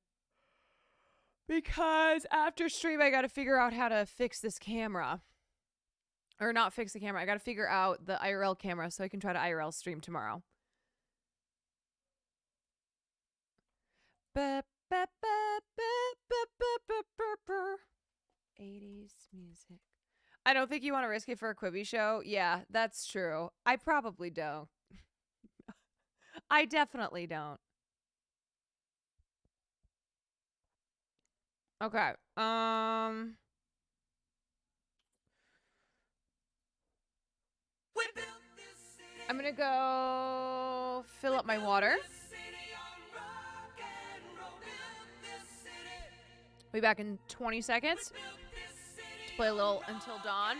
Speaker 2: because after stream I got to figure out how to fix this camera. Or not fix the camera. I got to figure out the IRL camera so I can try to IRL stream tomorrow. Ba, ba, ba, ba, ba, ba, ba, ba, ba. 80s music. I don't think you want to risk it for a Quibi show. Yeah, that's true. I probably don't. I definitely don't. Okay. I'm gonna go fill up my water. Be back in 20 seconds to play a little Until Dawn.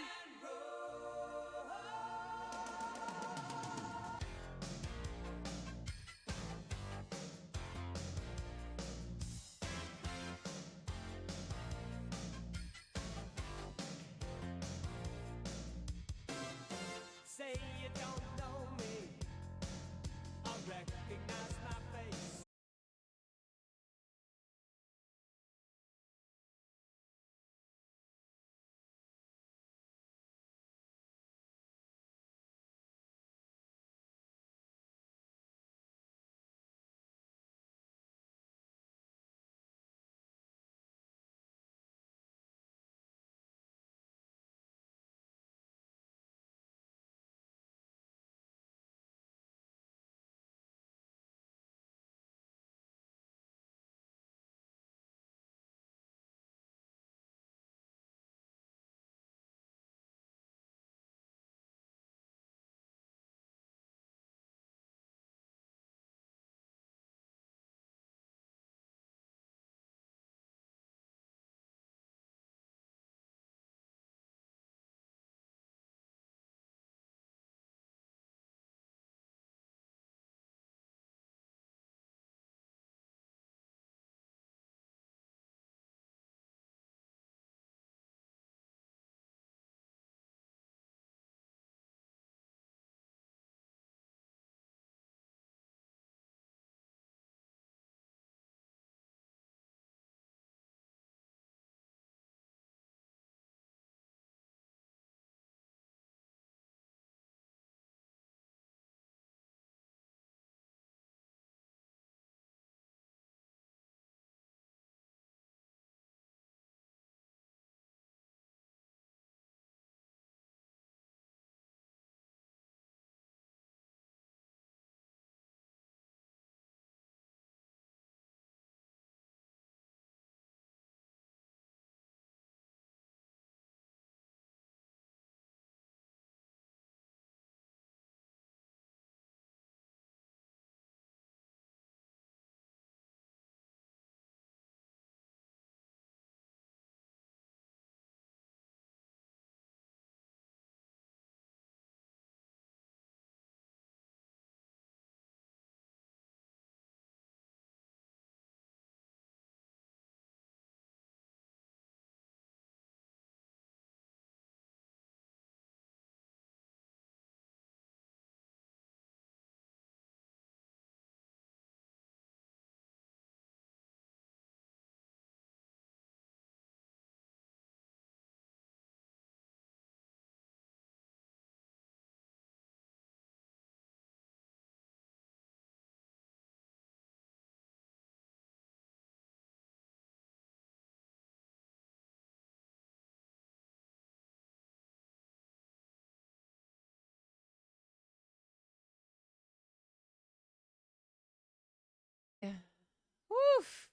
Speaker 2: Oof.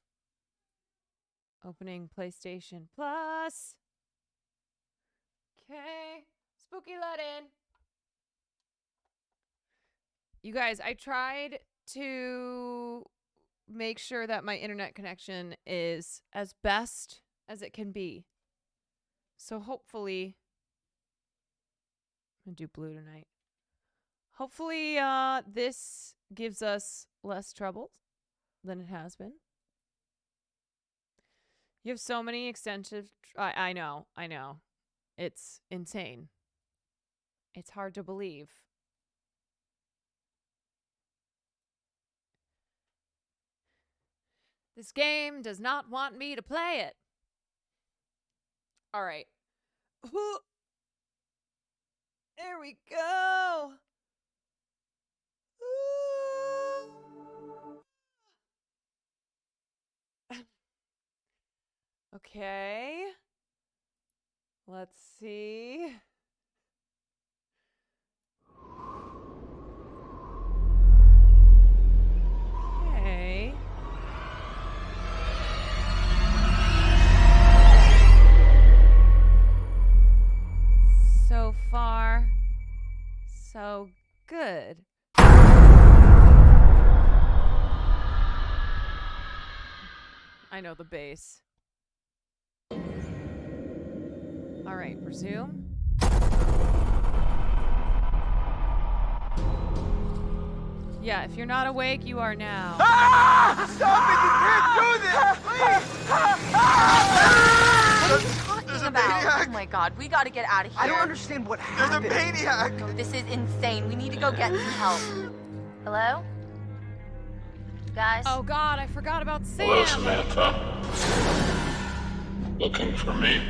Speaker 2: Opening PlayStation Plus. Okay. Spooky let in. You guys, I tried to make sure that my internet connection is as best as it can be. So hopefully, I'm going to do blue tonight. Hopefully, this gives us less trouble than it has been. You have so many extensive... I know. It's insane. It's hard to believe. This game does not want me to play it. All right. There we go. Okay. Let's see. Okay. So far, so good. I know the bass. All right, resume. Yeah, if you're not awake, you are now.
Speaker 1: Ah! Stop it! You can't do this!
Speaker 14: What are you talking about? Oh my god, we gotta get out of here.
Speaker 12: I don't understand what happened.
Speaker 14: There's a maniac! No, this is insane. We need to go get some help. Hello? Guys?
Speaker 2: Oh god, I forgot about Sam.
Speaker 8: Hello, Samantha. Looking for me?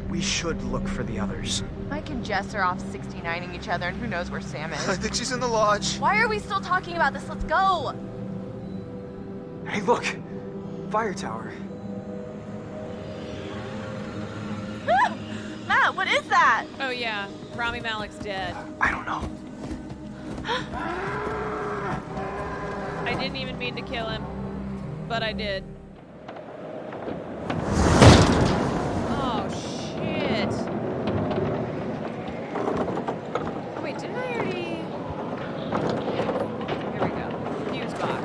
Speaker 12: We should look for the others.
Speaker 14: Mike and Jess are off 69ing each other, and who knows where Sam is.
Speaker 12: I think she's in the lodge.
Speaker 14: Why are we still talking about this? Let's go!
Speaker 12: Hey, look! Fire tower.
Speaker 14: Matt, what is that?
Speaker 2: Oh yeah, Rami Malek's dead.
Speaker 12: I don't know.
Speaker 2: I didn't even mean to kill him, but I did. Oh shit. Oh, wait, didn't I already? Here we go. Fuse box.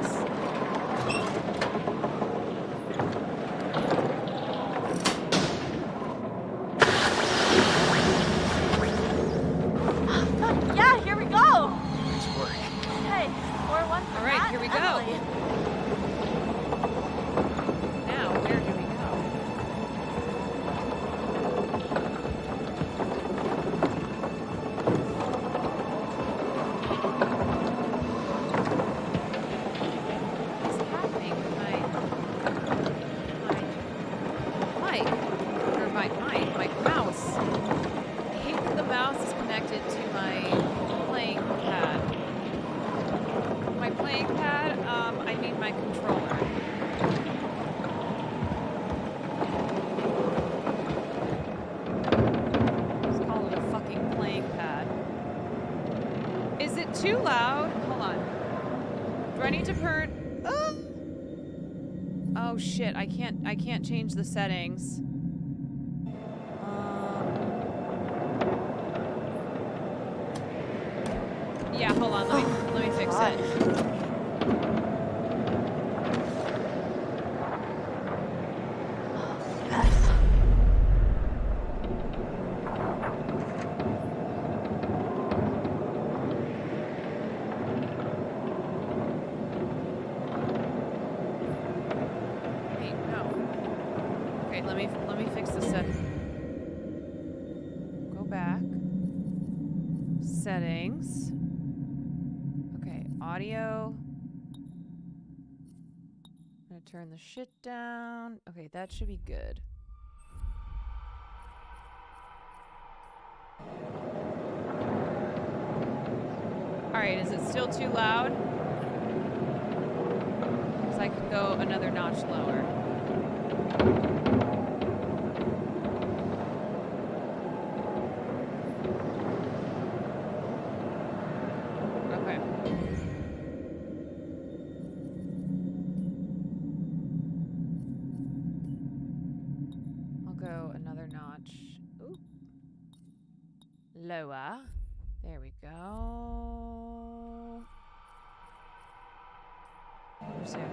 Speaker 14: Yeah, here we go! Hey, 4-1 for
Speaker 2: All right,
Speaker 14: Matt
Speaker 2: here we
Speaker 14: and
Speaker 2: go.
Speaker 14: Emily.
Speaker 2: Now, where do we go? What's happening with my mic? Or my mouse. I hate that the mouse is connected to my playing pad. My playing pad, I mean my controller. Let's call it a fucking playing pad. Is it too loud? Hold on. Do I need to turn? Oh shit! I can't change the settings. Yeah, hold on. Let me fix it. Wait, no. Okay, let me fix the setting. Go back. Settings. Okay, audio. I'm gonna turn the shit down. Okay, that should be good. Alright, is it still too loud? Because I could go another notch lower. Okay. Lower. There we go. Resume.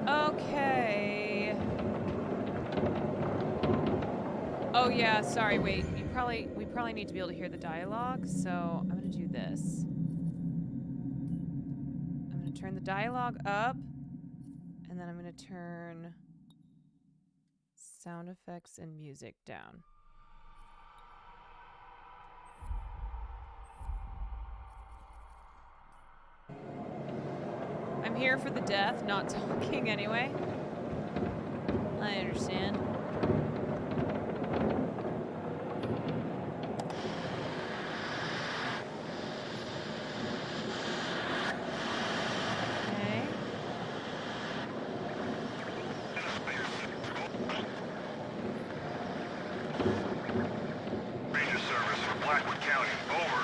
Speaker 2: Okay. Oh yeah, sorry, wait. We probably need to be able to hear the dialogue, so I'm gonna do this. I'm gonna turn the dialogue up, and then I'm gonna turn sound effects and music down. I'm here for the death, not talking anyway. I understand. Okay.
Speaker 8: Ranger service for Blackwood County. Over.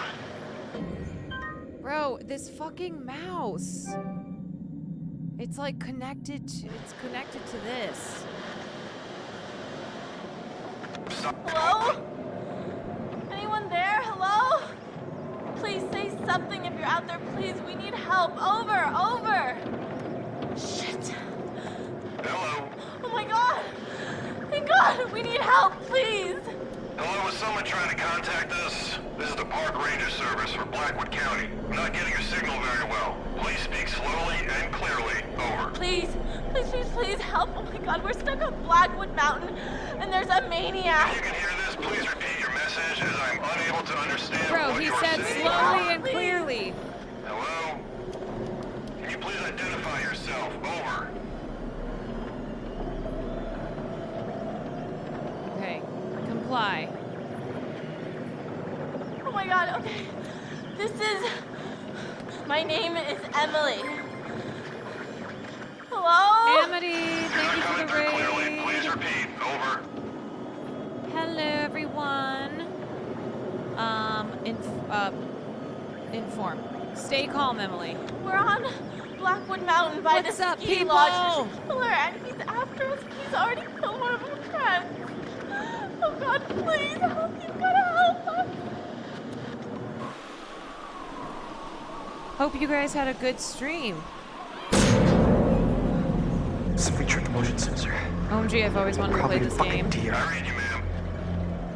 Speaker 2: Bro, this fucking mouse. It's like connected to this.
Speaker 9: Hello? Anyone there? Hello? Please say something if you're out there, please. We need help. Over, over. Shit.
Speaker 8: Hello?
Speaker 9: Oh my god. Thank God. We need help, please.
Speaker 8: Hello, is someone trying to contact us? This is the Park Ranger service for Blackwood County. I'm not getting your signal very well. Please speak slowly and clearly. Over.
Speaker 9: Please, please, please, please help. Oh my god, we're stuck on Blackwood Mountain and there's a maniac.
Speaker 8: If you can hear this, please repeat your message as I'm unable to understand
Speaker 2: Bro,
Speaker 8: what
Speaker 2: he
Speaker 8: you're
Speaker 2: said
Speaker 8: saying.
Speaker 2: slowly and clearly.
Speaker 8: Hello? Can you please identify yourself? Over.
Speaker 2: Okay, comply.
Speaker 9: Oh my god, okay. My name is Emily. Hello?
Speaker 2: Amity, thank you for the raid.
Speaker 8: Please repeat. Over.
Speaker 2: Hello, everyone. Inform. Stay calm, Emily.
Speaker 9: We're on Blackwood Mountain by
Speaker 2: What's
Speaker 9: the
Speaker 2: up,
Speaker 9: ski
Speaker 2: people?
Speaker 9: lodge. There's a killer and he's after us. He's already killed one of our friends. Oh god, please help. You gotta help us.
Speaker 2: Hope you guys had a good stream.
Speaker 12: Simply tripped the motion sensor.
Speaker 2: OMG, I've always wanted to play this game.
Speaker 12: Deer.
Speaker 8: I read you, ma'am.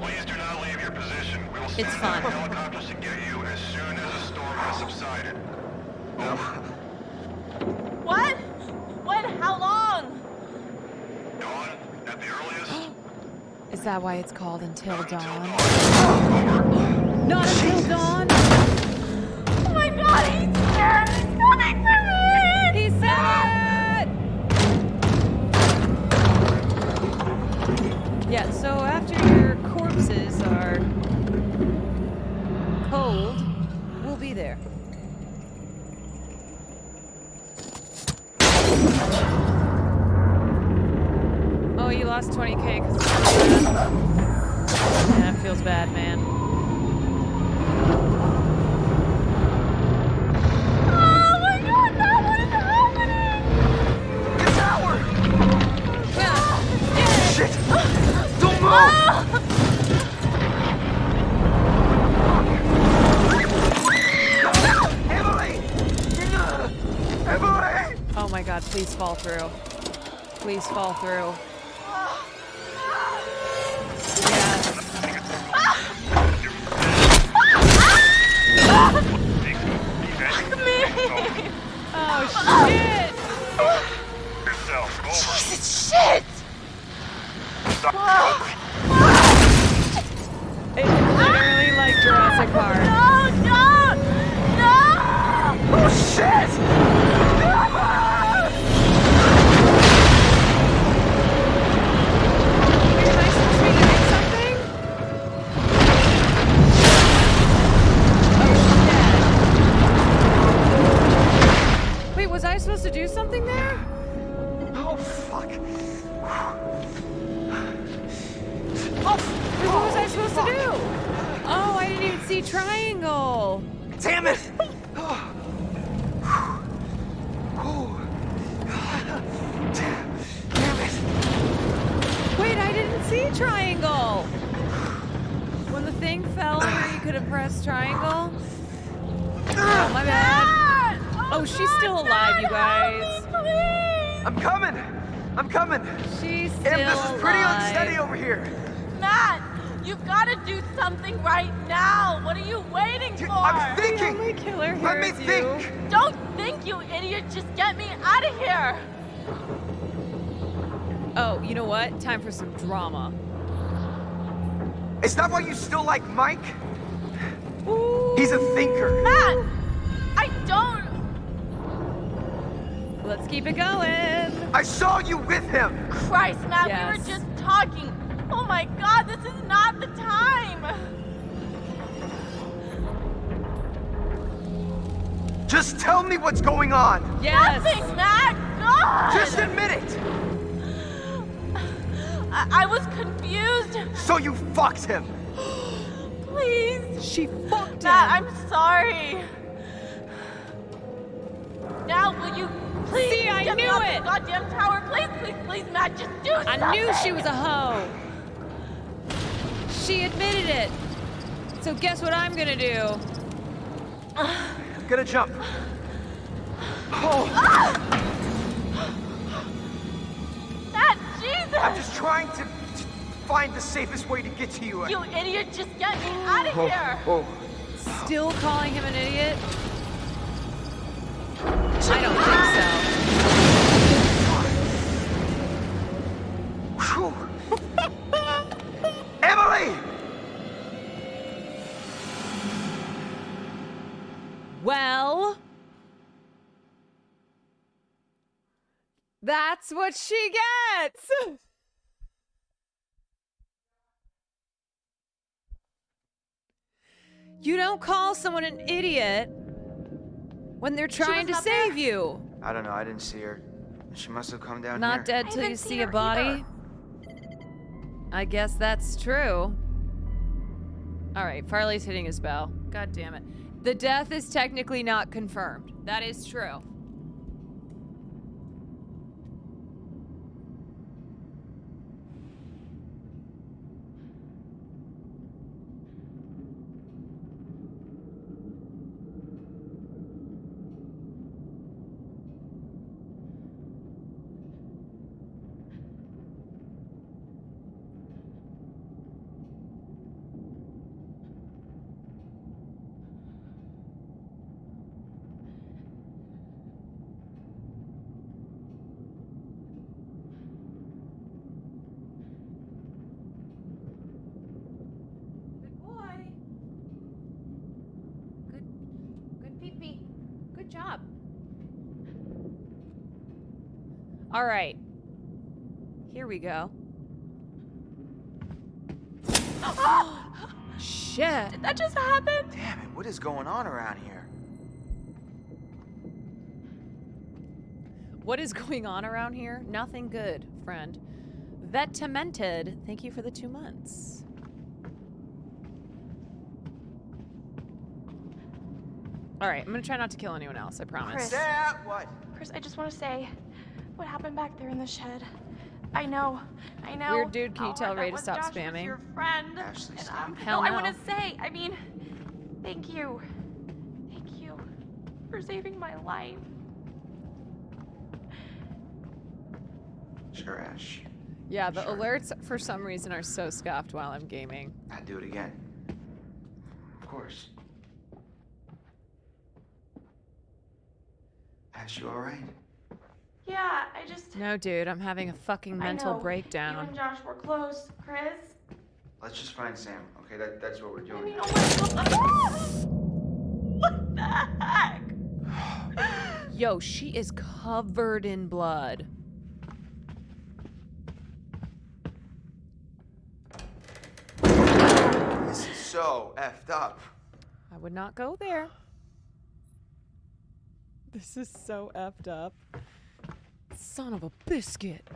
Speaker 8: Please do not leave your position. We will send
Speaker 2: fun.
Speaker 8: helicopters to get you as soon as the storm has subsided. Over.
Speaker 9: What? When? How long?
Speaker 8: Dawn, at the earliest.
Speaker 2: Is that why it's called Until Dawn? Not until dawn?
Speaker 9: Oh my god, he's scared. He's coming for me.
Speaker 2: He said it! Yeah, so after your corpses are cold, we'll be there. Oh, you lost 20K because that feels bad, man.
Speaker 9: Oh my god, that was happening!
Speaker 12: The tower!
Speaker 9: Yeah.
Speaker 12: Shit! Don't move! Emily! Emily!
Speaker 2: Oh my god, please fall through. Please fall through. Oh shit!
Speaker 8: Yourself. Over.
Speaker 9: Jesus, shit!
Speaker 2: It's literally like Jurassic Park.
Speaker 9: No, don't! No!
Speaker 12: Oh shit!
Speaker 2: Am I supposed to be doing something? Oh shit. Wait, was I supposed to do something there?
Speaker 12: Oh fuck.
Speaker 2: Wait, what was I supposed to do? Oh, I didn't even see triangle.
Speaker 12: Damn it!
Speaker 2: Wait, I didn't see triangle. When the thing fell where you could have pressed triangle? Oh, my bad. Oh, she's still alive, you guys.
Speaker 12: I'm coming. I'm coming.
Speaker 2: She's still
Speaker 12: Em, this is pretty
Speaker 2: alive.
Speaker 12: unsteady over here.
Speaker 9: Matt, you've got to do something right now. What are you waiting for?
Speaker 12: I'm thinking.
Speaker 2: The only killer here
Speaker 12: Let me
Speaker 2: is
Speaker 12: think.
Speaker 2: you.
Speaker 9: Don't think, you idiot. Just get me out of here.
Speaker 2: Oh, you know what? Time for some drama.
Speaker 12: Is that why you still like Mike? He's a thinker.
Speaker 9: Matt, I don't.
Speaker 2: Let's keep it going.
Speaker 12: I saw you with him.
Speaker 9: Christ, Matt,
Speaker 2: Yes.
Speaker 9: we were just talking. Oh my God, this is not the time.
Speaker 12: Just tell me what's going on.
Speaker 2: Yes.
Speaker 9: Nothing, Matt. God.
Speaker 12: Just admit it.
Speaker 9: I was confused.
Speaker 12: So you fucked him.
Speaker 9: Please.
Speaker 2: She fucked
Speaker 9: Matt,
Speaker 2: him.
Speaker 9: I'm sorry. Now, will you please
Speaker 2: See, I
Speaker 9: get me
Speaker 2: knew
Speaker 9: off
Speaker 2: it.
Speaker 9: this goddamn tower? Please, please, please, Matt, just do something.
Speaker 2: I knew she was a hoe. She admitted it. So guess what I'm gonna do?
Speaker 12: I'm gonna jump. Oh.
Speaker 9: Matt, Jesus.
Speaker 12: I'm just trying to find the safest way to get to you.
Speaker 9: You idiot, just get me out of here.
Speaker 12: Oh.
Speaker 2: Still calling him an idiot? I don't think so.
Speaker 12: Emily!
Speaker 2: Well, that's what she gets. You don't call someone an idiot when they're trying to save you.
Speaker 5: I don't know. I didn't see her. She must have come down
Speaker 2: Not
Speaker 5: here.
Speaker 2: dead till you see a body. I guess that's true. All right, Farley's hitting his bell. God damn it. The death is technically not confirmed. That is true. Good job. All right. Here we go. Shit.
Speaker 9: Did that just happen?
Speaker 5: Damn it, what is going on around here?
Speaker 2: What is going on around here? Nothing good, friend. Vetamented, thank you for the 2 months. All right, I'm gonna try not to kill anyone else, I promise.
Speaker 9: Chris.
Speaker 5: What?
Speaker 9: Chris, I just want to say what happened back there in the shed. I know.
Speaker 2: Weird dude, can you tell Ray to
Speaker 9: that
Speaker 2: stop
Speaker 9: was Josh was
Speaker 2: spamming?
Speaker 9: your friend.
Speaker 5: Ashley,
Speaker 9: And,
Speaker 5: stop.
Speaker 2: Hell
Speaker 9: I
Speaker 2: no.
Speaker 9: want to say, I mean, thank you. Thank you for saving my life.
Speaker 5: Sure, Ash.
Speaker 2: Yeah, the alerts for some reason are so scuffed while I'm gaming.
Speaker 5: I'd do it again. Of course. Ash, you alright?
Speaker 9: Yeah, I just.
Speaker 2: No, dude, I'm having a fucking mental
Speaker 9: I know. You
Speaker 2: breakdown.
Speaker 9: and Josh were close, Chris.
Speaker 5: Let's just find Sam, okay? That's what we're doing.
Speaker 9: I mean, oh my God. What the heck?
Speaker 2: Yo, she is covered in blood.
Speaker 5: This is so effed up.
Speaker 2: I would not go there. This is so effed up. Son of a biscuit.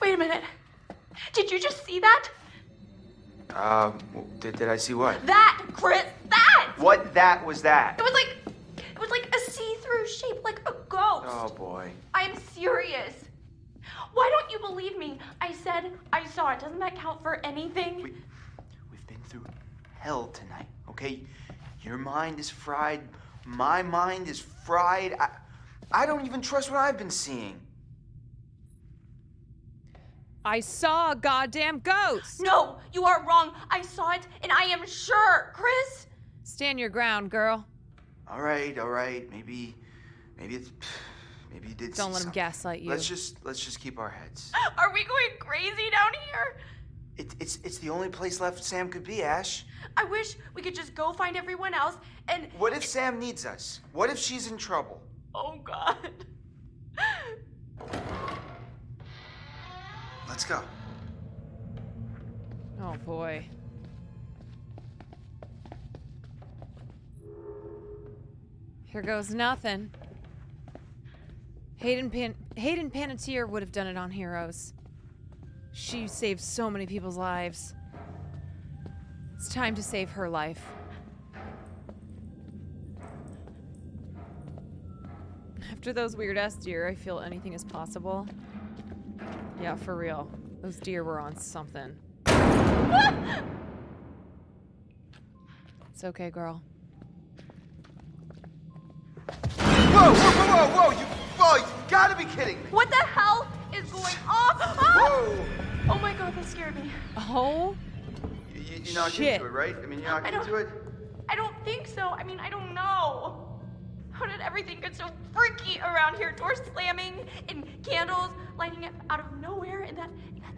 Speaker 9: Wait a minute. Did you just see that?
Speaker 5: Did I see what?
Speaker 9: That, Chris, that!
Speaker 5: What that was that?
Speaker 9: It was like a see-through
Speaker 14: shaped like a ghost.
Speaker 5: Oh boy.
Speaker 14: I'm serious. Why don't you believe me? I said I saw it. Doesn't that count for anything?
Speaker 5: We've been through hell tonight, okay? Your mind is fried. My mind is fried. I don't even trust what I've been seeing.
Speaker 2: I saw a goddamn ghost.
Speaker 14: No, you are wrong. I saw it, and I am sure, Chris.
Speaker 2: Stand your ground, girl.
Speaker 5: All right. Maybe you did.
Speaker 2: Don't let him gaslight you.
Speaker 5: Let's just keep our heads.
Speaker 14: Are we going crazy down here?
Speaker 5: It's the only place left Sam could be, Ash.
Speaker 14: I wish we could just go find everyone else and...
Speaker 5: What if Sam needs us? What if she's in trouble?
Speaker 14: Oh, God.
Speaker 5: Let's go.
Speaker 2: Oh, boy. Here goes nothing. Hayden Panettiere would have done it on Heroes. She saved so many people's lives. It's time to save her life. After those weird-ass deer, I feel anything is possible. Yeah, for real. Those deer were on something. It's okay, girl.
Speaker 5: Whoa! You gotta be kidding me!
Speaker 14: What the hell is going on?
Speaker 5: Whoa!
Speaker 14: Oh my God, that scared me.
Speaker 2: Oh?
Speaker 5: You're not into it, right? I mean, you're not into it?
Speaker 14: I don't think so. I mean, I don't know. How did everything get so freaky around here? Doors slamming and candles lighting up out of nowhere and that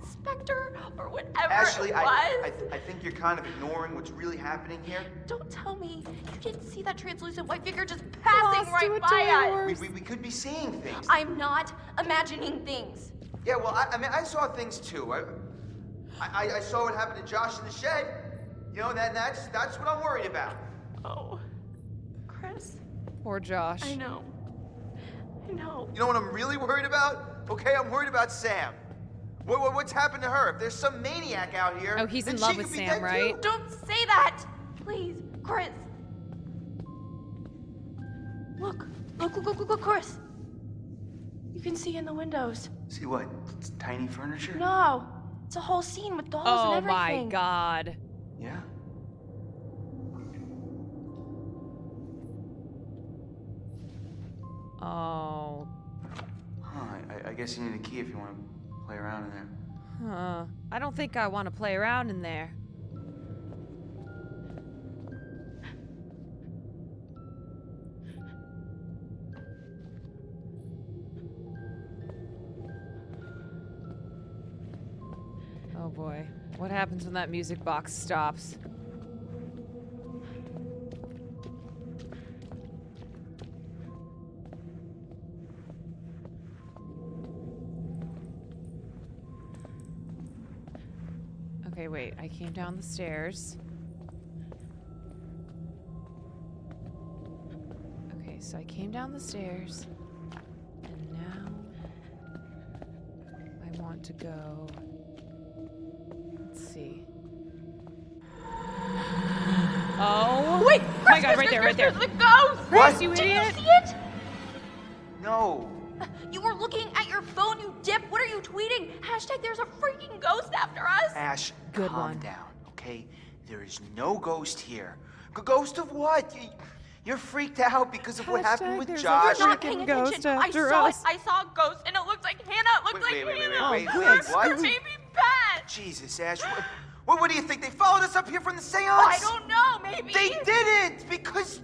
Speaker 14: specter or whatever
Speaker 5: Ashley,
Speaker 14: it was.
Speaker 5: I think you're kind of ignoring what's really happening here.
Speaker 14: Don't tell me you didn't see that translucent white figure just passing right by us.
Speaker 5: We could be seeing things.
Speaker 14: I'm not imagining things.
Speaker 5: Yeah, well, I mean, I saw things too. I saw what happened to Josh in the shed. You know, that's what I'm worried about.
Speaker 14: Oh, Chris.
Speaker 2: Poor Josh.
Speaker 14: I know.
Speaker 5: You know what I'm really worried about? Okay, I'm worried about Sam. What's happened to her? If there's some maniac out here...
Speaker 2: Oh, he's
Speaker 5: then
Speaker 2: in love
Speaker 5: she
Speaker 2: with
Speaker 5: could be
Speaker 2: Sam,
Speaker 5: dead
Speaker 2: right?
Speaker 5: too.
Speaker 14: Don't say that! Please, Chris. Look, Chris. You can see in the windows.
Speaker 5: See what? It's tiny furniture?
Speaker 14: No, it's a whole scene with dolls
Speaker 2: Oh
Speaker 14: and everything.
Speaker 2: my God.
Speaker 5: Yeah?
Speaker 2: Oh.
Speaker 5: Huh, I guess you need a key if you want to play around in there.
Speaker 2: Huh. I don't think I want to play around in there. Oh boy. What happens when that music box stops? Okay, wait. I came down the stairs. Okay, so I came down the stairs. And now I want to go. Let's see. Oh!
Speaker 14: Wait!
Speaker 2: Oh my God, right there, right there.
Speaker 14: There's the ghost!
Speaker 2: Chris, you
Speaker 14: Did
Speaker 2: idiot!
Speaker 14: you see it?
Speaker 5: No.
Speaker 14: You were looking at your phone, you dip. What are you tweeting? Hashtag there's a freaking ghost after us.
Speaker 5: Ash,
Speaker 2: Good
Speaker 5: calm
Speaker 2: one.
Speaker 5: down, okay? There is no ghost here. Ghost of what? You're freaked out because of what happened with
Speaker 2: there's a
Speaker 5: Josh.
Speaker 14: You're not paying attention. I saw it. I saw a ghost, and it looked like Hannah. It looked like Hannah.
Speaker 5: Wait,
Speaker 14: Her baby bat.
Speaker 5: Jesus, Ash, what do you think? They followed us up here from the seance?
Speaker 14: I don't know. Maybe
Speaker 5: They didn't, because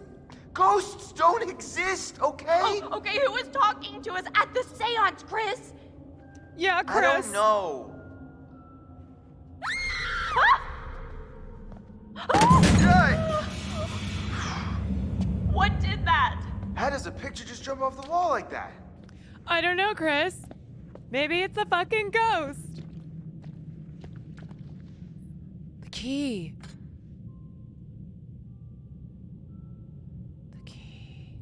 Speaker 5: ghosts don't exist, okay?
Speaker 14: Oh, okay, who was talking to us at the seance, Chris?
Speaker 2: Yeah, Chris.
Speaker 5: I don't know.
Speaker 14: What did that?
Speaker 5: How does a picture just jump off the wall like that?
Speaker 2: I don't know, Chris. Maybe it's a fucking ghost. The key. The key.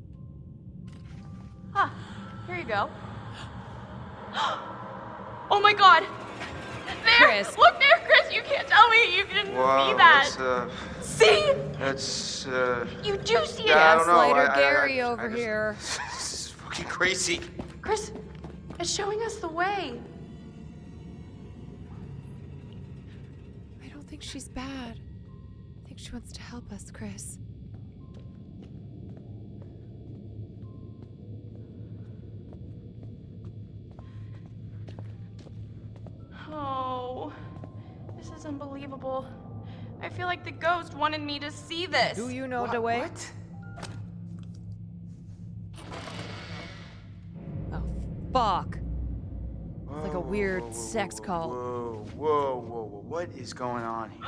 Speaker 14: Huh, here you go. Oh my God. There!
Speaker 2: Chris.
Speaker 14: Look there, Chris! You can't tell me you didn't
Speaker 5: Wow,
Speaker 14: see that!
Speaker 5: See?
Speaker 14: That's,
Speaker 5: You
Speaker 14: do see it!
Speaker 5: I don't know.
Speaker 2: Gaslighter Gary over
Speaker 5: I just-
Speaker 2: here.
Speaker 5: fucking crazy.
Speaker 14: Chris, it's showing us the way.
Speaker 2: I don't think she's bad. I think she wants to help us, Chris.
Speaker 14: Oh, this is unbelievable. I feel like the ghost wanted me to see this.
Speaker 2: Do you know the way?
Speaker 5: What?
Speaker 2: Oh, fuck. It's like a weird sex cult.
Speaker 5: Whoa. What is going on here?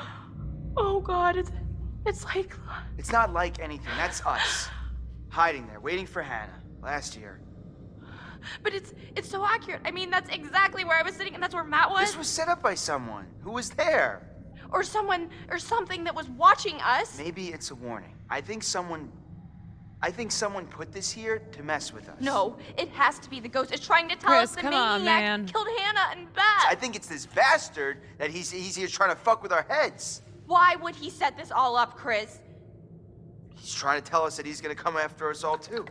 Speaker 14: Oh God, it's like...
Speaker 5: It's not like anything. That's us. Hiding there, waiting for Hannah. Last year.
Speaker 14: But it's so accurate. I mean, that's exactly where I was sitting, and that's where Matt was.
Speaker 5: This was set up by someone. Who was there?
Speaker 14: Or someone, or something that was watching us.
Speaker 5: Maybe it's a warning. I think someone put this here to mess with us.
Speaker 14: No, it has to be the ghost. It's trying to tell
Speaker 2: Chris,
Speaker 14: us the
Speaker 2: come on,
Speaker 14: maniac
Speaker 2: man.
Speaker 14: killed Hannah and Beth.
Speaker 5: I think it's this bastard that he's here trying to fuck with our heads.
Speaker 14: Why would he set this all up, Chris?
Speaker 5: He's trying to tell us that he's gonna come after us all too.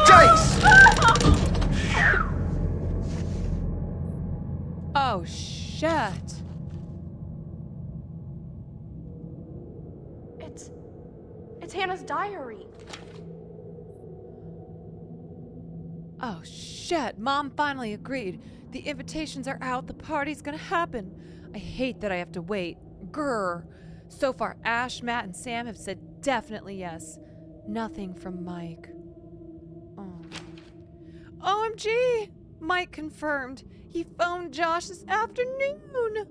Speaker 5: Dice!
Speaker 2: Oh, shit.
Speaker 14: It's Hannah's diary.
Speaker 2: Oh, shit. Mom finally agreed. The invitations are out. The party's gonna happen. I hate that I have to wait. Grr. So far, Ash, Matt, and Sam have said definitely yes. Nothing from Mike. Oh. OMG! Mike confirmed. He phoned Josh this afternoon.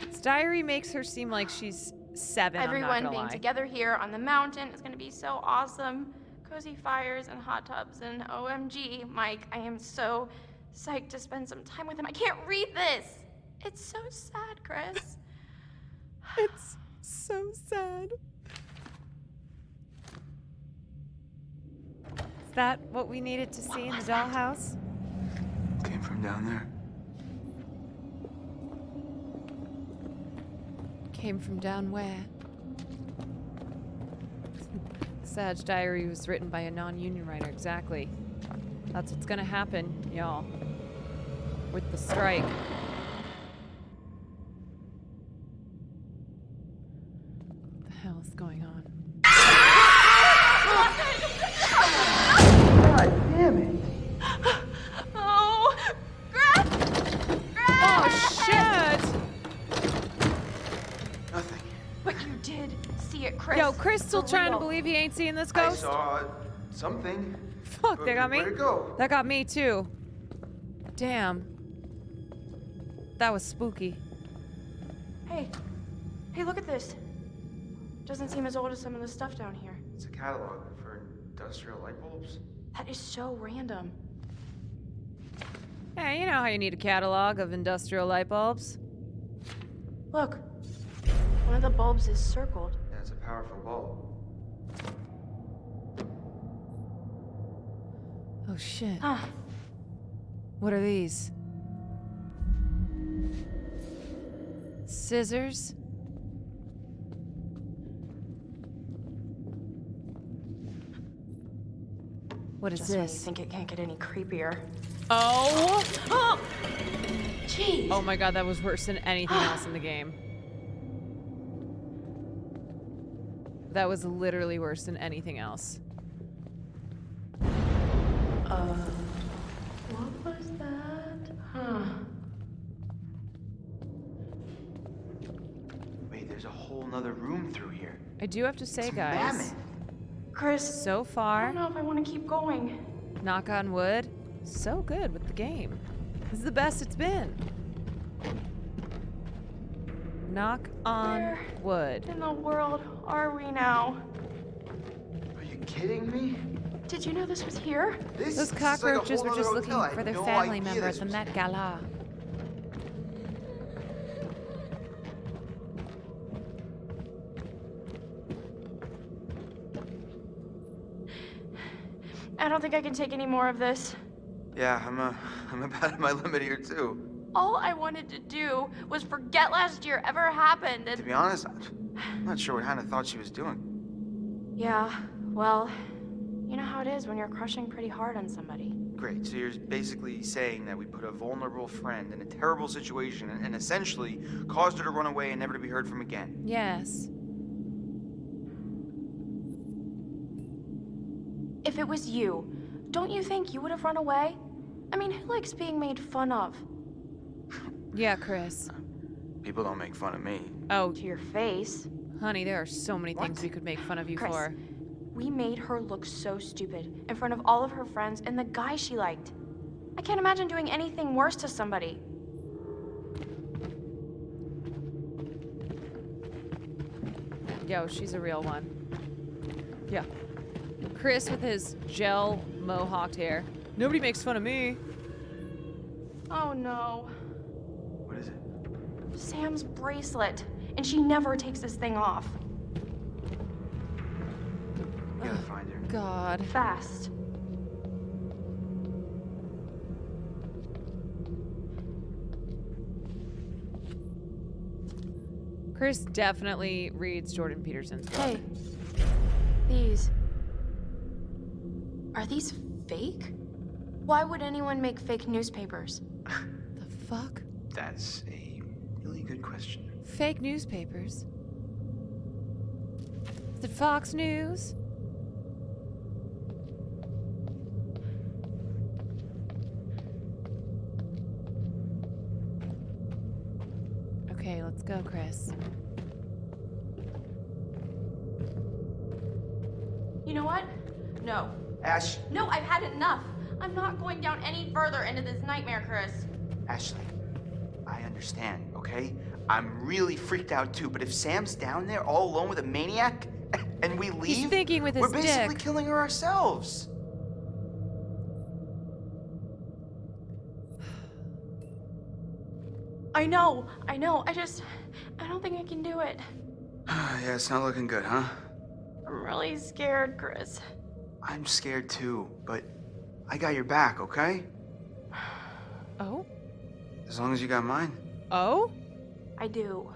Speaker 2: His diary makes her seem like she's 7.
Speaker 14: Everyone
Speaker 2: I'm not
Speaker 14: being
Speaker 2: gonna lie.
Speaker 14: together here on the mountain is going to be so awesome. Cozy fires and hot tubs and OMG, Mike, I am so psyched to spend some time with him. I can't read this. It's so sad, Chris.
Speaker 2: It's so sad. Is that what we needed to see in the dollhouse?
Speaker 5: Came from down there.
Speaker 2: Came from down where? Sag Diary was written by a non-union writer, exactly. That's what's gonna happen, y'all. With the strike. What the hell is going on?
Speaker 5: God damn it.
Speaker 14: Oh, Greg!
Speaker 2: Oh, shit!
Speaker 5: Nothing.
Speaker 14: But you did see it, Chris.
Speaker 2: Yo, Chris still
Speaker 14: For
Speaker 2: trying to
Speaker 14: real.
Speaker 2: believe he ain't seeing this
Speaker 5: I
Speaker 2: ghost?
Speaker 5: saw something.
Speaker 2: Fuck, they got me?
Speaker 5: Where'd it go?
Speaker 2: That got me too. Damn. That was spooky.
Speaker 14: Hey, look at this. Doesn't seem as old as some of the stuff down here.
Speaker 5: It's a catalog for industrial light bulbs.
Speaker 14: That is so random.
Speaker 2: Hey, you know how you need a catalog of industrial light bulbs?
Speaker 14: Look, one of the bulbs is circled.
Speaker 5: Yeah, it's a powerful bulb.
Speaker 2: Oh shit.
Speaker 14: Huh.
Speaker 2: What are these? Scissors? What is
Speaker 14: Just when you
Speaker 2: this?
Speaker 14: think it can't get any creepier.
Speaker 2: Oh!
Speaker 14: Oh! Jeez!
Speaker 2: Oh my god, that was worse than anything else in the game. That was literally worse than anything else.
Speaker 14: What was that? Huh.
Speaker 5: Wait, there's a whole nother room through here.
Speaker 2: I do have to say,
Speaker 5: It's
Speaker 2: guys,
Speaker 5: mammoth.
Speaker 14: Chris,
Speaker 2: so
Speaker 14: I
Speaker 2: far,
Speaker 14: don't know if I want to keep going.
Speaker 2: knock on wood, so good with the game. This is the best it's been. Knock on
Speaker 14: Where
Speaker 2: wood.
Speaker 14: in the world are we now?
Speaker 5: Are you kidding me?
Speaker 14: Did you know this was here?
Speaker 5: This
Speaker 2: Those
Speaker 5: is like a
Speaker 2: cockroaches
Speaker 5: whole
Speaker 2: were just
Speaker 5: other
Speaker 2: looking
Speaker 5: hotel. I
Speaker 2: for
Speaker 5: had
Speaker 2: their
Speaker 5: no
Speaker 2: family
Speaker 5: idea
Speaker 2: member at
Speaker 5: this
Speaker 2: the
Speaker 5: was-
Speaker 2: Met Gala.
Speaker 14: I don't think I can take any more of this.
Speaker 5: Yeah, I'm about at my limit here too.
Speaker 14: All I wanted to do was forget last year ever happened,
Speaker 5: To
Speaker 14: and
Speaker 5: be honest, I'm not sure what Hannah thought she was doing.
Speaker 14: yeah, well, You know how it is when you're crushing pretty hard on somebody.
Speaker 5: Great, so you're basically saying that we put a vulnerable friend in a terrible situation and essentially caused her to run away and never to be heard from again.
Speaker 2: Yes.
Speaker 14: If it was you, don't you think you would have run away? I mean, who likes being made fun of?
Speaker 2: Yeah, Chris.
Speaker 5: People don't make fun of me.
Speaker 2: Oh.
Speaker 14: To your face.
Speaker 2: Honey, there are so many things we could make fun of you
Speaker 14: Chris,
Speaker 2: for.
Speaker 14: we made her look so stupid in front of all of her friends and the guy she liked. I can't imagine doing anything worse to somebody.
Speaker 2: Yo, she's a real one. Yeah. Chris with his gel mohawked hair. Nobody makes fun of me.
Speaker 14: Oh no.
Speaker 5: What is it?
Speaker 14: Sam's bracelet. And she never takes this thing off.
Speaker 5: You gotta find her.
Speaker 2: God.
Speaker 14: Fast.
Speaker 2: Chris definitely reads Jordan Peterson's book.
Speaker 14: Hey. These. Are these fake? Why would anyone make fake newspapers?
Speaker 2: The fuck?
Speaker 5: That's a really good question.
Speaker 2: Fake newspapers? Is it Fox News? Okay, let's go, Chris.
Speaker 14: You know what? No.
Speaker 5: Ash.
Speaker 14: No, I've had enough. I'm not going down any further into this nightmare, Chris.
Speaker 5: Ashley, I understand, okay? I'm really freaked out too, but if Sam's down there all alone with a maniac and we leave,
Speaker 2: he's thinking with his
Speaker 5: we're basically
Speaker 2: dick.
Speaker 5: killing her ourselves.
Speaker 14: I know. I don't think I can do it.
Speaker 5: Yeah, it's not looking good, huh?
Speaker 14: I'm really scared, Chris.
Speaker 5: I'm scared too, but I got your back, okay?
Speaker 2: Oh?
Speaker 5: As long as you got mine.
Speaker 2: Oh?
Speaker 14: I do.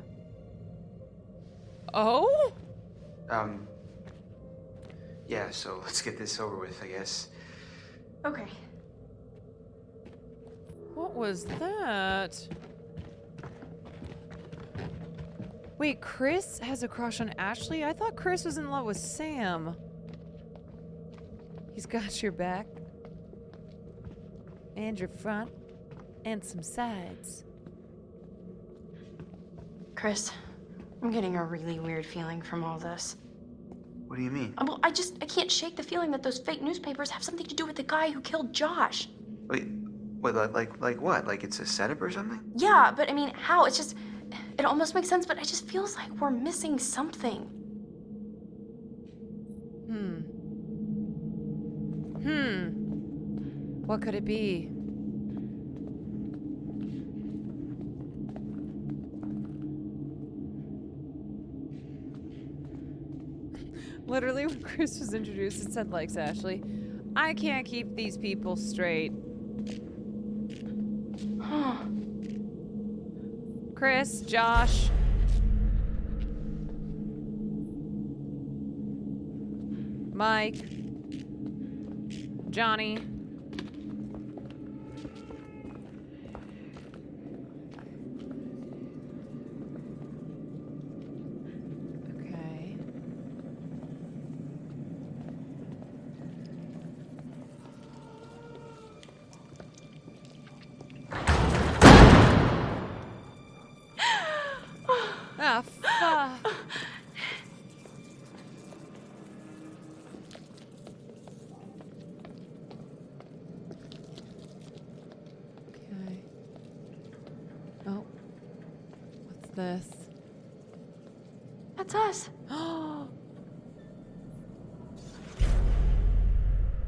Speaker 2: Oh?
Speaker 5: Yeah, so let's get this over with, I guess.
Speaker 14: Okay.
Speaker 2: What was that? Wait, Chris has a crush on Ashley? I thought Chris was in love with Sam. He's got your back. And your front. And some sides.
Speaker 14: Chris, I'm getting a really weird feeling from all this.
Speaker 5: What do you mean?
Speaker 14: Well, I can't shake the feeling that those fake newspapers have something to do with the guy who killed Josh.
Speaker 5: Wait, like what? Like it's a setup or something?
Speaker 14: Yeah, but I mean, how? It almost makes sense, but it just feels like we're missing something.
Speaker 2: What could it be? Literally, when Chris was introduced, it said, likes Ashley. I can't keep these people straight. Chris, Josh. Mike. Johnny. Okay. Ah, fuck. Okay. Oh. What's this?
Speaker 14: That's us.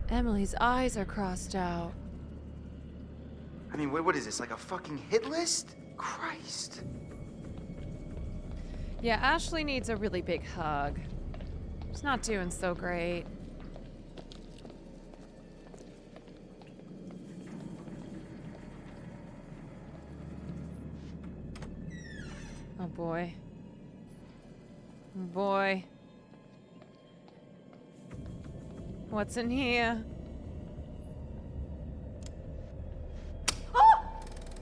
Speaker 2: Emily's eyes are crossed out.
Speaker 5: I mean, what is this? Like a fucking hit list? Christ.
Speaker 2: Yeah, Ashley needs a really big hug. She's not doing so great. Oh boy. Oh boy. What's in here?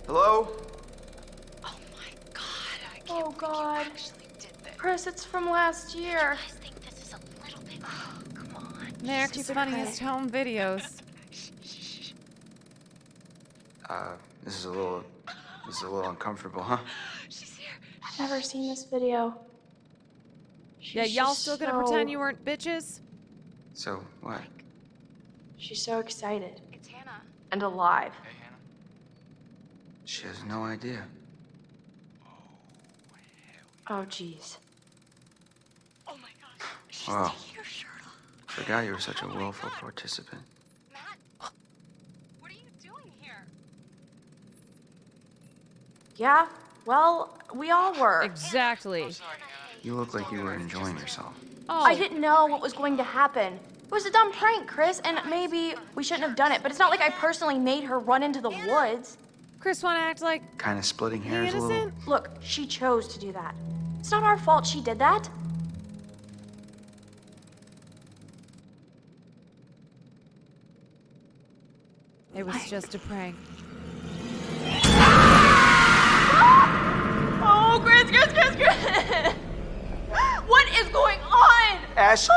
Speaker 5: Hello?
Speaker 14: Oh God. Chris, it's from last year.
Speaker 2: America's Funniest Home Videos.
Speaker 5: This is a little uncomfortable, huh?
Speaker 14: I've never seen this video.
Speaker 2: Yeah, y'all still gonna pretend you weren't bitches?
Speaker 5: So, what?
Speaker 14: She's so excited. It's Hannah. And alive.
Speaker 5: She has no idea.
Speaker 14: Oh, jeez.
Speaker 5: Wow. Forgot you were such a willful participant.
Speaker 14: Yeah, well, we all were.
Speaker 2: Exactly.
Speaker 5: You look like you were enjoying yourself.
Speaker 2: Oh.
Speaker 14: I didn't know what was going to happen. It was a dumb prank, Chris, and maybe we shouldn't have done it, but it's not like I personally made her run into the woods.
Speaker 2: Chris wanna act like
Speaker 5: Kind of splitting hairs a little.
Speaker 14: Look, she chose to do that. It's not our fault she did that.
Speaker 2: it was just a prank.
Speaker 14: Oh, Chris! What is going on?
Speaker 5: Ash,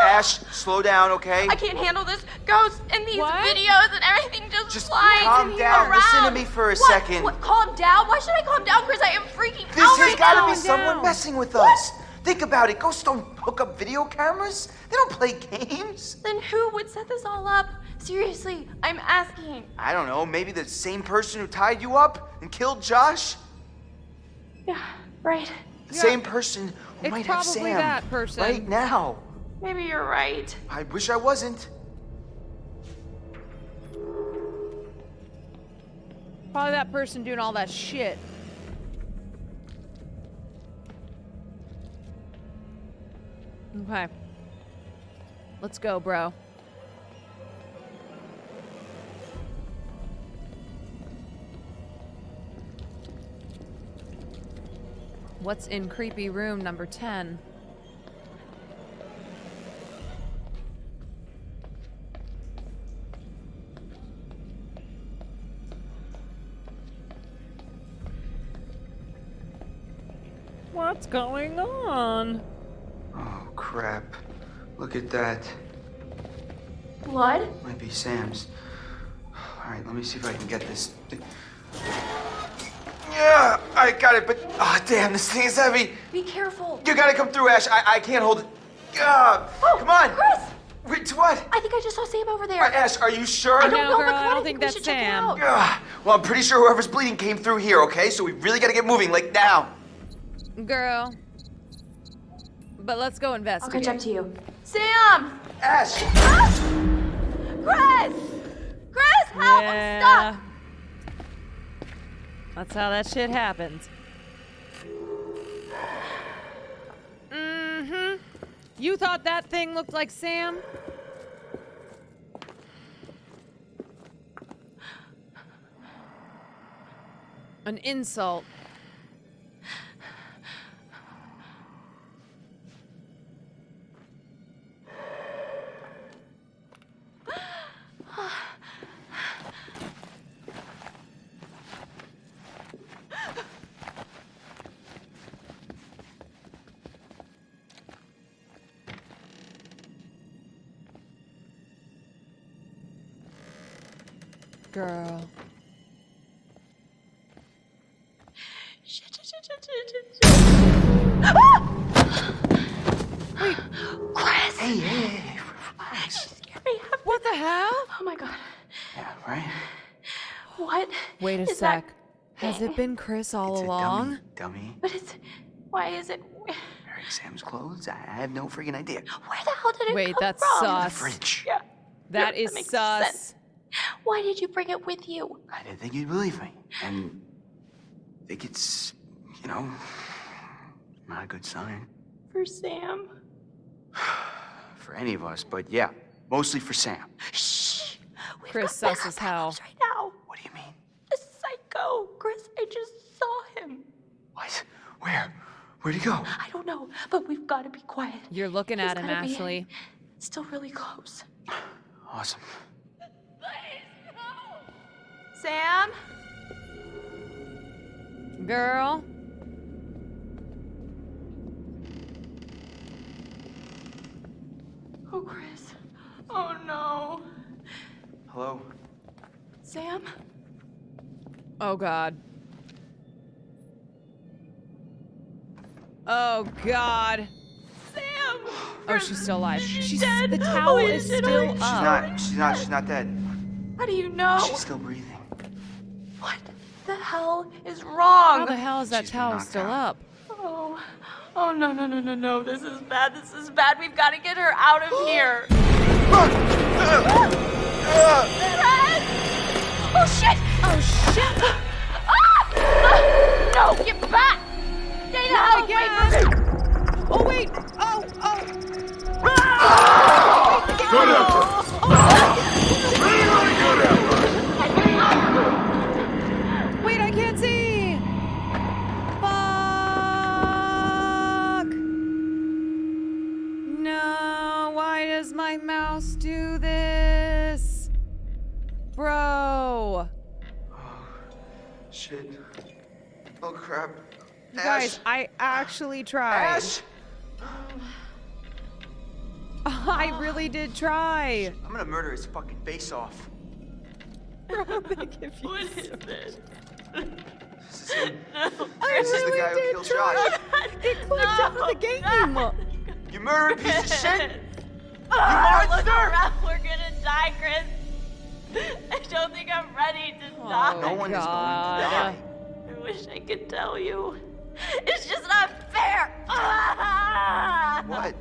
Speaker 5: slow down, okay?
Speaker 14: I can't handle this. Ghosts and these videos and everything just flying
Speaker 5: calm down.
Speaker 14: around.
Speaker 5: Listen to me for a second.
Speaker 14: What? Calm down? Why should I calm down, Chris? I am freaking
Speaker 5: This
Speaker 14: out
Speaker 5: has
Speaker 14: right
Speaker 5: got
Speaker 14: now.
Speaker 5: to be someone messing with us. Think about it. Ghosts don't hook up video cameras. They don't play games.
Speaker 14: Then who would set this all up? Seriously, I'm asking.
Speaker 5: I don't know. Maybe the same person who tied you up and killed Josh?
Speaker 14: Yeah, right.
Speaker 5: The same person who might have
Speaker 2: probably
Speaker 5: Sam
Speaker 2: that person.
Speaker 5: right now.
Speaker 14: Maybe you're right.
Speaker 5: I wish I wasn't.
Speaker 2: Probably that person doing all that shit. Okay. Let's go, bro. What's in creepy room number 10? What's going on?
Speaker 5: Oh, crap. Look at that.
Speaker 14: Blood?
Speaker 5: Might be Sam's. All right, let me see if I can get this. Yeah, I got it, but damn, this thing is heavy.
Speaker 14: Be careful.
Speaker 5: You gotta come through, Ash. I can't hold it. Come on.
Speaker 14: Chris!
Speaker 5: Wait, what?
Speaker 14: I think I just saw Sam over there.
Speaker 5: Ash, are you sure?
Speaker 14: I don't know,
Speaker 2: girl,
Speaker 14: but
Speaker 2: I
Speaker 14: come on,
Speaker 2: don't think
Speaker 14: we
Speaker 2: that's
Speaker 14: should check it
Speaker 2: Sam.
Speaker 14: out.
Speaker 5: Well, I'm pretty sure whoever's bleeding came through here, okay? So we really gotta get moving, like now.
Speaker 2: Girl. But let's go
Speaker 14: I'll
Speaker 2: investigate.
Speaker 14: catch up to you. Sam!
Speaker 5: Ash!
Speaker 14: Chris! Chris, help! I'm stuck!
Speaker 2: That's how that shit happens. Mm-hmm. You thought that thing looked like Sam? An insult. Girl. Wait.
Speaker 14: Chris!
Speaker 5: Hey, relax.
Speaker 14: You scared me.
Speaker 2: What the hell?
Speaker 14: Oh my god.
Speaker 5: Yeah, right?
Speaker 14: What?
Speaker 2: Wait a
Speaker 14: is
Speaker 2: sec.
Speaker 14: that?
Speaker 2: Has it been Chris all
Speaker 5: It's
Speaker 2: along?
Speaker 5: a dummy.
Speaker 14: But it's. Why is it.
Speaker 5: Wearing Sam's clothes? I have no freaking idea.
Speaker 14: Where the hell did it
Speaker 2: Wait,
Speaker 14: come
Speaker 2: that's
Speaker 14: from?
Speaker 2: sus.
Speaker 5: Fridge.
Speaker 14: Yeah.
Speaker 2: That is
Speaker 14: makes
Speaker 2: sus.
Speaker 14: sense. Why did you bring it with you?
Speaker 5: I didn't think you'd believe me. And I think it's, not a good sign.
Speaker 14: For Sam?
Speaker 5: For any of us, but yeah, mostly for Sam.
Speaker 14: Shh!
Speaker 2: Chris sus as hell.
Speaker 14: Right now.
Speaker 5: What do you mean?
Speaker 14: The psycho. Chris, I just saw him.
Speaker 5: What? Where? Where'd he go?
Speaker 14: I don't know, but we've got to be quiet.
Speaker 2: You're looking at him,
Speaker 14: gotta be
Speaker 2: Ashley.
Speaker 14: Still really close.
Speaker 5: Awesome.
Speaker 14: Sam?
Speaker 2: Girl.
Speaker 14: Oh, Chris. Oh, no.
Speaker 5: Hello?
Speaker 14: Sam?
Speaker 2: Oh, God. Oh, God.
Speaker 14: Sam!
Speaker 2: Oh, she's still alive. She's
Speaker 14: dead.
Speaker 2: The towel
Speaker 14: Holy
Speaker 2: is
Speaker 14: shit,
Speaker 2: still
Speaker 14: holy
Speaker 2: up.
Speaker 5: She's not dead.
Speaker 14: How do you know?
Speaker 5: She's still breathing.
Speaker 14: What the hell is wrong?
Speaker 2: How the hell is that towel still up?
Speaker 14: Oh, oh no, no, no, no, no. This is bad. This is bad. We've got to get her out of here. Fred! Oh, shit!
Speaker 2: Oh, shit!
Speaker 14: No, get back! Stay the hell away from me!
Speaker 2: Oh, wait! Oh!
Speaker 8: Good effort! Really good effort!
Speaker 2: Wait, I can't see! Fuck! No, why does my mouse do this? Bro!
Speaker 5: Shit. Oh, crap.
Speaker 2: You guys, I actually tried.
Speaker 5: Ash!
Speaker 2: I really did try.
Speaker 5: I'm gonna murder his fucking face off.
Speaker 2: Bro, they give you
Speaker 14: What is this?
Speaker 5: This is him.
Speaker 2: I
Speaker 5: This is the
Speaker 2: really
Speaker 5: guy who
Speaker 2: did
Speaker 5: killed
Speaker 2: try.
Speaker 5: Josh.
Speaker 2: It clicked out of the game.
Speaker 5: You murdering piece of shit!
Speaker 14: Look
Speaker 5: monster!
Speaker 14: around. We're gonna die, Chris. I don't think I'm ready to die.
Speaker 5: No one is going to die.
Speaker 14: I wish I could tell you. It's just not fair.
Speaker 5: What?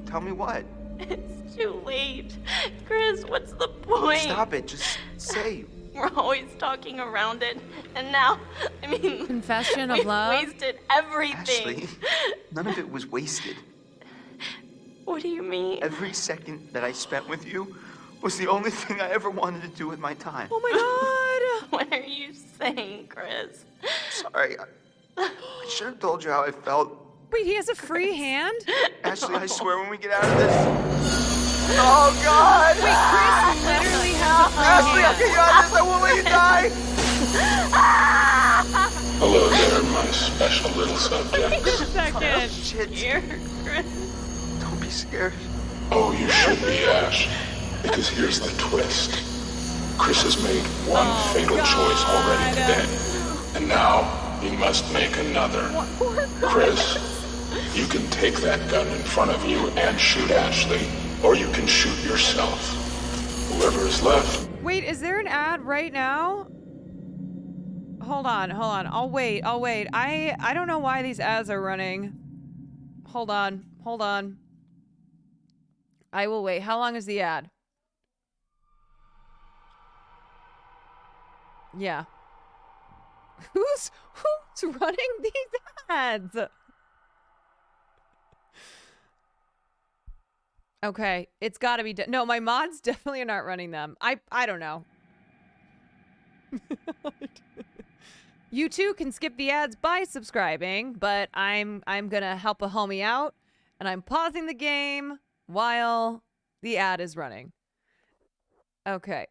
Speaker 5: Tell me what?
Speaker 14: It's too late. Chris, what's the point?
Speaker 5: Stop it. Just say.
Speaker 14: We're always talking around it. And now, I mean...
Speaker 2: Confession of
Speaker 14: we've
Speaker 2: love?
Speaker 14: wasted everything.
Speaker 5: Ashley, none of it was wasted.
Speaker 14: What do you mean?
Speaker 5: Every second that I spent with you was the only thing I ever wanted to do with my time.
Speaker 2: Oh my God!
Speaker 14: What are you saying, Chris?
Speaker 5: Sorry. I should have told you how I felt.
Speaker 2: Wait, he has a free hand?
Speaker 5: Ashley, I swear when we get out of this... Oh, God!
Speaker 2: Wait, Chris literally has a free
Speaker 5: Ashley,
Speaker 2: hand.
Speaker 5: I'll get you out of this. I won't let you die.
Speaker 8: Hello there, my special little subjects.
Speaker 2: Wait a second.
Speaker 5: Shit.
Speaker 14: Chris.
Speaker 5: Don't be scared.
Speaker 8: Oh, you should be, Ash. Because here's the twist. Chris has made one fatal choice already today. And now he must make another. Chris, you can take that gun in front of you and shoot Ashley, or you can shoot yourself. Whoever is left.
Speaker 2: Wait, is there an ad right now? Hold on. I'll wait. I don't know why these ads are running. Hold on. I will wait. How long is the ad? Yeah. Who's running these ads? Okay, it's got to be no, my mods definitely are not running them. I don't know. You too can skip the ads by subscribing, but I'm going to help a homie out and I'm pausing the game while the ad is running. Okay.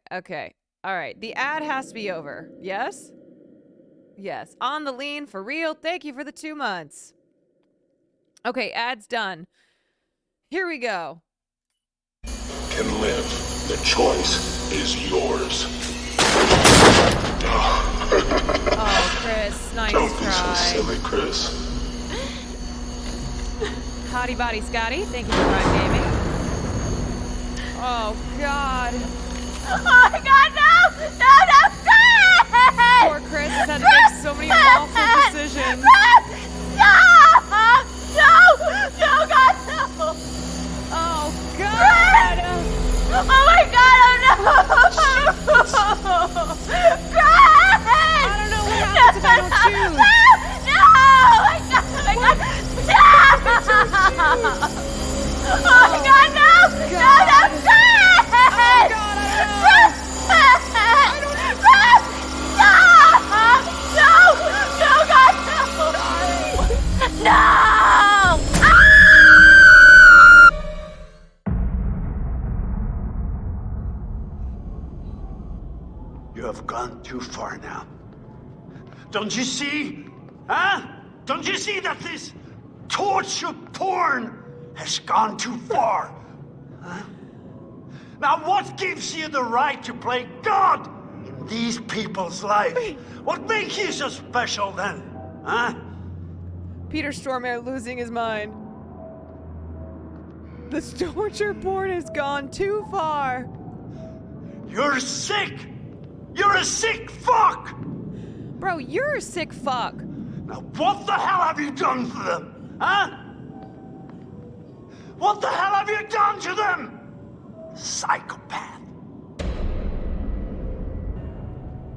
Speaker 2: All right. The ad has to be over. Yes? Yes. On the lean for real. Thank you for the 2 months. Okay, ad's done. Here we go.
Speaker 8: Can live. The choice is yours.
Speaker 2: Oh, Chris, nice
Speaker 8: Don't
Speaker 2: try.
Speaker 8: be so silly, Chris.
Speaker 2: Hottie Body Scotty, thank you for Prime Gaming. Oh, God.
Speaker 14: Oh my God, no! Chris!
Speaker 2: Poor Chris has had to make so many awful decisions.
Speaker 14: No, God, no!
Speaker 2: Oh, God!
Speaker 14: Oh my God, oh no! Chris!
Speaker 2: I don't know what happens if I don't choose.
Speaker 14: No! Oh my God, no! Oh my God, no! No,
Speaker 13: You have gone too far now. Don't you see? Huh? Don't you see that this torture porn has gone too far? Huh? Now what gives you the right to play God in these people's lives? What makes you so special then? Huh?
Speaker 2: Peter Stormare losing his mind. This torture porn has gone too far.
Speaker 13: You're sick! You're a sick fuck!
Speaker 2: Bro, you're a sick fuck.
Speaker 13: Now what the hell have you done for them? Huh? What the hell have you done to them? Psychopath.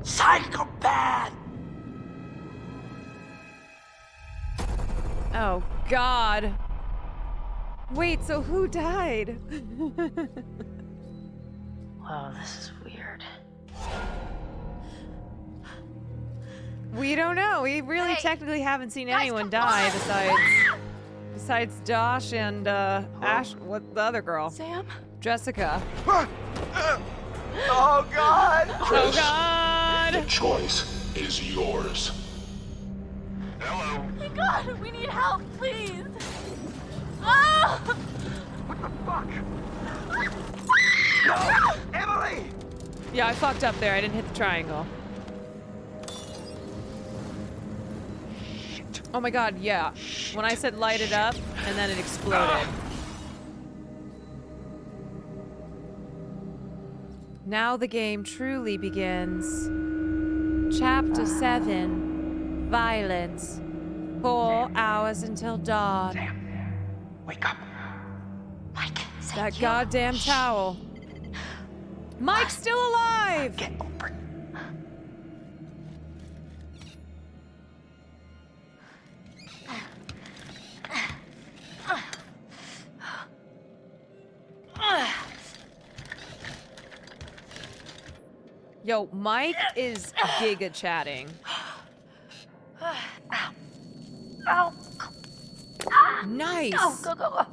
Speaker 13: Psychopath!
Speaker 2: Oh, God. Wait, so who died?
Speaker 15: Wow, this is weird.
Speaker 2: We don't know. We really technically haven't seen anyone die besides Josh and Ash. What the other girl?
Speaker 14: Sam?
Speaker 2: Jessica.
Speaker 5: Oh God!
Speaker 2: Oh God!
Speaker 8: The choice is yours.
Speaker 9: Oh my God, we need help, please. Oh!
Speaker 13: What the fuck? No! Emily!
Speaker 2: Yeah, I fucked up there. I didn't hit the triangle. Oh my God, yeah. When I said light it up, and then it exploded. Now the game truly begins. Chapter 7. Violence. 4 hours until dawn.
Speaker 5: Wake up.
Speaker 3: Mike,
Speaker 2: that goddamn towel. Mike's still alive!
Speaker 5: Get over it.
Speaker 2: Yo, Mike is giga chatting.
Speaker 9: Ow.
Speaker 2: Nice.
Speaker 9: Go.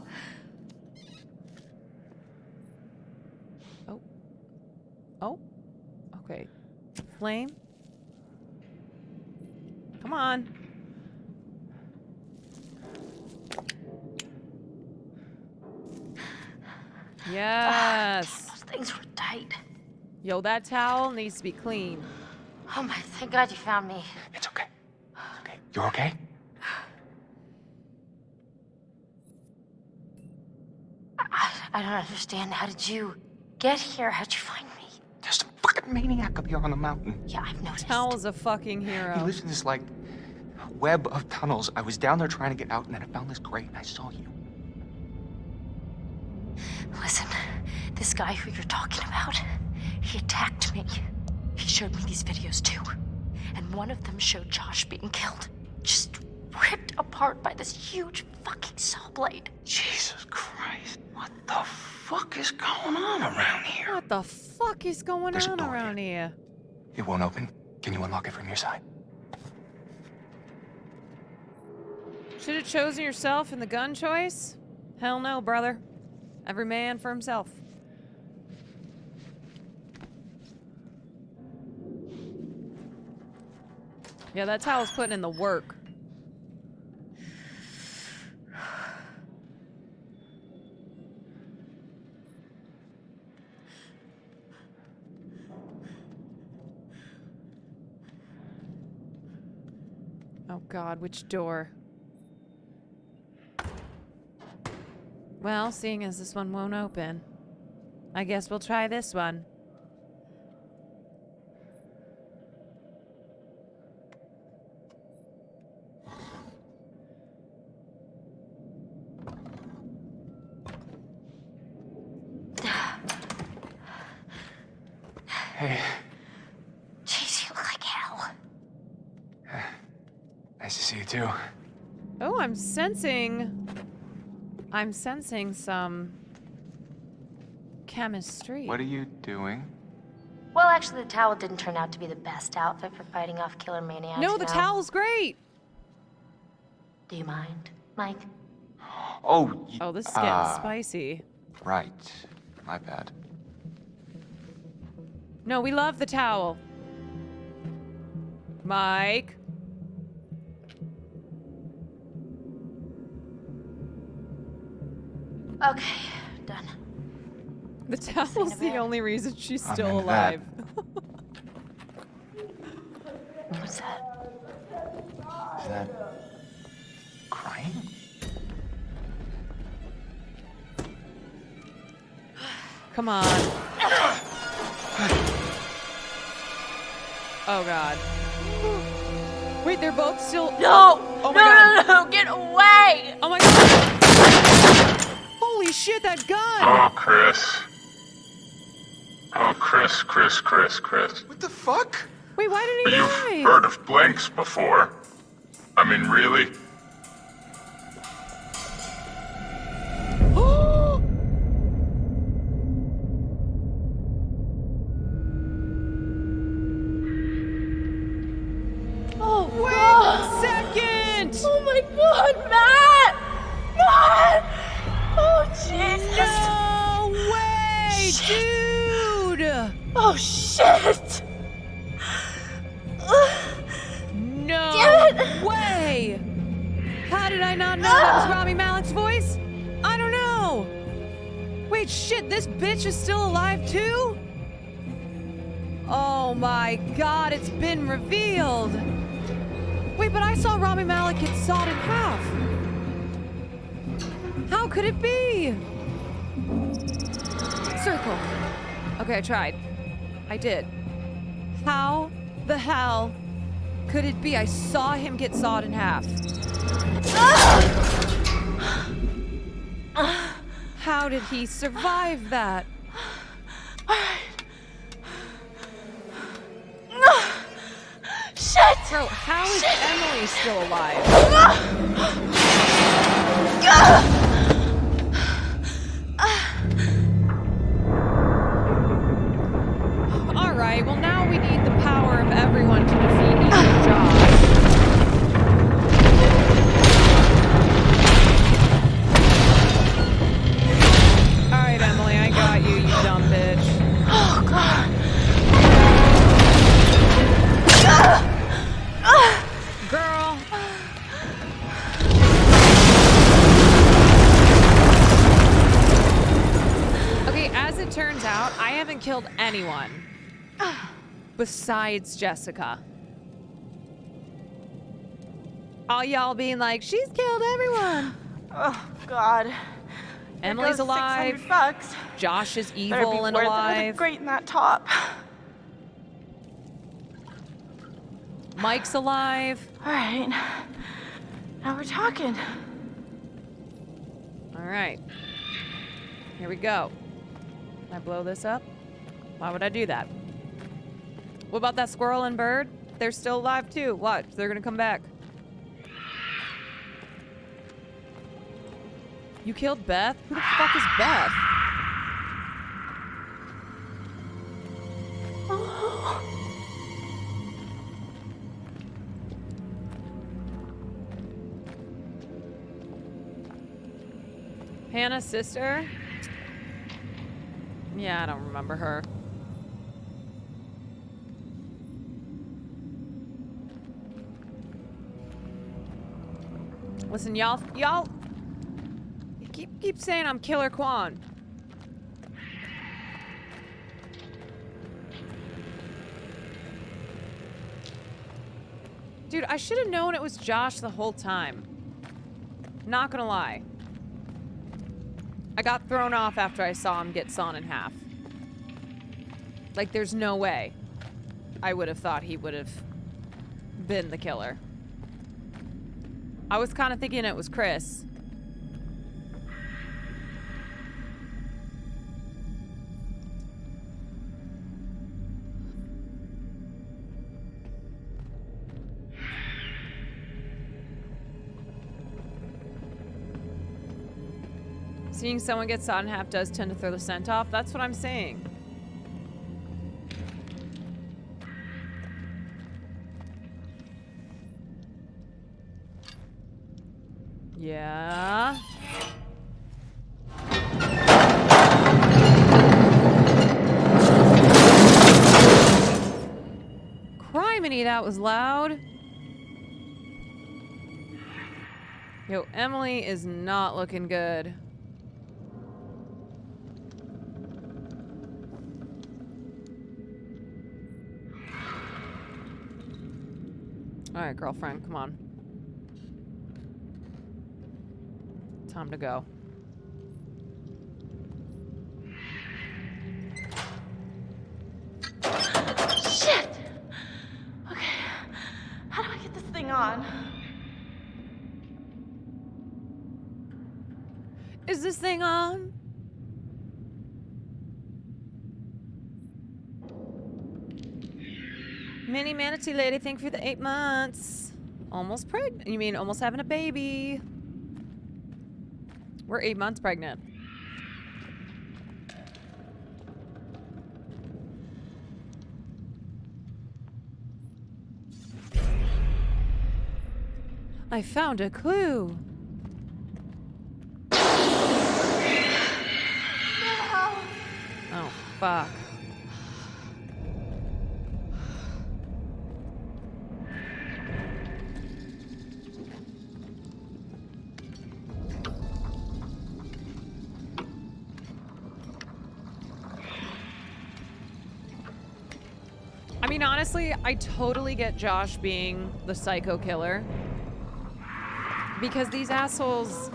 Speaker 2: Oh. Okay. Flame. Come on. Yes.
Speaker 15: Those things were tight.
Speaker 2: Yo, that towel needs to be clean.
Speaker 15: Oh my, thank God you found me.
Speaker 5: It's okay. Okay. You're okay?
Speaker 15: I don't understand. How did you get here? How'd you find me?
Speaker 5: There's some fucking maniac up here on the mountain.
Speaker 15: Yeah, I've noticed.
Speaker 2: Towel's a fucking hero.
Speaker 5: He lives in this, like, web of tunnels. I was down there trying to get out, and then I found this grate, and I saw you.
Speaker 15: Listen, this guy who you're talking about, he attacked me. He showed me these videos too. And one of them showed Josh being killed. Just ripped apart by this huge fucking saw blade.
Speaker 5: Jesus Christ. What the fuck is going on around here?
Speaker 2: What the fuck is going on around here?
Speaker 5: It won't open. Can you unlock it from your side?
Speaker 2: Should have chosen yourself in the gun choice? Hell no, brother. Every man for himself. Yeah, that's how I was putting in the work. Oh God, which door? Well, seeing as this one won't open, I guess we'll try this one.
Speaker 5: Hey.
Speaker 15: Jeez, you look like hell.
Speaker 5: Nice to see you too.
Speaker 2: Oh, I'm sensing some chemistry.
Speaker 5: What are you doing?
Speaker 15: Well, actually, the towel didn't turn out to be the best outfit for fighting off killer maniacs.
Speaker 2: No, the towel's great.
Speaker 15: Do you mind, Mike?
Speaker 5: Oh,
Speaker 2: oh, this is getting spicy.
Speaker 5: Right. My bad.
Speaker 2: No, we love the towel. Mike.
Speaker 15: Okay, done.
Speaker 2: The towel's the only reason she's
Speaker 5: I'm
Speaker 2: still
Speaker 5: into that.
Speaker 2: alive.
Speaker 15: What's that?
Speaker 5: Is that crying?
Speaker 2: Come on. Oh god. Wait, they're both still.
Speaker 9: No!
Speaker 2: Oh my god.
Speaker 9: No, get away!
Speaker 2: Oh my god. Holy shit, that gun!
Speaker 8: Oh, Chris. Oh, Chris.
Speaker 5: What the fuck?
Speaker 2: Wait, why did he die?
Speaker 8: You've heard of blanks before. I mean, really?
Speaker 9: Oh,
Speaker 2: Wait
Speaker 9: God.
Speaker 2: a second!
Speaker 9: Oh my God, Matt! Matt! Oh, Jesus!
Speaker 2: No way,
Speaker 9: Shit.
Speaker 2: dude!
Speaker 9: Oh, shit!
Speaker 2: No
Speaker 9: Damn it.
Speaker 2: way! How did I not know that was Rami Malek's voice? I don't know! Wait, shit, this bitch is still alive too? Oh my god, it's been revealed! Wait, but I saw Rami Malek get sawed in half! How could it be? Circle. Okay, I tried. I did. How the hell could it be? I saw him get sawed in half. How did he survive that?
Speaker 9: Shit!
Speaker 2: Bro, how is Emily still alive? Alright, well now we need the power of everyone to defeat even Josh. Alright, Emily, I got you, you dumb bitch.
Speaker 9: Oh, God.
Speaker 2: Girl. Okay, as it turns out, I haven't killed anyone besides Jessica. All y'all being like, she's killed everyone.
Speaker 9: Oh, God.
Speaker 2: Emily's
Speaker 9: There goes
Speaker 2: alive.
Speaker 9: $600.
Speaker 2: Josh is
Speaker 9: Better be
Speaker 2: evil and
Speaker 9: worth it with a
Speaker 2: alive.
Speaker 9: grate in that top.
Speaker 2: Mike's alive.
Speaker 9: All right. Now we're talking.
Speaker 2: All right. Here we go. Can I blow this up? Why would I do that? What about that squirrel and bird? They're still alive too. Watch, they're gonna come back. You killed Beth? Who the fuck is Beth?
Speaker 9: Oh.
Speaker 2: Hannah's sister? Yeah, I don't remember her. Listen, y'all keep saying I'm Killer Quan. Dude, I should have known it was Josh the whole time. Not gonna lie. I got thrown off after I saw him get sawn in half. Like, there's no way I would have thought he would have been the killer. I was kind of thinking it was Chris. Seeing someone get sawed in half does tend to throw the scent off. That's what I'm saying. Yeah. Crime Jiminy, that was loud. Yo, Emily is not looking good. Alright, girlfriend, come on. Time to go.
Speaker 9: Shit! Okay, how do I get this thing on?
Speaker 2: Is this thing on? Mini manatee lady, thank you for the 8 months. Almost pregnant. You mean almost having a baby? We're 8 months pregnant. I found a clue. Oh, fuck. I mean, honestly, I totally get Josh being the psycho killer. Because these assholes...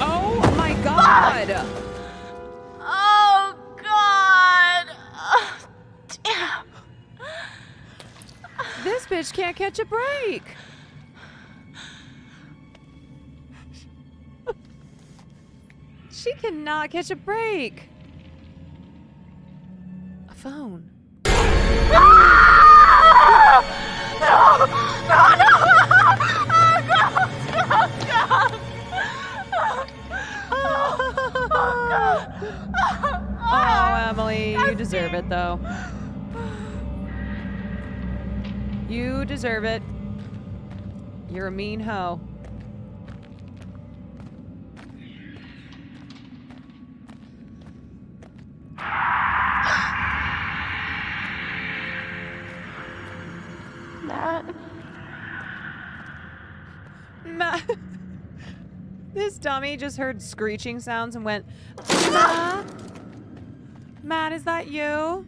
Speaker 2: Oh my god!
Speaker 9: Oh god! Damn.
Speaker 2: This bitch can't catch a break. She cannot catch a break. A phone. Oh, Emily, you deserve it, though. You deserve it. You're a mean hoe. Matt. This dummy just heard screeching sounds and went, Matt? Matt, is that you?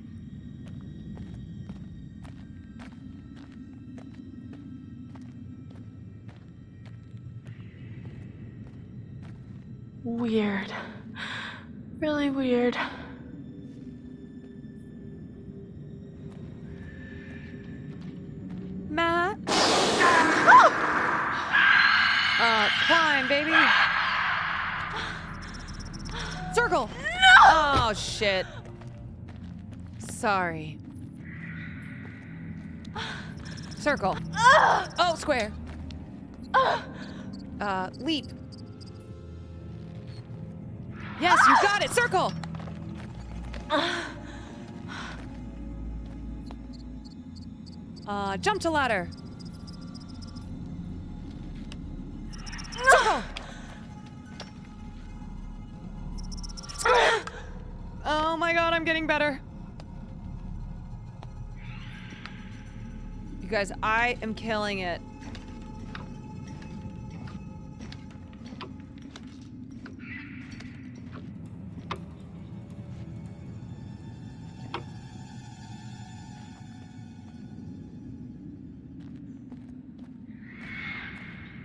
Speaker 9: Weird. Really weird.
Speaker 2: Matt? Climb, baby. Circle. No! Oh, shit. Sorry. Circle. Oh, square. Leap. Yes, you got it. Circle. Jump to ladder. Circle. Square. Oh my god, I'm getting better. You guys, I am killing it.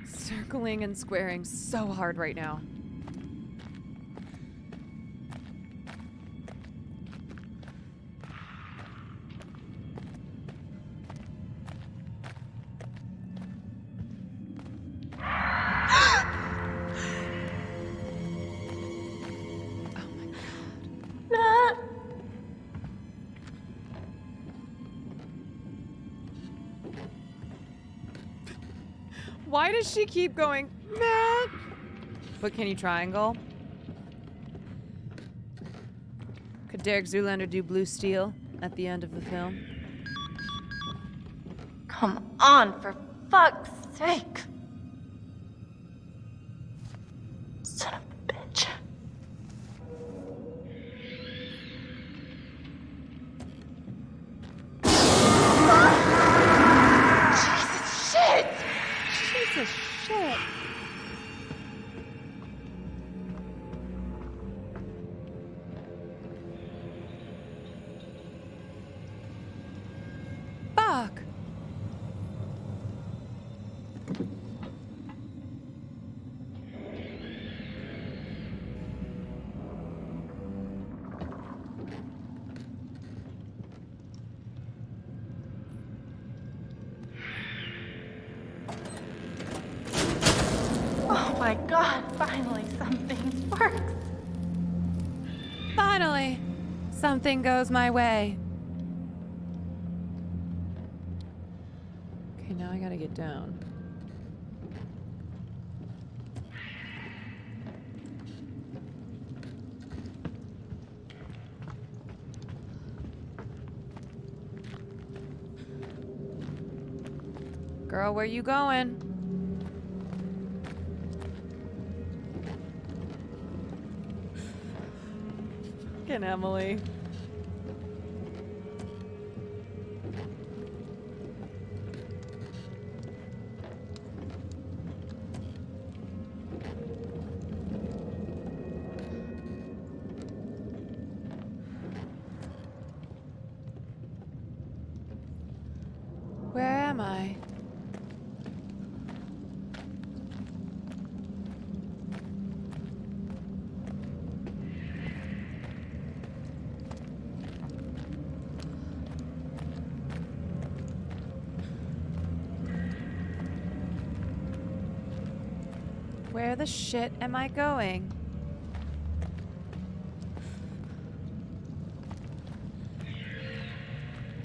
Speaker 2: Circling and squaring so hard right now. Why does she keep going, Matt? But can you triangle? Could Derek Zoolander do Blue Steel at the end of the film?
Speaker 9: Come on, for fuck's sake. Son of a bitch.
Speaker 2: Something goes my way. Okay, now I gotta get down. Girl, where you going? Fucking Emily. Where am I? Where the shit am I going?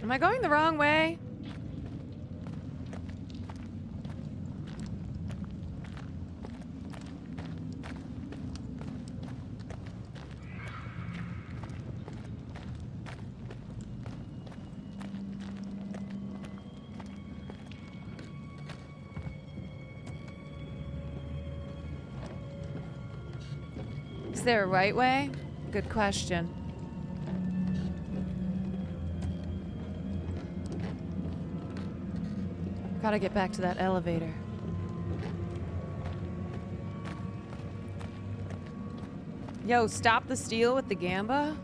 Speaker 2: Am I going the wrong way? Is there a right way? Good question. Gotta get back to that elevator. Yo, stop the steal with the gamba?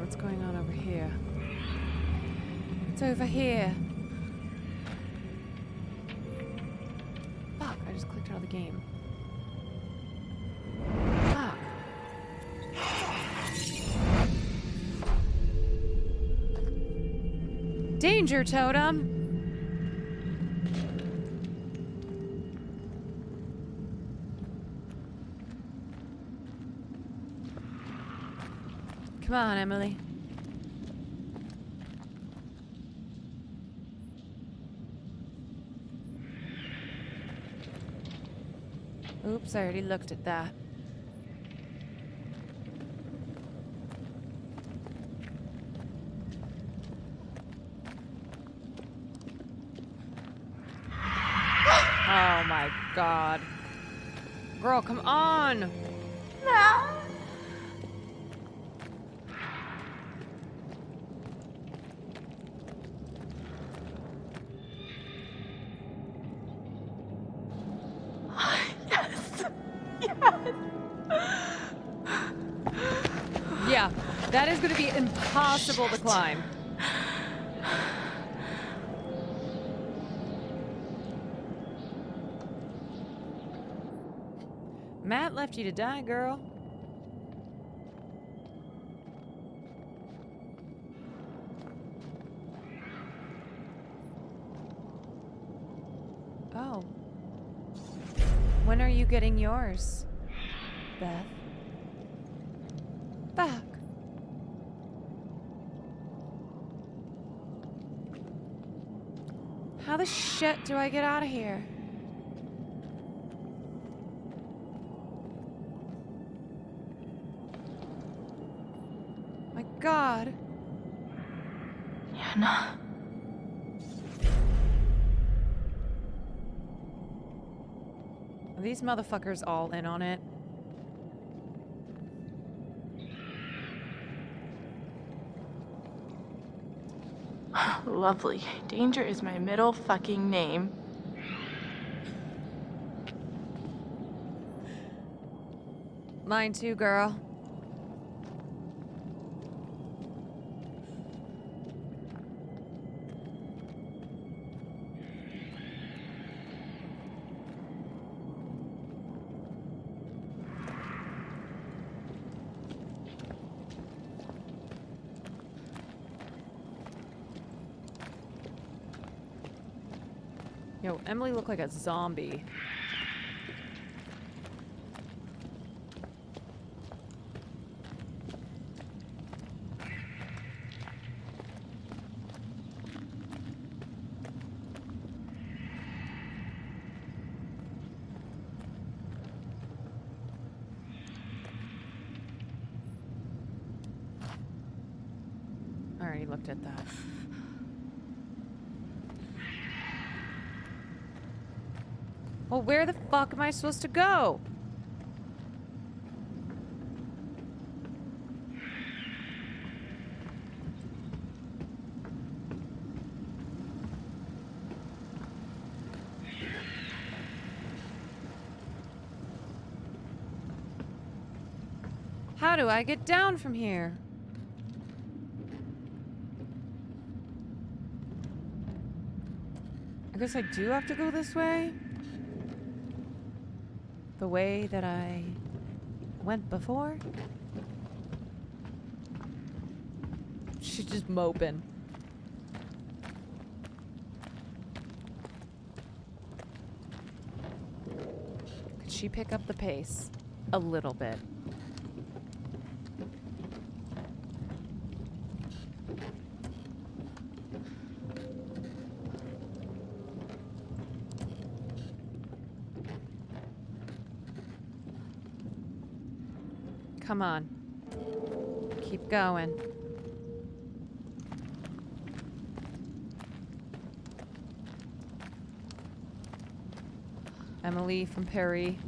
Speaker 2: What's going on over here? It's over here. Fuck, I just clicked out of the game. Fuck. Danger totem! Come on, Emily. Oops, I already looked at that. Oh my God. Girl, come on!
Speaker 9: No.
Speaker 2: Yeah, that is going to be impossible to climb. Matt left you to die, girl. Oh. When are you getting yours, Beth? Fuck. How the shit do I get out of here? My God.
Speaker 9: Hannah.
Speaker 2: Are these motherfuckers all in on it?
Speaker 9: Lovely. Danger is my middle fucking name.
Speaker 2: Mine too, girl. Yo, Emily looked like a zombie. I already looked at that. Well, where the fuck am I supposed to go? How do I get down from here? I guess I do have to go this way? The way that I went before? She's just moping. Could she pick up the pace a little bit? Come on. Keep going. Emily from Perry.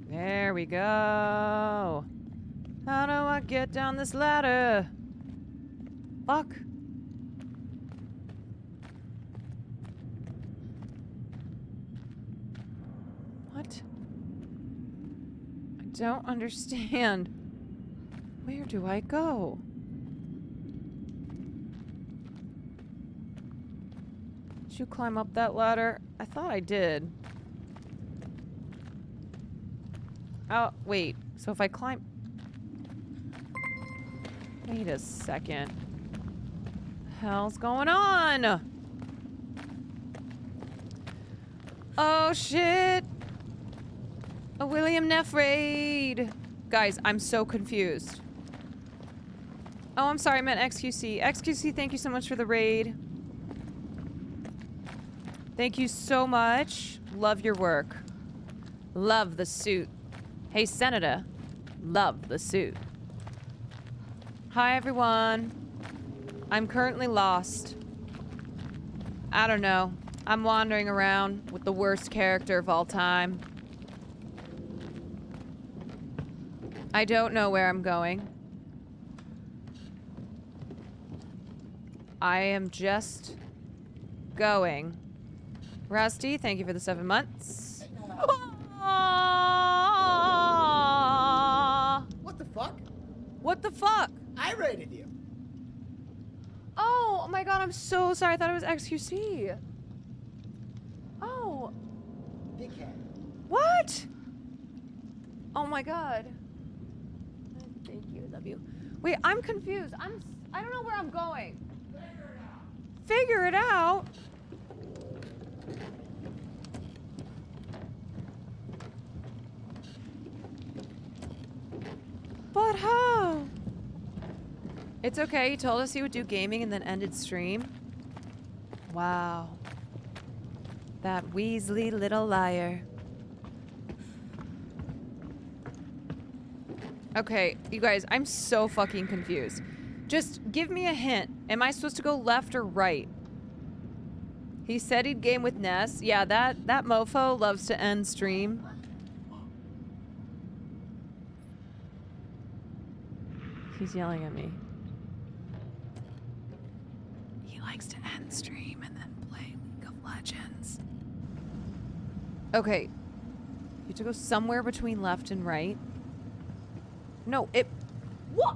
Speaker 2: There we go. How do I get down this ladder? Fuck. What? I don't understand. Where do I go? Did you climb up that ladder? I thought I did. Oh, wait. So if I climb... Wait a second. The hell's going on? Oh shit! A William Neff raid! Guys, I'm so confused. Oh, I'm sorry, I meant XQC. XQC, thank you so much for the raid. Thank you so much. Love your work. Love the suit. Hey, Senator. Love the suit. Hi, everyone. I'm currently lost. I don't know. I'm wandering around with the worst character of all time. I don't know where I'm going. I am just going. Rusty, thank you for the 7 months.
Speaker 10: What the fuck?
Speaker 2: What the fuck?
Speaker 10: I rated you.
Speaker 2: Oh my god, I'm so sorry. I thought it was XQC. Oh.
Speaker 10: Dickhead.
Speaker 2: What? Oh my god. Thank you. Love you. Wait, I'm confused. I don't know where I'm going. Figure it out. But how? It's okay. He told us he would do gaming and then ended stream. Wow. That Weasley little liar. Okay, you guys, I'm so fucking confused. Just give me a hint. Am I supposed to go left or right? He said he'd game with Ness. Yeah, that mofo loves to end stream. He's yelling at me. He likes to end stream and then play League of Legends. Okay. You have to go somewhere between left and right. No, it... What?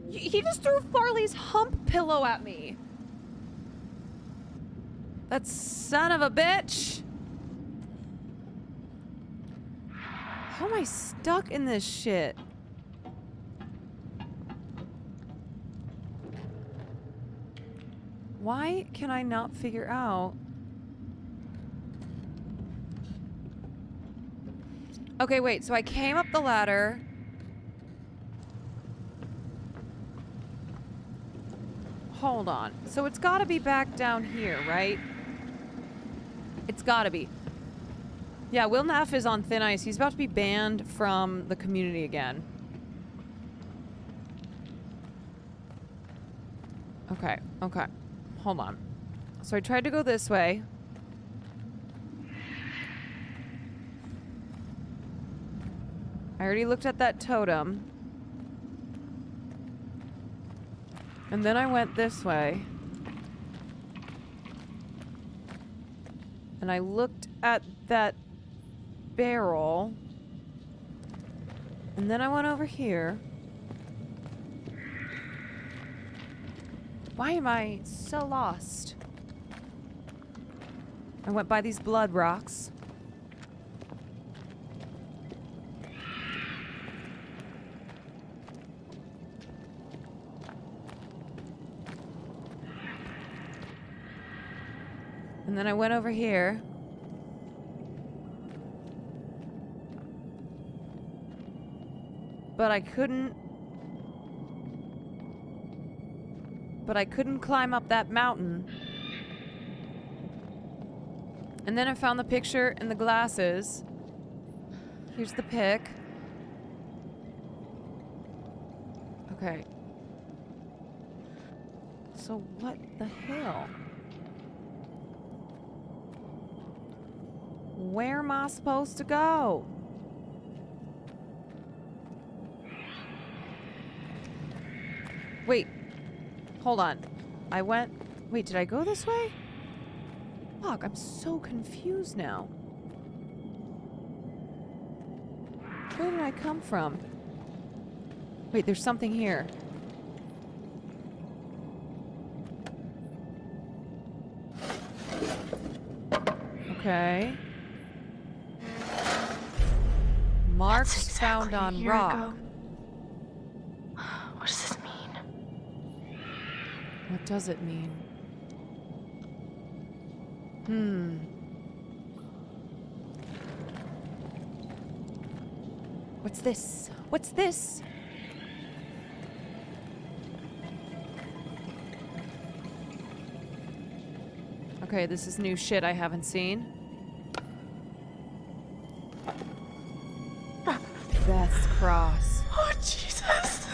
Speaker 2: He just threw Farley's hump pillow at me. That son of a bitch. How am I stuck in this shit? Why can I not figure out? Okay, wait. So I came up the ladder. Hold on. So it's got to be back down here, right? It's got to be. Yeah, Will Neff is on thin ice. He's about to be banned from the community again. Okay, okay. Hold on. So I tried to go this way. I already looked at that totem. And then I went this way. And I looked at that barrel. And then I went over here. Why am I so lost? I went by these blood rocks. And then I went over here. But I couldn't climb up that mountain. And then I found the picture and the glasses. Here's the pick. Okay. So what the hell? Where am I supposed to go? Wait. Hold on. I went... Wait, did I go this way? Fuck, I'm so confused now. Where did I come from? Wait, there's something here. Okay. Marks found on rock.
Speaker 15: What does this mean?
Speaker 2: What does it mean? What's this? What's this? Okay, this is new shit I haven't seen. Beth's cross.
Speaker 15: Oh, Jesus.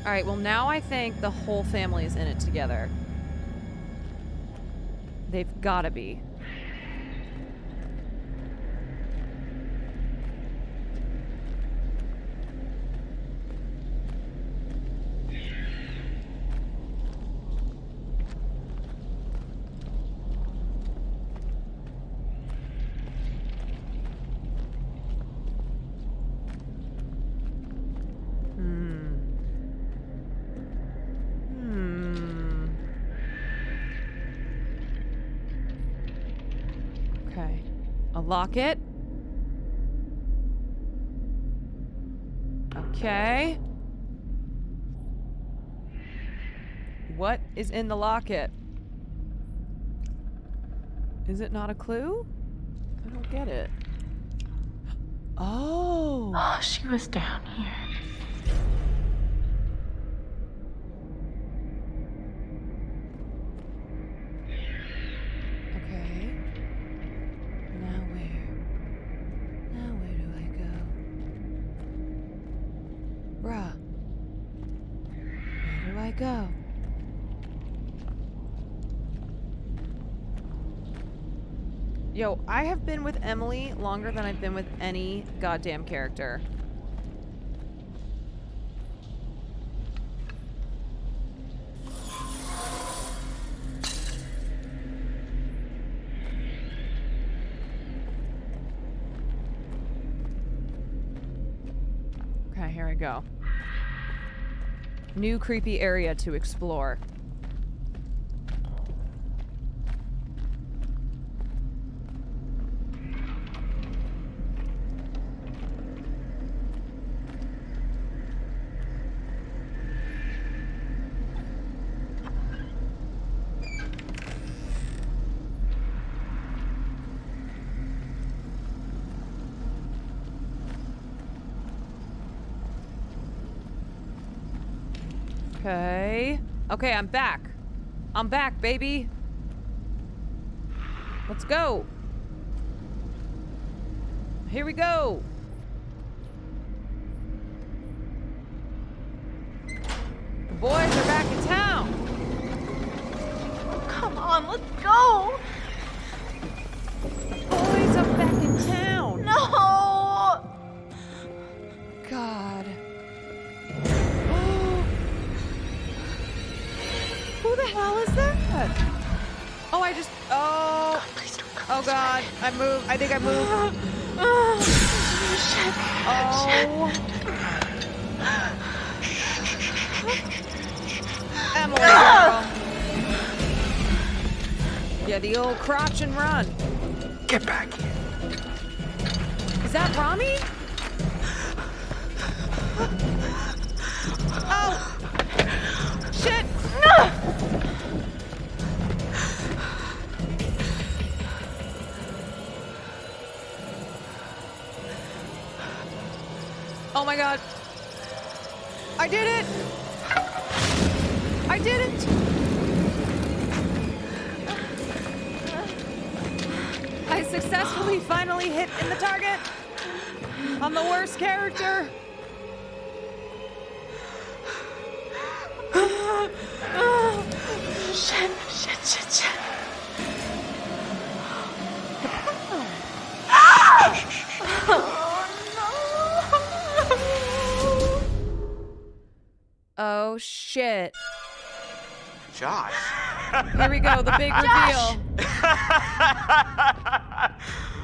Speaker 2: Alright, well now I think the whole family is in it together. They've gotta be. Okay. A locket. Okay. What is in the locket? Is it not a clue? I don't get it. Oh.
Speaker 15: Oh, she was down here.
Speaker 2: Okay. Now where? Now where do I go? Bruh. Where do I go? Yo, I have been with Emily longer than I've been with any goddamn character. Okay, here we go. New creepy area to explore. Okay. Okay, I'm back. I'm back, baby. Let's go. Here we go. The boys are back in town.
Speaker 9: Come on, let's go.
Speaker 2: The boys are back in town.
Speaker 9: No.
Speaker 2: God. Who the hell is that? Oh, I just. Oh.
Speaker 15: God, please don't come.
Speaker 2: Oh God, I moved. I think I moved.
Speaker 9: Shit.
Speaker 2: Oh. Emily, girl. Yeah, the old crotch and run.
Speaker 5: Get back here.
Speaker 2: Is that Rami? Oh. Shit. Oh my God. I did it. I did it. I successfully finally hit in the target. I'm the worst character.
Speaker 9: Shit.
Speaker 2: Oh shit.
Speaker 5: Josh.
Speaker 2: Here we go, the big reveal.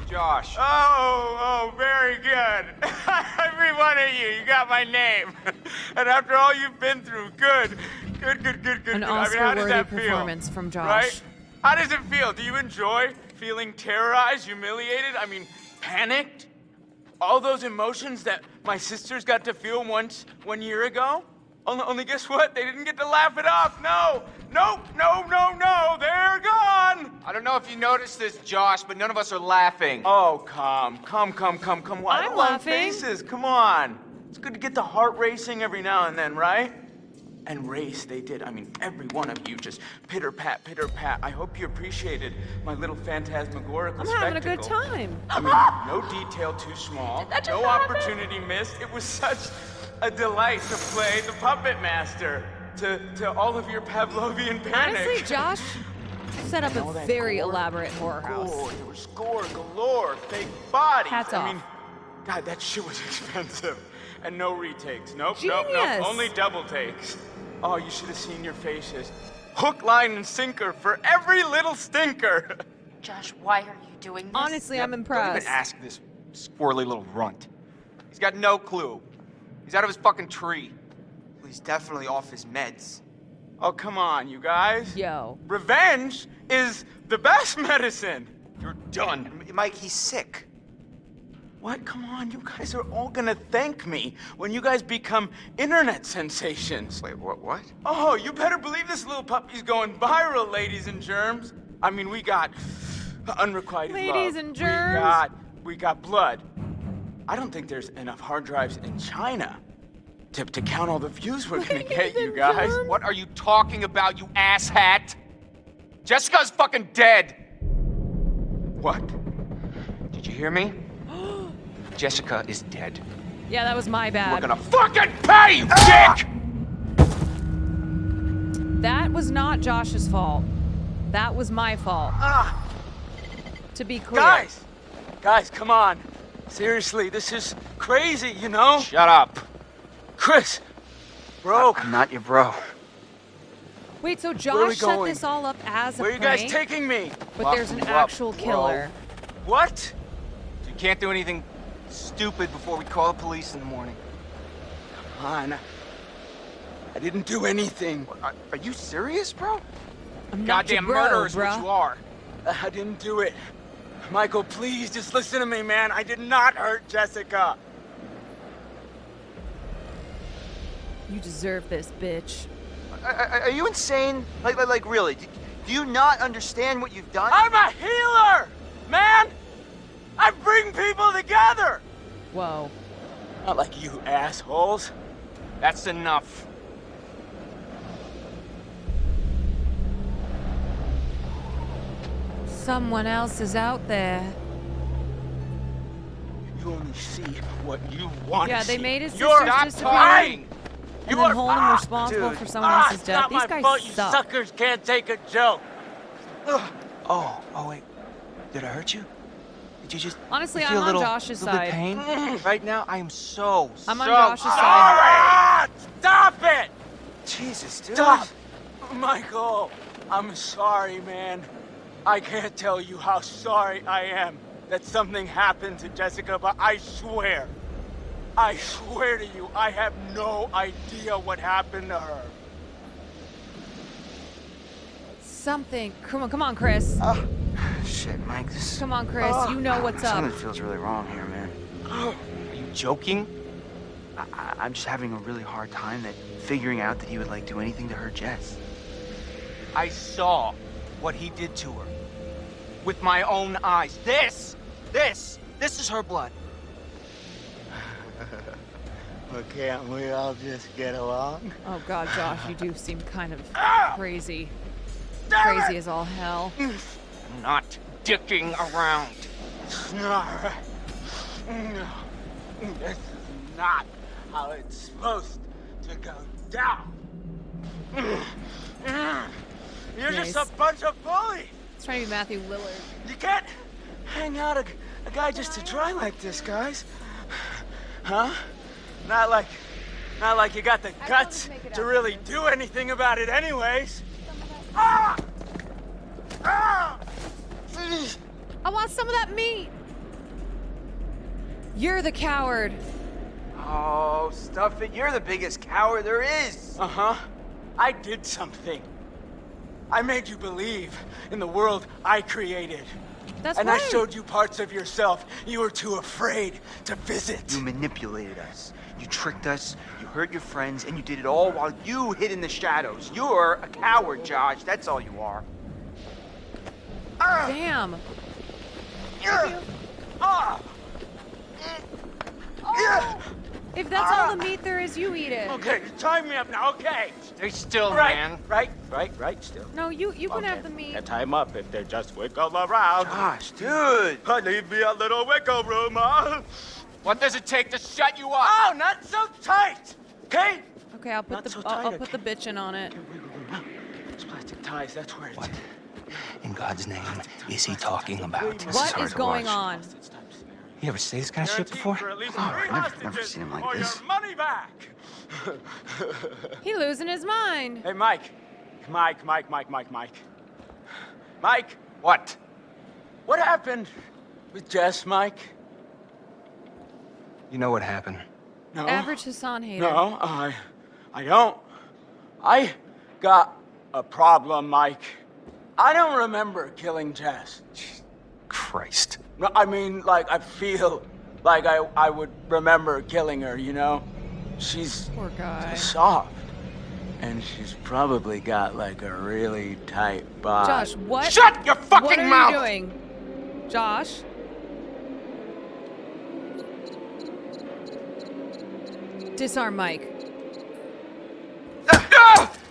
Speaker 5: Josh.
Speaker 12: Oh, very good. Every one of you got my name. And after all you've been through, good.
Speaker 2: An
Speaker 12: how does
Speaker 2: Oscar-worthy
Speaker 12: that feel?
Speaker 2: performance from Josh.
Speaker 12: Right? How does it feel? Do you enjoy feeling terrorized, humiliated? I mean, panicked? All those emotions that my sisters got to feel 1 year ago? Only guess what? They didn't get to laugh it off. No, they're gone.
Speaker 5: I don't know if you noticed this, Josh, but none of us are laughing.
Speaker 12: Oh, come. Why
Speaker 2: I'm
Speaker 12: the long
Speaker 2: laughing.
Speaker 12: faces? Come on. It's good to get the heart racing every now and then, right? And race, they did. I mean, every one of you just pitter pat. I hope you appreciated my little phantasmagorical
Speaker 2: I'm
Speaker 12: spectacle.
Speaker 2: having a good time.
Speaker 12: I mean, no detail too small, no opportunity missed. It was such a delight to play the puppet master to all of your Pavlovian panic.
Speaker 2: Honestly, Josh set up
Speaker 12: All
Speaker 2: a
Speaker 12: that
Speaker 2: very
Speaker 12: gore,
Speaker 2: elaborate horror house.
Speaker 12: Gore, there was gore galore, fake bodies.
Speaker 2: Hats
Speaker 12: I
Speaker 2: off.
Speaker 12: mean, God, that shit was expensive. And no retakes. Nope.
Speaker 2: Genius.
Speaker 12: Only double takes. Oh, you should have seen your faces. Hook, line, and sinker for every little stinker.
Speaker 15: Josh, why are you doing this?
Speaker 2: Honestly, I'm
Speaker 5: Don't
Speaker 2: impressed.
Speaker 5: even ask this squirrely little runt. He's got no clue. He's out of his fucking tree. Well, he's definitely off his meds.
Speaker 12: Oh, come on, you guys.
Speaker 2: Yo.
Speaker 12: Revenge is the best medicine.
Speaker 5: You're done. Mike, he's sick.
Speaker 12: What? Come on, you guys are all gonna thank me when you guys become internet sensations.
Speaker 5: Wait, what?
Speaker 12: Oh, you better believe this little puppy's going viral, ladies and germs. I mean, we got unrequited love.
Speaker 2: Ladies and germs.
Speaker 12: We got blood. I don't think there's enough hard drives in China to count all the views we're gonna get, you guys.
Speaker 5: What are you talking about, you asshat? Jessica's fucking dead.
Speaker 12: What?
Speaker 5: Did you hear me? Jessica is dead.
Speaker 2: Yeah, that was my bad.
Speaker 5: We're gonna fucking pay, you dick!
Speaker 2: That was not Josh's fault. That was my fault. To be clear.
Speaker 12: Guys, come on. Seriously, this is crazy, you know?
Speaker 5: Shut up.
Speaker 12: Chris, bro.
Speaker 5: I'm not your bro.
Speaker 2: Wait, so
Speaker 12: Where are we
Speaker 2: Josh set
Speaker 12: going?
Speaker 2: this all up as a
Speaker 12: Where are you
Speaker 2: prank?
Speaker 12: guys taking me?
Speaker 2: But there's an actual killer.
Speaker 12: What?
Speaker 5: You can't do anything stupid before we call the police in the morning.
Speaker 12: on. I didn't do anything.
Speaker 5: Are you serious, bro?
Speaker 2: I'm not your
Speaker 12: Goddamn
Speaker 2: bro,
Speaker 12: murderer is what
Speaker 2: bruh.
Speaker 12: you are. I didn't do it. Michael, please, just listen to me, man. I did not hurt Jessica.
Speaker 2: You deserve this, bitch.
Speaker 5: Are you insane? Like really? Do you not understand what you've done?
Speaker 12: I'm a healer, man. I bring people together.
Speaker 2: Whoa.
Speaker 12: Not like you assholes. That's enough.
Speaker 2: Someone else is out there.
Speaker 12: You only see what you want
Speaker 2: Yeah,
Speaker 12: to
Speaker 2: they
Speaker 12: see.
Speaker 2: made his
Speaker 12: You're
Speaker 2: sisters
Speaker 12: not
Speaker 2: disappear.
Speaker 12: lying.
Speaker 2: And then hold him responsible for someone else's
Speaker 12: It's
Speaker 2: death.
Speaker 12: not
Speaker 2: These
Speaker 12: my
Speaker 2: guys
Speaker 12: fault. You
Speaker 2: suck.
Speaker 12: suckers can't take a joke.
Speaker 5: Oh, wait. Did I hurt you? Did you just
Speaker 2: Honestly,
Speaker 5: you
Speaker 2: I'm
Speaker 5: feel
Speaker 2: on
Speaker 5: a little,
Speaker 2: Josh's
Speaker 5: little
Speaker 2: side.
Speaker 5: bit pain? Right now, I am so
Speaker 2: I'm on
Speaker 5: so
Speaker 2: Josh's side.
Speaker 12: Ah, stop it!
Speaker 5: Jesus, dude.
Speaker 12: Stop! Michael, I'm sorry, man. I can't tell you how sorry I am that something happened to Jessica, but I swear to you, I have no idea what happened to her.
Speaker 2: Something. Come on, Chris.
Speaker 5: Shit, Mike, this...
Speaker 2: Come on, Chris. You know what's up.
Speaker 5: Something feels really wrong here, man. Are you joking? I'm just having a really hard time figuring out that he would, do anything to hurt Jess.
Speaker 12: I saw what he did to her with my own eyes. This is her blood. Well, can't we all just get along?
Speaker 2: Oh God, Josh, you do seem kind of crazy.
Speaker 12: Damn
Speaker 2: Crazy
Speaker 12: it!
Speaker 2: as all hell.
Speaker 12: I'm not dicking around. No. This is not how it's supposed to go down. You're just a bunch of bullies.
Speaker 2: It's trying to be Matthew Lillard.
Speaker 12: You can't hang out a guy just to try like this, guys. Huh? Not like you got the guts to really do anything about it anyways. Ah! Ah!
Speaker 2: I want some of that meat. You're the coward.
Speaker 5: Oh, stuff it. You're the biggest coward there is.
Speaker 12: Uh-huh. I did something. I made you believe in the world I created.
Speaker 2: That's
Speaker 12: and
Speaker 2: right.
Speaker 12: I showed you parts of yourself you were too afraid to visit.
Speaker 5: You manipulated us. You tricked us. You hurt your friends, and you did it all while you hid in the shadows. You're a coward, Josh. That's all you are.
Speaker 2: Damn. If that's all the meat there is, you eat it.
Speaker 12: Okay, tie me up now, okay?
Speaker 16: Stay still,
Speaker 12: right,
Speaker 16: man.
Speaker 12: Right, still.
Speaker 2: No, you can have the meat.
Speaker 12: Yeah, tie him up if they just wiggle around.
Speaker 5: Josh, dude.
Speaker 12: Leave me a little wiggle room, huh?
Speaker 16: What does it take to shut you up?
Speaker 12: Oh, not so tight, okay?
Speaker 2: Okay, I'll put I'll put the bitchin' on it.
Speaker 12: Those plastic ties, that's where it's...
Speaker 17: What in God's name is he talking about?
Speaker 2: What is going on?
Speaker 17: You ever say this kind of shit before?
Speaker 5: I've never seen him like this.
Speaker 12: Money back.
Speaker 2: He losing his mind.
Speaker 12: Hey, Mike. Mike.
Speaker 16: What?
Speaker 12: What happened with Jess, Mike?
Speaker 17: You know what happened.
Speaker 12: No.
Speaker 2: Average Hassan hater.
Speaker 12: No, I don't. I got a problem, Mike. I don't remember killing Jess.
Speaker 17: Christ.
Speaker 12: No, I mean, I feel like I would remember killing her, you know? She's
Speaker 2: Poor guy.
Speaker 12: soft. And she's probably got, a really tight body.
Speaker 2: Josh, what?
Speaker 16: Shut your fucking mouth!
Speaker 2: What are you doing? Josh? Disarm Mike.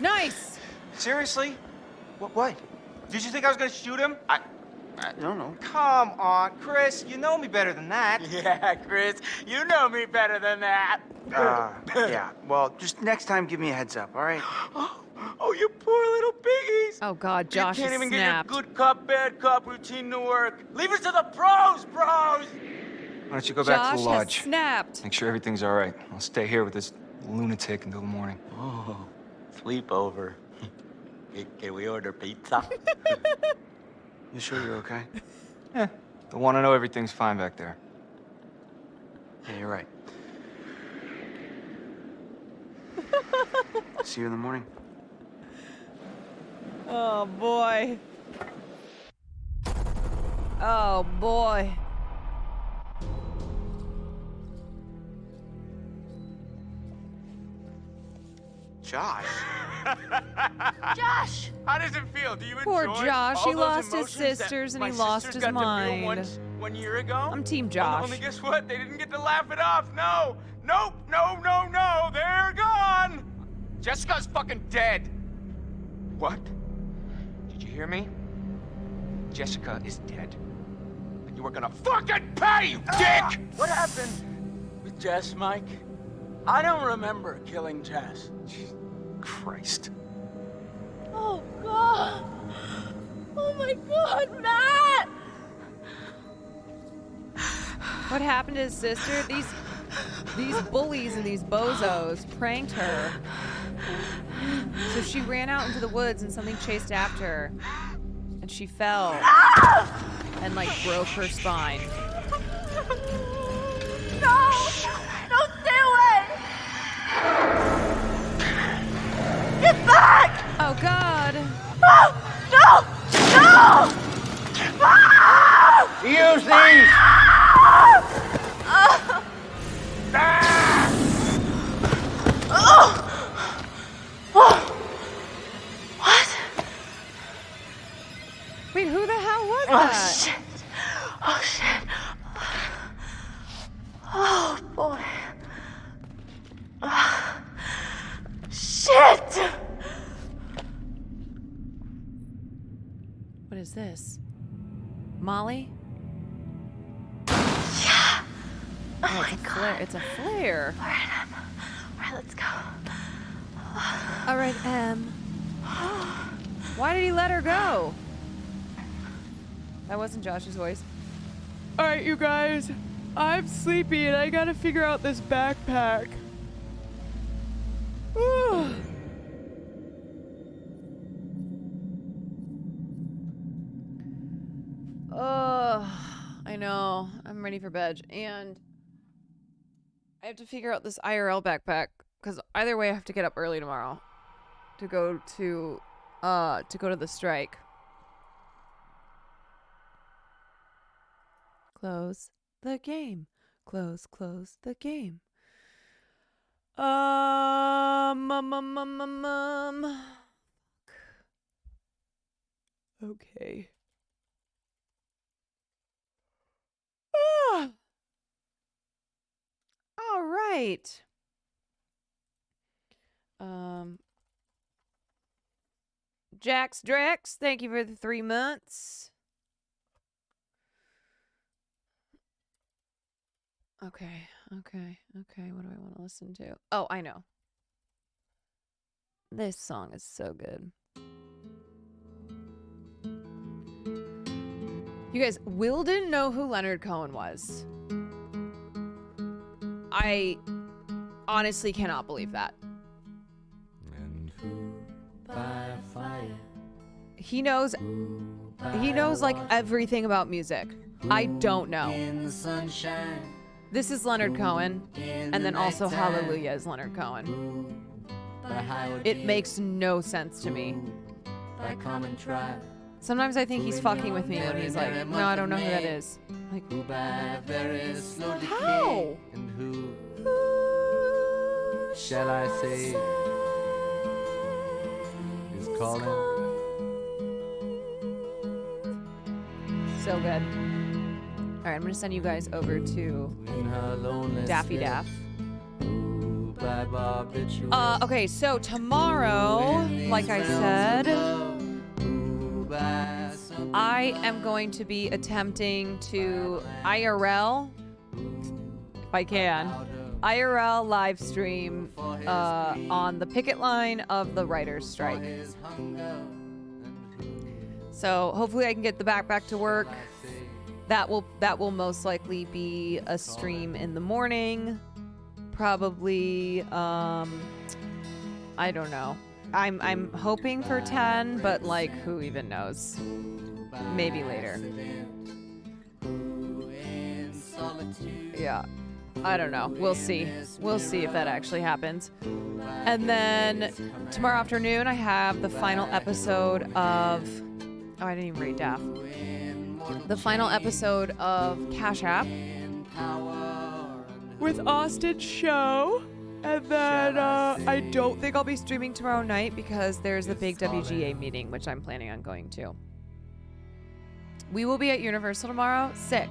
Speaker 2: Nice!
Speaker 5: Seriously? What?
Speaker 16: Did you think I was gonna shoot him?
Speaker 5: I don't know.
Speaker 16: Come on, Chris. You know me better than that.
Speaker 12: Yeah, Chris, you know me better than that.
Speaker 5: Yeah. Well, just next time, give me a heads up, all right?
Speaker 12: Oh, you poor little piggies.
Speaker 2: Oh God, Josh
Speaker 12: You can't
Speaker 2: is
Speaker 12: even
Speaker 2: snapped.
Speaker 12: get your good cop, bad cop routine to work. Leave it to the pros, bros.
Speaker 17: Why don't you go back to the
Speaker 2: Josh
Speaker 17: lodge?
Speaker 2: has snapped.
Speaker 17: Make sure everything's all right. I'll stay here with this lunatic until the morning.
Speaker 12: Oh, sleepover. Can we order pizza?
Speaker 5: You sure you're okay?
Speaker 17: Yeah. They'll want to know everything's fine back there.
Speaker 5: Yeah, you're right. See you in the morning.
Speaker 2: Oh boy. Oh boy.
Speaker 5: Josh.
Speaker 9: Josh!
Speaker 12: How does it feel? Do you
Speaker 2: Poor
Speaker 12: enjoy
Speaker 2: Josh,
Speaker 12: all
Speaker 2: he
Speaker 12: those
Speaker 2: lost his
Speaker 12: emotions that
Speaker 2: sisters and
Speaker 12: my
Speaker 2: he lost
Speaker 12: sisters
Speaker 2: his
Speaker 12: got to feel
Speaker 2: mind.
Speaker 12: one year ago?
Speaker 2: I'm Team Josh.
Speaker 12: Only guess what? They didn't get to laugh it off. No. Nope. No. No. No. They're gone. Jessica's fucking dead.
Speaker 16: What? Did you hear me? Jessica is dead. And you are gonna fucking pay, you dick!
Speaker 12: What happened with Jess, Mike? I don't remember killing Jess.
Speaker 16: Christ.
Speaker 9: Oh, God. Oh, my God, Matt!
Speaker 2: What happened to his sister? These bullies and these bozos pranked her. So she ran out into the woods and something chased after her. And she fell. And like broke her spine.
Speaker 9: No! No, stay away! Get back!
Speaker 2: Oh, God.
Speaker 9: No! No! No! Ah!
Speaker 13: Use these!
Speaker 9: What?
Speaker 2: Wait, who the hell was
Speaker 9: Oh,
Speaker 2: that?
Speaker 9: shit. Oh, shit. Oh, boy. Shit!
Speaker 2: What is this? Molly?
Speaker 9: Yeah.
Speaker 2: Oh, it's a flare. It's a flare.
Speaker 9: All right, let's go.
Speaker 2: All right, Why did he let her go? That wasn't Josh's voice. All right, you guys. I'm sleepy and I gotta figure out this backpack. I know. I'm ready for bed. And I have to figure out this IRL backpack. Because either way, I have to get up early tomorrow to go to the strike. Close the game. Close the game. Okay. All right. Jax Drex, thank you for the 3 months. Okay. What do I want to listen to? Oh, I know. This song is so good. You guys, Will didn't know who Leonard Cohen was. I honestly cannot believe that. He knows like everything about music. I don't know. This is Leonard Cohen, and then also Hallelujah is Leonard Cohen. It makes no sense to me. Sometimes I think he's fucking with me when he's like, no, I don't know who that is. Like, how?
Speaker 11: Shall I say is calling?
Speaker 2: So good. All right, I'm gonna send you guys over to Daffy Daff. Okay, so tomorrow, like I said, I am going to be attempting to IRL, if I can, IRL live stream on the picket line of the writers' strike. So hopefully I can get the backpack to work. That will most likely be a stream in the morning. Probably I don't know. I'm hoping for 10, but like who even knows? Maybe later. Yeah. I don't know. We'll see. We'll see if that actually happens. And then tomorrow afternoon, I have the final episode of... Oh, I didn't even read Daff. The final episode of Cash App with Austin's show. And then I don't think I'll be streaming tomorrow night because there's a big WGA meeting, which I'm planning on going to. We will be at Universal tomorrow. Sick.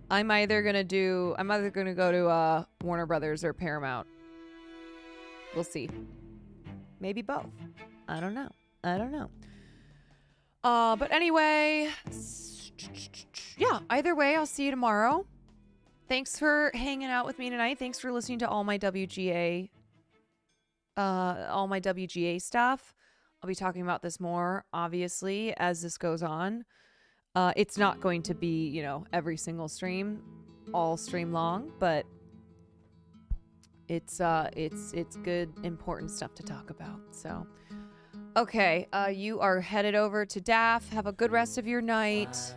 Speaker 2: I'm either gonna go to Warner Brothers or Paramount. We'll see. Maybe both. I don't know. But anyway, yeah, either way, I'll see you tomorrow. Thanks for hanging out with me tonight. Thanks for listening to all my WGA stuff. I'll be talking about this more, obviously, as this goes on. It's not going to be, you know, every single stream, all stream long, but it's good, important stuff to talk about. So, okay, you are headed over to Daff. Have a good rest of your night.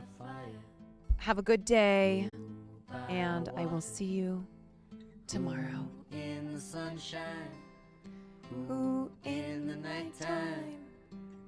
Speaker 2: Have a good day, and I will see you tomorrow.
Speaker 1: In the sunshine.
Speaker 2: Who is